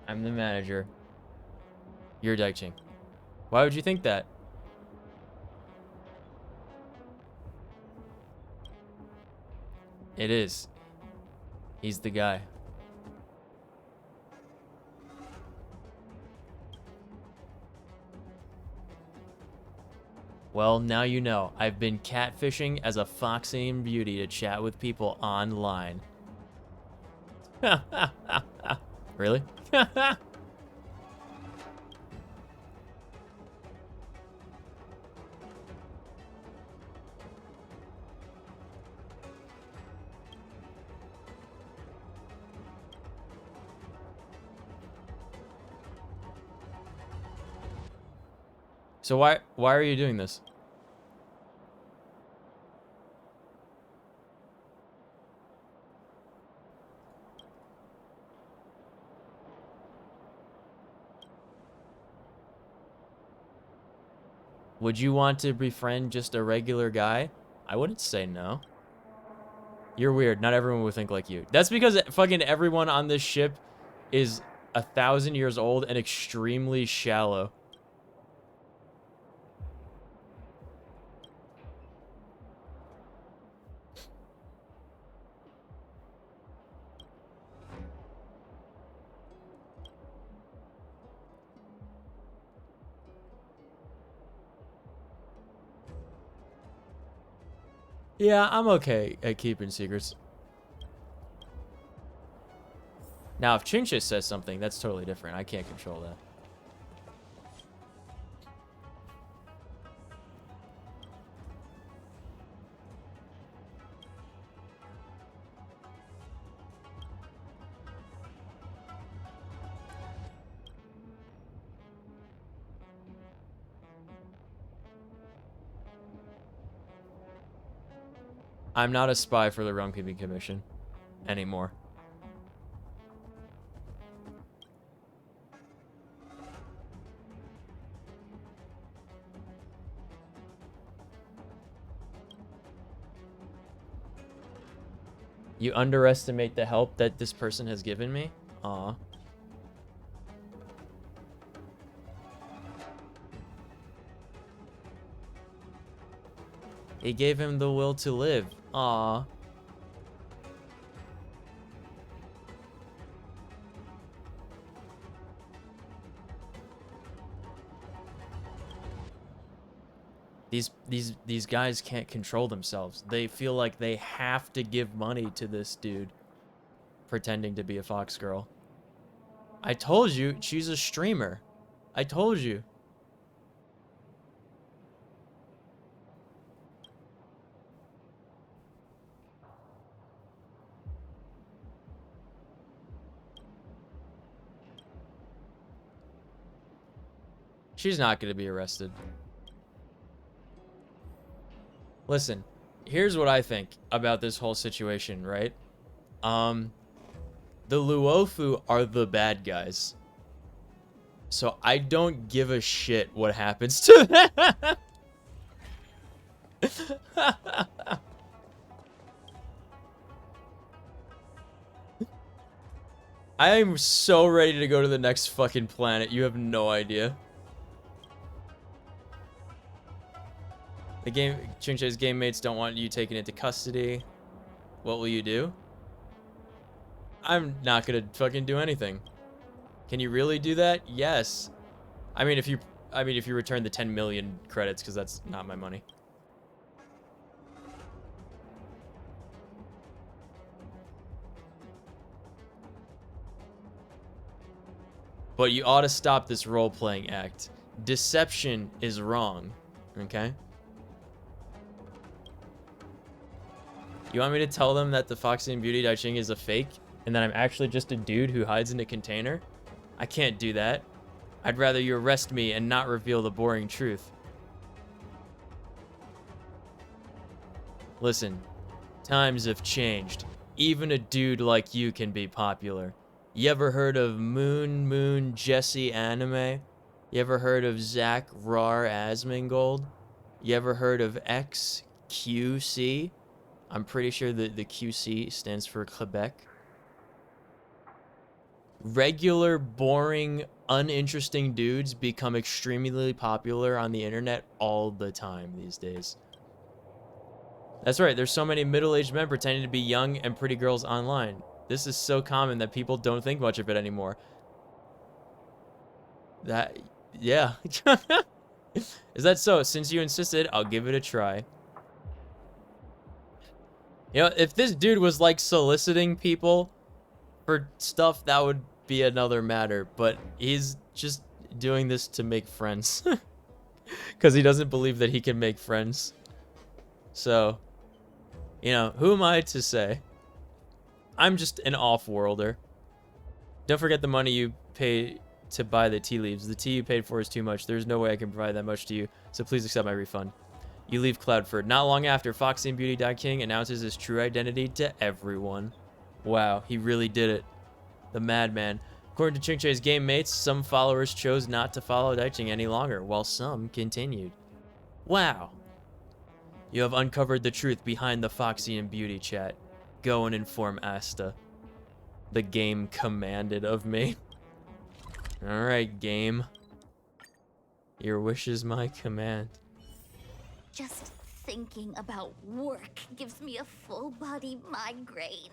I'm the manager. You're Daiching. Why would you think that? It is. He's the guy. Well, now you know. I've been catfishing as a Foxy and Beauty to chat with people online. Really? So why are you doing this? Would you want to befriend just a regular guy? I wouldn't say no. You're weird. Not everyone would think like you. That's because fucking everyone on this ship is 1,000 years old and extremely shallow. Yeah, I'm okay at keeping secrets. Now, if Chinchis says something, that's totally different. I can't control that. I'm not a spy for the Realm Keeping Commission anymore. You underestimate the help that this person has given me? Aw. He gave him the will to live. Aw. These guys can't control themselves. They feel like they have to give money to this dude pretending to be a Fox girl. I told you, she's a streamer. I told you. She's not going to be arrested. Listen, here's what I think about this whole situation, right? The Luofu are the bad guys. So I don't give a shit what happens to them. I am so ready to go to the next fucking planet. You have no idea. The Chunche's game mates don't want you taken into custody. What will you do? I'm not gonna fucking do anything. Can you really do that? Yes. I mean, if you return the 10 million credits, because that's not my money. But you ought to stop this role-playing act. Deception is wrong. Okay? You want me to tell them that the Foxy and Beauty Daiching is a fake and that I'm actually just a dude who hides in a container? I can't do that. I'd rather you arrest me and not reveal the boring truth. Listen, times have changed. Even a dude like you can be popular. You ever heard of Moon Jesse Anime? You ever heard of Zach Rar Asmongold? You ever heard of XQC? I'm pretty sure that the QC stands for Quebec. Regular, boring, uninteresting dudes become extremely popular on the internet all the time these days. That's right, there's so many middle-aged men pretending to be young and pretty girls online. This is so common that people don't think much of it anymore. Yeah. Is that so? Since you insisted, I'll give it a try. You know, if this dude was like soliciting people for stuff, that would be another matter. But he's just doing this to make friends. Because he doesn't believe that he can make friends. So, you know, who am I to say? I'm just an off-worlder. Don't forget the money you pay to buy the tea leaves. The tea you paid for is too much. There's no way I can provide that much to you, so please accept my refund. You leave Cloudford. Not long after, Foxy and Beauty Daiking announces his true identity to everyone. Wow, he really did it. The madman. According to Chingche's game mates, some followers chose not to follow Daiching any longer, while some continued. Wow. You have uncovered the truth behind the Foxy and Beauty chat. Go and inform Asta. The game commanded of me. Alright, game. Your wish is my command. Just thinking about work gives me a full-body migraine.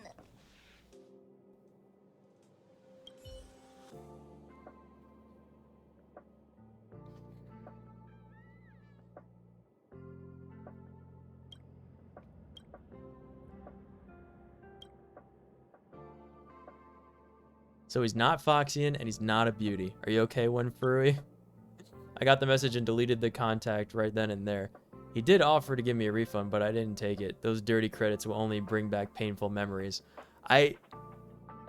So he's not Foxian and he's not a beauty. Are you okay, One Furry? I got the message and deleted the contact right then and there. He did offer to give me a refund, but I didn't take it. Those dirty credits will only bring back painful memories. There's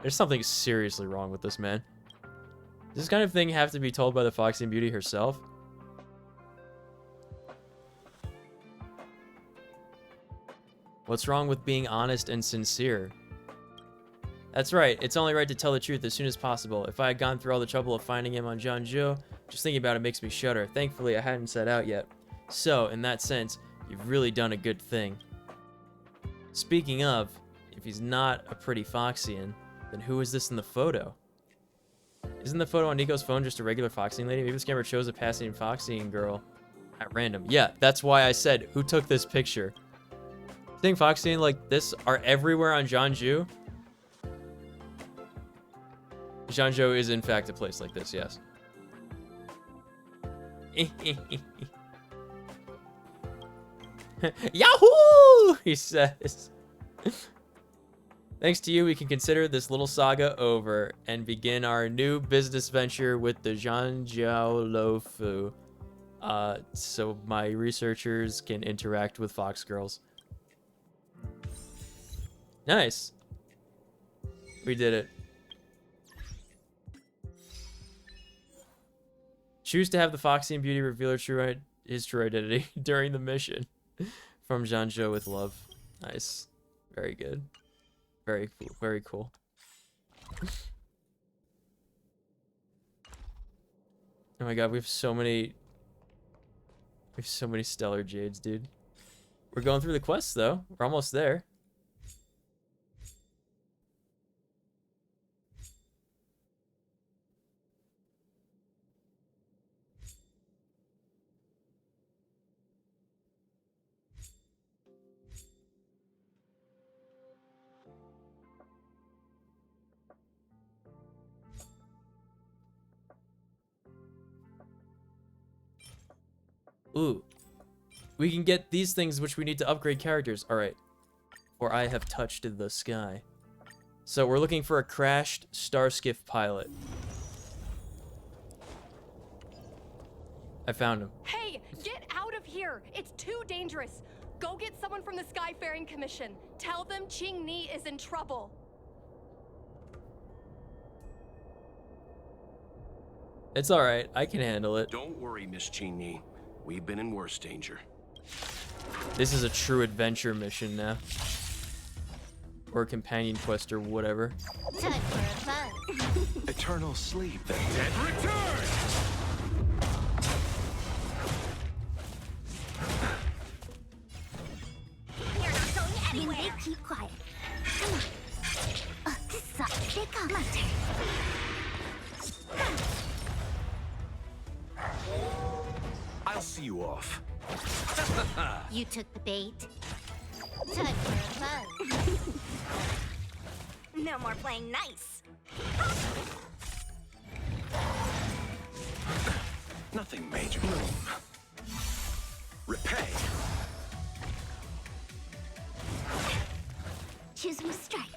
something seriously wrong with this man. Does this kind of thing have to be told by the Foxy and Beauty herself? What's wrong with being honest and sincere? That's right, it's only right to tell the truth as soon as possible. If I had gone through all the trouble of finding him on Jianzhou, just thinking about it makes me shudder. Thankfully, I hadn't set out yet. So, in that sense, you've really done a good thing. Speaking of, if If he's not a pretty Foxian, then who is this in the photo? Isn't the photo on Nico's phone just a regular Foxian lady? Maybe this camera chose a passing Foxian girl at random. Yeah, that's why I said, who took this picture? I think Foxian like this are everywhere on Jeonju. Jeonju is in fact a place like this, yes. Yahoo! He says. Thanks to you, we can consider this little saga over and begin our new business venture with the Zhanjiao Lofu. So my researchers can interact with Fox Girls. Nice. We did it. Choose to have the Foxian beauty reveal his true identity during the mission. From Jeonju with love. Nice. Very good. Very cool. Very cool. Oh my god, we have so many stellar jades, dude. We're going through the quests though. We're almost there. Ooh. We can get these things which we need to upgrade characters. Alright. Or I have touched the sky. So we're looking for a crashed Starskiff pilot. I found him. Hey, get out of here! It's too dangerous. Go get someone from the Skyfaring Commission. Tell them Qing Ni is in trouble. It's alright. I can handle it. Don't worry, Miss Qing Ni. We've been in worse danger. This is a true adventure mission now. Or a companion quest or whatever. Time for a fun. Eternal sleep. The dead return! You're not going anywhere. They keep quiet. Come on. This sucks. They come. My turn. I'll see you off. You took the bait. Time for a fun. No more playing nice. Nothing major. Repay. Choose my strike.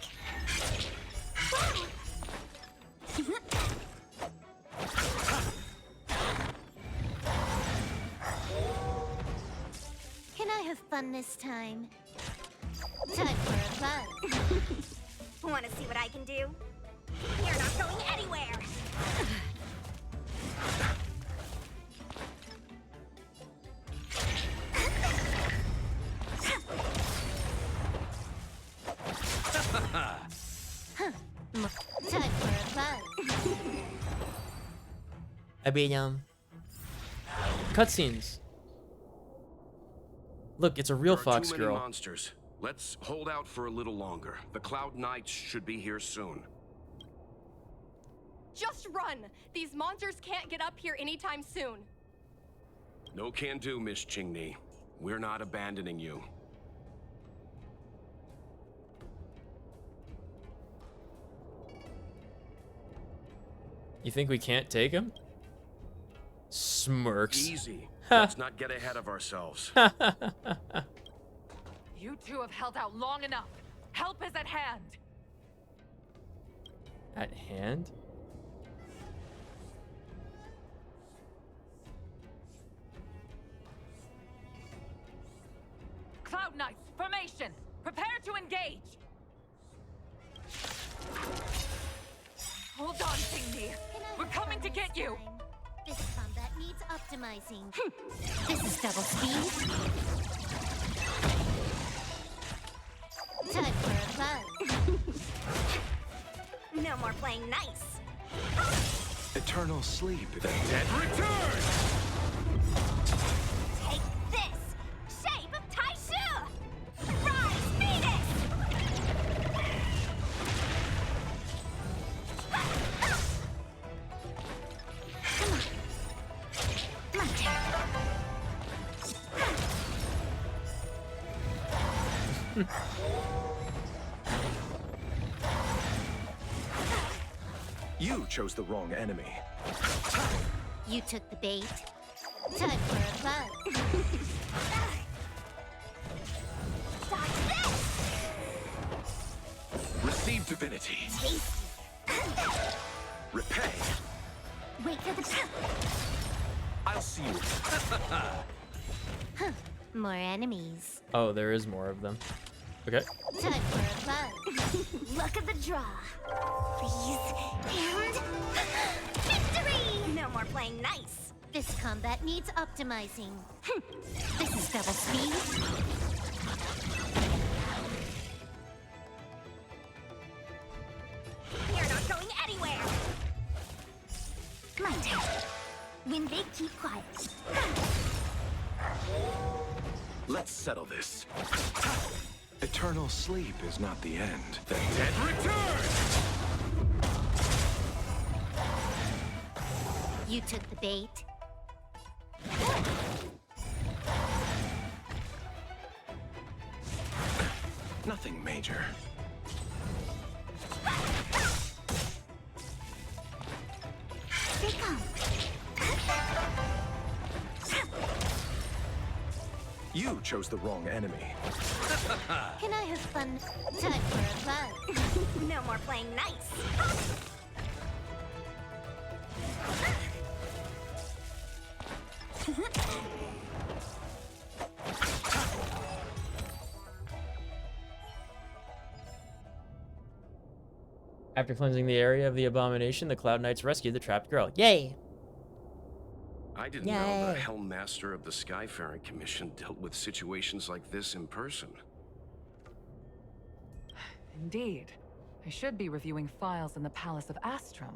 Can I have fun this time? Time for a fun. Want to see what I can do? You're not going anywhere. Time for a fun. Cutscenes. Look, it's a real There are Fox too many girl. monsters. Let's hold out for a little longer. The Cloud Knights should be here soon. Just run! These monsters can't get up here anytime soon. No can do, Miss Qing Ni. We're not abandoning you. You think we can't take him? Smirks. Easy. Let's not get ahead of ourselves. You two have held out long enough. Help is at hand. At hand? Cloud Knights, formation. Prepare to engage. Hold on, Qing Ni. We're coming to get you. This combat needs optimizing. This is double speed. Time for a fun. No more playing nice. Eternal sleep. The dead return! Take this! Shape of Taishu! Rise, Venus! My turn. You chose the wrong enemy. You took the bait. Time for a fun. Receive divinity. Tasty. Repay. Wait for the tip. I'll see you. More enemies. Oh, there is more of them. Okay. Time for a fun. Luck of the draw. Freeze and victory! No more playing nice. This combat needs optimizing. This is double speed. You're not going anywhere. My turn. When they keep quiet. Let's settle this. Eternal sleep is not the end. The dead return! You took the bait. Nothing major. They come. You chose the wrong enemy. Can I have fun? Time for a fun. No more playing nice. After cleansing the area of the abomination, the Cloud Knights rescued the trapped girl. Yay! I didn't know the Yay. Helmmaster of the Skyfaring Commission dealt with situations like this in person. Indeed. I should be reviewing files in the Palace of Astrum.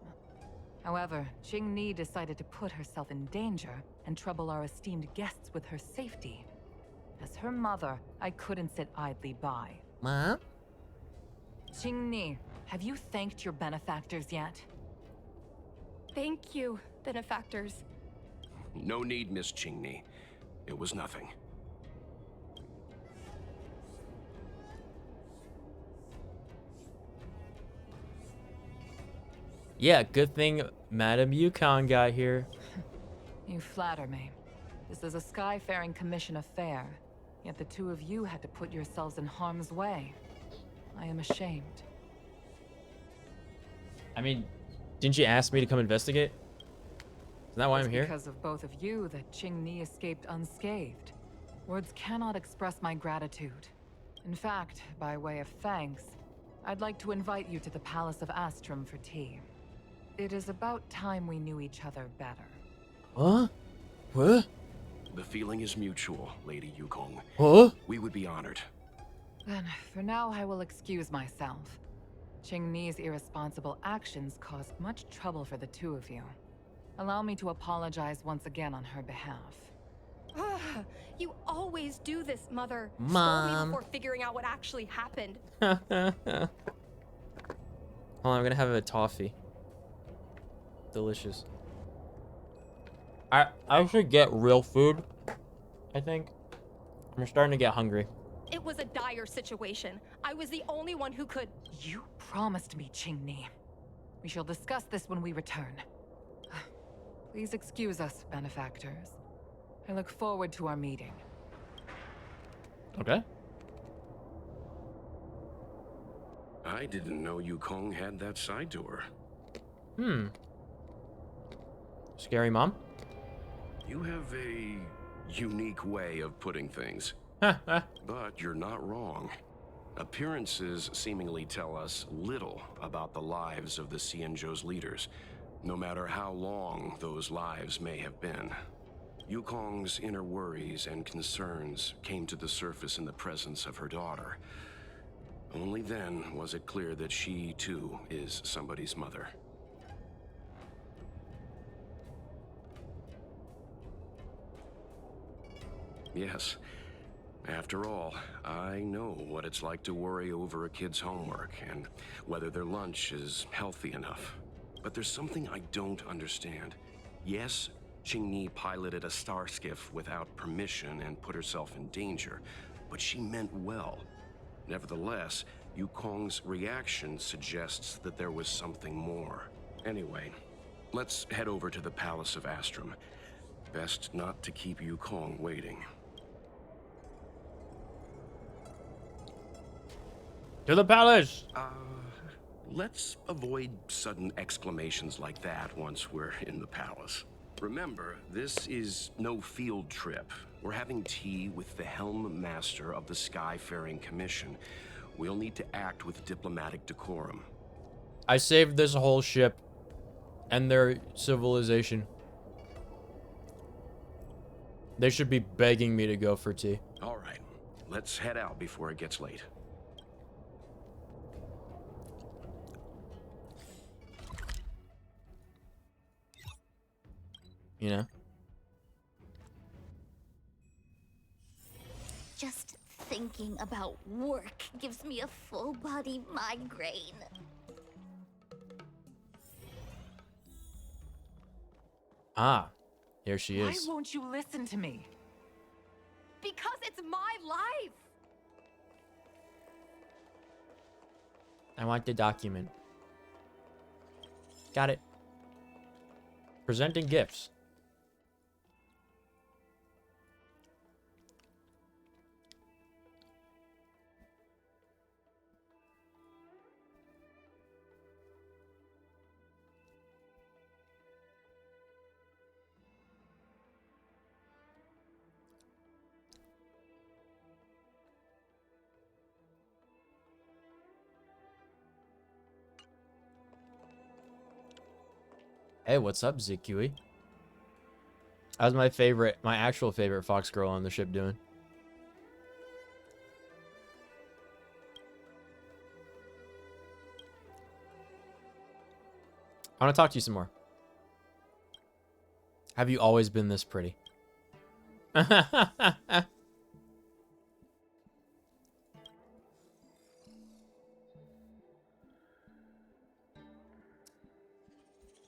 However, Qing Ni decided to put herself in danger and trouble our esteemed guests with her safety. As her mother, I couldn't sit idly by. Mom? Qing Ni, have you thanked your benefactors yet? Thank you, benefactors. No need, Miss Qingni. It was nothing. Yeah, good thing Madam Yukon got here. You flatter me. This is a Skyfaring Commission affair, yet the two of you had to put yourselves in harm's way. I am ashamed. I mean, didn't you ask me to come investigate? Isn't that why I'm It's here? because of both of you that Qing Ni escaped unscathed. Words cannot express my gratitude. In fact, by way of thanks, I'd like to invite you to the Palace of Astrum for tea. It is about time we knew each other better. Huh? What? The feeling is mutual, Lady Yukong. Huh? We would be honored. Then, for now, I will excuse myself. Qing Ni's irresponsible actions caused much trouble for the two of you. Allow me to apologize once again on her behalf. You always do this, Mother. Scold me Mom. before figuring out what actually happened. Hold on, I'm gonna have a toffee. Delicious. I should get real food, I think. I'm starting to get hungry. It was a dire situation. I was the only one who could. You promised me, Qing Ni. We shall discuss this when we return. Please excuse us, benefactors. I look forward to our meeting. Okay. I didn't know Yukong had that side to her. Scary mom? You have a unique way of putting things. But you're not wrong. Appearances seemingly tell us little about the lives of the Xianzhou's leaders, no matter how long those lives may have been. Yukong's inner worries and concerns came to the surface in the presence of her daughter. Only then was it clear that she, too, is somebody's mother. Yes. After all, I know what it's like to worry over a kid's homework and whether their lunch is healthy enough. But there's something I don't understand. Yes, Qingni piloted a star skiff without permission and put herself in danger, but she meant well. Nevertheless, Yukong's reaction suggests that there was something more. Anyway, let's head over to the Palace of Astrum. Best not to keep Yukong waiting. To the palace! Let's avoid sudden exclamations like that once we're in the palace. Remember, this is no field trip. We're having tea with the Helm Master of the Skyfaring Commission. We'll need to act with diplomatic decorum. I saved this whole ship and their civilization. They should be begging me to go for tea. All right, let's head out before it gets late. You know? Just thinking about work gives me a full body migraine. Ah, here she Why is. won't you listen to me? Because it's my life! I want the document. Got it. Presenting gifts. Hey, what's up, Zikui? How's my actual favorite fox girl on the ship doing? I want to talk to you some more. Have you always been this pretty?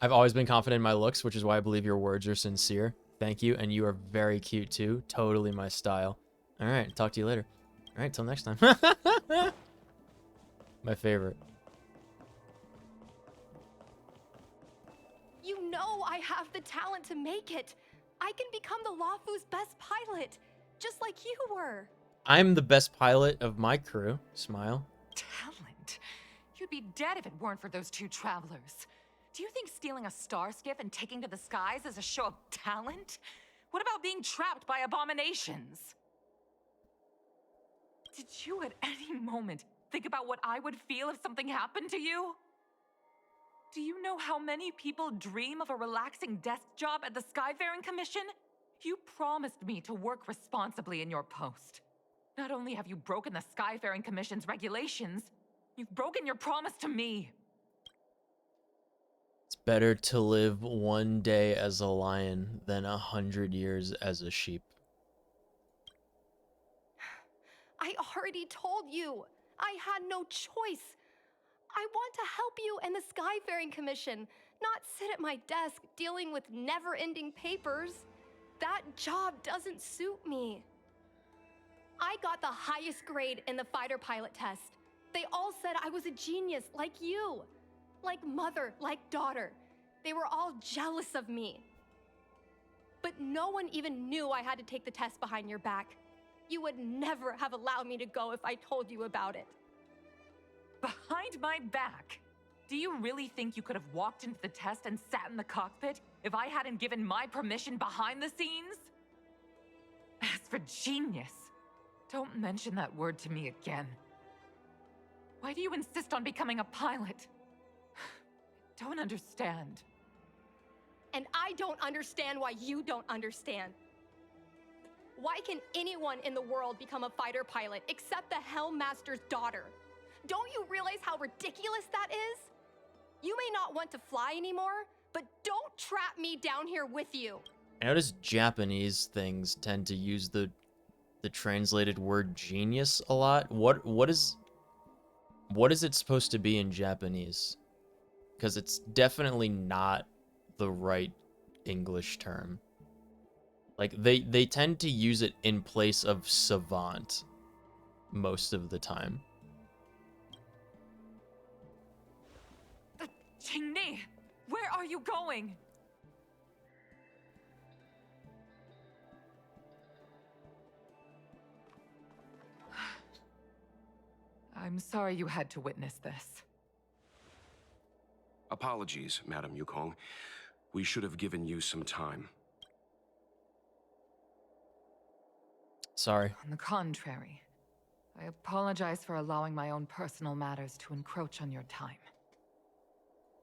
I've always been confident in my looks, which is why I believe your words are sincere. Thank you, and you are very cute too. Totally my style. All right, talk to you later. All right, till next time. My favorite. You know I have the talent to make it. I can become the Luofu's best pilot, just like you were. I'm the best pilot of my crew. Smile. Talent? You'd be dead if it weren't for those two travelers. Do you think stealing a star skiff and taking to the skies is a show of talent? What about being trapped by abominations? Did you at any moment think about what I would feel if something happened to you? Do you know how many people dream of a relaxing desk job at the Skyfaring Commission? You promised me to work responsibly in your post. Not only have you broken the Skyfaring Commission's regulations, you've broken your promise to me. It's better to live one day as a lion than 100 years as a sheep. I already told you. I had no choice. I want to help you and the Skyfaring Commission, not sit at my desk dealing with never-ending papers. That job doesn't suit me. I got the highest grade in the fighter pilot test. They all said I was a genius, like you. Like mother, like daughter. They were all jealous of me. But no one even knew I had to take the test behind your back. You would never have allowed me to go if I told you about it. Behind my back? Do you really think you could have walked into the test and sat in the cockpit if I hadn't given my permission behind the scenes? As for genius, don't mention that word to me again. Why do you insist on becoming a pilot? Don't understand. And I don't understand why you don't understand. Why can anyone in the world become a fighter pilot except the Helm Master's daughter? Don't you realize how ridiculous that is? You may not want to fly anymore, but don't trap me down here with you. I notice Japanese things tend to use the translated word genius a lot. What is it supposed to be in Japanese? Because it's definitely not the right English term. Like they tend to use it in place of savant most of the time. Qingni, where are you going? I'm sorry you had to witness this. Apologies, Madam Yukong. We should have given you some time. Sorry. On the contrary, I apologize for allowing my own personal matters to encroach on your time.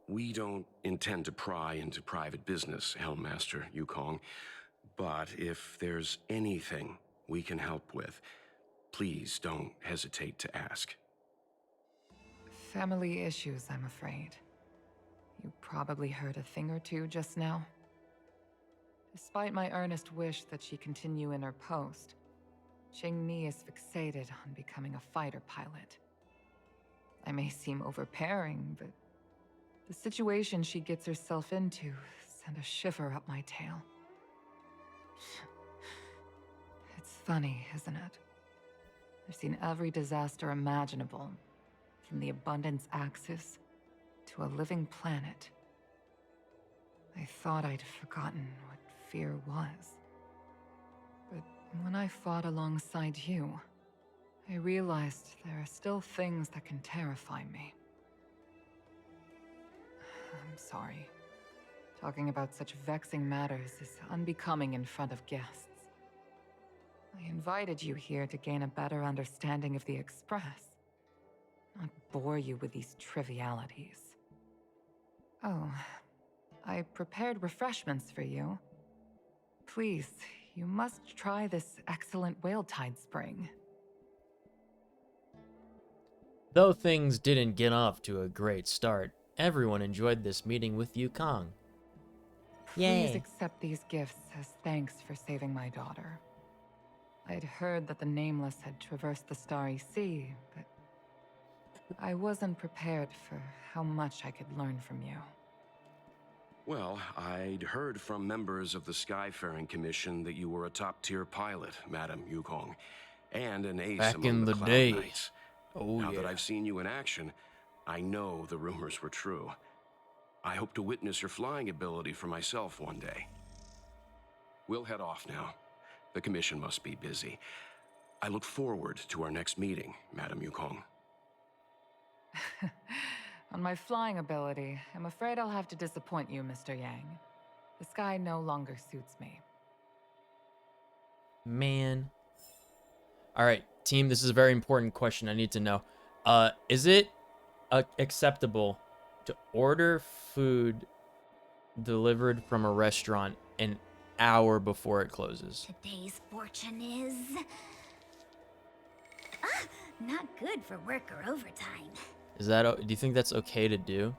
We don't intend to pry into private business, Helmmaster Yukong. But if there's anything we can help with, please don't hesitate to ask. Family issues, I'm afraid. You probably heard a thing or two just now. Despite my earnest wish that she continue in her post, Qingni is fixated on becoming a fighter pilot. I may seem overbearing, but the situation she gets herself into sent a shiver up my tail. It's funny, isn't it? I've seen every disaster imaginable, from the Abundance Axis to a living planet. I thought I'd forgotten what fear was. But when I fought alongside you, I realized there are still things that can terrify me. I'm sorry. Talking about such vexing matters is unbecoming in front of guests. I invited you here to gain a better understanding of the Express, not bore you with these trivialities. Oh, I prepared refreshments for you. Please, you must try this excellent Whaletide spring. Though things didn't get off to a great start, everyone enjoyed this meeting with Yukong. Please accept these gifts as thanks for saving my daughter. I'd heard that the Nameless had traversed the Starry Sea, but I wasn't prepared for how much I could learn from you. Well, I'd heard from members of the Skyfaring Commission that you were a top-tier pilot, Madam Yukong, and an ace Back among in the the Cloud day. Knights. Oh, now yeah. that I've seen you in action, I know the rumors were true. I hope to witness your flying ability for myself one day. We'll head off now. The Commission must be busy. I look forward to our next meeting, Madam Yukong. On my flying ability, I'm afraid I'll have to disappoint you, Mr. Yang. The sky no longer suits me. Man. Alright, team, this is a very important question I need to know. Is it acceptable to order food delivered from a restaurant an hour before it closes? Today's fortune is... not good for work or overtime. Is that, do you think that's okay to do?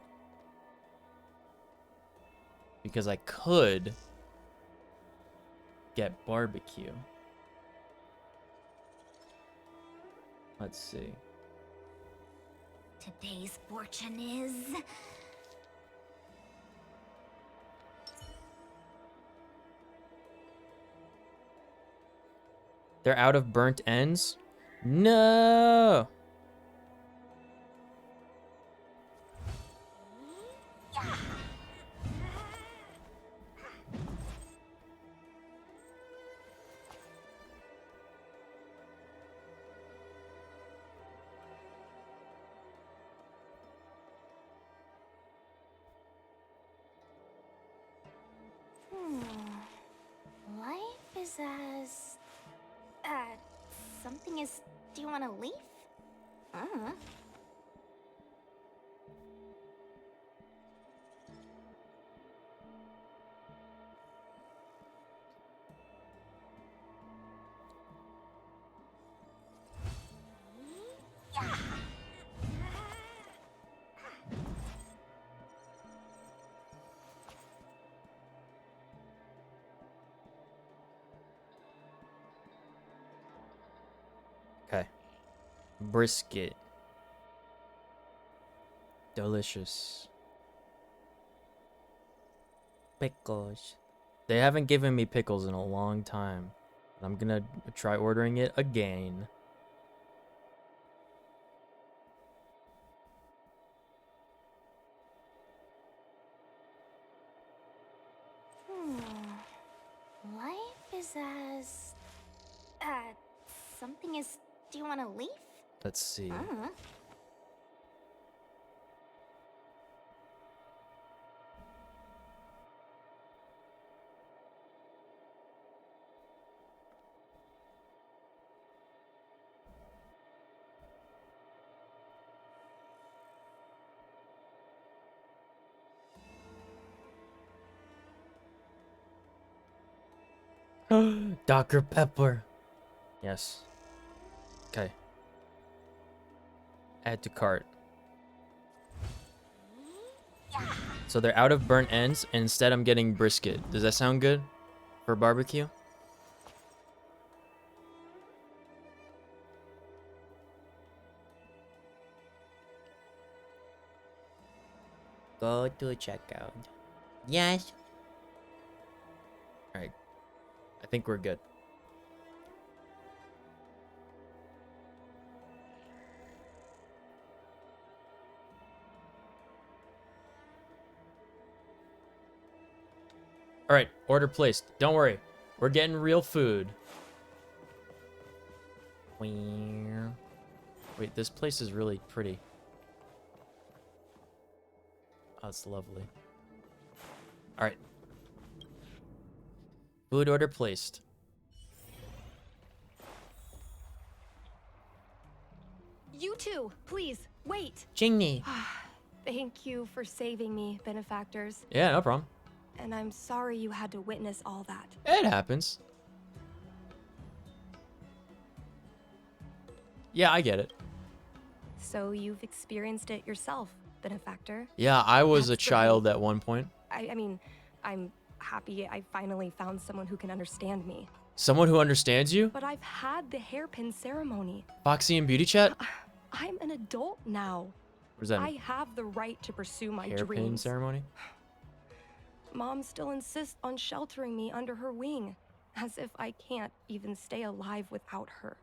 Because I could get barbecue. Let's see. Today's fortune is... They're out of burnt ends? No! Life is as... something is... Do you want to leave? Okay. Brisket. Delicious. Pickles. They haven't given me pickles in a long time. I'm gonna try ordering it again. Life is as... something is... Do you want to leave? Let's see. Dr. Pepper. Yes. Okay. Add to cart. So they're out of burnt ends, and instead I'm getting brisket. Does that sound good for barbecue? Go to checkout. Yes. Alright. I think we're good. Alright, order placed. Don't worry. We're getting real food. Wait, this place is really pretty. Oh, it's lovely. Alright. Food order placed. You two, please, wait. Chingy. Thank you for saving me, benefactors. Yeah, no problem. And I'm sorry you had to witness all that. It happens. Yeah, I get it. So you've experienced it yourself, benefactor. Yeah, I was That's a child at one point. I mean, I'm happy I finally found someone who can understand me. Someone who understands you? But I've had the hairpin ceremony. Foxy and Beauty Chat? I'm an adult now. What does that I mean? have the right to pursue my Hairpin dreams. ceremony? Mom still insists on sheltering me under her wing, as if I can't even stay alive without her.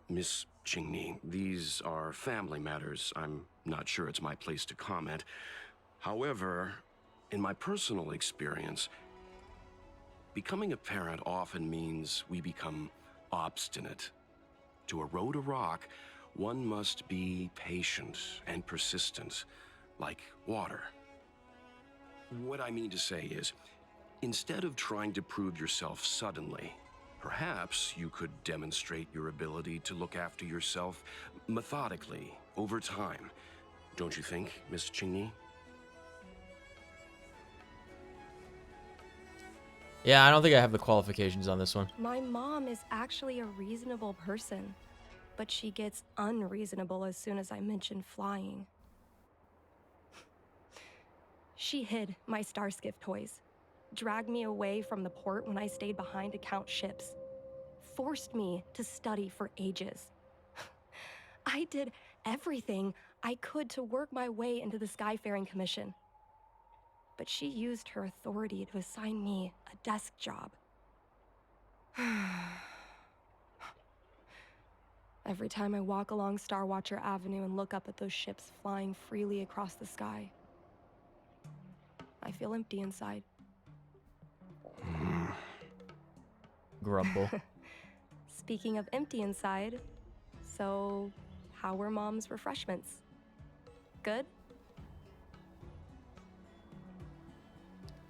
Miss Qingni, these are family matters. I'm not sure it's my place to comment. However, in my personal experience, becoming a parent often means we become obstinate. To erode a rock, one must be patient and persistent, like water. What I mean to say is, instead of trying to prove yourself suddenly, perhaps you could demonstrate your ability to look after yourself methodically over time. Don't you think, Miss Qingni? Yeah, I don't think I have the qualifications on this one. My mom is actually a reasonable person, but she gets unreasonable as soon as I mention flying. She hid my Starskiff toys, dragged me away from the port when I stayed behind to count ships, forced me to study for ages. I did everything I could to work my way into the Skyfaring Commission. But she used her authority to assign me a desk job. Every time I walk along Starwatcher Avenue and look up at those ships flying freely across the sky, I feel empty inside. Grumble. Speaking of empty inside, so how were Mom's refreshments? Good?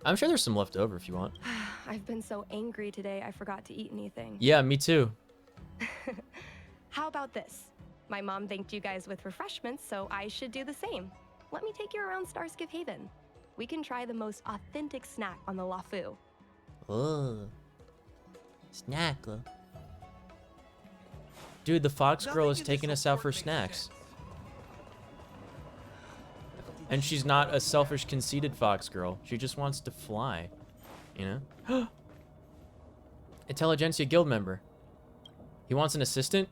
I'm sure there's some left over if you want. I've been so angry today I forgot to eat anything. Yeah, me too. How about this? My mom thanked you guys with refreshments, so I should do the same. Let me take you around Starskiff Haven. We can try the most authentic snack on the Lafu. Oh. Snack. Dude, the Fox girl is taking us out for snacks. And she's not a selfish, conceited Fox girl. She just wants to fly. You know? Intelligentsia Guild member. He wants an assistant?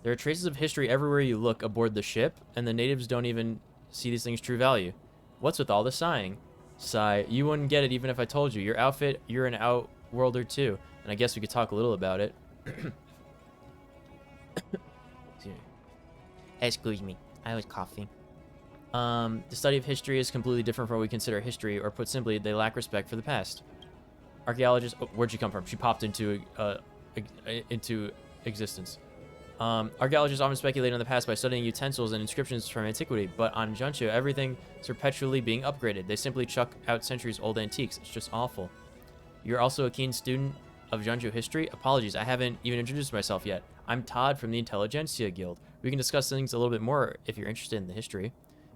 There are traces of history everywhere you look aboard the ship, and the natives don't even see these things' true value. What's with all the sighing? Sigh. You wouldn't get it even if I told you. Your outfit, you're an outworlder too. And I guess we could talk a little about it. Excuse me. I was coughing. The study of history is completely different from what we consider history, or put simply, they lack respect for the past. Archaeologists... Oh, where'd she come from? She popped into existence. Archaeologists often speculate on the past by studying utensils and inscriptions from antiquity, but on Jancho, everything is perpetually being upgraded. They simply chuck out centuries-old antiques. It's just awful. You're also a keen student of Jancho history? Apologies, I haven't even introduced myself yet. I'm Todd from the Intelligentsia Guild. We can discuss things a little bit more if you're interested in the history.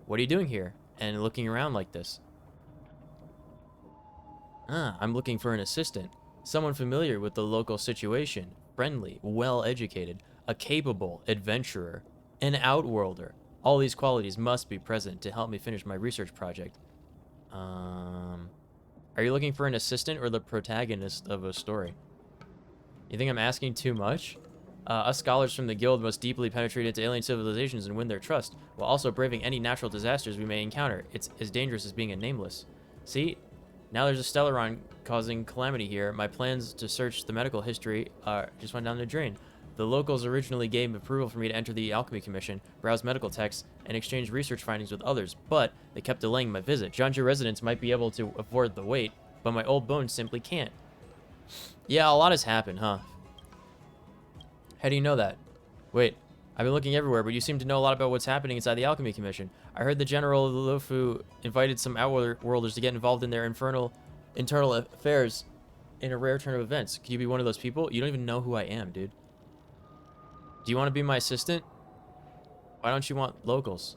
What are you doing here and looking around like this? I'm looking for an assistant. Someone familiar with the local situation, friendly, well-educated, a capable adventurer, an outworlder. All these qualities must be present to help me finish my research project. Are you looking for an assistant or the protagonist of a story? You think I'm asking too much? Us scholars from the guild must deeply penetrate into alien civilizations and win their trust, while also braving any natural disasters we may encounter. It's as dangerous as being a nameless. See? Now there's a Stellaron causing calamity here. My plans to search the medical history just went down the drain. The locals originally gave approval for me to enter the Alchemy Commission, browse medical texts, and exchange research findings with others, but they kept delaying my visit. Janjo residents might be able to afford the wait, but my old bones simply can't. Yeah, a lot has happened, huh? How do you know that? Wait, I've been looking everywhere, but you seem to know a lot about what's happening inside the Alchemy Commission. I heard the General Lufu invited some Outworlders to get involved in their internal affairs in a rare turn of events. Could you be one of those people? You don't even know who I am, dude. Do you want to be my assistant? Why don't you want locals?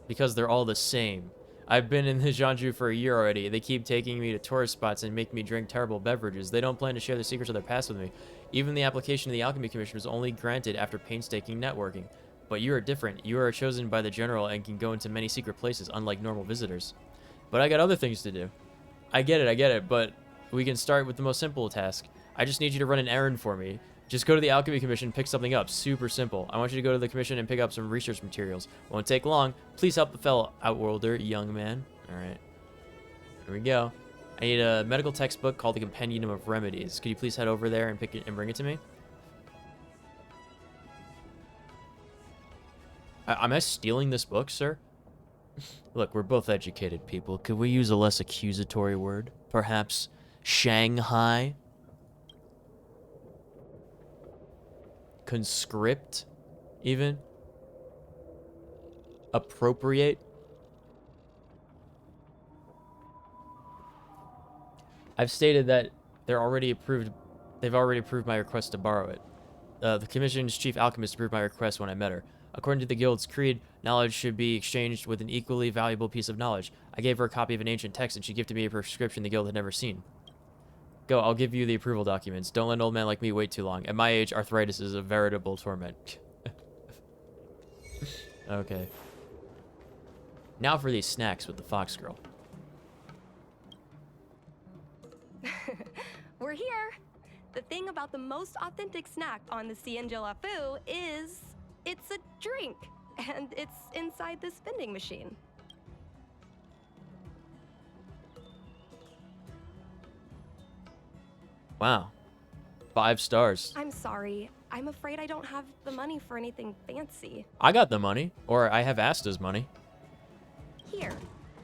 Because they're all the same. I've been in the Janju for a year already. They keep taking me to tourist spots and make me drink terrible beverages. They don't plan to share the secrets of their past with me. Even the application to the Alchemy Commission was only granted after painstaking networking. But you are different. You are chosen by the General and can go into many secret places, unlike normal visitors. But I got other things to do. I get it, but we can start with the most simple task. I just need you to run an errand for me. Just go to the Alchemy Commission and pick something up. Super simple. I want you to go to the commission and pick up some research materials. Won't take long. Please help the fellow Outworlder, young man. Alright. Here we go. I need a medical textbook called the Compendium of Remedies. Could you please head over there and pick it and bring it to me? Am I stealing this book, sir? Look, we're both educated people. Could we use a less accusatory word? Perhaps Shanghai? Conscript, even? Appropriate? I've stated that they've already approved my request to borrow it. The Commission's chief alchemist approved my request when I met her. According to the Guild's creed, knowledge should be exchanged with an equally valuable piece of knowledge. I gave her a copy of an ancient text, and she gifted me a prescription the Guild had never seen. Go, I'll give you the approval documents. Don't let an old man like me wait too long. At my age, arthritis is a veritable torment. Okay. Now for these snacks with the Fox Girl. We're here. The thing about the most authentic snack on the Cienjo Lafu is it's a drink, and it's inside this vending machine. Wow. 5 stars. I'm sorry. I'm afraid I don't have the money for anything fancy. I got the money. Or I have Asta's money. Here,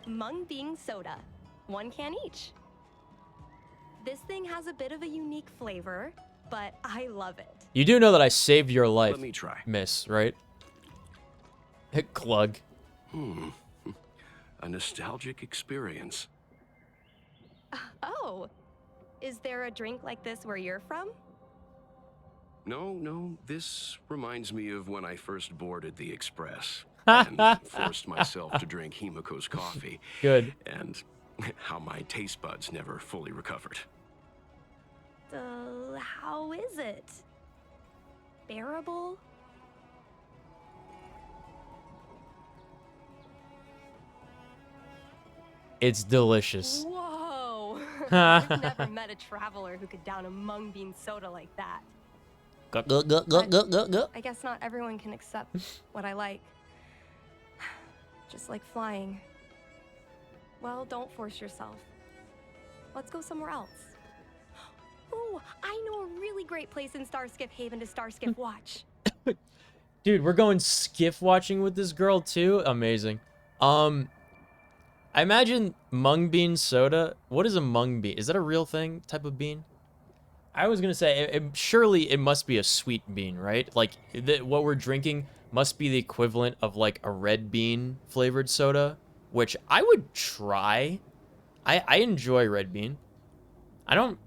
Mung Bean Soda. 1 can each. This thing has a bit of a unique flavor, but I love it. You do know that I saved your life, Let me try. miss, right? Glug. A nostalgic experience. Oh, is there a drink like this where you're from? No, this reminds me of when I first boarded the Express and forced myself to drink Himiko's coffee. Good. And how my taste buds never fully recovered. How is it? Bearable? It's delicious. Whoa! I've never met a traveler who could down a mung bean soda like that. I guess not everyone can accept what I like. Just like flying. Well, don't force yourself. Let's go somewhere else. Oh, I know a really great place in Starskiff Haven to Starskiff watch. Dude, we're going skiff watching with this girl too? Amazing. I imagine mung bean soda. What is a mung bean? Is that a real thing? Type of bean? I was gonna say, surely it must be a sweet bean, right? Like, what we're drinking must be the equivalent of, like, a red bean flavored soda, which I would try. I enjoy red bean. I don't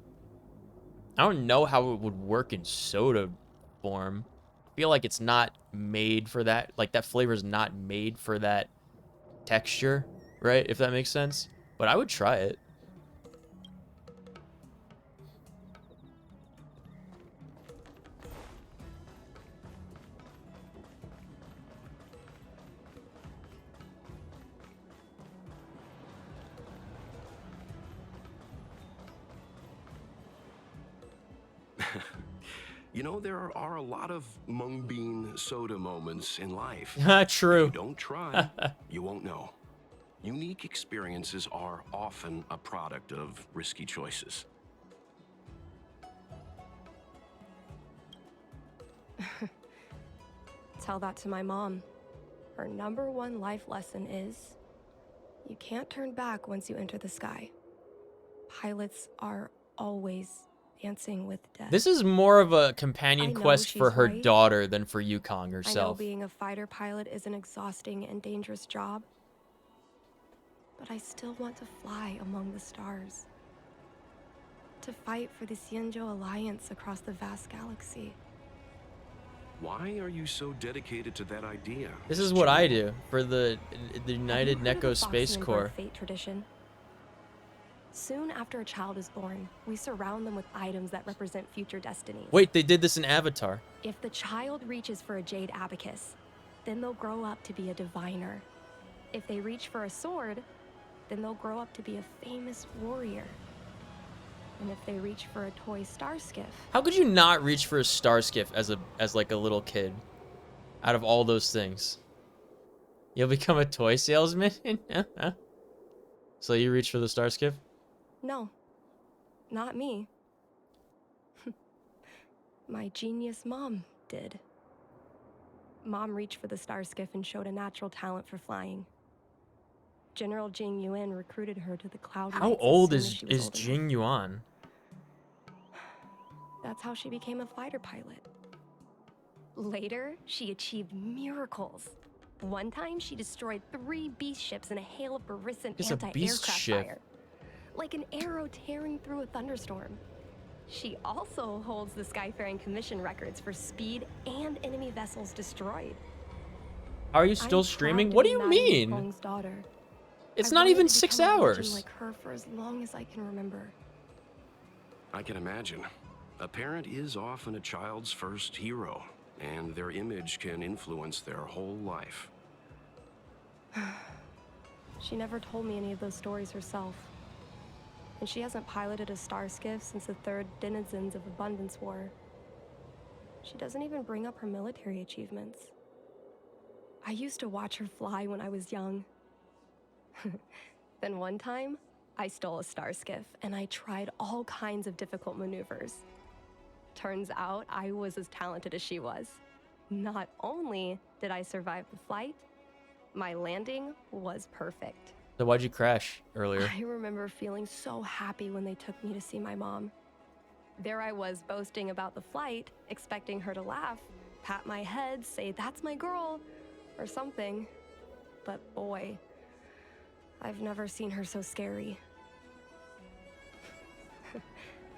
know how it would work in soda form. I feel like it's not made for that. Like, that flavor is not made for that texture, right? If that makes sense. But I would try it. You know, there are a lot of mung bean soda moments in life. True. If you don't try, you won't know. Unique experiences are often a product of risky choices. Tell that to my mom. Her #1 life lesson is, you can't turn back once you enter the sky. Pilots are always dancing with death. This is more of a companion I know quest for she's her right. daughter than for Yukong I know herself. being a fighter pilot is an exhausting and dangerous job, but I still want to fly among the stars. To fight for the Xianzhou Alliance across the vast galaxy. Why are you so dedicated to that idea? This is what I do for the United Have you heard of Neko the Space Foxian bird Corps. Fate tradition? Soon after a child is born, we surround them with items that represent future destinies. Wait, they did this in Avatar. If the child reaches for a jade abacus, then they'll grow up to be a diviner. If they reach for a sword, then they'll grow up to be a famous warrior. And if they reach for a toy star skiff, How could you not reach for a star skiff as like a little kid? Out of all those things, you'll become a toy salesman. So you reach for the star skiff? no, not me. My genius mom did. Mom reached for the star skiff and showed a natural talent for flying. General Jing Yuan recruited her to the Cloud How Knights as old soon as is she was old enough. Jing Yuan? That's how she became a fighter pilot. Later, she achieved miracles. One time, she destroyed 3 beast ships in a hail of Barisan It's a beast anti-aircraft ship. fire. Like an arrow tearing through a thunderstorm. She also holds the Skyfaring Commission records for speed and enemy vessels destroyed. Are you still I'm streaming? proud to What do be you Madame mean? Yukong's daughter. It's I not wanted even to 6 become a legend hours. like her for as long as I can remember. I can imagine. A parent is often a child's first hero, and their image can influence their whole life. She never told me any of those stories herself. And she hasn't piloted a star skiff since the 3rd Denizens of Abundance War. She doesn't even bring up her military achievements. I used to watch her fly when I was young. Then one time, I stole a star skiff and I tried all kinds of difficult maneuvers. Turns out I was as talented as she was. Not only did I survive the flight, my landing was perfect. So why'd you crash earlier? I remember feeling so happy when they took me to see my mom. There I was boasting about the flight, expecting her to laugh, pat my head, say, "That's my girl," or something. But boy, I've never seen her so scary.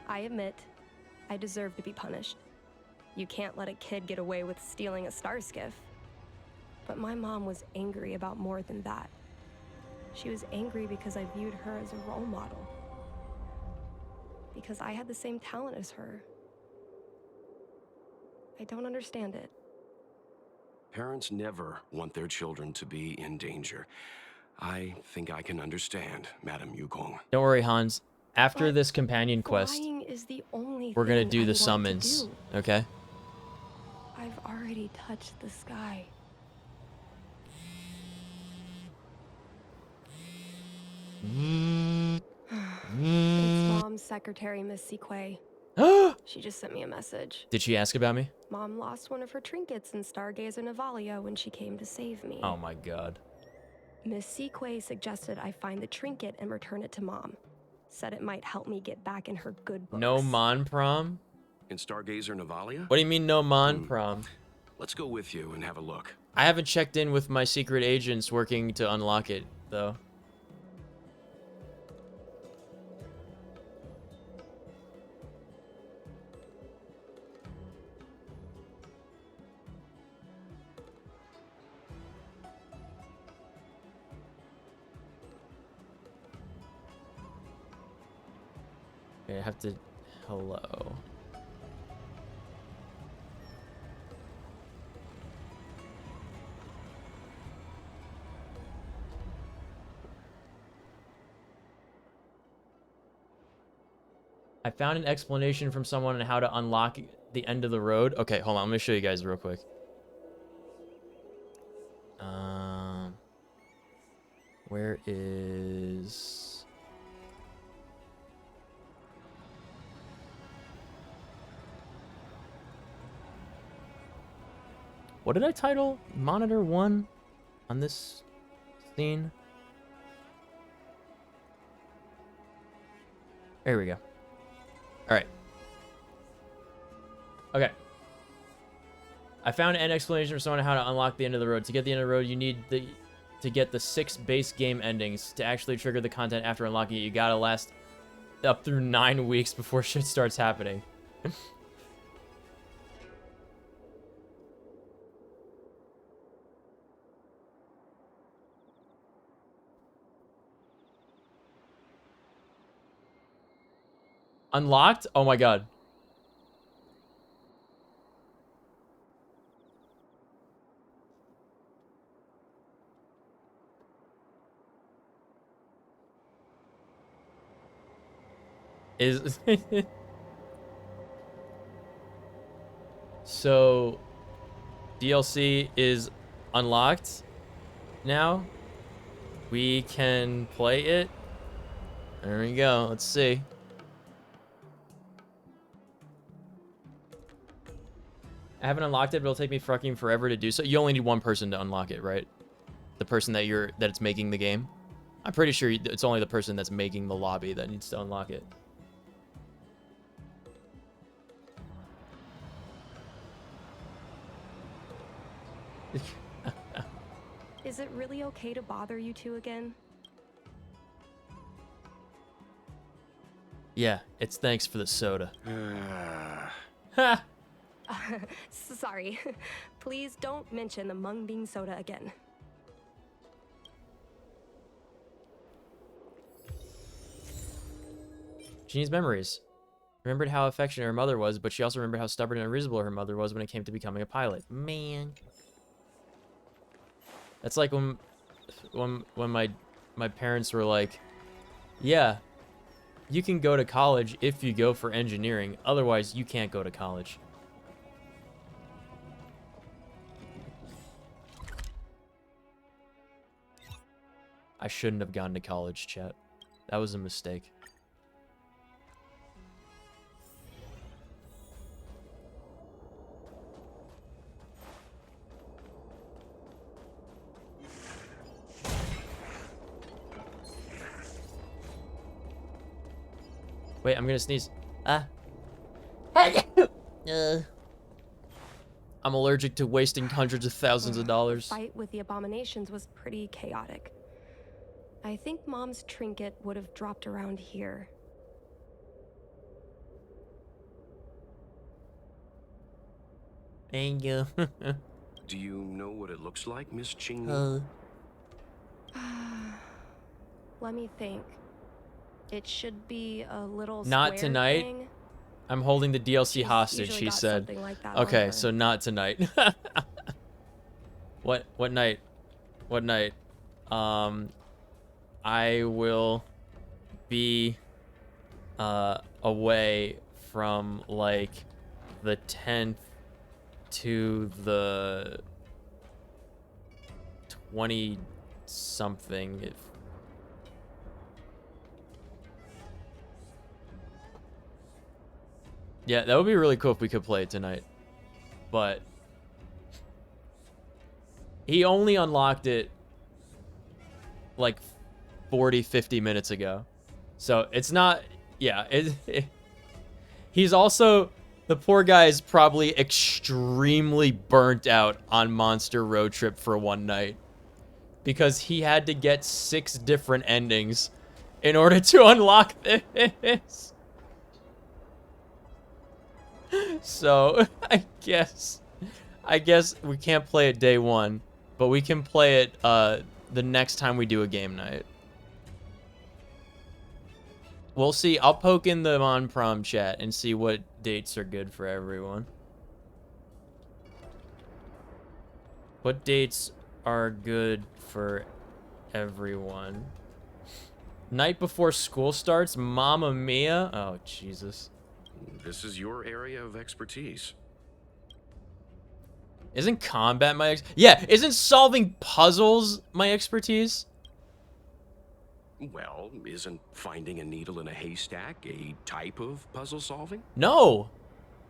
I admit, I deserve to be punished. You can't let a kid get away with stealing a star skiff. But my mom was angry about more than that. She was angry because I viewed her as a role model. Because I had the same talent as her. I don't understand it. Parents never want their children to be in danger. I think I can understand, Madame Yukong. Don't worry, Hans. After this companion quest, Flying is the only we're gonna thing do I the want to summons. do. Okay? I've already touched the sky. It's Mom's secretary, Miss Sequay. She just sent me a message. Did she ask about me? Mom lost one of her trinkets in Stargazer Navalia when she came to save me. Oh my god. Miss Sequay suggested I find the trinket and return it to Mom. Said it might help me get back in her good books. No Mon Prom? In Stargazer Navalia? What do you mean no Mon Prom? Let's go with you and have a look. I haven't checked in with my secret agents working to unlock it, though. Okay, I have to... Hello. I found an explanation from someone on how to unlock the end of the road. Okay, hold on. Let me show you guys real quick. Where is... What did I title Monitor 1 on this scene? There we go. Alright. Okay. I found an explanation for someone on how to unlock the end of the road. To get the end of the road, you need to get the 6 base game endings. To actually trigger the content after unlocking it, you gotta last up through 9 weeks before shit starts happening. Unlocked? Oh my god. Is so DLC is unlocked now. We can play it. There we go. Let's see. I haven't unlocked it, but it'll take me fucking forever to do so. You only need one person to unlock it, right? The person that it's making the game. I'm pretty sure it's only the person that's making the lobby that needs to unlock it. Is it really okay to bother you two again? Yeah, it's thanks for the soda. Sorry. Please don't mention the mung bean soda again. She needs memories. Remembered how affectionate her mother was, but she also remembered how stubborn and unreasonable her mother was when it came to becoming a pilot. Man. That's like when my parents were like, yeah, you can go to college if you go for engineering. Otherwise, you can't go to college. I shouldn't have gone to college, chat. That was a mistake. Wait, I'm gonna sneeze. I'm allergic to wasting hundreds of thousands of dollars. The fight with the abominations was pretty chaotic. I think Mom's trinket would have dropped around here. Thank you. Do you know what it looks like, Miss Ching? Let me think. It should be a little Not square tonight. thing. I'm holding the DLC hostage, usually she got said. something like that on Okay, her. so not tonight. What night? What night? I will be away from like the 10th to the 20 something. Yeah, that would be really cool if we could play it tonight. But he only unlocked it like 40, 50 minutes ago. So it's not, yeah. He's also, the poor guy is probably extremely burnt out on Monster Road Trip for one night. Because he had to get 6 different endings in order to unlock this. So, I guess we can't play it day 1, but we can play it the next time we do a game night. We'll see. I'll poke in the on-prom chat and see what dates are good for everyone. What dates are good for everyone? Night before school starts? Mamma Mia? Oh, Jesus. This is your area of expertise. Isn't combat my yeah, isn't solving puzzles my expertise? Well, isn't finding a needle in a haystack a type of puzzle solving? No.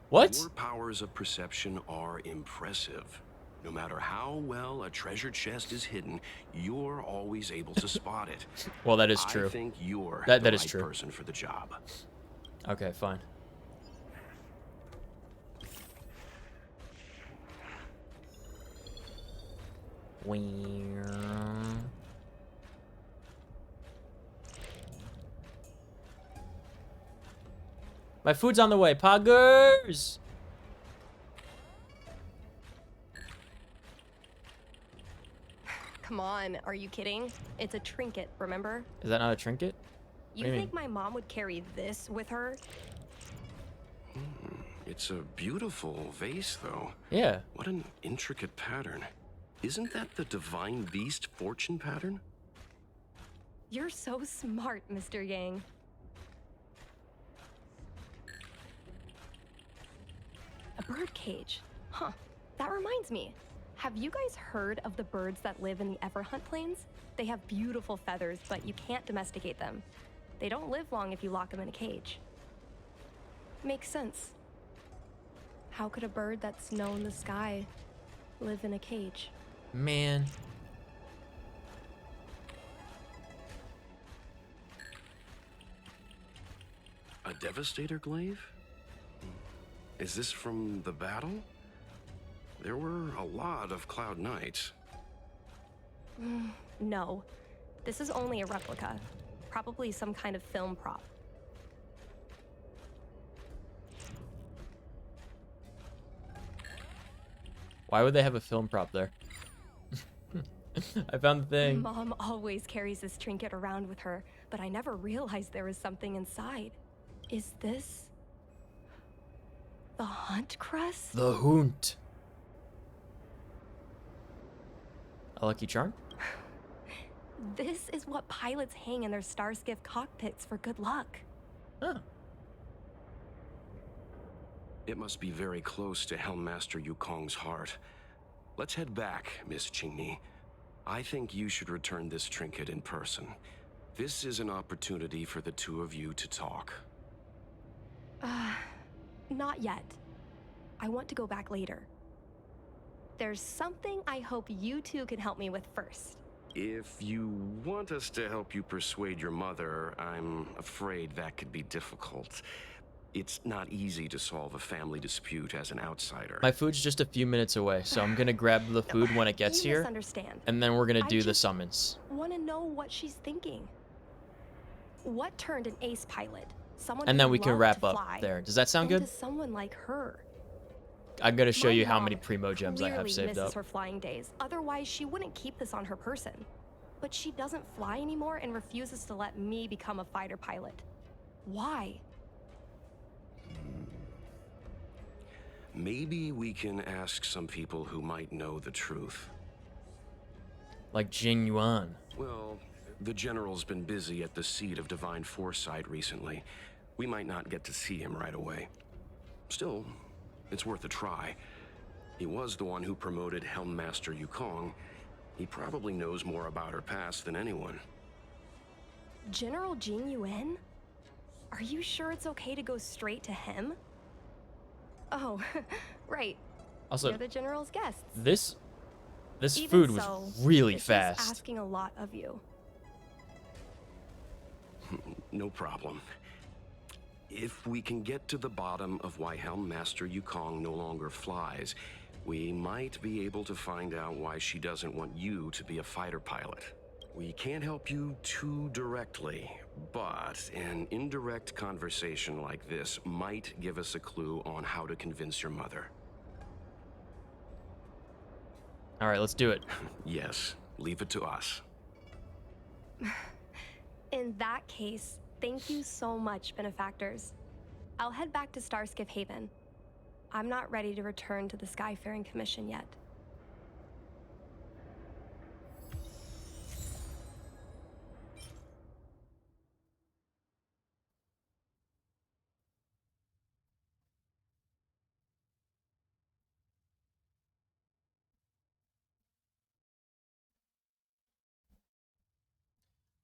What? Your powers of perception are impressive. No matter how well a treasure chest is hidden, you're always able to spot it. Well, that is true. I think you're that the is right true. person for the job. Okay, fine. My food's on the way, poggers! Come on, are you kidding? It's a trinket, remember? Is that not a trinket? You think my mom would carry this with her? It's a beautiful vase, though. Yeah. What an intricate pattern. Isn't that the Divine Beast fortune pattern? You're so smart, Mr. Yang. A bird cage. Huh. That reminds me. Have you guys heard of the birds that live in the Everhunt Plains? They have beautiful feathers, but you can't domesticate them. They don't live long if you lock them in a cage. Makes sense. How could a bird that's snow in the sky live in a cage? Man. A Devastator glaive? Is this from the battle? There were a lot of Cloud Knights. No. This is only a replica. Probably some kind of film prop. Why would they have a film prop there? I found the thing. Mom always carries this trinket around with her, but I never realized there was something inside. Is this the Hunt Crest? The Hunt. A lucky charm? This is what pilots hang in their Starskiff cockpits for good luck. Huh. It must be very close to Helmmaster Yukong's heart. Let's head back, Miss Qingni. I think you should return this trinket in person. This is an opportunity for the two of you to talk. Not yet. I want to go back later. There's something I hope you two can help me with first. If you want us to help you persuade your mother, I'm afraid that could be difficult. It's not easy to solve a family dispute as an outsider. My food's just a few minutes away, so I'm gonna grab the food when it gets You here. misunderstand. And then we're gonna I do the just summons. want to know what she's thinking. What turned an ace pilot, someone And who then we can loved wrap to up fly, there. Does that sound into good? someone like her? I'm gonna show My you how mom many Primo Gems I have clearly saved misses up. her flying days. Otherwise, she wouldn't keep this on her person. But she doesn't fly anymore and refuses to let me become a fighter pilot. Why? Maybe we can ask some people who might know the truth. Like Jing Yuan. Well, the General's been busy at the seat of Divine Foresight recently. We might not get to see him right away. Still, it's worth a try. He was the one who promoted Helmmaster Yukong. He probably knows more about her past than anyone. General Jing Yuan? Are you sure it's okay to go straight to him? Oh, right. Also, You're the general's guests. this Even food was so, really this is fast. asking a lot of you. No problem. If we can get to the bottom of why Helm Master Yukong no longer flies, we might be able to find out why she doesn't want you to be a fighter pilot. We can't help you too directly, but an indirect conversation like this might give us a clue on how to convince your mother. All right, let's do it. Yes, leave it to us. In that case, thank you so much, benefactors. I'll head back to Starskiff Haven. I'm not ready to return to the Skyfaring Commission yet.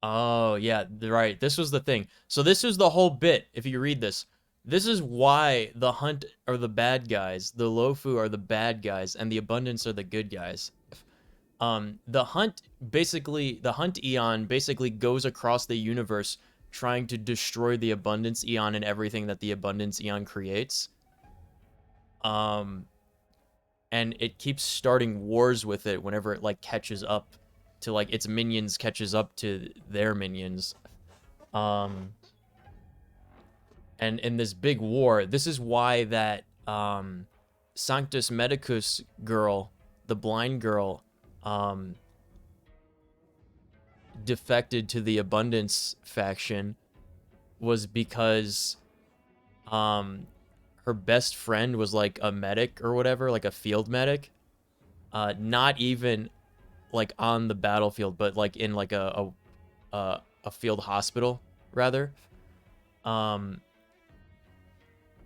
Oh, yeah, right. This was the thing. So this is the whole bit, if you read this. This is why the Hunt are the bad guys, the Lofu are the bad guys, and the Abundance are the good guys. The Hunt Eon basically goes across the universe trying to destroy the Abundance Eon and everything that the Abundance Eon creates. And it keeps starting wars with it whenever it, like, catches up to, like, its minions catches up to their minions. And in this big war, this is why that Sanctus Medicus girl, the blind girl, defected to the Abundance faction, was because her best friend was like a medic or whatever, like a field medic, not even like on the battlefield, but like in like a field hospital rather.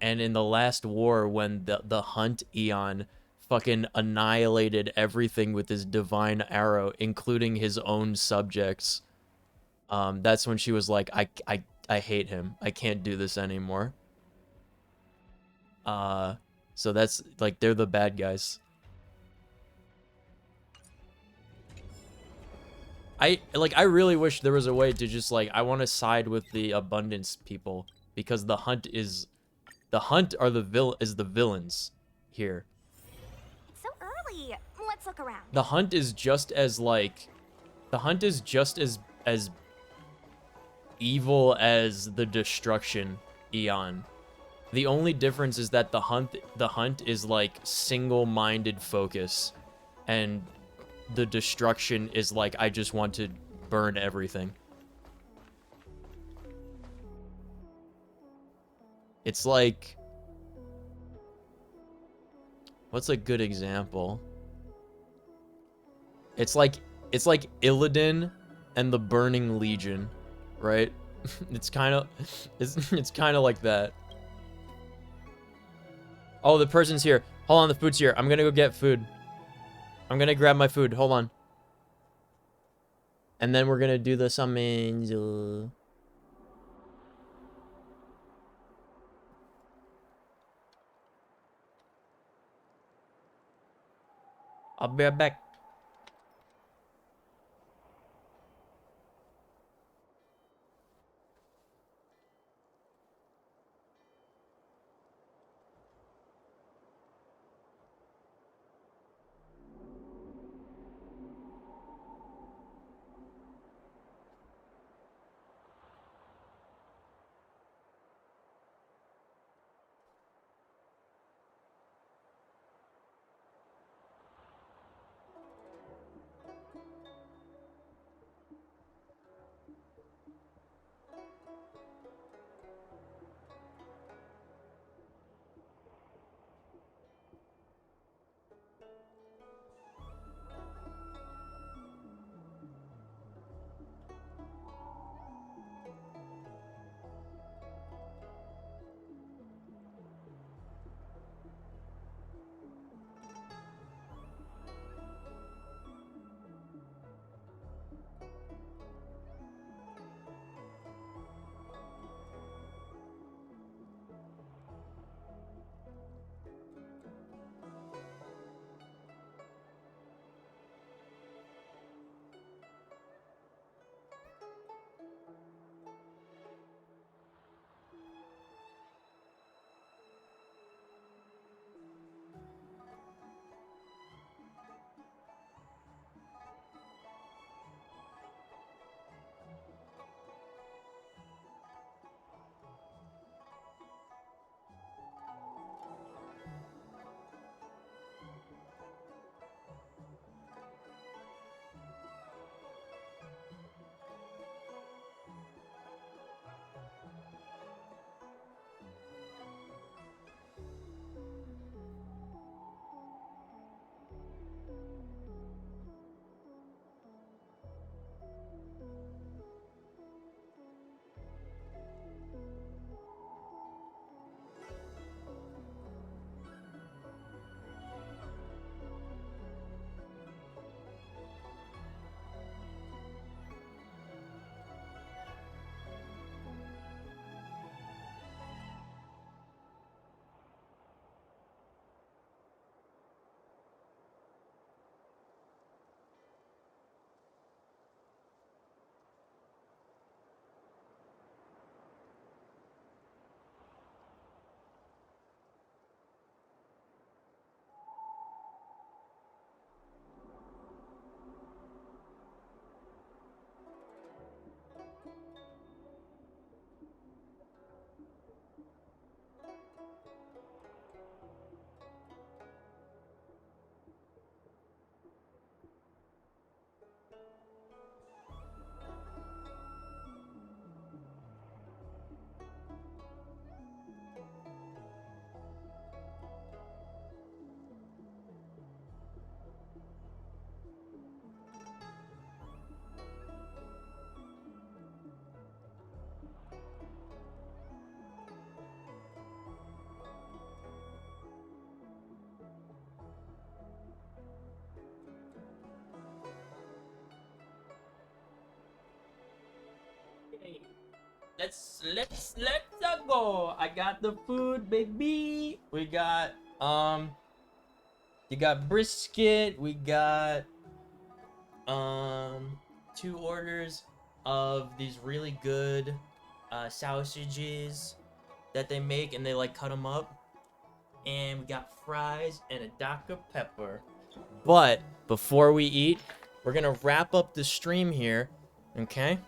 And in the last war, when the Hunt Eon fucking annihilated everything with his divine arrow, including his own subjects, that's when she was like, I hate him. I can't do this anymore. So that's like, they're the bad guys. I really wish there was a way to just like, I want to side with the Abundance people, because the Hunt are the villains here. It's so early. Let's look around. The Hunt is just as as evil as the Destruction Eon. The only difference is that the Hunt is like single-minded focus, and the Destruction is like, I just want to burn everything. It's like, what's a good example? It's like Illidan and the Burning Legion, right? it's kind of like that. Oh, the person's here. Hold on, the food's here. I'm gonna go get food. I'm gonna grab my food. Hold on. And then we're gonna do the summons. I'll be right back. let's go. I got the food, baby. We got you got brisket. We got 2 orders of these really good sausages that they make, and they like cut them up. And we got fries and a Dr. Pepper. But before we eat, we're gonna wrap up the stream here, okay?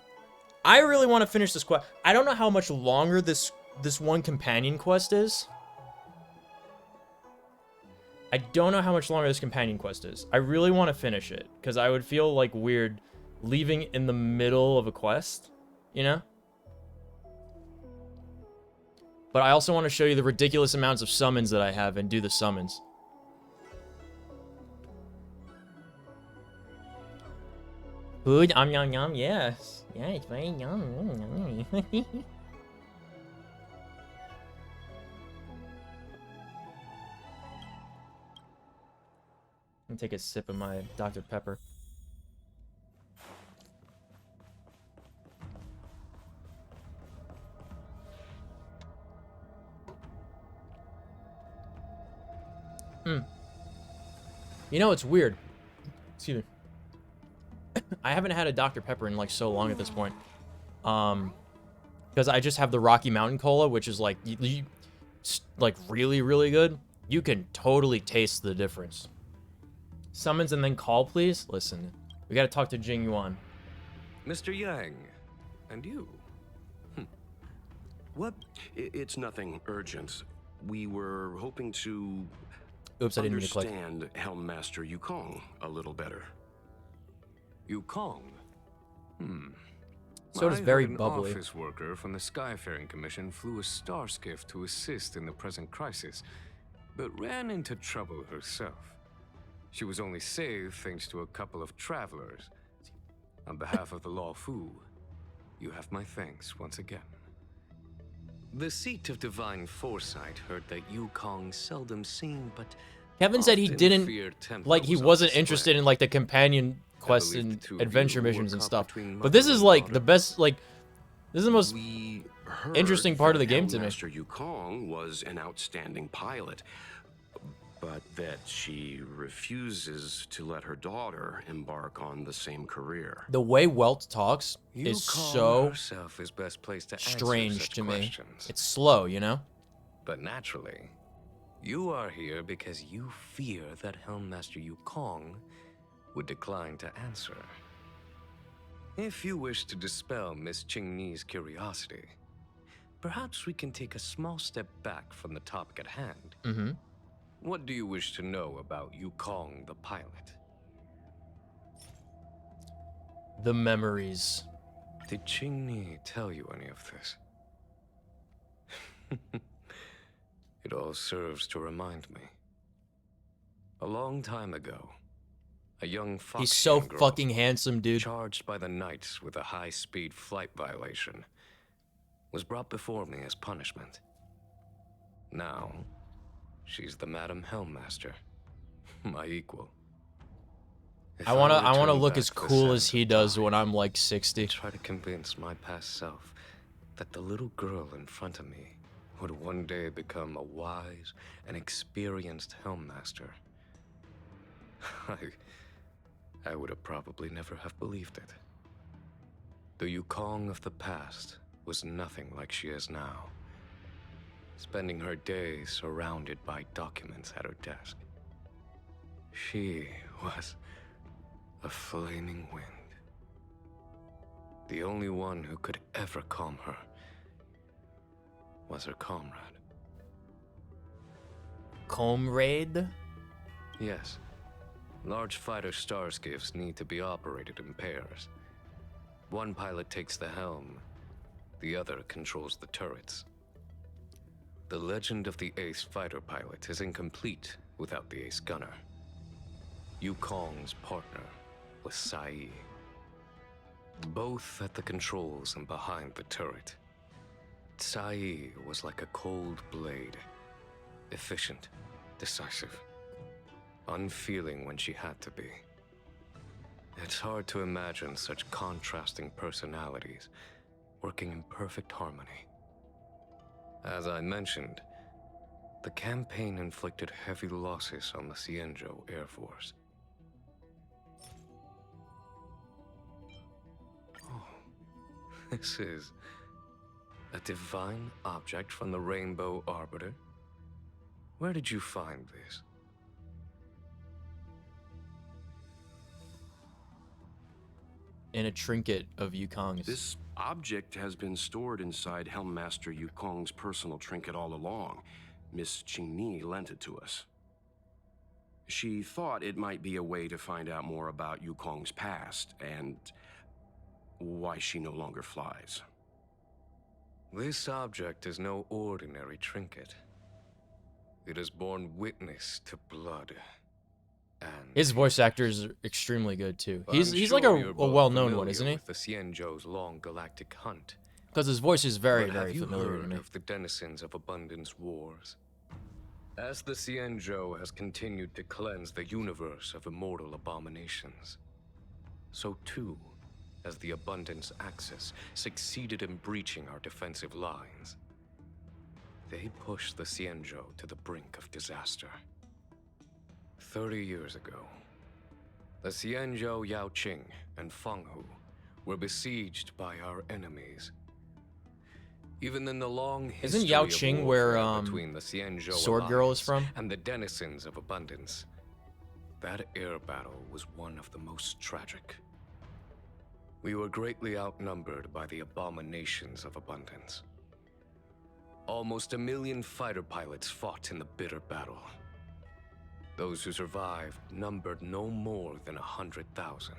I really want to finish this quest. I don't know how much longer this one companion quest is. I don't know how much longer this companion quest is. I really want to finish it because I would feel like weird leaving in the middle of a quest, you know? But I also want to show you the ridiculous amounts of summons that I have and do the summons. Food, yum yum, yes. Yeah, it's very yum. Let me take a sip of my Dr. Pepper. You know, it's weird. Excuse me. I haven't had a Dr. Pepper in like so long at this point. Because I just have the Rocky Mountain Cola, which is like, like really, really good. You can totally taste the difference. Summons and then call, please. Listen, we gotta talk to Jing Yuan. Mr. Yang, and you? What? It's nothing urgent. We were hoping to Oops, I didn't mean to click. understand Helmmaster Yukong a little better. Yukong? So does very an bubbly. office worker from the Skyfaring Commission flew a star skiff to assist in the present crisis, but ran into trouble herself. She was only saved thanks to a couple of travelers. On behalf of the Law Fu, you have my thanks once again. The seat of divine foresight heard that Yukong seldom seen, but Kevin said he often didn't, feared temper like, he was on wasn't display. interested in, like, the companion quests believe and the two of adventure you were missions and caught stuff. between But this mother is, and like, daughter. the best, like, this is the most We heard interesting part of the that game to me. Helmmaster Yukong was an outstanding pilot, but that she refuses to let her daughter embark on the same career. The way Welt talks is Yukong so herself is best placed to answer strange such to me. questions. It's slow, you know? But naturally, you are here because you fear that Helmmaster Yukong would decline to answer. If you wish to dispel Miss Qingni's curiosity, perhaps we can take a small step back from the topic at hand. Mm-hmm. What do you wish to know about Yukong the pilot? The memories. Did Qingni tell you any of this? It all serves to remind me. A long time ago, a young fox He's so girl fucking handsome, dude. charged by the Knights with a high-speed flight violation was brought before me as punishment. Now, she's the Madam Helmmaster, my equal. If I wanna return look back as to the cool sands as he of does time, when I'm like 60. try to convince my past self that the little girl in front of me would one day become a wise and experienced Helmmaster. I would have probably never have believed it. The Yukong of the past was nothing like she is now, spending her days surrounded by documents at her desk. She was a flaming wind. The only one who could ever calm her was her comrade. Comrade? Yes. Large fighter starskiffs need to be operated in pairs. One pilot takes the helm, the other controls the turrets. The legend of the ace fighter pilot is incomplete without the ace gunner. Yukong's partner was Sai. Both at the controls and behind the turret. Sai was like a cold blade, efficient, decisive, unfeeling when she had to be. It's hard to imagine such contrasting personalities working in perfect harmony. As I mentioned, the campaign inflicted heavy losses on the Xianzhou Air Force. Oh, this is a divine object from the Rainbow Arbiter. Where did you find this? In a trinket of Yukong's. This object has been stored inside Helmmaster Yukong's personal trinket all along. Miss Qingni lent it to us. She thought it might be a way to find out more about Yukong's past and why she no longer flies. This object is no ordinary trinket. It has borne witness to blood. And his voice actor is extremely good too. He's like a well-known one, isn't he? With the Xianzhou's long galactic hunt. Because his voice is very, But very have you familiar to heard me. of the denizens of Abundance Wars? As the Xianzhou has continued to cleanse the universe of immortal abominations, so too has the Abundance Axis succeeded in breaching our defensive lines. They pushed the Xianzhou to the brink of disaster. 30 years ago, the Xianzhou Yaoqing and Fenghu were besieged by our enemies. Even in the long history Isn't Yaoqing of where warfare between the Xianzhou Sword Girl is Alliance from? and the denizens of Abundance, that air battle was one of the most tragic. We were greatly outnumbered by the abominations of Abundance. Almost 1 million fighter pilots fought in the bitter battle. Those who survived numbered no more than 100,000.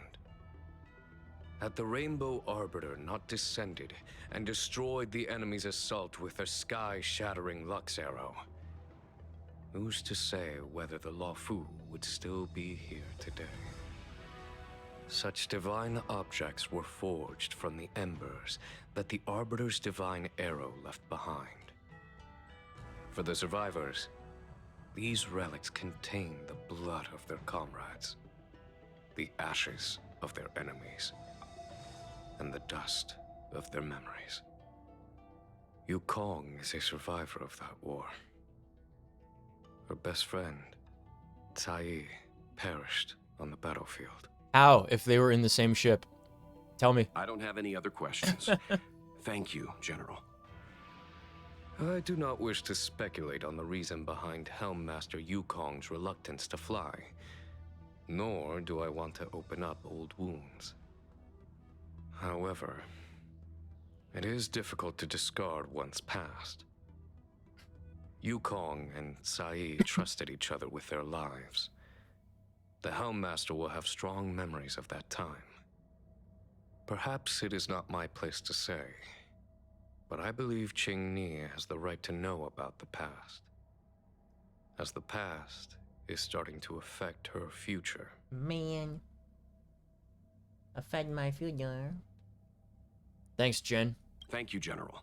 Had the Rainbow Arbiter not descended and destroyed the enemy's assault with her sky-shattering Lux Arrow, who's to say whether the Luofu would still be here today? Such divine objects were forged from the embers that the Arbiter's divine arrow left behind. For the survivors, these relics contain the blood of their comrades, the ashes of their enemies, and the dust of their memories. Yukong is a survivor of that war. Her best friend, Cai, perished on the battlefield. How, if they were in the same ship? Tell me. I don't have any other questions. Thank you, General. I do not wish to speculate on the reason behind Helmmaster Yukong's reluctance to fly, nor do I want to open up old wounds. However, it is difficult to discard one's past. Yukong and Cai trusted each other with their lives. The Helmmaster will have strong memories of that time. Perhaps it is not my place to say, but I believe Qingni has the right to know about the past, as the past is starting to affect her future. Man. Affect my future. Thanks, Jin. Thank you, General.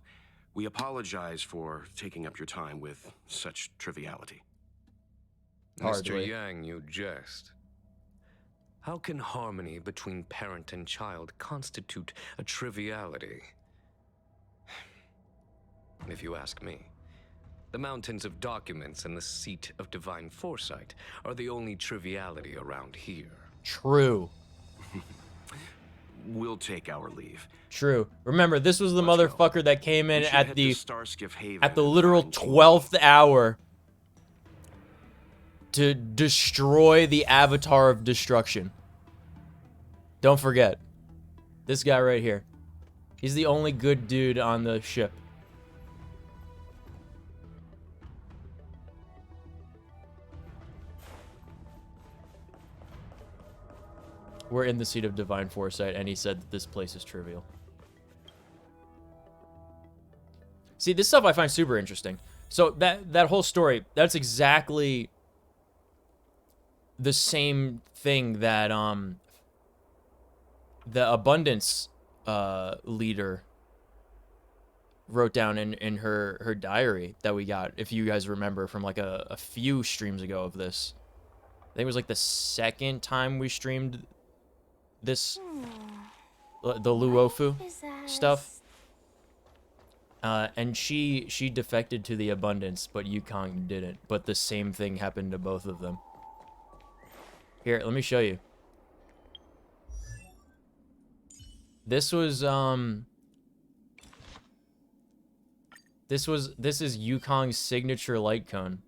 We apologize for taking up your time with such triviality. Mr. Hardly. Yang, you jest. How can harmony between parent and child constitute a triviality? If you ask me, the mountains of documents and the seat of divine foresight are the only triviality around here. True. We'll take our leave. True. Remember, this was the motherfucker that came in We should at head the to Starskiff Haven at the and literal find Qingni. 12th hour to destroy the Avatar of Destruction. Don't forget. This guy right here. He's the only good dude on the ship. We're in the seat of divine foresight, and he said that this place is trivial. See, this stuff I find super interesting. So that whole story, that's exactly the same thing that the Abundance leader wrote down in her diary that we got, if you guys remember from like a few streams ago of this. I think it was like the second time we streamed this, the Luofu stuff. And she defected to the Abundance, but Yukong didn't. But the same thing happened to both of them. Here, let me show you. This was this is Yukong's signature light cone.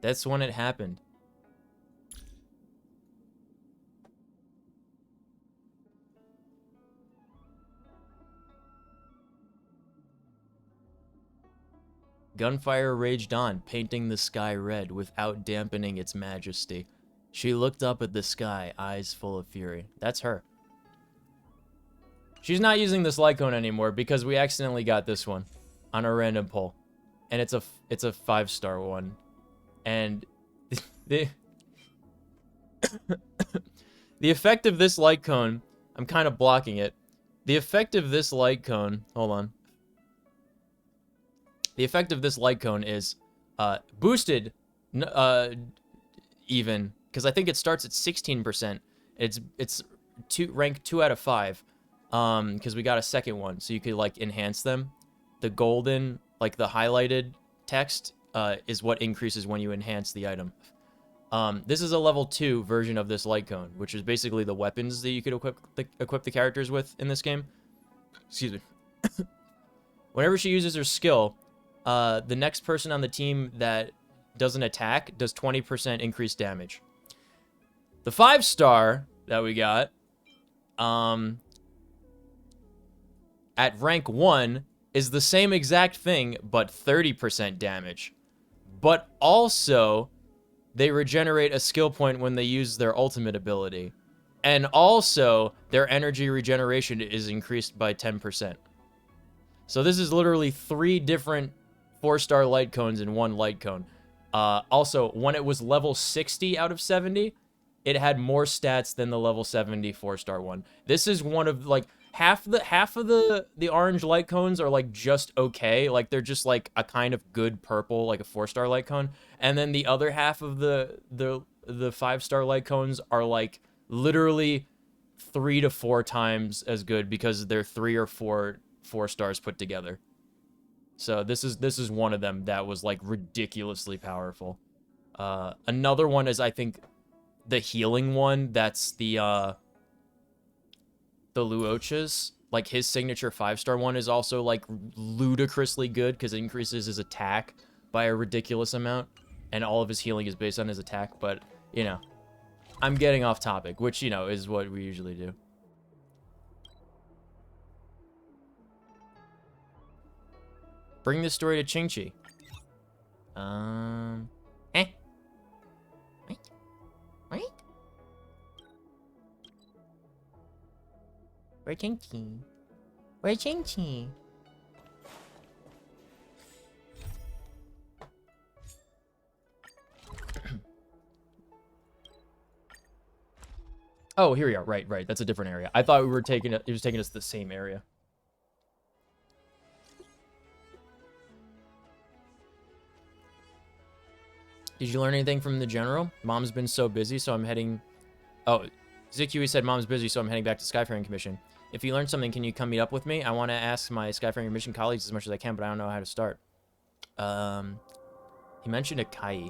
That's when it happened. Gunfire raged on, painting the sky red without dampening its majesty. She looked up at the sky, eyes full of fury. That's her. She's not using this light cone anymore because we accidentally got this one on a random poll. And it's a 5-star one. And the the effect of this light cone, I'm kind of blocking it. The effect of this light cone, hold on. The effect of this light cone is boosted even, because I think it starts at 16%. It's rank 2 out of 5, because we got a second one, so you could like enhance them. The golden, like the highlighted text, is what increases when you enhance the item. This is a level 2 version of this light cone, which is basically the weapons that you could equip the characters with in this game. Excuse me. Whenever she uses her skill, the next person on the team that does an attack does 20% increased damage. The 5-star that we got, at rank 1, is the same exact thing, but 30% damage. But also, they regenerate a skill point when they use their ultimate ability. And also, their energy regeneration is increased by 10%. So this is literally 3 different 4-star light cones in one light cone. Also, when it was level 60 out of 70, it had more stats than the level 70 4-star one. This is one of, like, half of the orange light cones are, like, just okay. Like, they're just, like, a kind of good purple, like a 4-star light cone. And then the other half of the 5-star light cones are, like, literally 3 to 4 times as good because they're 3 or 4 stars put together. So this is one of them that was like ridiculously powerful. Another one is, I think, the healing one. That's the Luocha's. Like his signature 5-star one is also like ludicrously good because it increases his attack by a ridiculous amount, and all of his healing is based on his attack. But you know, I'm getting off topic, which you know is what we usually do. Bring this story to Qingqi. Wait. Where's Qingqi? Where's Qingqi? Oh, here we are. Right. That's a different area. I thought we were taking it. It was taking us to the same area. Did you learn anything from the general? Mom's been so busy, so I'm heading... Oh, Zikui said mom's busy, so I'm heading back to Skyfaring Commission. If you learned something, can you come meet up with me? I want to ask my Skyfaring Commission colleagues as much as I can, but I don't know how to start. He mentioned a Kai.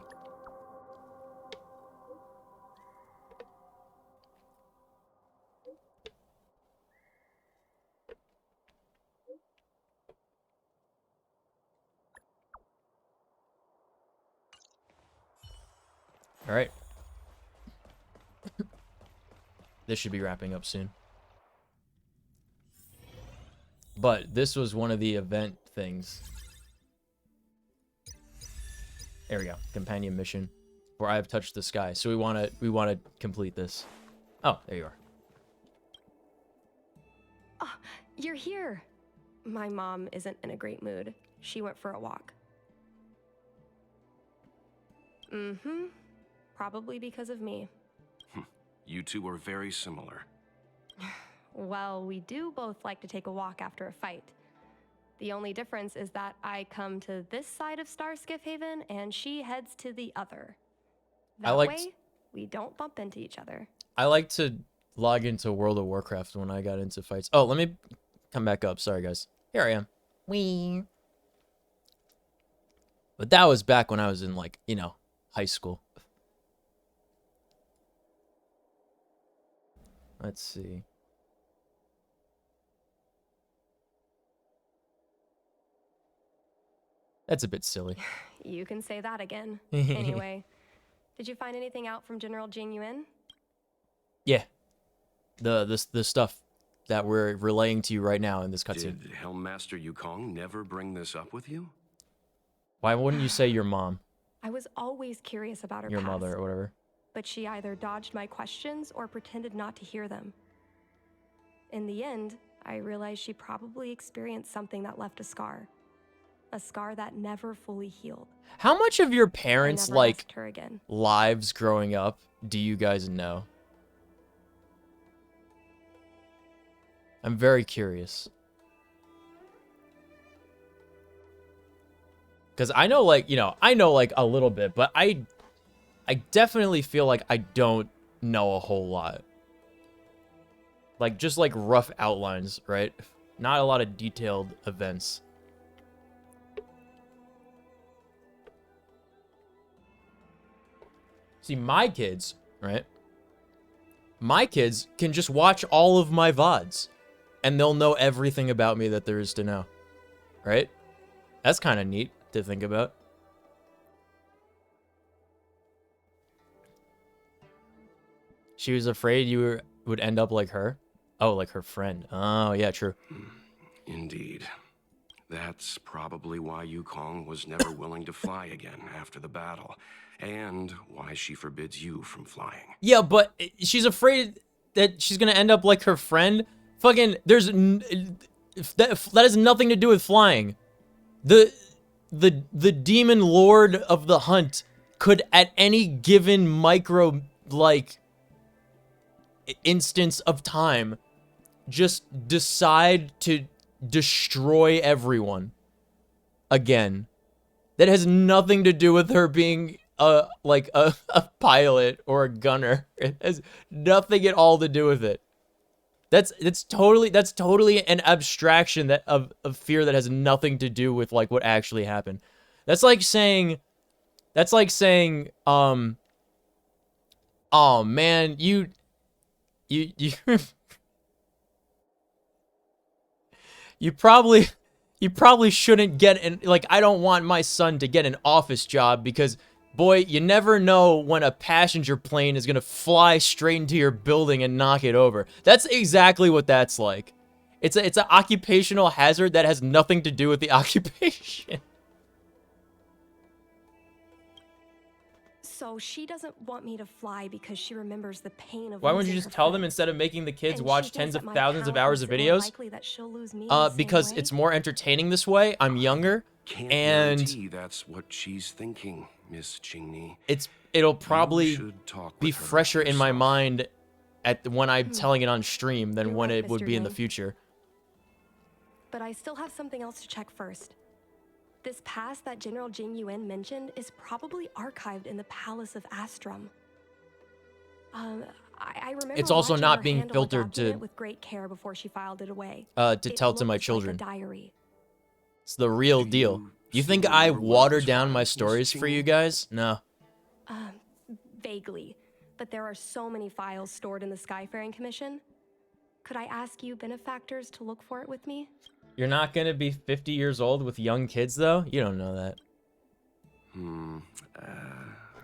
All right. This should be wrapping up soon. But this was one of the event things. There we go. Companion mission. Where I have touched the sky. So we wanna complete this. Oh, there you are. Oh, you're here. My mom isn't in a great mood. She went for a walk. Mm-hmm. Probably because of me. You two are very similar. Well, we do both like to take a walk after a fight. The only difference is that I come to this side of Starskiff Haven and she heads to the other. That way, we don't bump into each other. I like to log into World of Warcraft when I got into fights. Oh, let me come back up. Sorry, guys. Here I am. Wee. But that was back when I was in, like, you know, high school. Let's see. That's a bit silly. You can say that again. Anyway, did you find anything out from General Jing Yuan? Yeah. The stuff that we're relaying to you right now in this cutscene. Did Helmmaster Yukong never bring this up with you? Why wouldn't you say your mom? I was always curious about her Your past, mother or whatever. but she either dodged my questions or pretended not to hear them. In the end, I realized she probably experienced something that left a scar that never fully healed. How much of your parents, never like, asked her again. lives growing up do you guys know? I'm very curious. Because I know, like, you know, I know, like, a little bit, but I definitely feel like I don't know a whole lot. Like, just, like, rough outlines, right? Not a lot of detailed events. See, my kids, right? My kids can just watch all of my VODs, and they'll know everything about me that there is to know, right? That's kind of neat to think about. She was afraid you would end up like her? Oh, like her friend. Oh, yeah, true. Indeed. That's probably why Yukong was never willing to fly again after the battle, and why she forbids you from flying. Yeah, but she's afraid that she's gonna end up like her friend. Fucking, that has nothing to do with flying. The demon lord of the hunt could at any given micro, like, instance of time just decide to destroy everyone again. That has nothing to do with her being a pilot or a gunner. It has nothing at all to do with it. That's totally an abstraction of fear that has nothing to do with, like, what actually happened. That's like saying oh man, you you probably shouldn't get an, like, I don't want my son to get an office job because, boy, you never know when a passenger plane is gonna fly straight into your building and knock it over. That's exactly what that's like. It's an occupational hazard that has nothing to do with the occupation. So she doesn't want me to fly because she remembers the pain of Why wouldn't you losing just her tell them friends. instead of making the kids And watch she tens thinks of that my thousands of power hours makes of it more videos? likely that she'll lose me in the same Because way? it's more entertaining this way. I'm younger, Can't and guarantee that's what she's thinking, Miss Qingni. it'll probably should talk be with her fresher in my yourself. mind when I'm telling it on stream than You're when right, it would Mr. be in the Yang. future. But I still have something else to check first. This pass that General Jing Yuan mentioned is probably archived in the Palace of Astrum. I remember It's also watching not her being handle a filtered document to- with great care before she filed it away. To It tell to my looks children. Like a diary. It's the real deal. You think I water down my stories for you guys? No. Vaguely, but there are so many files stored in the Skyfaring Commission. Could I ask you benefactors to look for it with me? You're not gonna be 50 years old with young kids, though? You don't know that.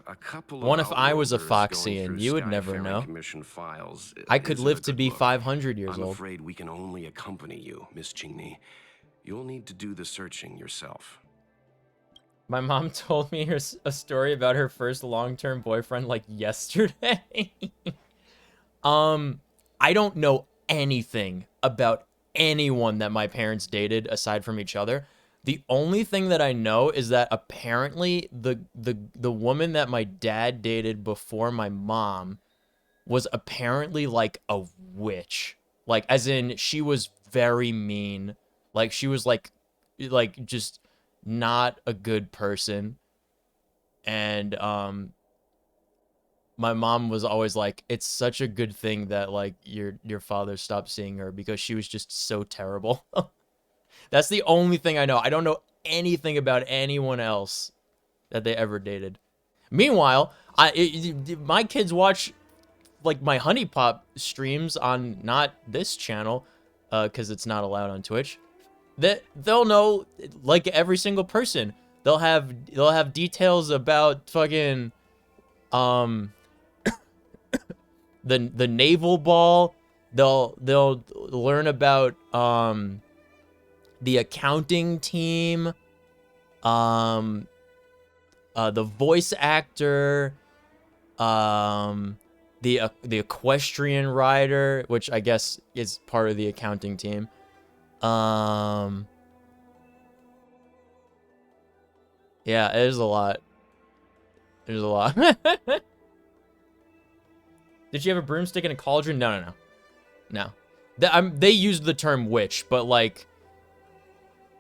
A couple What of if I was a outworlders Foxian? going through You would never Skyfaring know. Commission files I could isn't live a to good be look. 500 years I'm old. afraid we can only accompany you, Miss Qingni. You'll need to do the searching yourself. My mom told me a story about her first long-term boyfriend, like, yesterday. I don't know anything about anyone that my parents dated aside from each other. The only thing that I know is that apparently the woman that my dad dated before my mom was apparently like a witch. Like, as in, she was very mean. Like, she was like just not a good person. And my mom was always like, it's such a good thing that like your father stopped seeing her because she was just so terrible. That's the only thing I know. I don't know anything about anyone else that they ever dated. Meanwhile, my kids watch like my Honey Pop streams on not this channel, because it's not allowed on Twitch. They'll know like every single person. They'll have details about fucking the naval ball. They'll learn about the accounting team, the voice actor, the equestrian rider, which I guess is part of the accounting team. Yeah, there's a lot. There's a lot. Did you have a broomstick and a cauldron? No. They used the term witch, but like,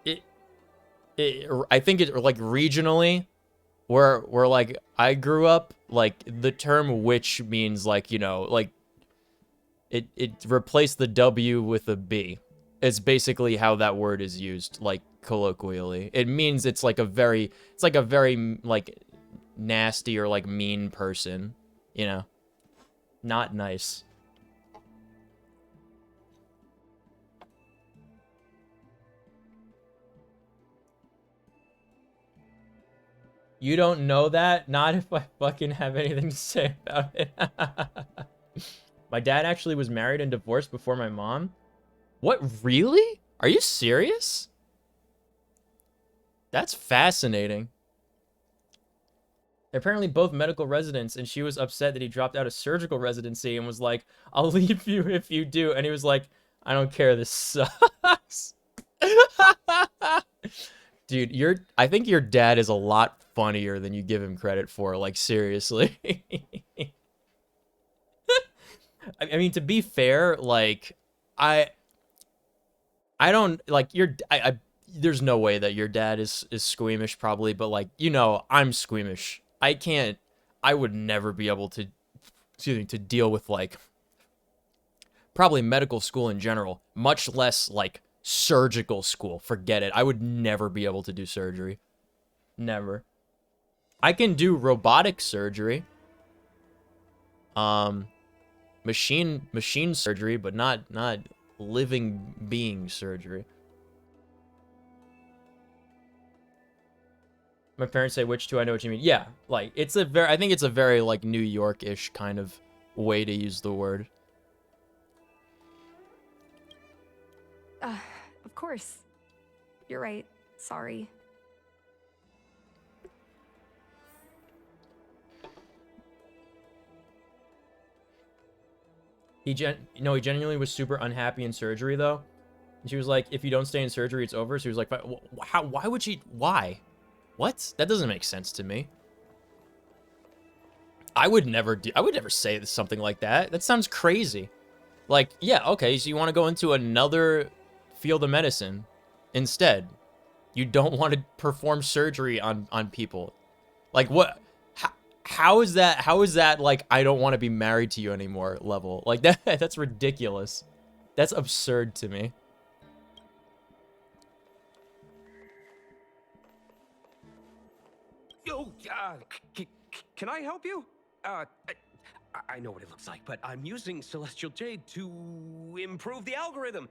I think it like regionally, where like I grew up, like the term witch means like, you know, like it replaced the W with a B. It's basically how that word is used, like colloquially. It means it's like a very like nasty or like mean person, you know, not nice. You don't know that? Not if I fucking have anything to say about it. My dad actually was married and divorced before my mom. What, really? Are you serious? That's fascinating. They're apparently both medical residents, and she was upset that he dropped out of surgical residency and was like, I'll leave you if you do. And he was like, I don't care, this sucks. Dude, I think your dad is a lot funnier than you give him credit for, like, seriously. I mean, to be fair, like, I don't, like, there's no way that your dad is squeamish, probably, but, like, you know, I'm squeamish. I would never be able to deal with, like, probably medical school in general, much less, like, surgical school. Forget it. I would never be able to do surgery. Never. I can do robotic surgery. Machine surgery, but not living being surgery. My parents say which two, I know what you mean. Yeah, like I think it's a very like New York-ish kind of way to use the word. Of course. You're right. Sorry. He genuinely was super unhappy in surgery though. And she was like, if you don't stay in surgery, it's over. So he was like, why would she, why? What? That doesn't make sense to me. I would never say something like that. That sounds crazy. Like, yeah, okay, so you want to go into another field of medicine instead. You don't want to perform surgery on people. Like, what? How is that like, I don't want to be married to you anymore level? Like, that's ridiculous. That's absurd to me. Yo, can I help you? I know what it looks like, but I'm using Celestial Jade to improve the algorithm.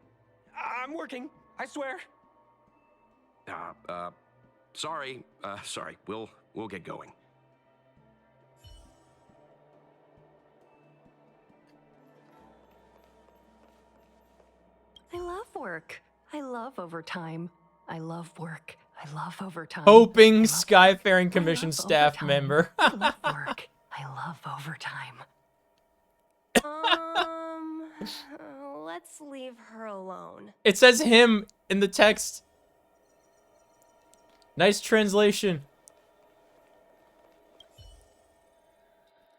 I'm working, I swear. Sorry. We'll get going. I love work. I love overtime. I love work. I love overtime. Hoping Skyfaring Commission staff member. I love work. I love overtime. Let's leave her alone. It says him in the text. Nice translation.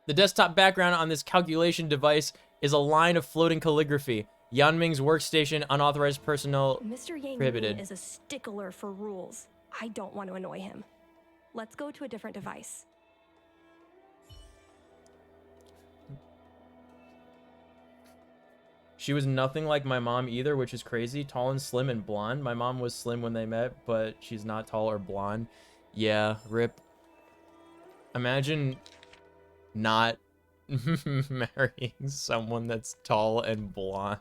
The desktop background on this calculation device is a line of floating calligraphy. Yanming's workstation, unauthorized personnel Mr. Yang prohibited. is a stickler for rules. I don't want to annoy him. Let's go to a different device. She was nothing like my mom either, which is crazy. Tall and slim and blonde. My mom was slim when they met, but she's not tall or blonde. Yeah, rip. Imagine not marrying someone that's tall and blonde.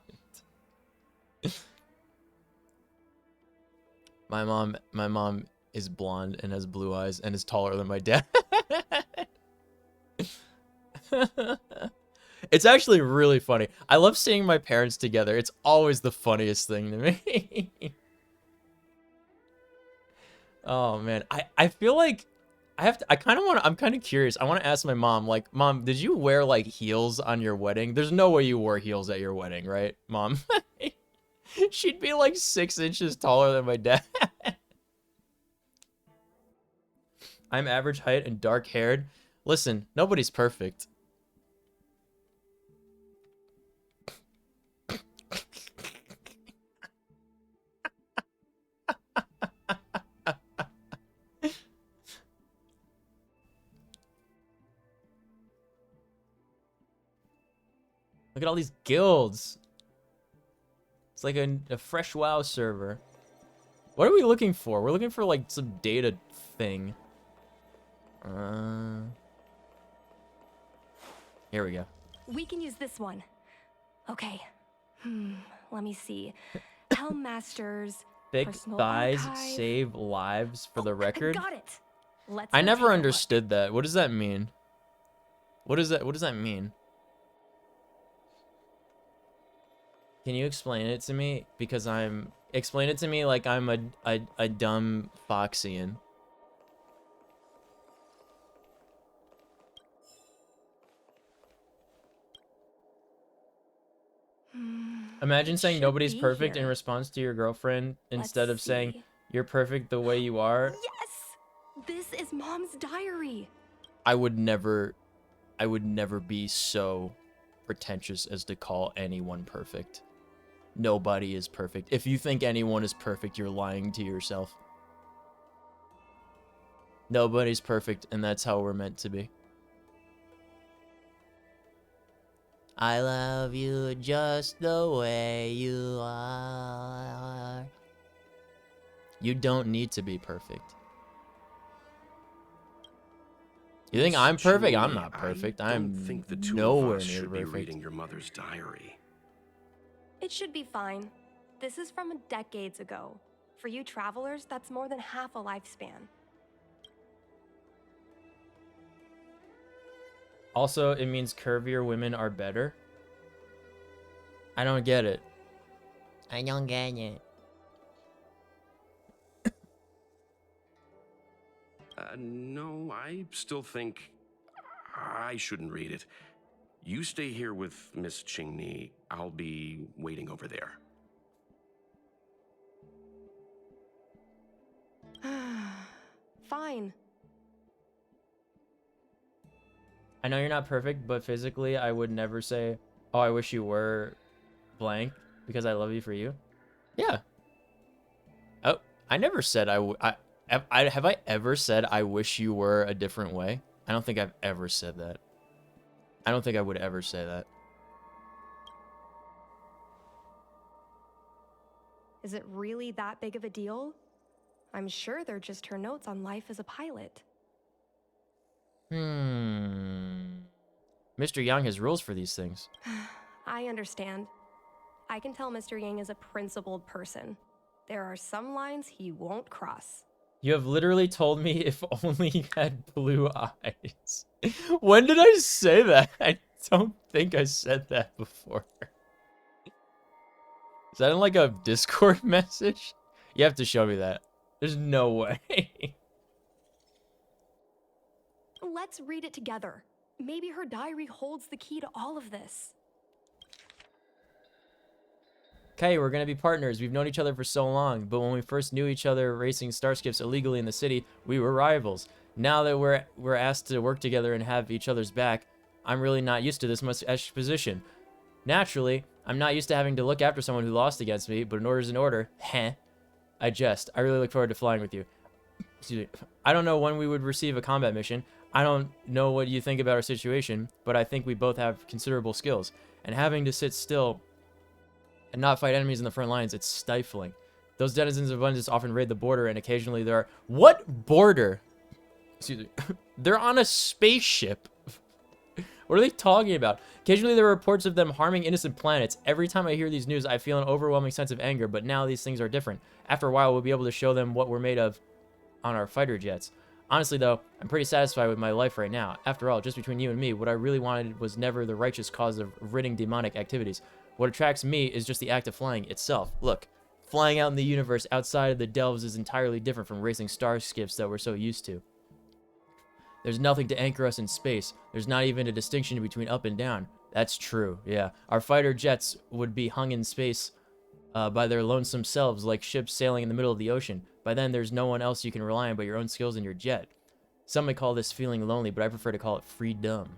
My mom is blonde and has blue eyes and is taller than my dad. It's actually really funny. I love seeing my parents together. It's always the funniest thing to me. Oh man, I feel like I'm kind of curious. I want to ask my mom, like, Mom, did you wear like heels on your wedding? There's no way you wore heels at your wedding, right, Mom? She'd be like 6 inches taller than my dad. I'm average height and dark haired. Listen, nobody's perfect. Look at all these guilds. It's like a fresh WoW server. What are we looking for? We're looking for like some data thing. Here we go. We can use this one. Okay. Let me see. Helm Masters. Thick personal thighs archive. save lives for the record. Got it. Let's I go never take a understood that. What does that mean? What does that mean? Can you explain it to me? Because explain it to me like I'm a dumb Foxian. Imagine saying should nobody's be perfect in here. response to your girlfriend instead Let's of saying see. you're perfect the way you are. Yes! This is Mom's diary. I would never be so pretentious as to call anyone perfect. Nobody is perfect. If you think anyone is perfect, you're lying to yourself. Nobody's perfect, and that's how we're meant to be. I love you just the way you are. You don't need to be perfect. You think I'm perfect? I'm not perfect. I I'm don't think the two nowhere of us near should be perfect. reading your mother's diary. It should be fine. This is from decades ago. For you travelers, that's more than half a lifespan. Also, it means curvier women are better. I don't get it. I don't get it. No, I still think I shouldn't read it. You stay here with Miss Qingni. I'll be waiting over there. Fine. I know you're not perfect, but physically, I would never say, "Oh, I wish you were blank," because I love you for you. Yeah. Oh, I never said have I ever said I wish you were a different way? I don't think I've ever said that. I don't think I would ever say that. Is it really that big of a deal? I'm sure they're just her notes on life as a pilot. Mr. Yang has rules for these things. I understand. I can tell Mr. Yang is a principled person. There are some lines he won't cross. You have literally told me if only you had blue eyes. When did I say that? I don't think I said that before. Is that in like a Discord message? You have to show me that. There's no way. Let's read it together. Maybe her diary holds the key to all of this. Okay, we're gonna be partners. We've known each other for so long, but when we first knew each other racing starships illegally in the city, we were rivals. Now that we're asked to work together and have each other's back, I'm really not used to this much exposition. Naturally, I'm not used to having to look after someone who lost against me, but an order's an order. Heh. I jest. I really look forward to flying with you. Excuse me. I don't know when we would receive a combat mission. I don't know what you think about our situation, but I think we both have considerable skills. And having to sit still and not fight enemies in the front lines. It's stifling. Those denizens of abundance often raid the border, and occasionally there are... What border? Excuse me. They're on a spaceship. What are they talking about? Occasionally there are reports of them harming innocent planets. Every time I hear these news, I feel an overwhelming sense of anger, but now these things are different. After a while, we'll be able to show them what we're made of on our fighter jets. Honestly, though, I'm pretty satisfied with my life right now. After all, just between you and me, what I really wanted was never the righteous cause of ridding demonic activities. What attracts me is just the act of flying itself. Look, flying out in the universe outside of the Delves is entirely different from racing starships that we're so used to. There's nothing to anchor us in space. There's not even a distinction between up and down. That's true, yeah. Our fighter jets would be hung in space by their lonesome selves, like ships sailing in the middle of the ocean. By then, there's no one else you can rely on but your own skills and your jet. Some may call this feeling lonely, but I prefer to call it freedom.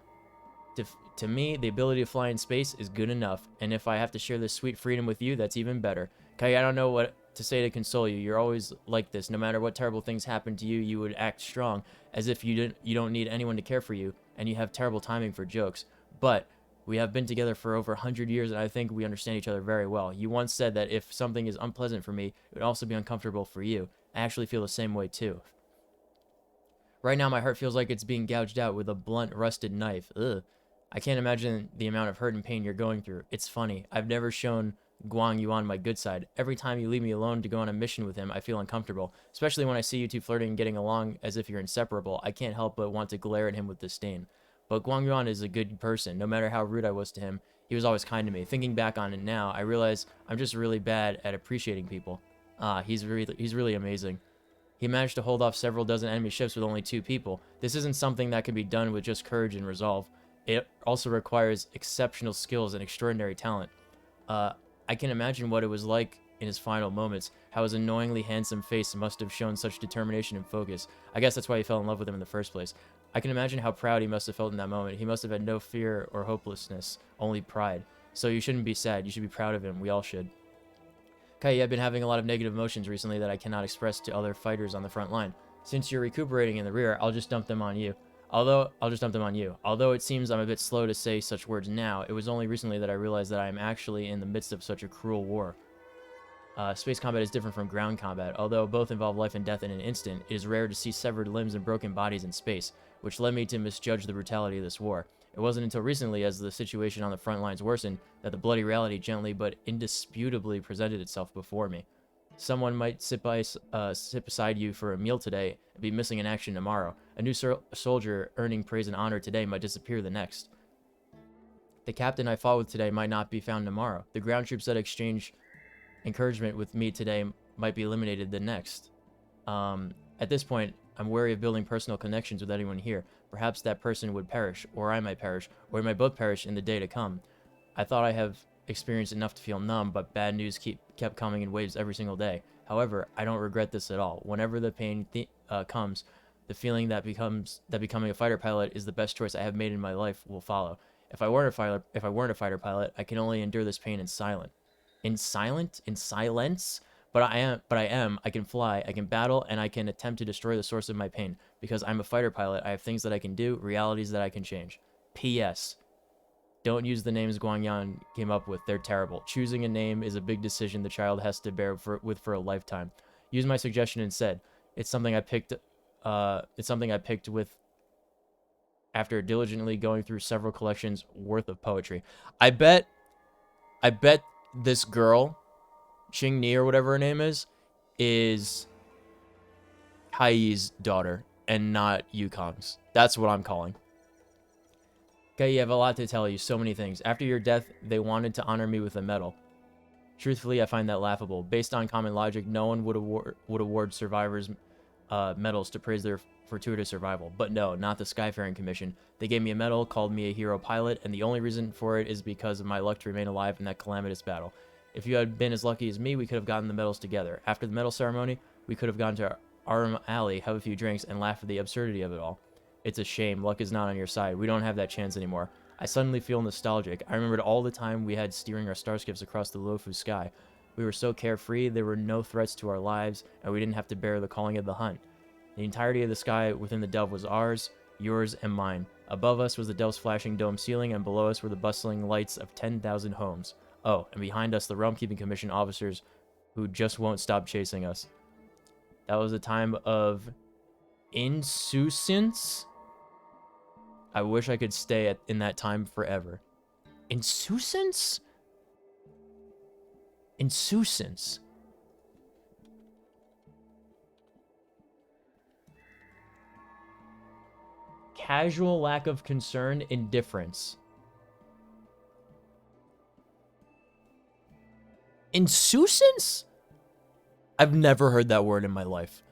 To me, the ability to fly in space is good enough, and if I have to share this sweet freedom with you, that's even better. Kai, I don't know what to say to console you. You're always like this. No matter what terrible things happen to you, you would act strong, as if you don't need anyone to care for you, and you have terrible timing for jokes. But we have been together for over 100 years, and I think we understand each other very well. You once said that if something is unpleasant for me, it would also be uncomfortable for you. I actually feel the same way, too. Right now, my heart feels like it's being gouged out with a blunt, rusted knife. Ugh. I can't imagine the amount of hurt and pain you're going through. It's funny. I've never shown Guang Yuan my good side. Every time you leave me alone to go on a mission with him, I feel uncomfortable. Especially when I see you two flirting and getting along as if you're inseparable. I can't help but want to glare at him with disdain. But Guang Yuan is a good person. No matter how rude I was to him, he was always kind to me. Thinking back on it now, I realize I'm just really bad at appreciating people. He's really amazing. He managed to hold off several dozen enemy ships with only 2 people. This isn't something that can be done with just courage and resolve. It also requires exceptional skills and extraordinary talent. I can imagine what it was like in his final moments, how his annoyingly handsome face must have shown such determination and focus. I guess that's why he fell in love with him in the first place. I can imagine how proud he must have felt in that moment. He must have had no fear or hopelessness, only pride. So you shouldn't be sad. You should be proud of him. We all should. Kai, I've been having a lot of negative emotions recently that I cannot express to other fighters on the front line. Since you're recuperating in the rear, I'll just dump them on you. Although it seems I'm a bit slow to say such words now, it was only recently that I realized that I am actually in the midst of such a cruel war. Space combat is different from ground combat. Although both involve life and death in an instant, it is rare to see severed limbs and broken bodies in space, which led me to misjudge the brutality of this war. It wasn't until recently, as the situation on the front lines worsened, that the bloody reality gently but indisputably presented itself before me. Someone might sit beside you for a meal today and be missing in action tomorrow. A new soldier earning praise and honor today might disappear the next. The captain I fought with today might not be found tomorrow. The ground troops that exchange encouragement with me today might be eliminated the next. At this point, I'm wary of building personal connections with anyone here. Perhaps that person would perish, or I might perish, or we might both perish in the day to come. I thought I have experienced enough to feel numb, but bad news kept coming in waves every single day. However, I don't regret this at all. Whenever the pain comes, the feeling that becoming a fighter pilot is the best choice I have made in my life will follow. If I weren't a fighter pilot, I can only endure this pain in silence. But I am. I can fly, I can battle, and I can attempt to destroy the source of my pain. Because I'm a fighter pilot, I have things that I can do, realities that I can change. P.S. Don't use the names Guang Yuan came up with. They're terrible. Choosing a name is a big decision the child has to bear with for a lifetime. Use my suggestion instead. It's something I picked with after diligently going through several collections worth of poetry. I bet this girl, Qing Ni or whatever her name is Kai's daughter and not Yukong's. That's what I'm calling. Kai, you have a lot to tell you, so many things. After your death, they wanted to honor me with a medal. Truthfully, I find that laughable. Based on common logic, no one would award survivors medals to praise their fortuitous survival. But no, not the Skyfaring Commission. They gave me a medal, called me a hero pilot, and the only reason for it is because of my luck to remain alive in that calamitous battle. If you had been as lucky as me, we could have gotten the medals together. After the medal ceremony, we could have gone to Arum Alley, have a few drinks, and laugh at the absurdity of it all. It's a shame. Luck is not on your side. We don't have that chance anymore. I suddenly feel nostalgic. I remembered all the time we had steering our starships across the Luofu sky. We were so carefree, there were no threats to our lives, and we didn't have to bear the calling of the hunt. The entirety of the sky within the Delve was ours, yours, and mine. Above us was the Delve's flashing dome ceiling, and below us were the bustling lights of 10,000 homes. Oh, and behind us, the Realm Keeping Commission officers who just won't stop chasing us. That was a time of insouciance. I wish I could stay in that time forever. Insouciance? Insouciance. Casual lack of concern, indifference. Insouciance? I've never heard that word in my life.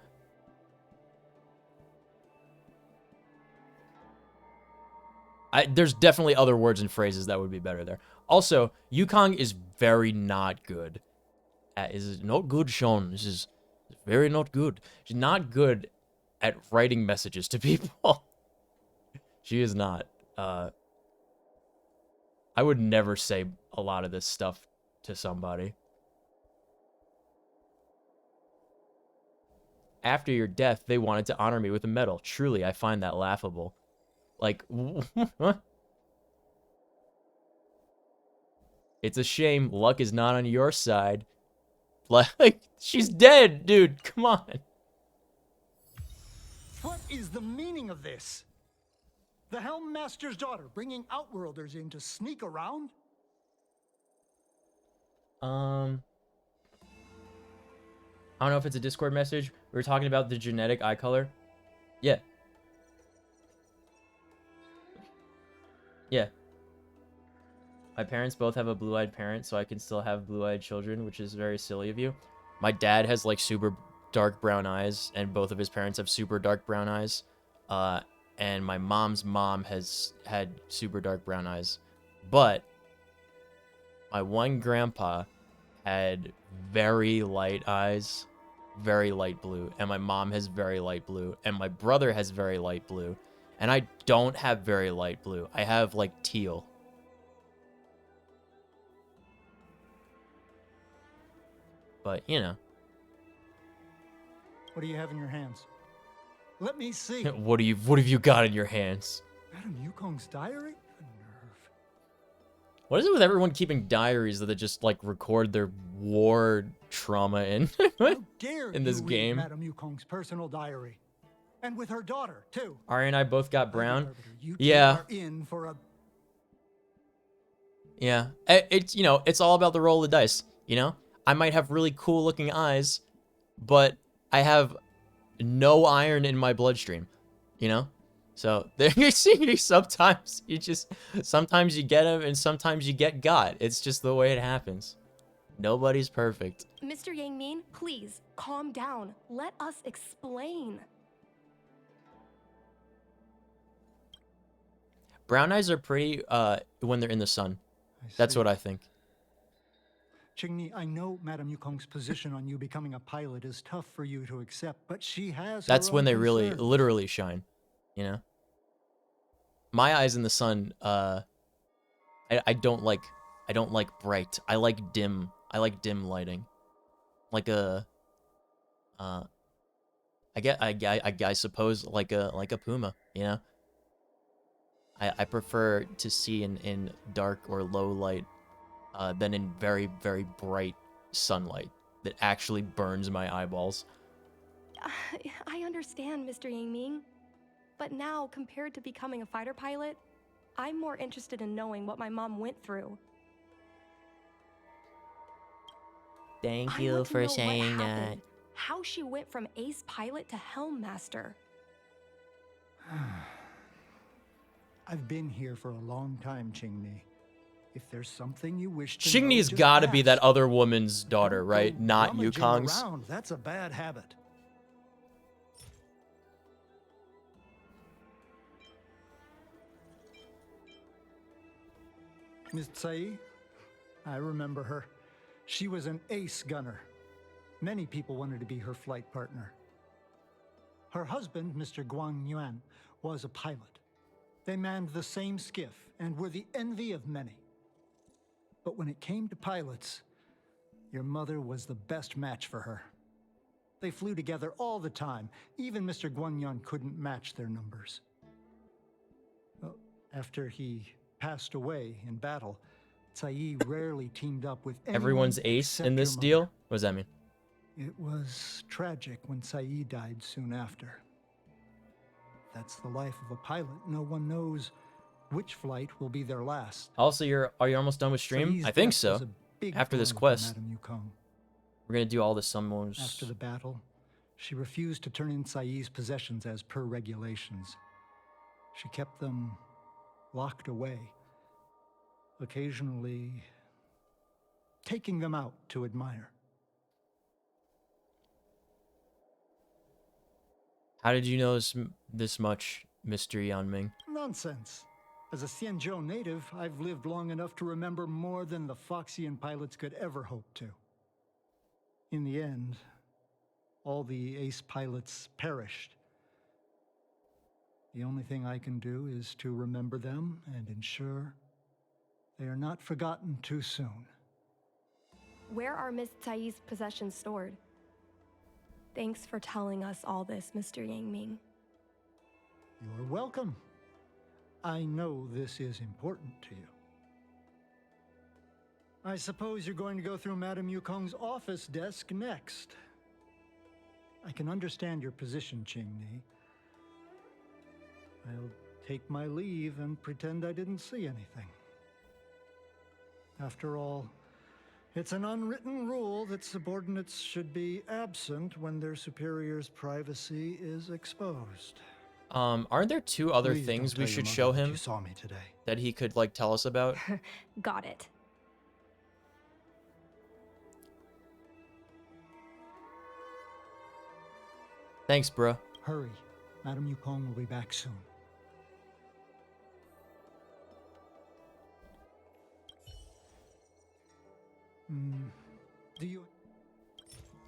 There's definitely other words and phrases that would be better there. Also, Yukong is very not good. Is not good, Sean. This is very not good. She's not good at writing messages to people. She is not. I would never say a lot of this stuff to somebody. After your death, they wanted to honor me with a medal. Truly, I find that laughable. Like, it's a shame luck is not on your side. Like, she's dead, dude. Come on. What is the meaning of this? The Helm Master's daughter bringing Outworlders in to sneak around? I don't know if it's a Discord message. We were talking about the genetic eye color. Yeah. Yeah. My parents both have a blue-eyed parent, so I can still have blue-eyed children, which is very silly of you. My dad has, like, super dark brown eyes, and both of his parents have super dark brown eyes. And my mom's mom has had super dark brown eyes. But my one grandpa had very light eyes, very light blue, and my mom has very light blue, and my brother has very light blue, and I don't have very light blue. I have, like, teal. But, you know. What do you have in your hands? Let me see. What have you got in your hands? Madame Yukong's diary? A nerve. What is it with everyone keeping diaries that they just, like, record their war trauma in in this game? Madame Yukong's personal diary. And with her daughter, too. Ari and I both got brown. You Yeah. are in for a... Yeah. It's, you know, it's all about the roll of the dice, you know? I might have really cool looking eyes, but I have no iron in my bloodstream, you know? So there you see, sometimes you get them and sometimes you get got. It's just the way it happens. Nobody's perfect. Mr. Yangmin, please calm down. Let us explain. Brown eyes are pretty when they're in the sun. That's what I think. Qingni, I know Madame Yukong's position on you becoming a pilot is tough for you to accept, but she has her That's when own they really, concerns. literally shine, you know? My eyes in the sun, I don't like bright. I like dim lighting. Like a, I suppose like a puma, you know? I prefer to see in dark or low light than in very, very bright sunlight that actually burns my eyeballs. I understand, Mr. Yangming. But now, compared to becoming a fighter pilot, I'm more interested in knowing what my mom went through. Thank I you want to for know what saying that. happened, how she went from ace pilot to helm master. I've been here for a long time, Qingni. If there's something you wish to Qingni's know, gotta just be ask. that other woman's daughter, right? Not Rummaging Yukong's. around, that's a bad habit. Miss Tsai, I remember her. She was an ace gunner. Many people wanted to be her flight partner. Her husband, Mr. Guang Yuan, was a pilot. They manned the same skiff and were the envy of many. But when it came to pilots, your mother was the best match for her. They flew together all the time. Even Mr. Guanyan couldn't match their numbers. Well, after he passed away in battle, Tsai rarely teamed up with anyone Everyone's ace except in your this mother. deal? What does that mean? It was tragic when Tsai died soon after. That's the life of a pilot. No one knows which flight will be their last. Also, are you almost done with stream? Tsai's I think death was so. a big After this blow for quest, Madame Yukong. we're gonna do all the summons. After the battle, she refused to turn in Tsai's possessions as per regulations. She kept them locked away, occasionally taking them out to admire. How did you know this much, Mr. Yanming? Nonsense. As a Xianzhou native, I've lived long enough to remember more than the Foxian pilots could ever hope to. In the end, all the ace pilots perished. The only thing I can do is to remember them and ensure they are not forgotten too soon. Where are Miss Tsai's possessions stored? Thanks for telling us all this, Mr. Yang Ming. You're welcome. I know this is important to you. I suppose you're going to go through Madame Yukong's office desk next. I can understand your position, Qingni. I'll take my leave and pretend I didn't see anything. After all, it's an unwritten rule that subordinates should be absent when their superior's privacy is exposed. Aren't there two other Please things don't we tell your should mother show that him you saw me today. that he could like tell us about? Got it. Thanks, bro. Hurry. Madame Yukong will be back soon. Do you...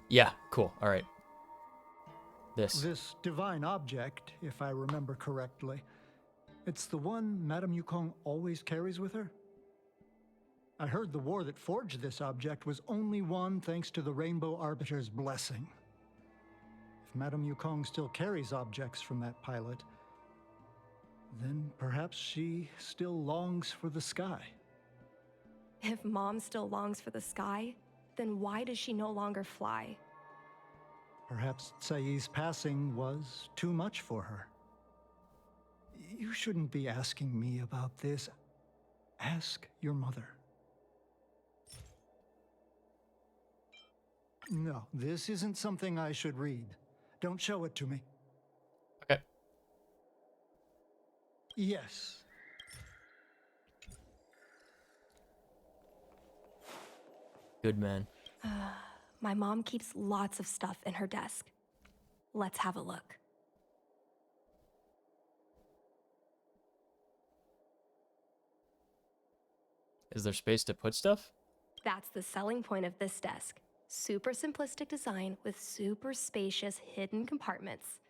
Yeah, cool. All right. This divine object, if I remember correctly, it's the one Madame Yukong always carries with her? I heard the war that forged this object was only won thanks to the Rainbow Arbiter's blessing. If Madame Yukong still carries objects from that pilot, then perhaps she still longs for the sky. If Mom still longs for the sky, then why does she no longer fly? Perhaps Tsai's passing was too much for her. You shouldn't be asking me about this. Ask your mother. No, this isn't something I should read. Don't show it to me. Okay. Yes. Good man. My mom keeps lots of stuff in her desk. Let's have a look. Is there space to put stuff? That's the selling point of this desk. Super simplistic design with super spacious hidden compartments.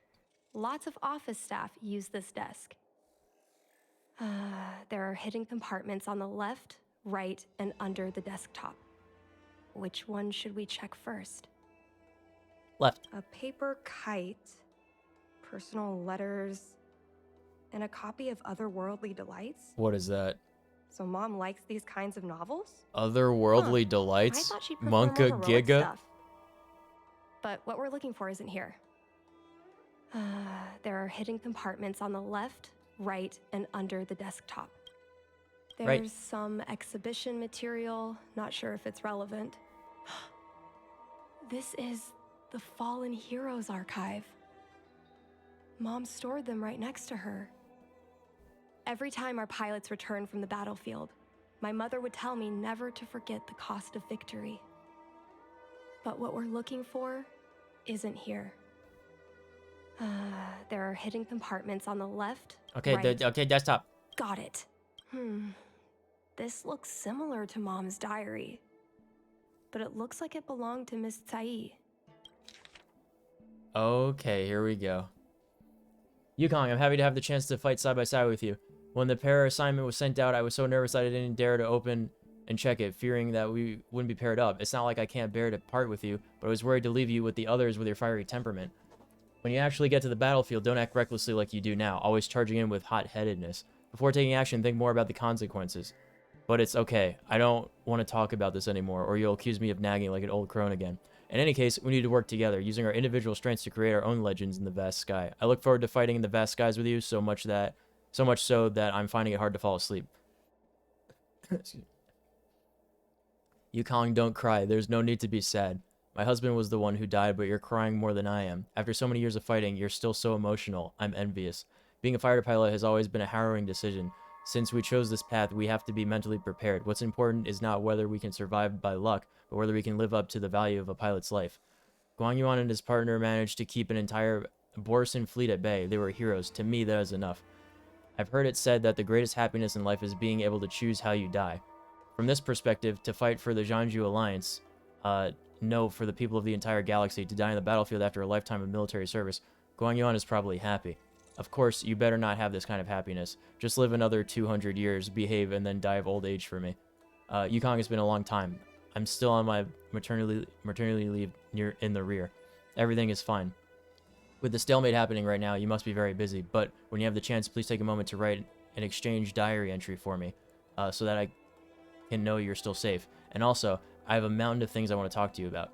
Lots of office staff use this desk. There are hidden compartments on the left, right, and under the desktop. Which one should we check first? Left. A paper kite, personal letters, and a copy of Otherworldly Delights? What is that? So Mom likes these kinds of novels? Otherworldly I delights? thought she'd prefer more Monka heroic Giga? stuff. But what we're looking for isn't here. There are hidden compartments on the left, right, and under the desktop. There's Right. some exhibition material, not sure if it's relevant. This is the Fallen Heroes Archive. Mom stored them right next to her. Every time our pilots returned from the battlefield, my mother would tell me never to forget the cost of victory. But what we're looking for isn't here. There are hidden compartments on the left. Okay, right. okay, desktop. Got it. This looks similar to Mom's diary, but it looks like it belonged to Miss Tsai. Okay, here we go. Yukong, I'm happy to have the chance to fight side by side with you. When the pair assignment was sent out, I was so nervous I didn't dare to open and check it, fearing that we wouldn't be paired up. It's not like I can't bear to part with you, but I was worried to leave you with the others with your fiery temperament. When you actually get to the battlefield, don't act recklessly like you do now, always charging in with hot-headedness. Before taking action, think more about the consequences. But it's okay. I don't want to talk about this anymore, or you'll accuse me of nagging like an old crone again. In any case, we need to work together, using our individual strengths to create our own legends in the vast sky. I look forward to fighting in the vast skies with you so much so that I'm finding it hard to fall asleep. Yukong, don't cry. There's no need to be sad. My husband was the one who died, but you're crying more than I am. After so many years of fighting, you're still so emotional. I'm envious. Being a fighter pilot has always been a harrowing decision. Since we chose this path, we have to be mentally prepared. What's important is not whether we can survive by luck, but whether we can live up to the value of a pilot's life. Guang Yuan and his partner managed to keep an entire Borson fleet at bay. They were heroes. To me, that is enough. I've heard it said that the greatest happiness in life is being able to choose how you die. From this perspective, to fight for the Jianzhu Alliance, no, for the people of the entire galaxy, to die on the battlefield after a lifetime of military service, Guang Yuan is probably happy. Of course, you better not have this kind of happiness. Just live another 200 years, behave, and then die of old age for me. Yukong, has been a long time. I'm still on my maternity leave in the rear. Everything is fine. With the stalemate happening right now, you must be very busy, but when you have the chance, please take a moment to write an exchange diary entry for me, so that I can know you're still safe. And also, I have a mountain of things I want to talk to you about.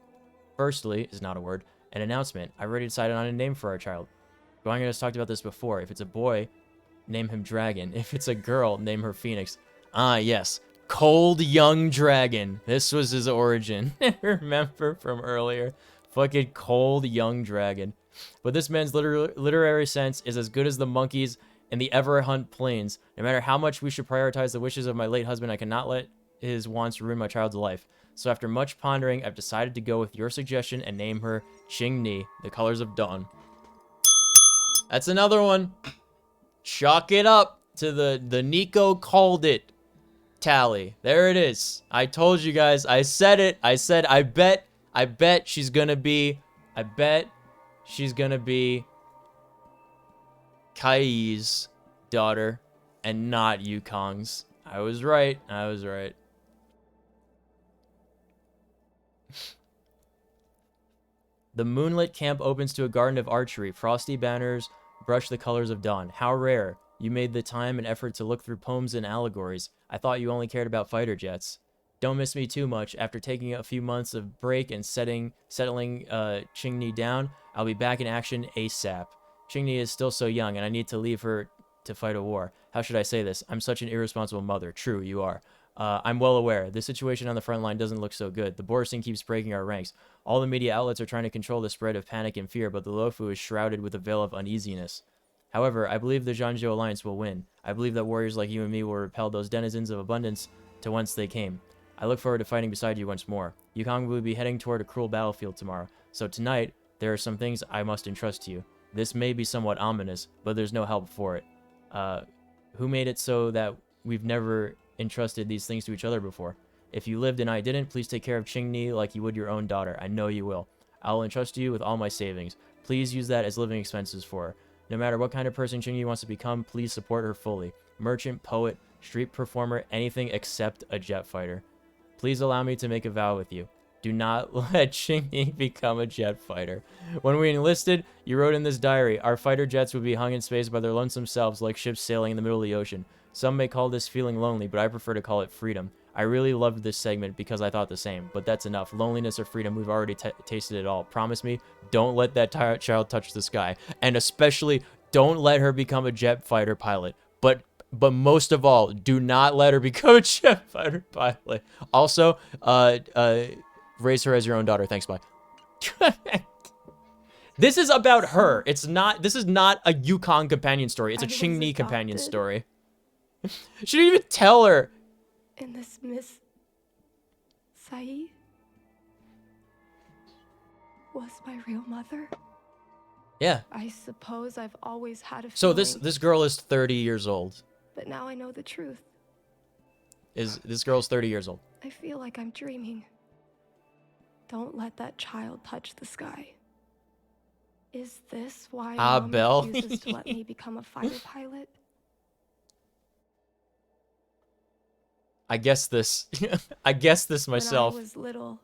Firstly, is not a word, an announcement. I already decided on a name for our child. Guang has talked about this before. If it's a boy, name him Dragon. If it's a girl, name her Phoenix. Ah, yes. Cold Young Dragon. This was his origin. Remember from earlier? Fucking Cold Young Dragon. But this man's literary sense is as good as the monkeys in the Everhunt Plains. No matter how much we should prioritize the wishes of my late husband, I cannot let his wants ruin my child's life. So after much pondering, I've decided to go with your suggestion and name her Qingni, the Colors of Dawn. That's another one. Chalk it up to the Nico called it tally. There it is. I told you guys. I said it. I said I bet she's gonna be Kai's daughter and not Yukong's. I was right. I was right. The moonlit camp opens to a garden of archery. Frosty banners brush the colors of dawn. How rare. You made the time and effort to look through poems and allegories. I thought you only cared about fighter jets. Don't miss me too much. After taking a few months of break and settling Qingni down, I'll be back in action ASAP. Qingni is still so young, and I need to leave her to fight a war. How should I say this? I'm such an irresponsible mother. True, you are. I'm well aware. The situation on the front line doesn't look so good. The Borson keeps breaking our ranks. All the media outlets are trying to control the spread of panic and fear, but the Luofu is shrouded with a veil of uneasiness. However, I believe the Jianzhou Alliance will win. I believe that warriors like you and me will repel those denizens of abundance to whence they came. I look forward to fighting beside you once more. Yukong will be heading toward a cruel battlefield tomorrow, so tonight, there are some things I must entrust to you. This may be somewhat ominous, but there's no help for it. Who made it so that we've never entrusted these things to each other before? If you lived and I didn't, please take care of Qingni like you would your own daughter. I know you will. I will entrust you with all my savings. Please use that as living expenses for her. No matter what kind of person Qingni wants to become, please support her fully. Merchant, poet, street performer, anything except a jet fighter. Please allow me to make a vow with you. Do not let Qingni become a jet fighter. When we enlisted, you wrote in this diary, our fighter jets would be hung in space by their lonesome selves like ships sailing in the middle of the ocean. Some may call this feeling lonely, but I prefer to call it freedom. I really loved this segment because I thought the same, but that's enough. Loneliness or freedom, we've already tasted it all. Promise me, don't let that child touch the sky. And especially, don't let her become a jet fighter pilot. But most of all, do not let her become a jet fighter pilot. Also, raise her as your own daughter. Thanks, bye. This is about her. This is not a Yukong companion story. It's a Qingni companion story. She didn't even tell her. And this Miss Sai was my real mother? Yeah. I suppose I've always had a So feeling, this girl is 30 years old. but now I know the truth. This girl's 30 years old. I feel like I'm dreaming. Don't let that child touch the sky. Is this why Mom Belle. refuses to let me become a fighter pilot? I guess this myself. When I was little,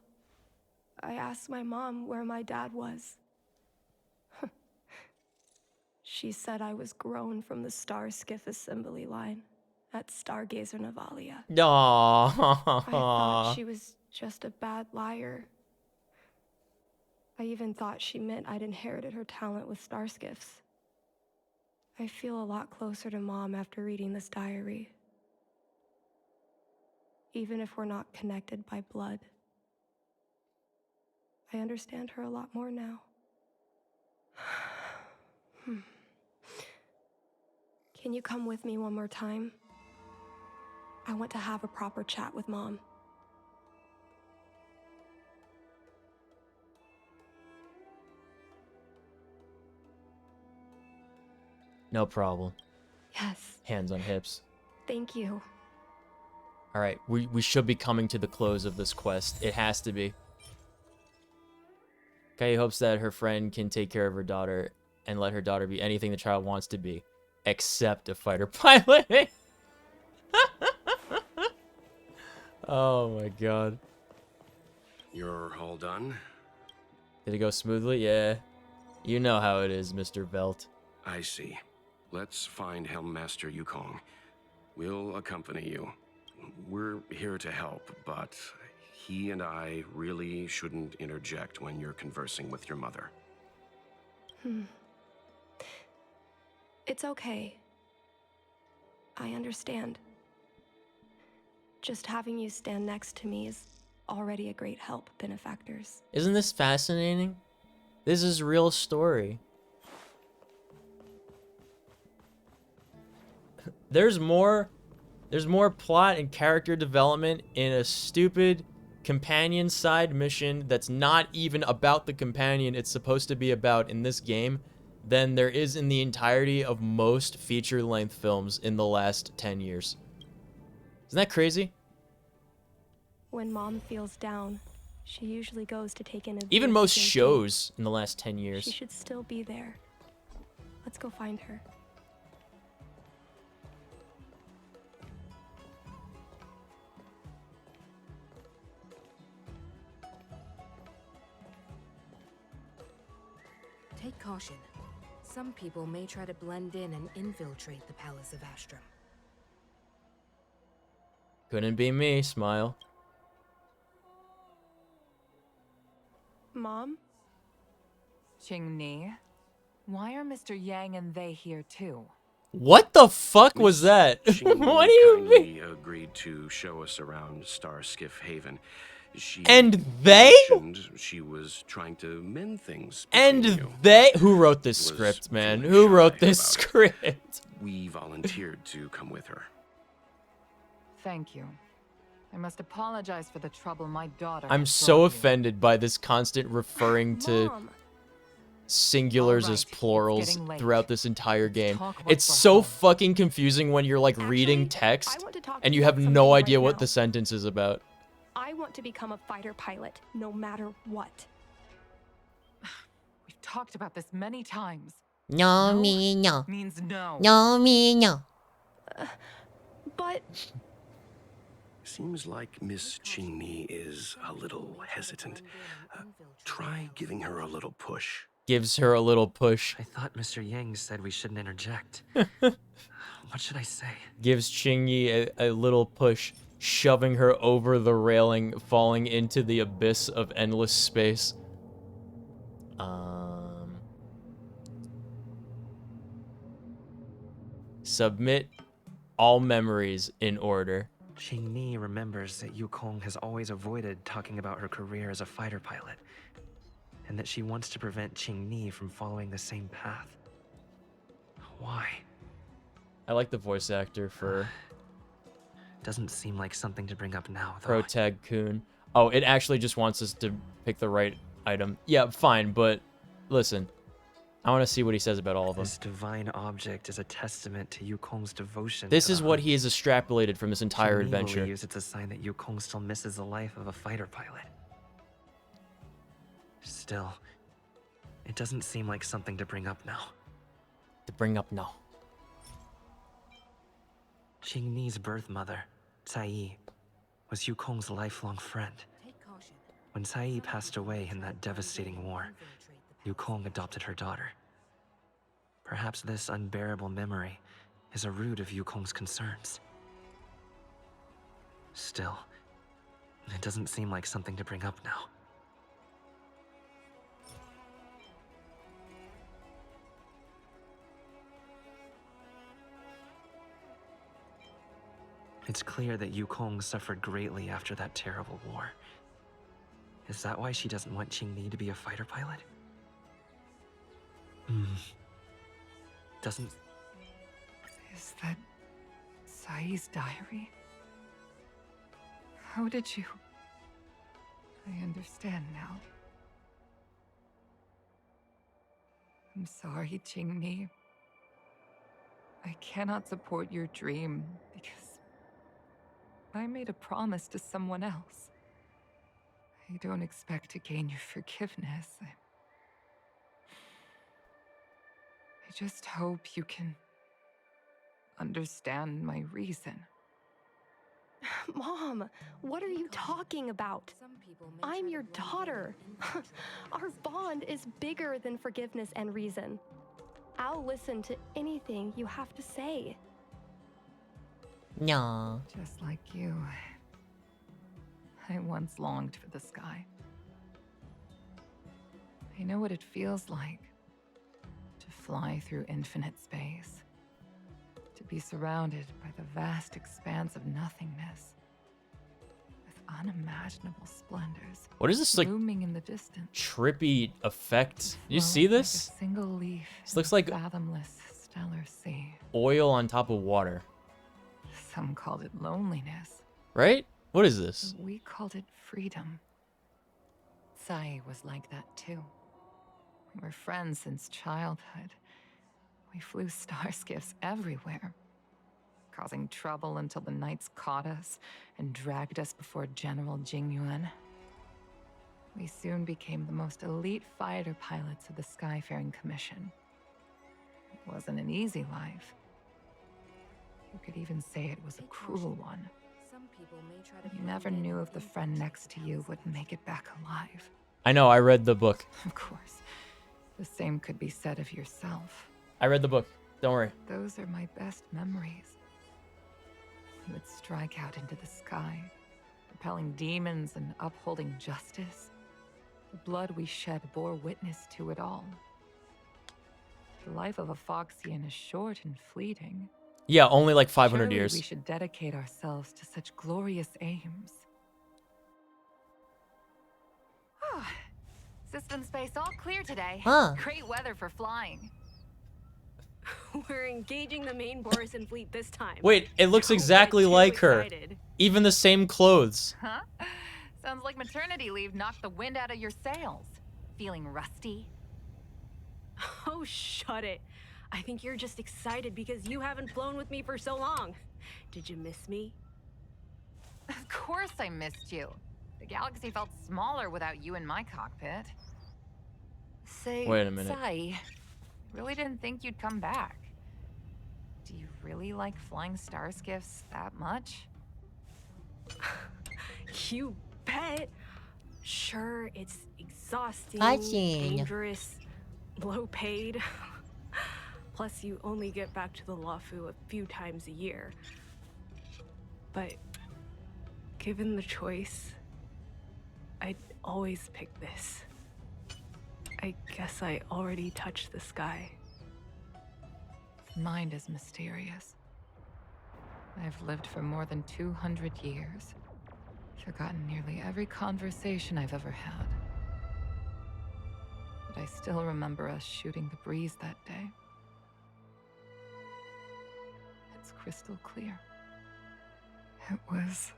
I asked my mom where my dad was. She said I was grown from the Star Skiff assembly line, at Stargazer Navalia. Aww. I thought she was just a bad liar. I even thought she meant I'd inherited her talent with Starskiffs. I feel a lot closer to Mom after reading this diary. Even if we're not connected by blood. I understand her a lot more now. Can you come with me one more time? I want to have a proper chat with Mom. No problem. Yes. Hands on hips. Thank you. Alright, we should be coming to the close of this quest. It has to be. Kaei hopes that her friend can take care of her daughter and let her daughter be anything the child wants to be, except a fighter pilot. Oh my god. You're all done? Did it go smoothly? Yeah. You know how it is, Mr. Velt. I see. Let's find Helmmaster Yukong. We'll accompany you. We're here to help, but he and I really shouldn't interject when you're conversing with your mother. It's okay. I understand. Just having you stand next to me is already a great help, benefactors. Isn't this fascinating? This is real story. There's more plot and character development in a stupid companion side mission that's not even about the companion it's supposed to be about in this game than there is in the entirety of most feature-length films in the last 10 years. Isn't that crazy? When Mom feels down, she usually goes to take in a Even view most of the shows in the last 10 She years. should still be there. Let's go find her. Take caution. Some people may try to blend in and infiltrate the Palace of Astrum. Couldn't be me, smile. Mom? Qingni, why are Mr. Yang and they here too? What the fuck was that? What do you mean? Kindly agreed to show us around Starskiff Haven. She And they? mentioned she was trying to mend things. And they? Who wrote this script, man? Who wrote this script? We volunteered to come with her. Thank you. I must apologize for the trouble my daughter I'm has so brought you. offended by this constant referring to singulars as plurals getting late. throughout this entire game. talk about It's so fucking confusing when you're like reading text want to talk and to you you have about something no right idea what now. the sentence is about. I want to become a fighter pilot, no matter what. We've talked about this many times. No, me, no. Means no. No, me, no. But Seems like Miss Qingni is a little hesitant. Try giving her a little push. Gives her a little push. I thought Mr. Yang said we shouldn't interject. What should I say? Gives Qingyi a little push, shoving her over the railing, falling into the abyss of endless space. Submit all memories in order. Qingni remembers that Yukong has always avoided talking about her career as a fighter pilot, and that she wants to prevent Qingni from following the same path. Why? I like the voice actor for Doesn't seem like something to bring up now, though. Protag Kun. Oh, it actually just wants us to pick the right item. Yeah, fine, but listen. I want to see what he says about all of them. This divine object is a testament to Yukong's devotion. This to is the what hunt. he has extrapolated from this entire Qingni adventure. believes it's a sign that Yukong still misses the life of a fighter pilot. Still, it doesn't seem like something to bring up now. Qingni's birth mother, Cai, was Yukong's lifelong friend. When Cai passed away in that devastating war, Yukong adopted her daughter. Perhaps this unbearable memory is a root of Yukong's concerns. Still, it doesn't seem like something to bring up now. It's clear that Yukong suffered greatly after that terrible war. Is that why she doesn't want Qingni to be a fighter pilot? Doesn't... Is that Sai's diary? How did you... I understand now. I'm sorry, Qingni. I cannot support your dream because I made a promise to someone else. I don't expect to gain your forgiveness. I just hope you can understand my reason. Mom, what are you talking about? I'm your daughter. Our bond is bigger than forgiveness and reason. I'll listen to anything you have to say. No. Just like you, I once longed for the sky. I know what it feels like to fly through infinite space, to be surrounded by the vast expanse of nothingness, with unimaginable splendors. What is this, like, looming in the distance? Trippy effect? You Float see this? Like a single leaf. This looks like fathomless stellar sea. oil on top of water. Some called it loneliness. Right? What is this? We called it freedom. Sai was like that too. We were friends since childhood. We flew star skiffs everywhere, causing trouble until the knights caught us and dragged us before General Jingyuan. We soon became the most elite fighter pilots of the Skyfaring Commission. It wasn't an easy life. You could even say it was a cruel one. You never knew if the friend next to you would make it back alive. I know, I read the book. Of course. The same could be said of yourself. I read the book. Don't worry. Those are my best memories. We would strike out into the sky, repelling demons and upholding justice. The blood we shed bore witness to it all. The life of a Foxian is short and fleeting. Yeah, only like 500 Surely years. we should dedicate ourselves to such glorious aims. System space all clear today. Huh. Great weather for flying. We're engaging the main Borison fleet this time. Wait, it looks Don't exactly get too like her. excited. Even the same clothes. Huh? Sounds like maternity leave knocked the wind out of your sails. Feeling rusty? Oh, shut it. I think you're just excited because you haven't flown with me for so long. Did you miss me? Of course I missed you. The galaxy felt smaller without you in my cockpit. Say, Wait a minute. Sai, really didn't think you'd come back. Do you really like flying star skiffs that much? You bet. Sure, it's exhausting, Exciting. dangerous, low paid. Plus, you only get back to the Luofu a few times a year. But given the choice, I'd always pick this. I guess I already touched the sky. Mind is mysterious. I've lived for more than 200 years. Forgotten nearly every conversation I've ever had. But I still remember us shooting the breeze that day. It's crystal clear. It was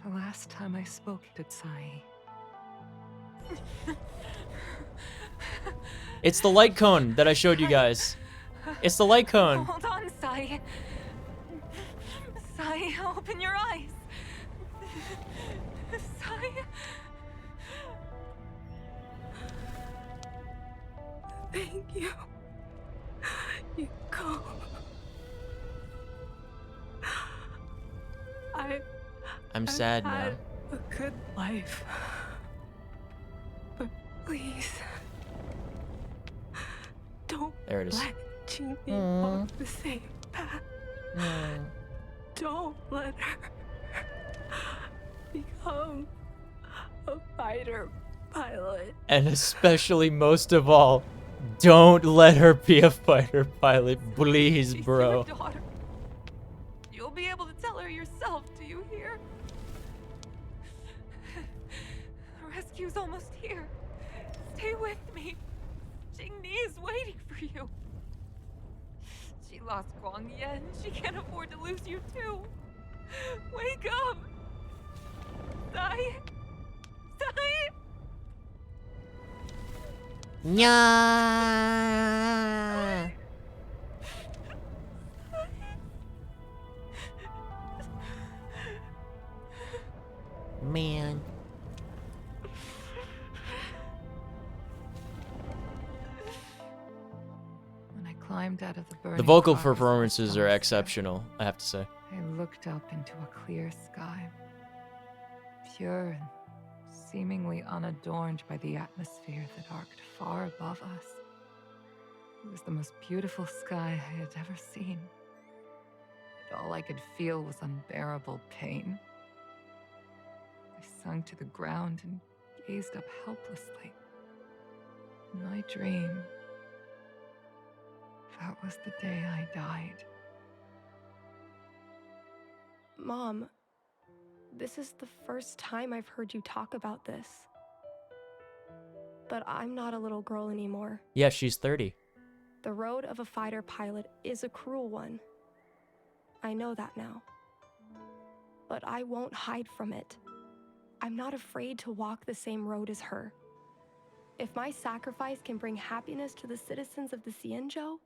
the last time I spoke to Sai. It's the light cone that I showed you guys. It's the light cone. Hold on, Sai. Sai, open your eyes. Sai. Thank you. You go. I'm sad now. had a good life. But please, don't There it is. let Qingni walk the same path. Don't let her. become a fighter pilot. And especially, most of all, don't let her be a fighter pilot, please, She's bro. your daughter. You'll be able to tell her yourself, do you hear? The rescue's almost here. Stay with me. Jingni is waiting for you. She lost Guang Yan. She can't afford to lose you too. Wake up! Sai! Sai! Nya. Man. When I climbed out of the burning The vocal cars, performances are exceptional, I have to say. I looked up into a clear sky, pure and seemingly unadorned by the atmosphere that arced far above us. It was the most beautiful sky I had ever seen. But all I could feel was unbearable pain. I sunk to the ground and gazed up helplessly. In my dream, that was the day I died. Mom, this is the first time I've heard you talk about this. But I'm not a little girl anymore. Yeah, she's 30. The road of a fighter pilot is a cruel one. I know that now. But I won't hide from it. I'm not afraid to walk the same road as her. If my sacrifice can bring happiness to the citizens of the Xianzhou,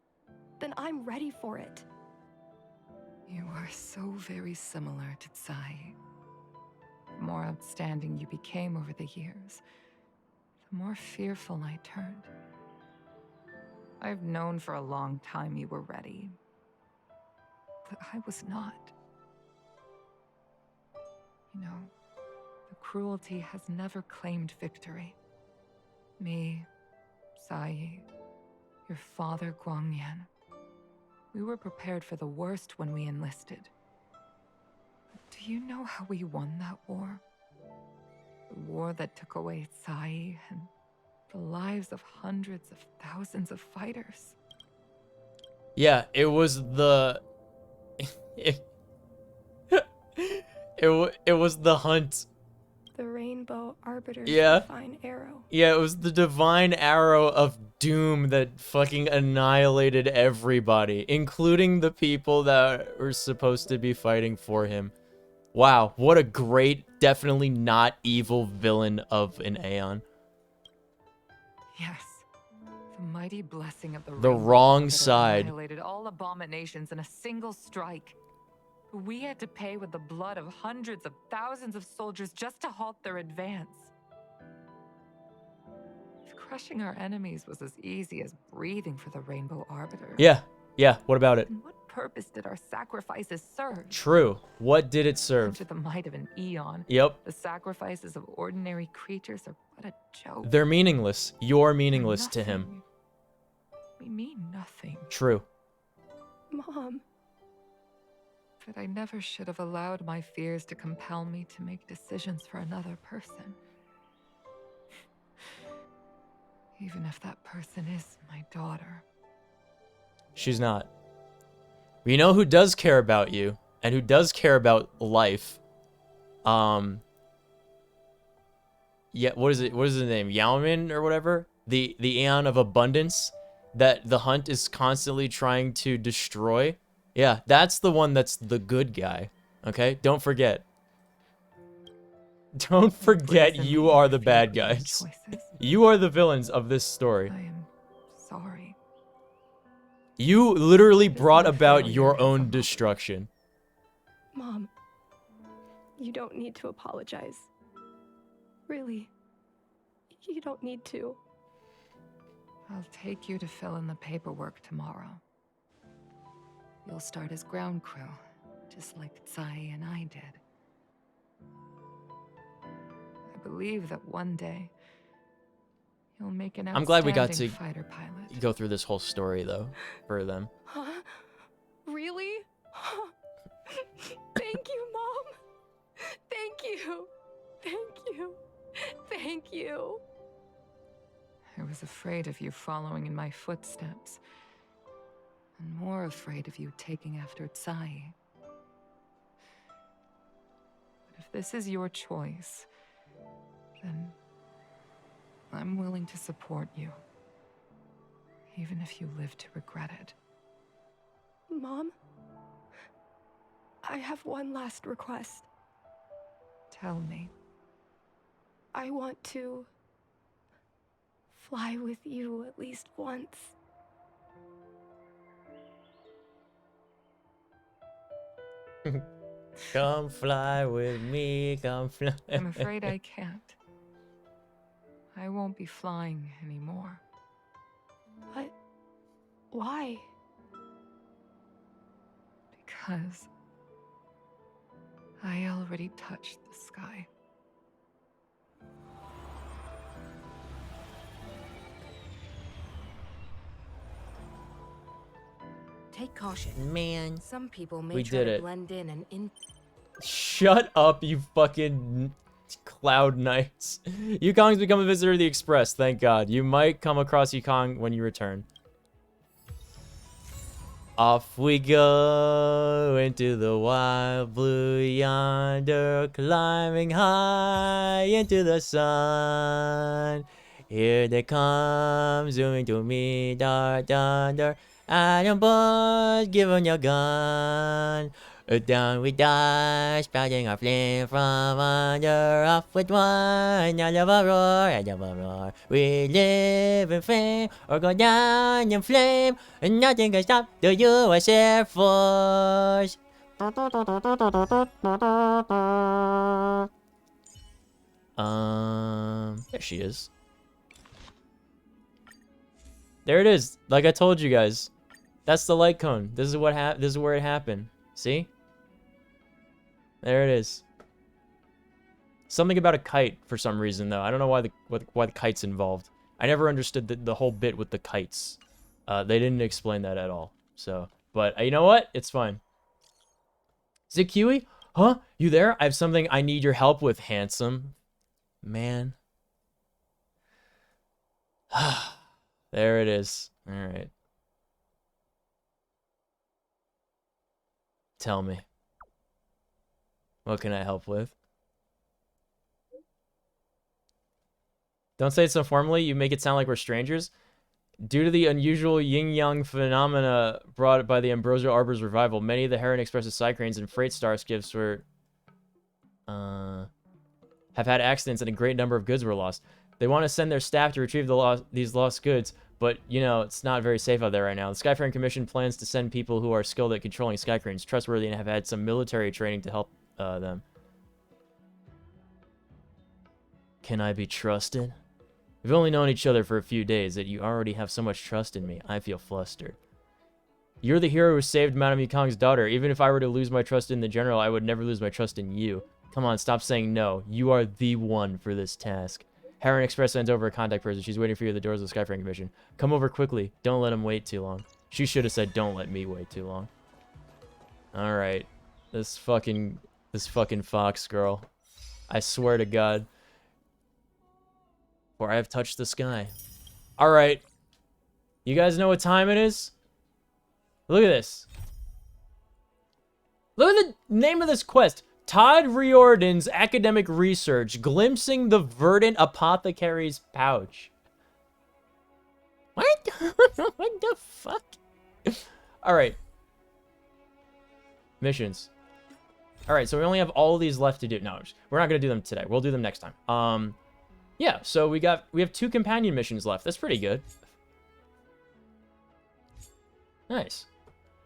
then I'm ready for it. You are so very similar to Tsai. The more outstanding you became over the years, the more fearful I turned. I've known for a long time you were ready, but I was not. You know, the cruelty has never claimed victory. Me, Sai, your father Guangyan. We were prepared for the worst when we enlisted. But do you know how we won that war? The war that took away Tsai and the lives of hundreds of thousands of fighters. Yeah, it was the... it was the hunt. The Rainbow Arbiter's Yeah. divine arrow. Yeah, it was the divine arrow of doom that fucking annihilated everybody, including the people that were supposed to be fighting for him. Wow, what a great, definitely not evil villain of an Aeon. Yes. The mighty blessing of the The Rainbow wrong Arbiter side. annihilated all abominations in a single strike. We had to pay with the blood of hundreds of thousands of soldiers just to halt their advance. If crushing our enemies was as easy as breathing for the Rainbow Arbiter, Yeah, what about it? then what purpose did our sacrifices serve? True. What did it serve? To the might of an eon. Yep. The sacrifices of ordinary creatures are but a joke. They're meaningless. You're meaningless to him. We mean nothing. True. Mom. But I never should have allowed my fears to compel me to make decisions for another person. Even if that person is my daughter. She's not. But you know who does care about you, and who does care about life? Yeah, what is it? What is his name? Yaomin or whatever? The Aeon of Abundance that the Hunt is constantly trying to destroy. Yeah, that's the one that's the good guy. Okay? Don't forget. Don't forget you are the bad guys. You are the villains of this story. I am sorry. You literally brought about your own destruction. Mom, you don't need to apologize. Really, you don't need to. I'll take you to fill in the paperwork tomorrow. You'll start as ground crew, just like Tsai and I did. I believe that one day you'll make an I'm glad we got to outstanding fighter pilot. go through this whole story though for them. Huh? Really? Thank you, Mom. Thank you. you. I was afraid of you following in my footsteps, and more afraid of you taking after Tsai. But if this is your choice, then I'm willing to support you, even if you live to regret it. Mom, I have one last request. Tell me. I want to fly with you at least once. Come fly with me, come fly. I'm afraid I can't. I won't be flying anymore. But why? Because I already touched the sky. Take caution. Man. Some people may We try did to it. blend in. Shut up, you fucking cloud knights. Yukong's become a visitor of the Express, thank God. You might come across Yukong when you return. Off we go into the wild blue yonder, climbing high into the sun. Here they come, zooming to meet our thunder. Iron boys, give 'em your gun. Down we die, spouting our flame from under. Off with one, I love a roar, I love a roar. We live in fame, or go down in flame, and nothing can stop the U.S. Air Force. There she is. There it is. Like I told you guys, that's the light cone. This is what this is where it happened. See? There it is. Something about a kite for some reason though. I don't know why the kite's involved. I never understood the whole bit with the kites. They didn't explain that at all. So, but you know what? It's fine. Is it Kiwi? Huh? You there? I have something I need your help with, handsome man. There it is. All right. Tell me. What can I help with? Don't say it so formally. You make it sound like we're strangers. Due to the unusual yin-yang phenomena brought by the Ambrosial Arbor's revival, many of the Heron Express's side cranes and freight starships have had accidents and a great number of goods were lost. They want to send their staff to retrieve these lost goods, but, you know, it's not very safe out there right now. The Skyfaring Commission plans to send people who are skilled at controlling sky cranes, trustworthy, and have had some military training to help them. Can I be trusted? We've only known each other for a few days, yet you already have so much trust in me. I feel flustered. You're the hero who saved Madame Yukong's daughter. Even if I were to lose my trust in the general, I would never lose my trust in you. Come on, stop saying no. You are the one for this task. Heron Express sends over a contact person. She's waiting for you at the doors of the Skyfaring Commission. Come over quickly. Don't let him wait too long. She should have said, don't let me wait too long. Alright. This fucking fox girl. I swear to God. For I have touched the sky. Alright. You guys know what time it is? Look at this. Look at the name of this quest. Todd Riordan's academic research, glimpsing the verdant apothecary's pouch. What? What the fuck? Alright. Missions. Alright, so we only have all these left to do. No, we're not going to do them today. We'll do them next time. Yeah, so we have 2 companion missions left. That's pretty good. Nice.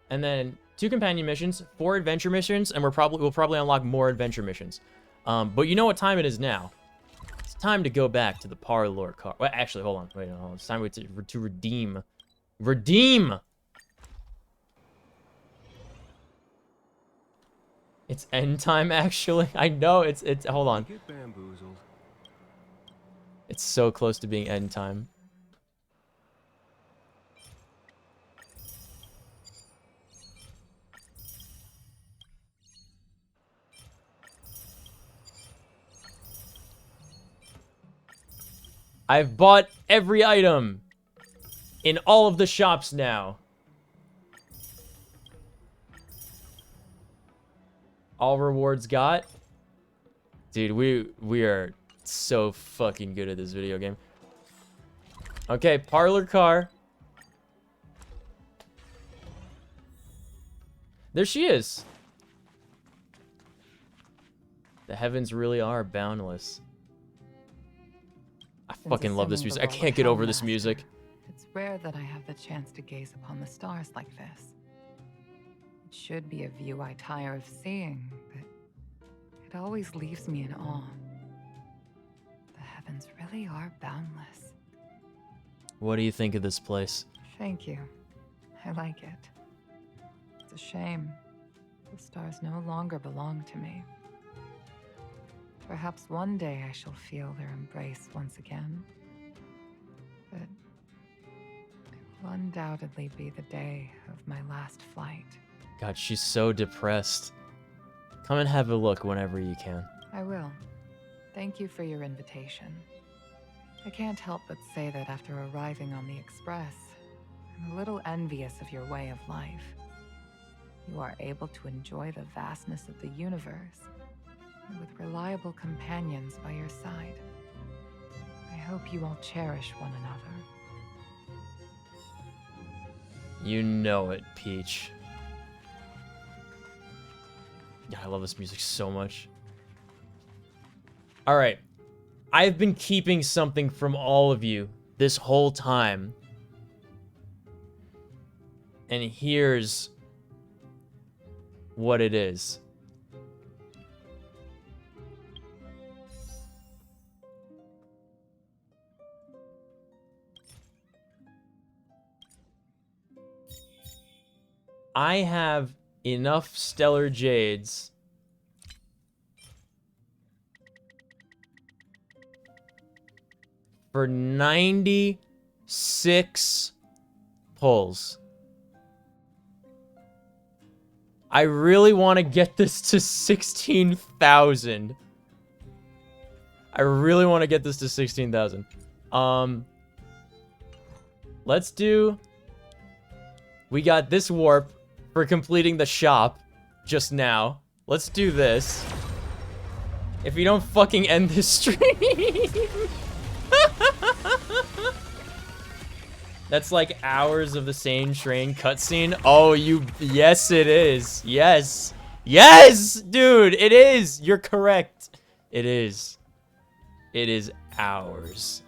And then 2 companion missions, 4 adventure missions, and we'll probably unlock more adventure missions. But you know what time it is now. It's time to go back to the Parlor car. Well, actually, hold on. Wait, no, it's time to redeem. Redeem! It's end time, actually. I know, it's hold on. Get bamboozled. It's so close to being end time. I've bought every item in all of the shops now. All rewards got. Dude, we are so fucking good at this video game. Okay, parlor car. There she is. The heavens really are boundless. I fucking love this music. I can't get over this music. It's rare that I have the chance to gaze upon the stars like this. It should be a view I tire of seeing, but it always leaves me in awe. The heavens really are boundless. What do you think of this place? Thank you. I like it. It's a shame. The stars no longer belong to me. Perhaps one day I shall feel their embrace once again. But it will undoubtedly be the day of my last flight. God, she's so depressed. Come and have a look whenever you can. I will. Thank you for your invitation. I can't help but say that after arriving on the Express, I'm a little envious of your way of life. You are able to enjoy the vastness of the universe, and with reliable companions by your side. I hope you all cherish one another. You know it, Peach. Yeah, I love this music so much. Alright. I've been keeping something from all of you this whole time. And here's what it is. I have enough Stellar Jades for 96 pulls. I really want to get this to 16,000. I really want to get this to 16,000. Let's do... We got this warp for completing the shop just now. Let's do this. If we don't fucking end this stream. That's like hours of the same train cutscene. Oh, yes, it is. Yes. Yes, dude, it is. You're correct. It is. It is hours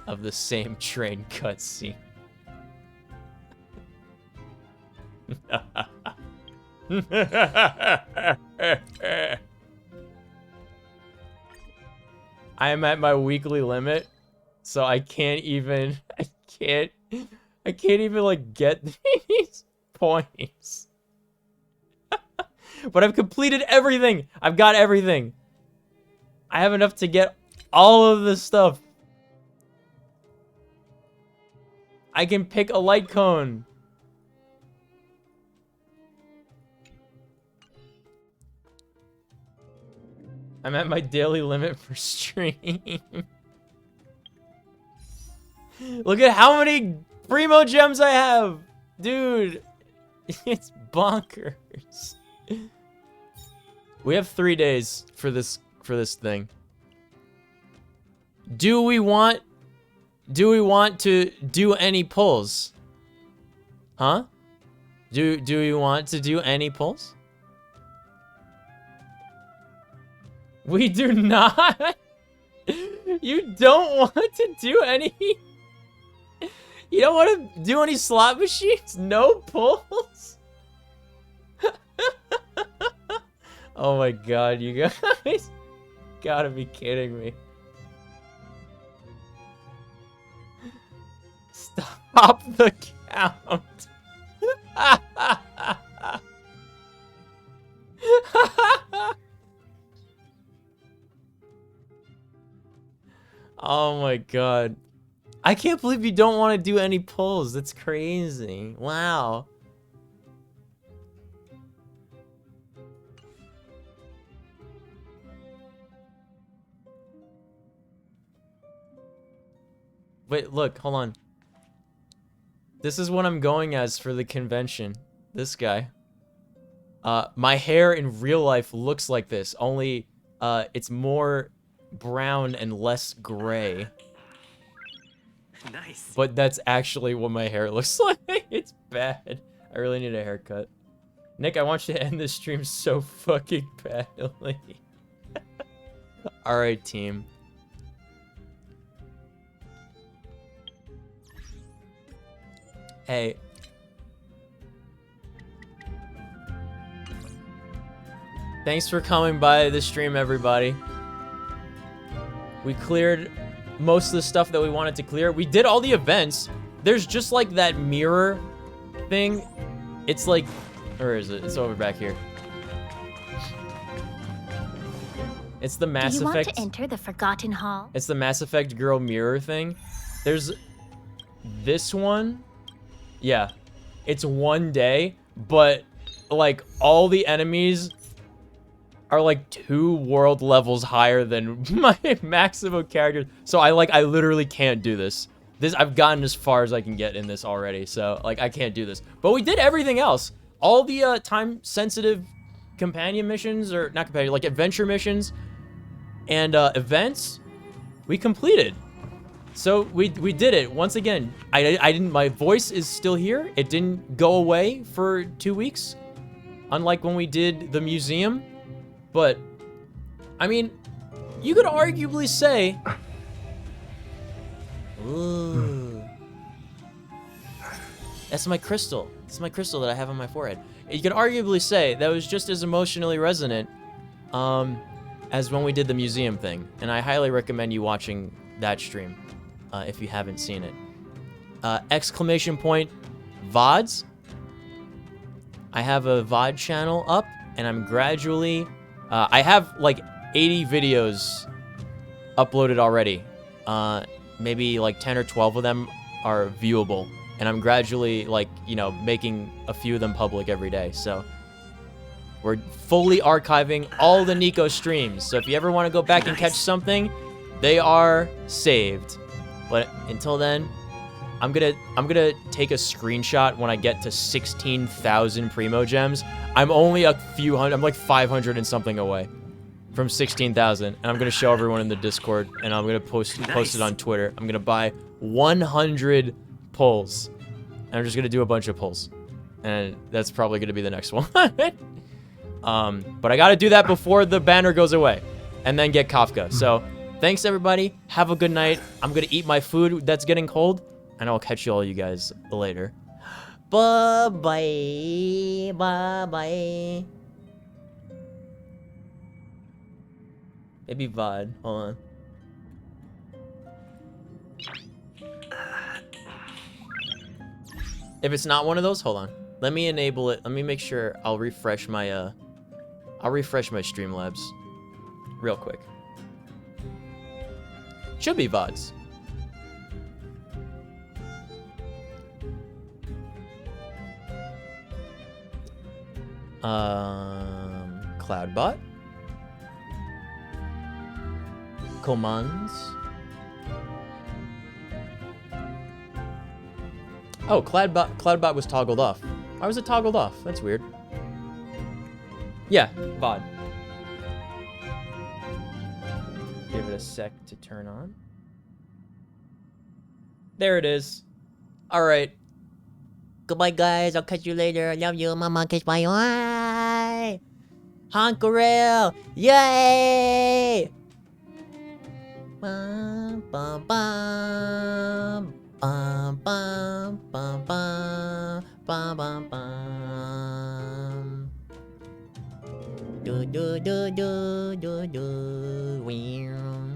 of the same train cutscene. I am at my weekly limit, so I can't even like get these points. But I've completed everything. I've got everything. I have enough to get all of this stuff. I can pick a light cone. I'm at my daily limit for stream. Look at how many Primo gems I have. Dude, it's bonkers. We have 3 days for this thing. Do we want to do any pulls? Huh? Do we want to do any pulls? We do not. You don't want to do any. You don't want to do any slot machines? No pulls? Oh my god, you guys gotta be kidding me. Stop the count. Oh my god. I can't believe you don't want to do any pulls. That's crazy. Wow. Wait, look, hold on. This is what I'm going as for the convention. This guy. My hair in real life looks like this, only it's more brown and less gray. Nice. But that's actually what my hair looks like. It's bad. I really need a haircut. Nick, I want you to end this stream so fucking badly. Alright, team. Hey. Thanks for coming by the stream, everybody. We cleared most of the stuff that we wanted to clear. We did all the events. There's just like that mirror thing. It's like, or is it? It's over back here. It's the Mass Do you Effect. want to enter the Forgotten Hall? It's the Mass Effect girl mirror thing. There's this one. Yeah. It's one day, but like all the enemies are like 2 world levels higher than my maximum characters. So I literally can't do this. I've gotten as far as I can get in this already. So like I can't do this. But we did everything else. All the time sensitive companion missions, or not companion, like adventure missions and events, we completed. So we did it once again. I didn't, my voice is still here. It didn't go away for 2 weeks, unlike when we did the museum. But I mean, you could arguably say, ooh, that's my crystal. It's my crystal that I have on my forehead. You could arguably say that was just as emotionally resonant as when we did the museum thing. And I highly recommend you watching that stream if you haven't seen it. Exclamation point VODs. I have a VOD channel up, and I'm gradually... I have like 80 videos uploaded already. Maybe like 10 or 12 of them are viewable. And I'm gradually, like, you know, making a few of them public every day. So we're fully archiving all the Nico streams. So if you ever want to go back and catch something, they are saved. But until then, I'm gonna take a screenshot when I get to 16,000 Primo Gems. I'm only a few hundred, I'm like 500 and something away from 16,000. And I'm gonna show everyone in the Discord, and I'm gonna post it on Twitter. I'm gonna buy 100 pulls. And I'm just gonna do a bunch of pulls. And that's probably gonna be the next one. But I gotta do that before the banner goes away. And then get Kafka. So thanks everybody. Have a good night. I'm gonna eat my food that's getting cold. And I'll catch you guys later. Bye-bye. Bye-bye. Maybe VOD. Hold on. If it's not one of those, hold on. Let me enable it. Let me make sure I'll refresh my Streamlabs real quick. Should be VODs. Cloudbot. Commands. Oh, Cloudbot was toggled off. Why was it toggled off? That's weird. Yeah, VOD. Give it a sec to turn on. There it is. All right. Goodbye, guys. I'll catch you later. I love you. Mama, kiss my eye. Honkerel. Yay! Bum, bum, bum. Bum, bum, bum, bum. Bum, bum, bum. Do, do, do, do, do, do. Weird.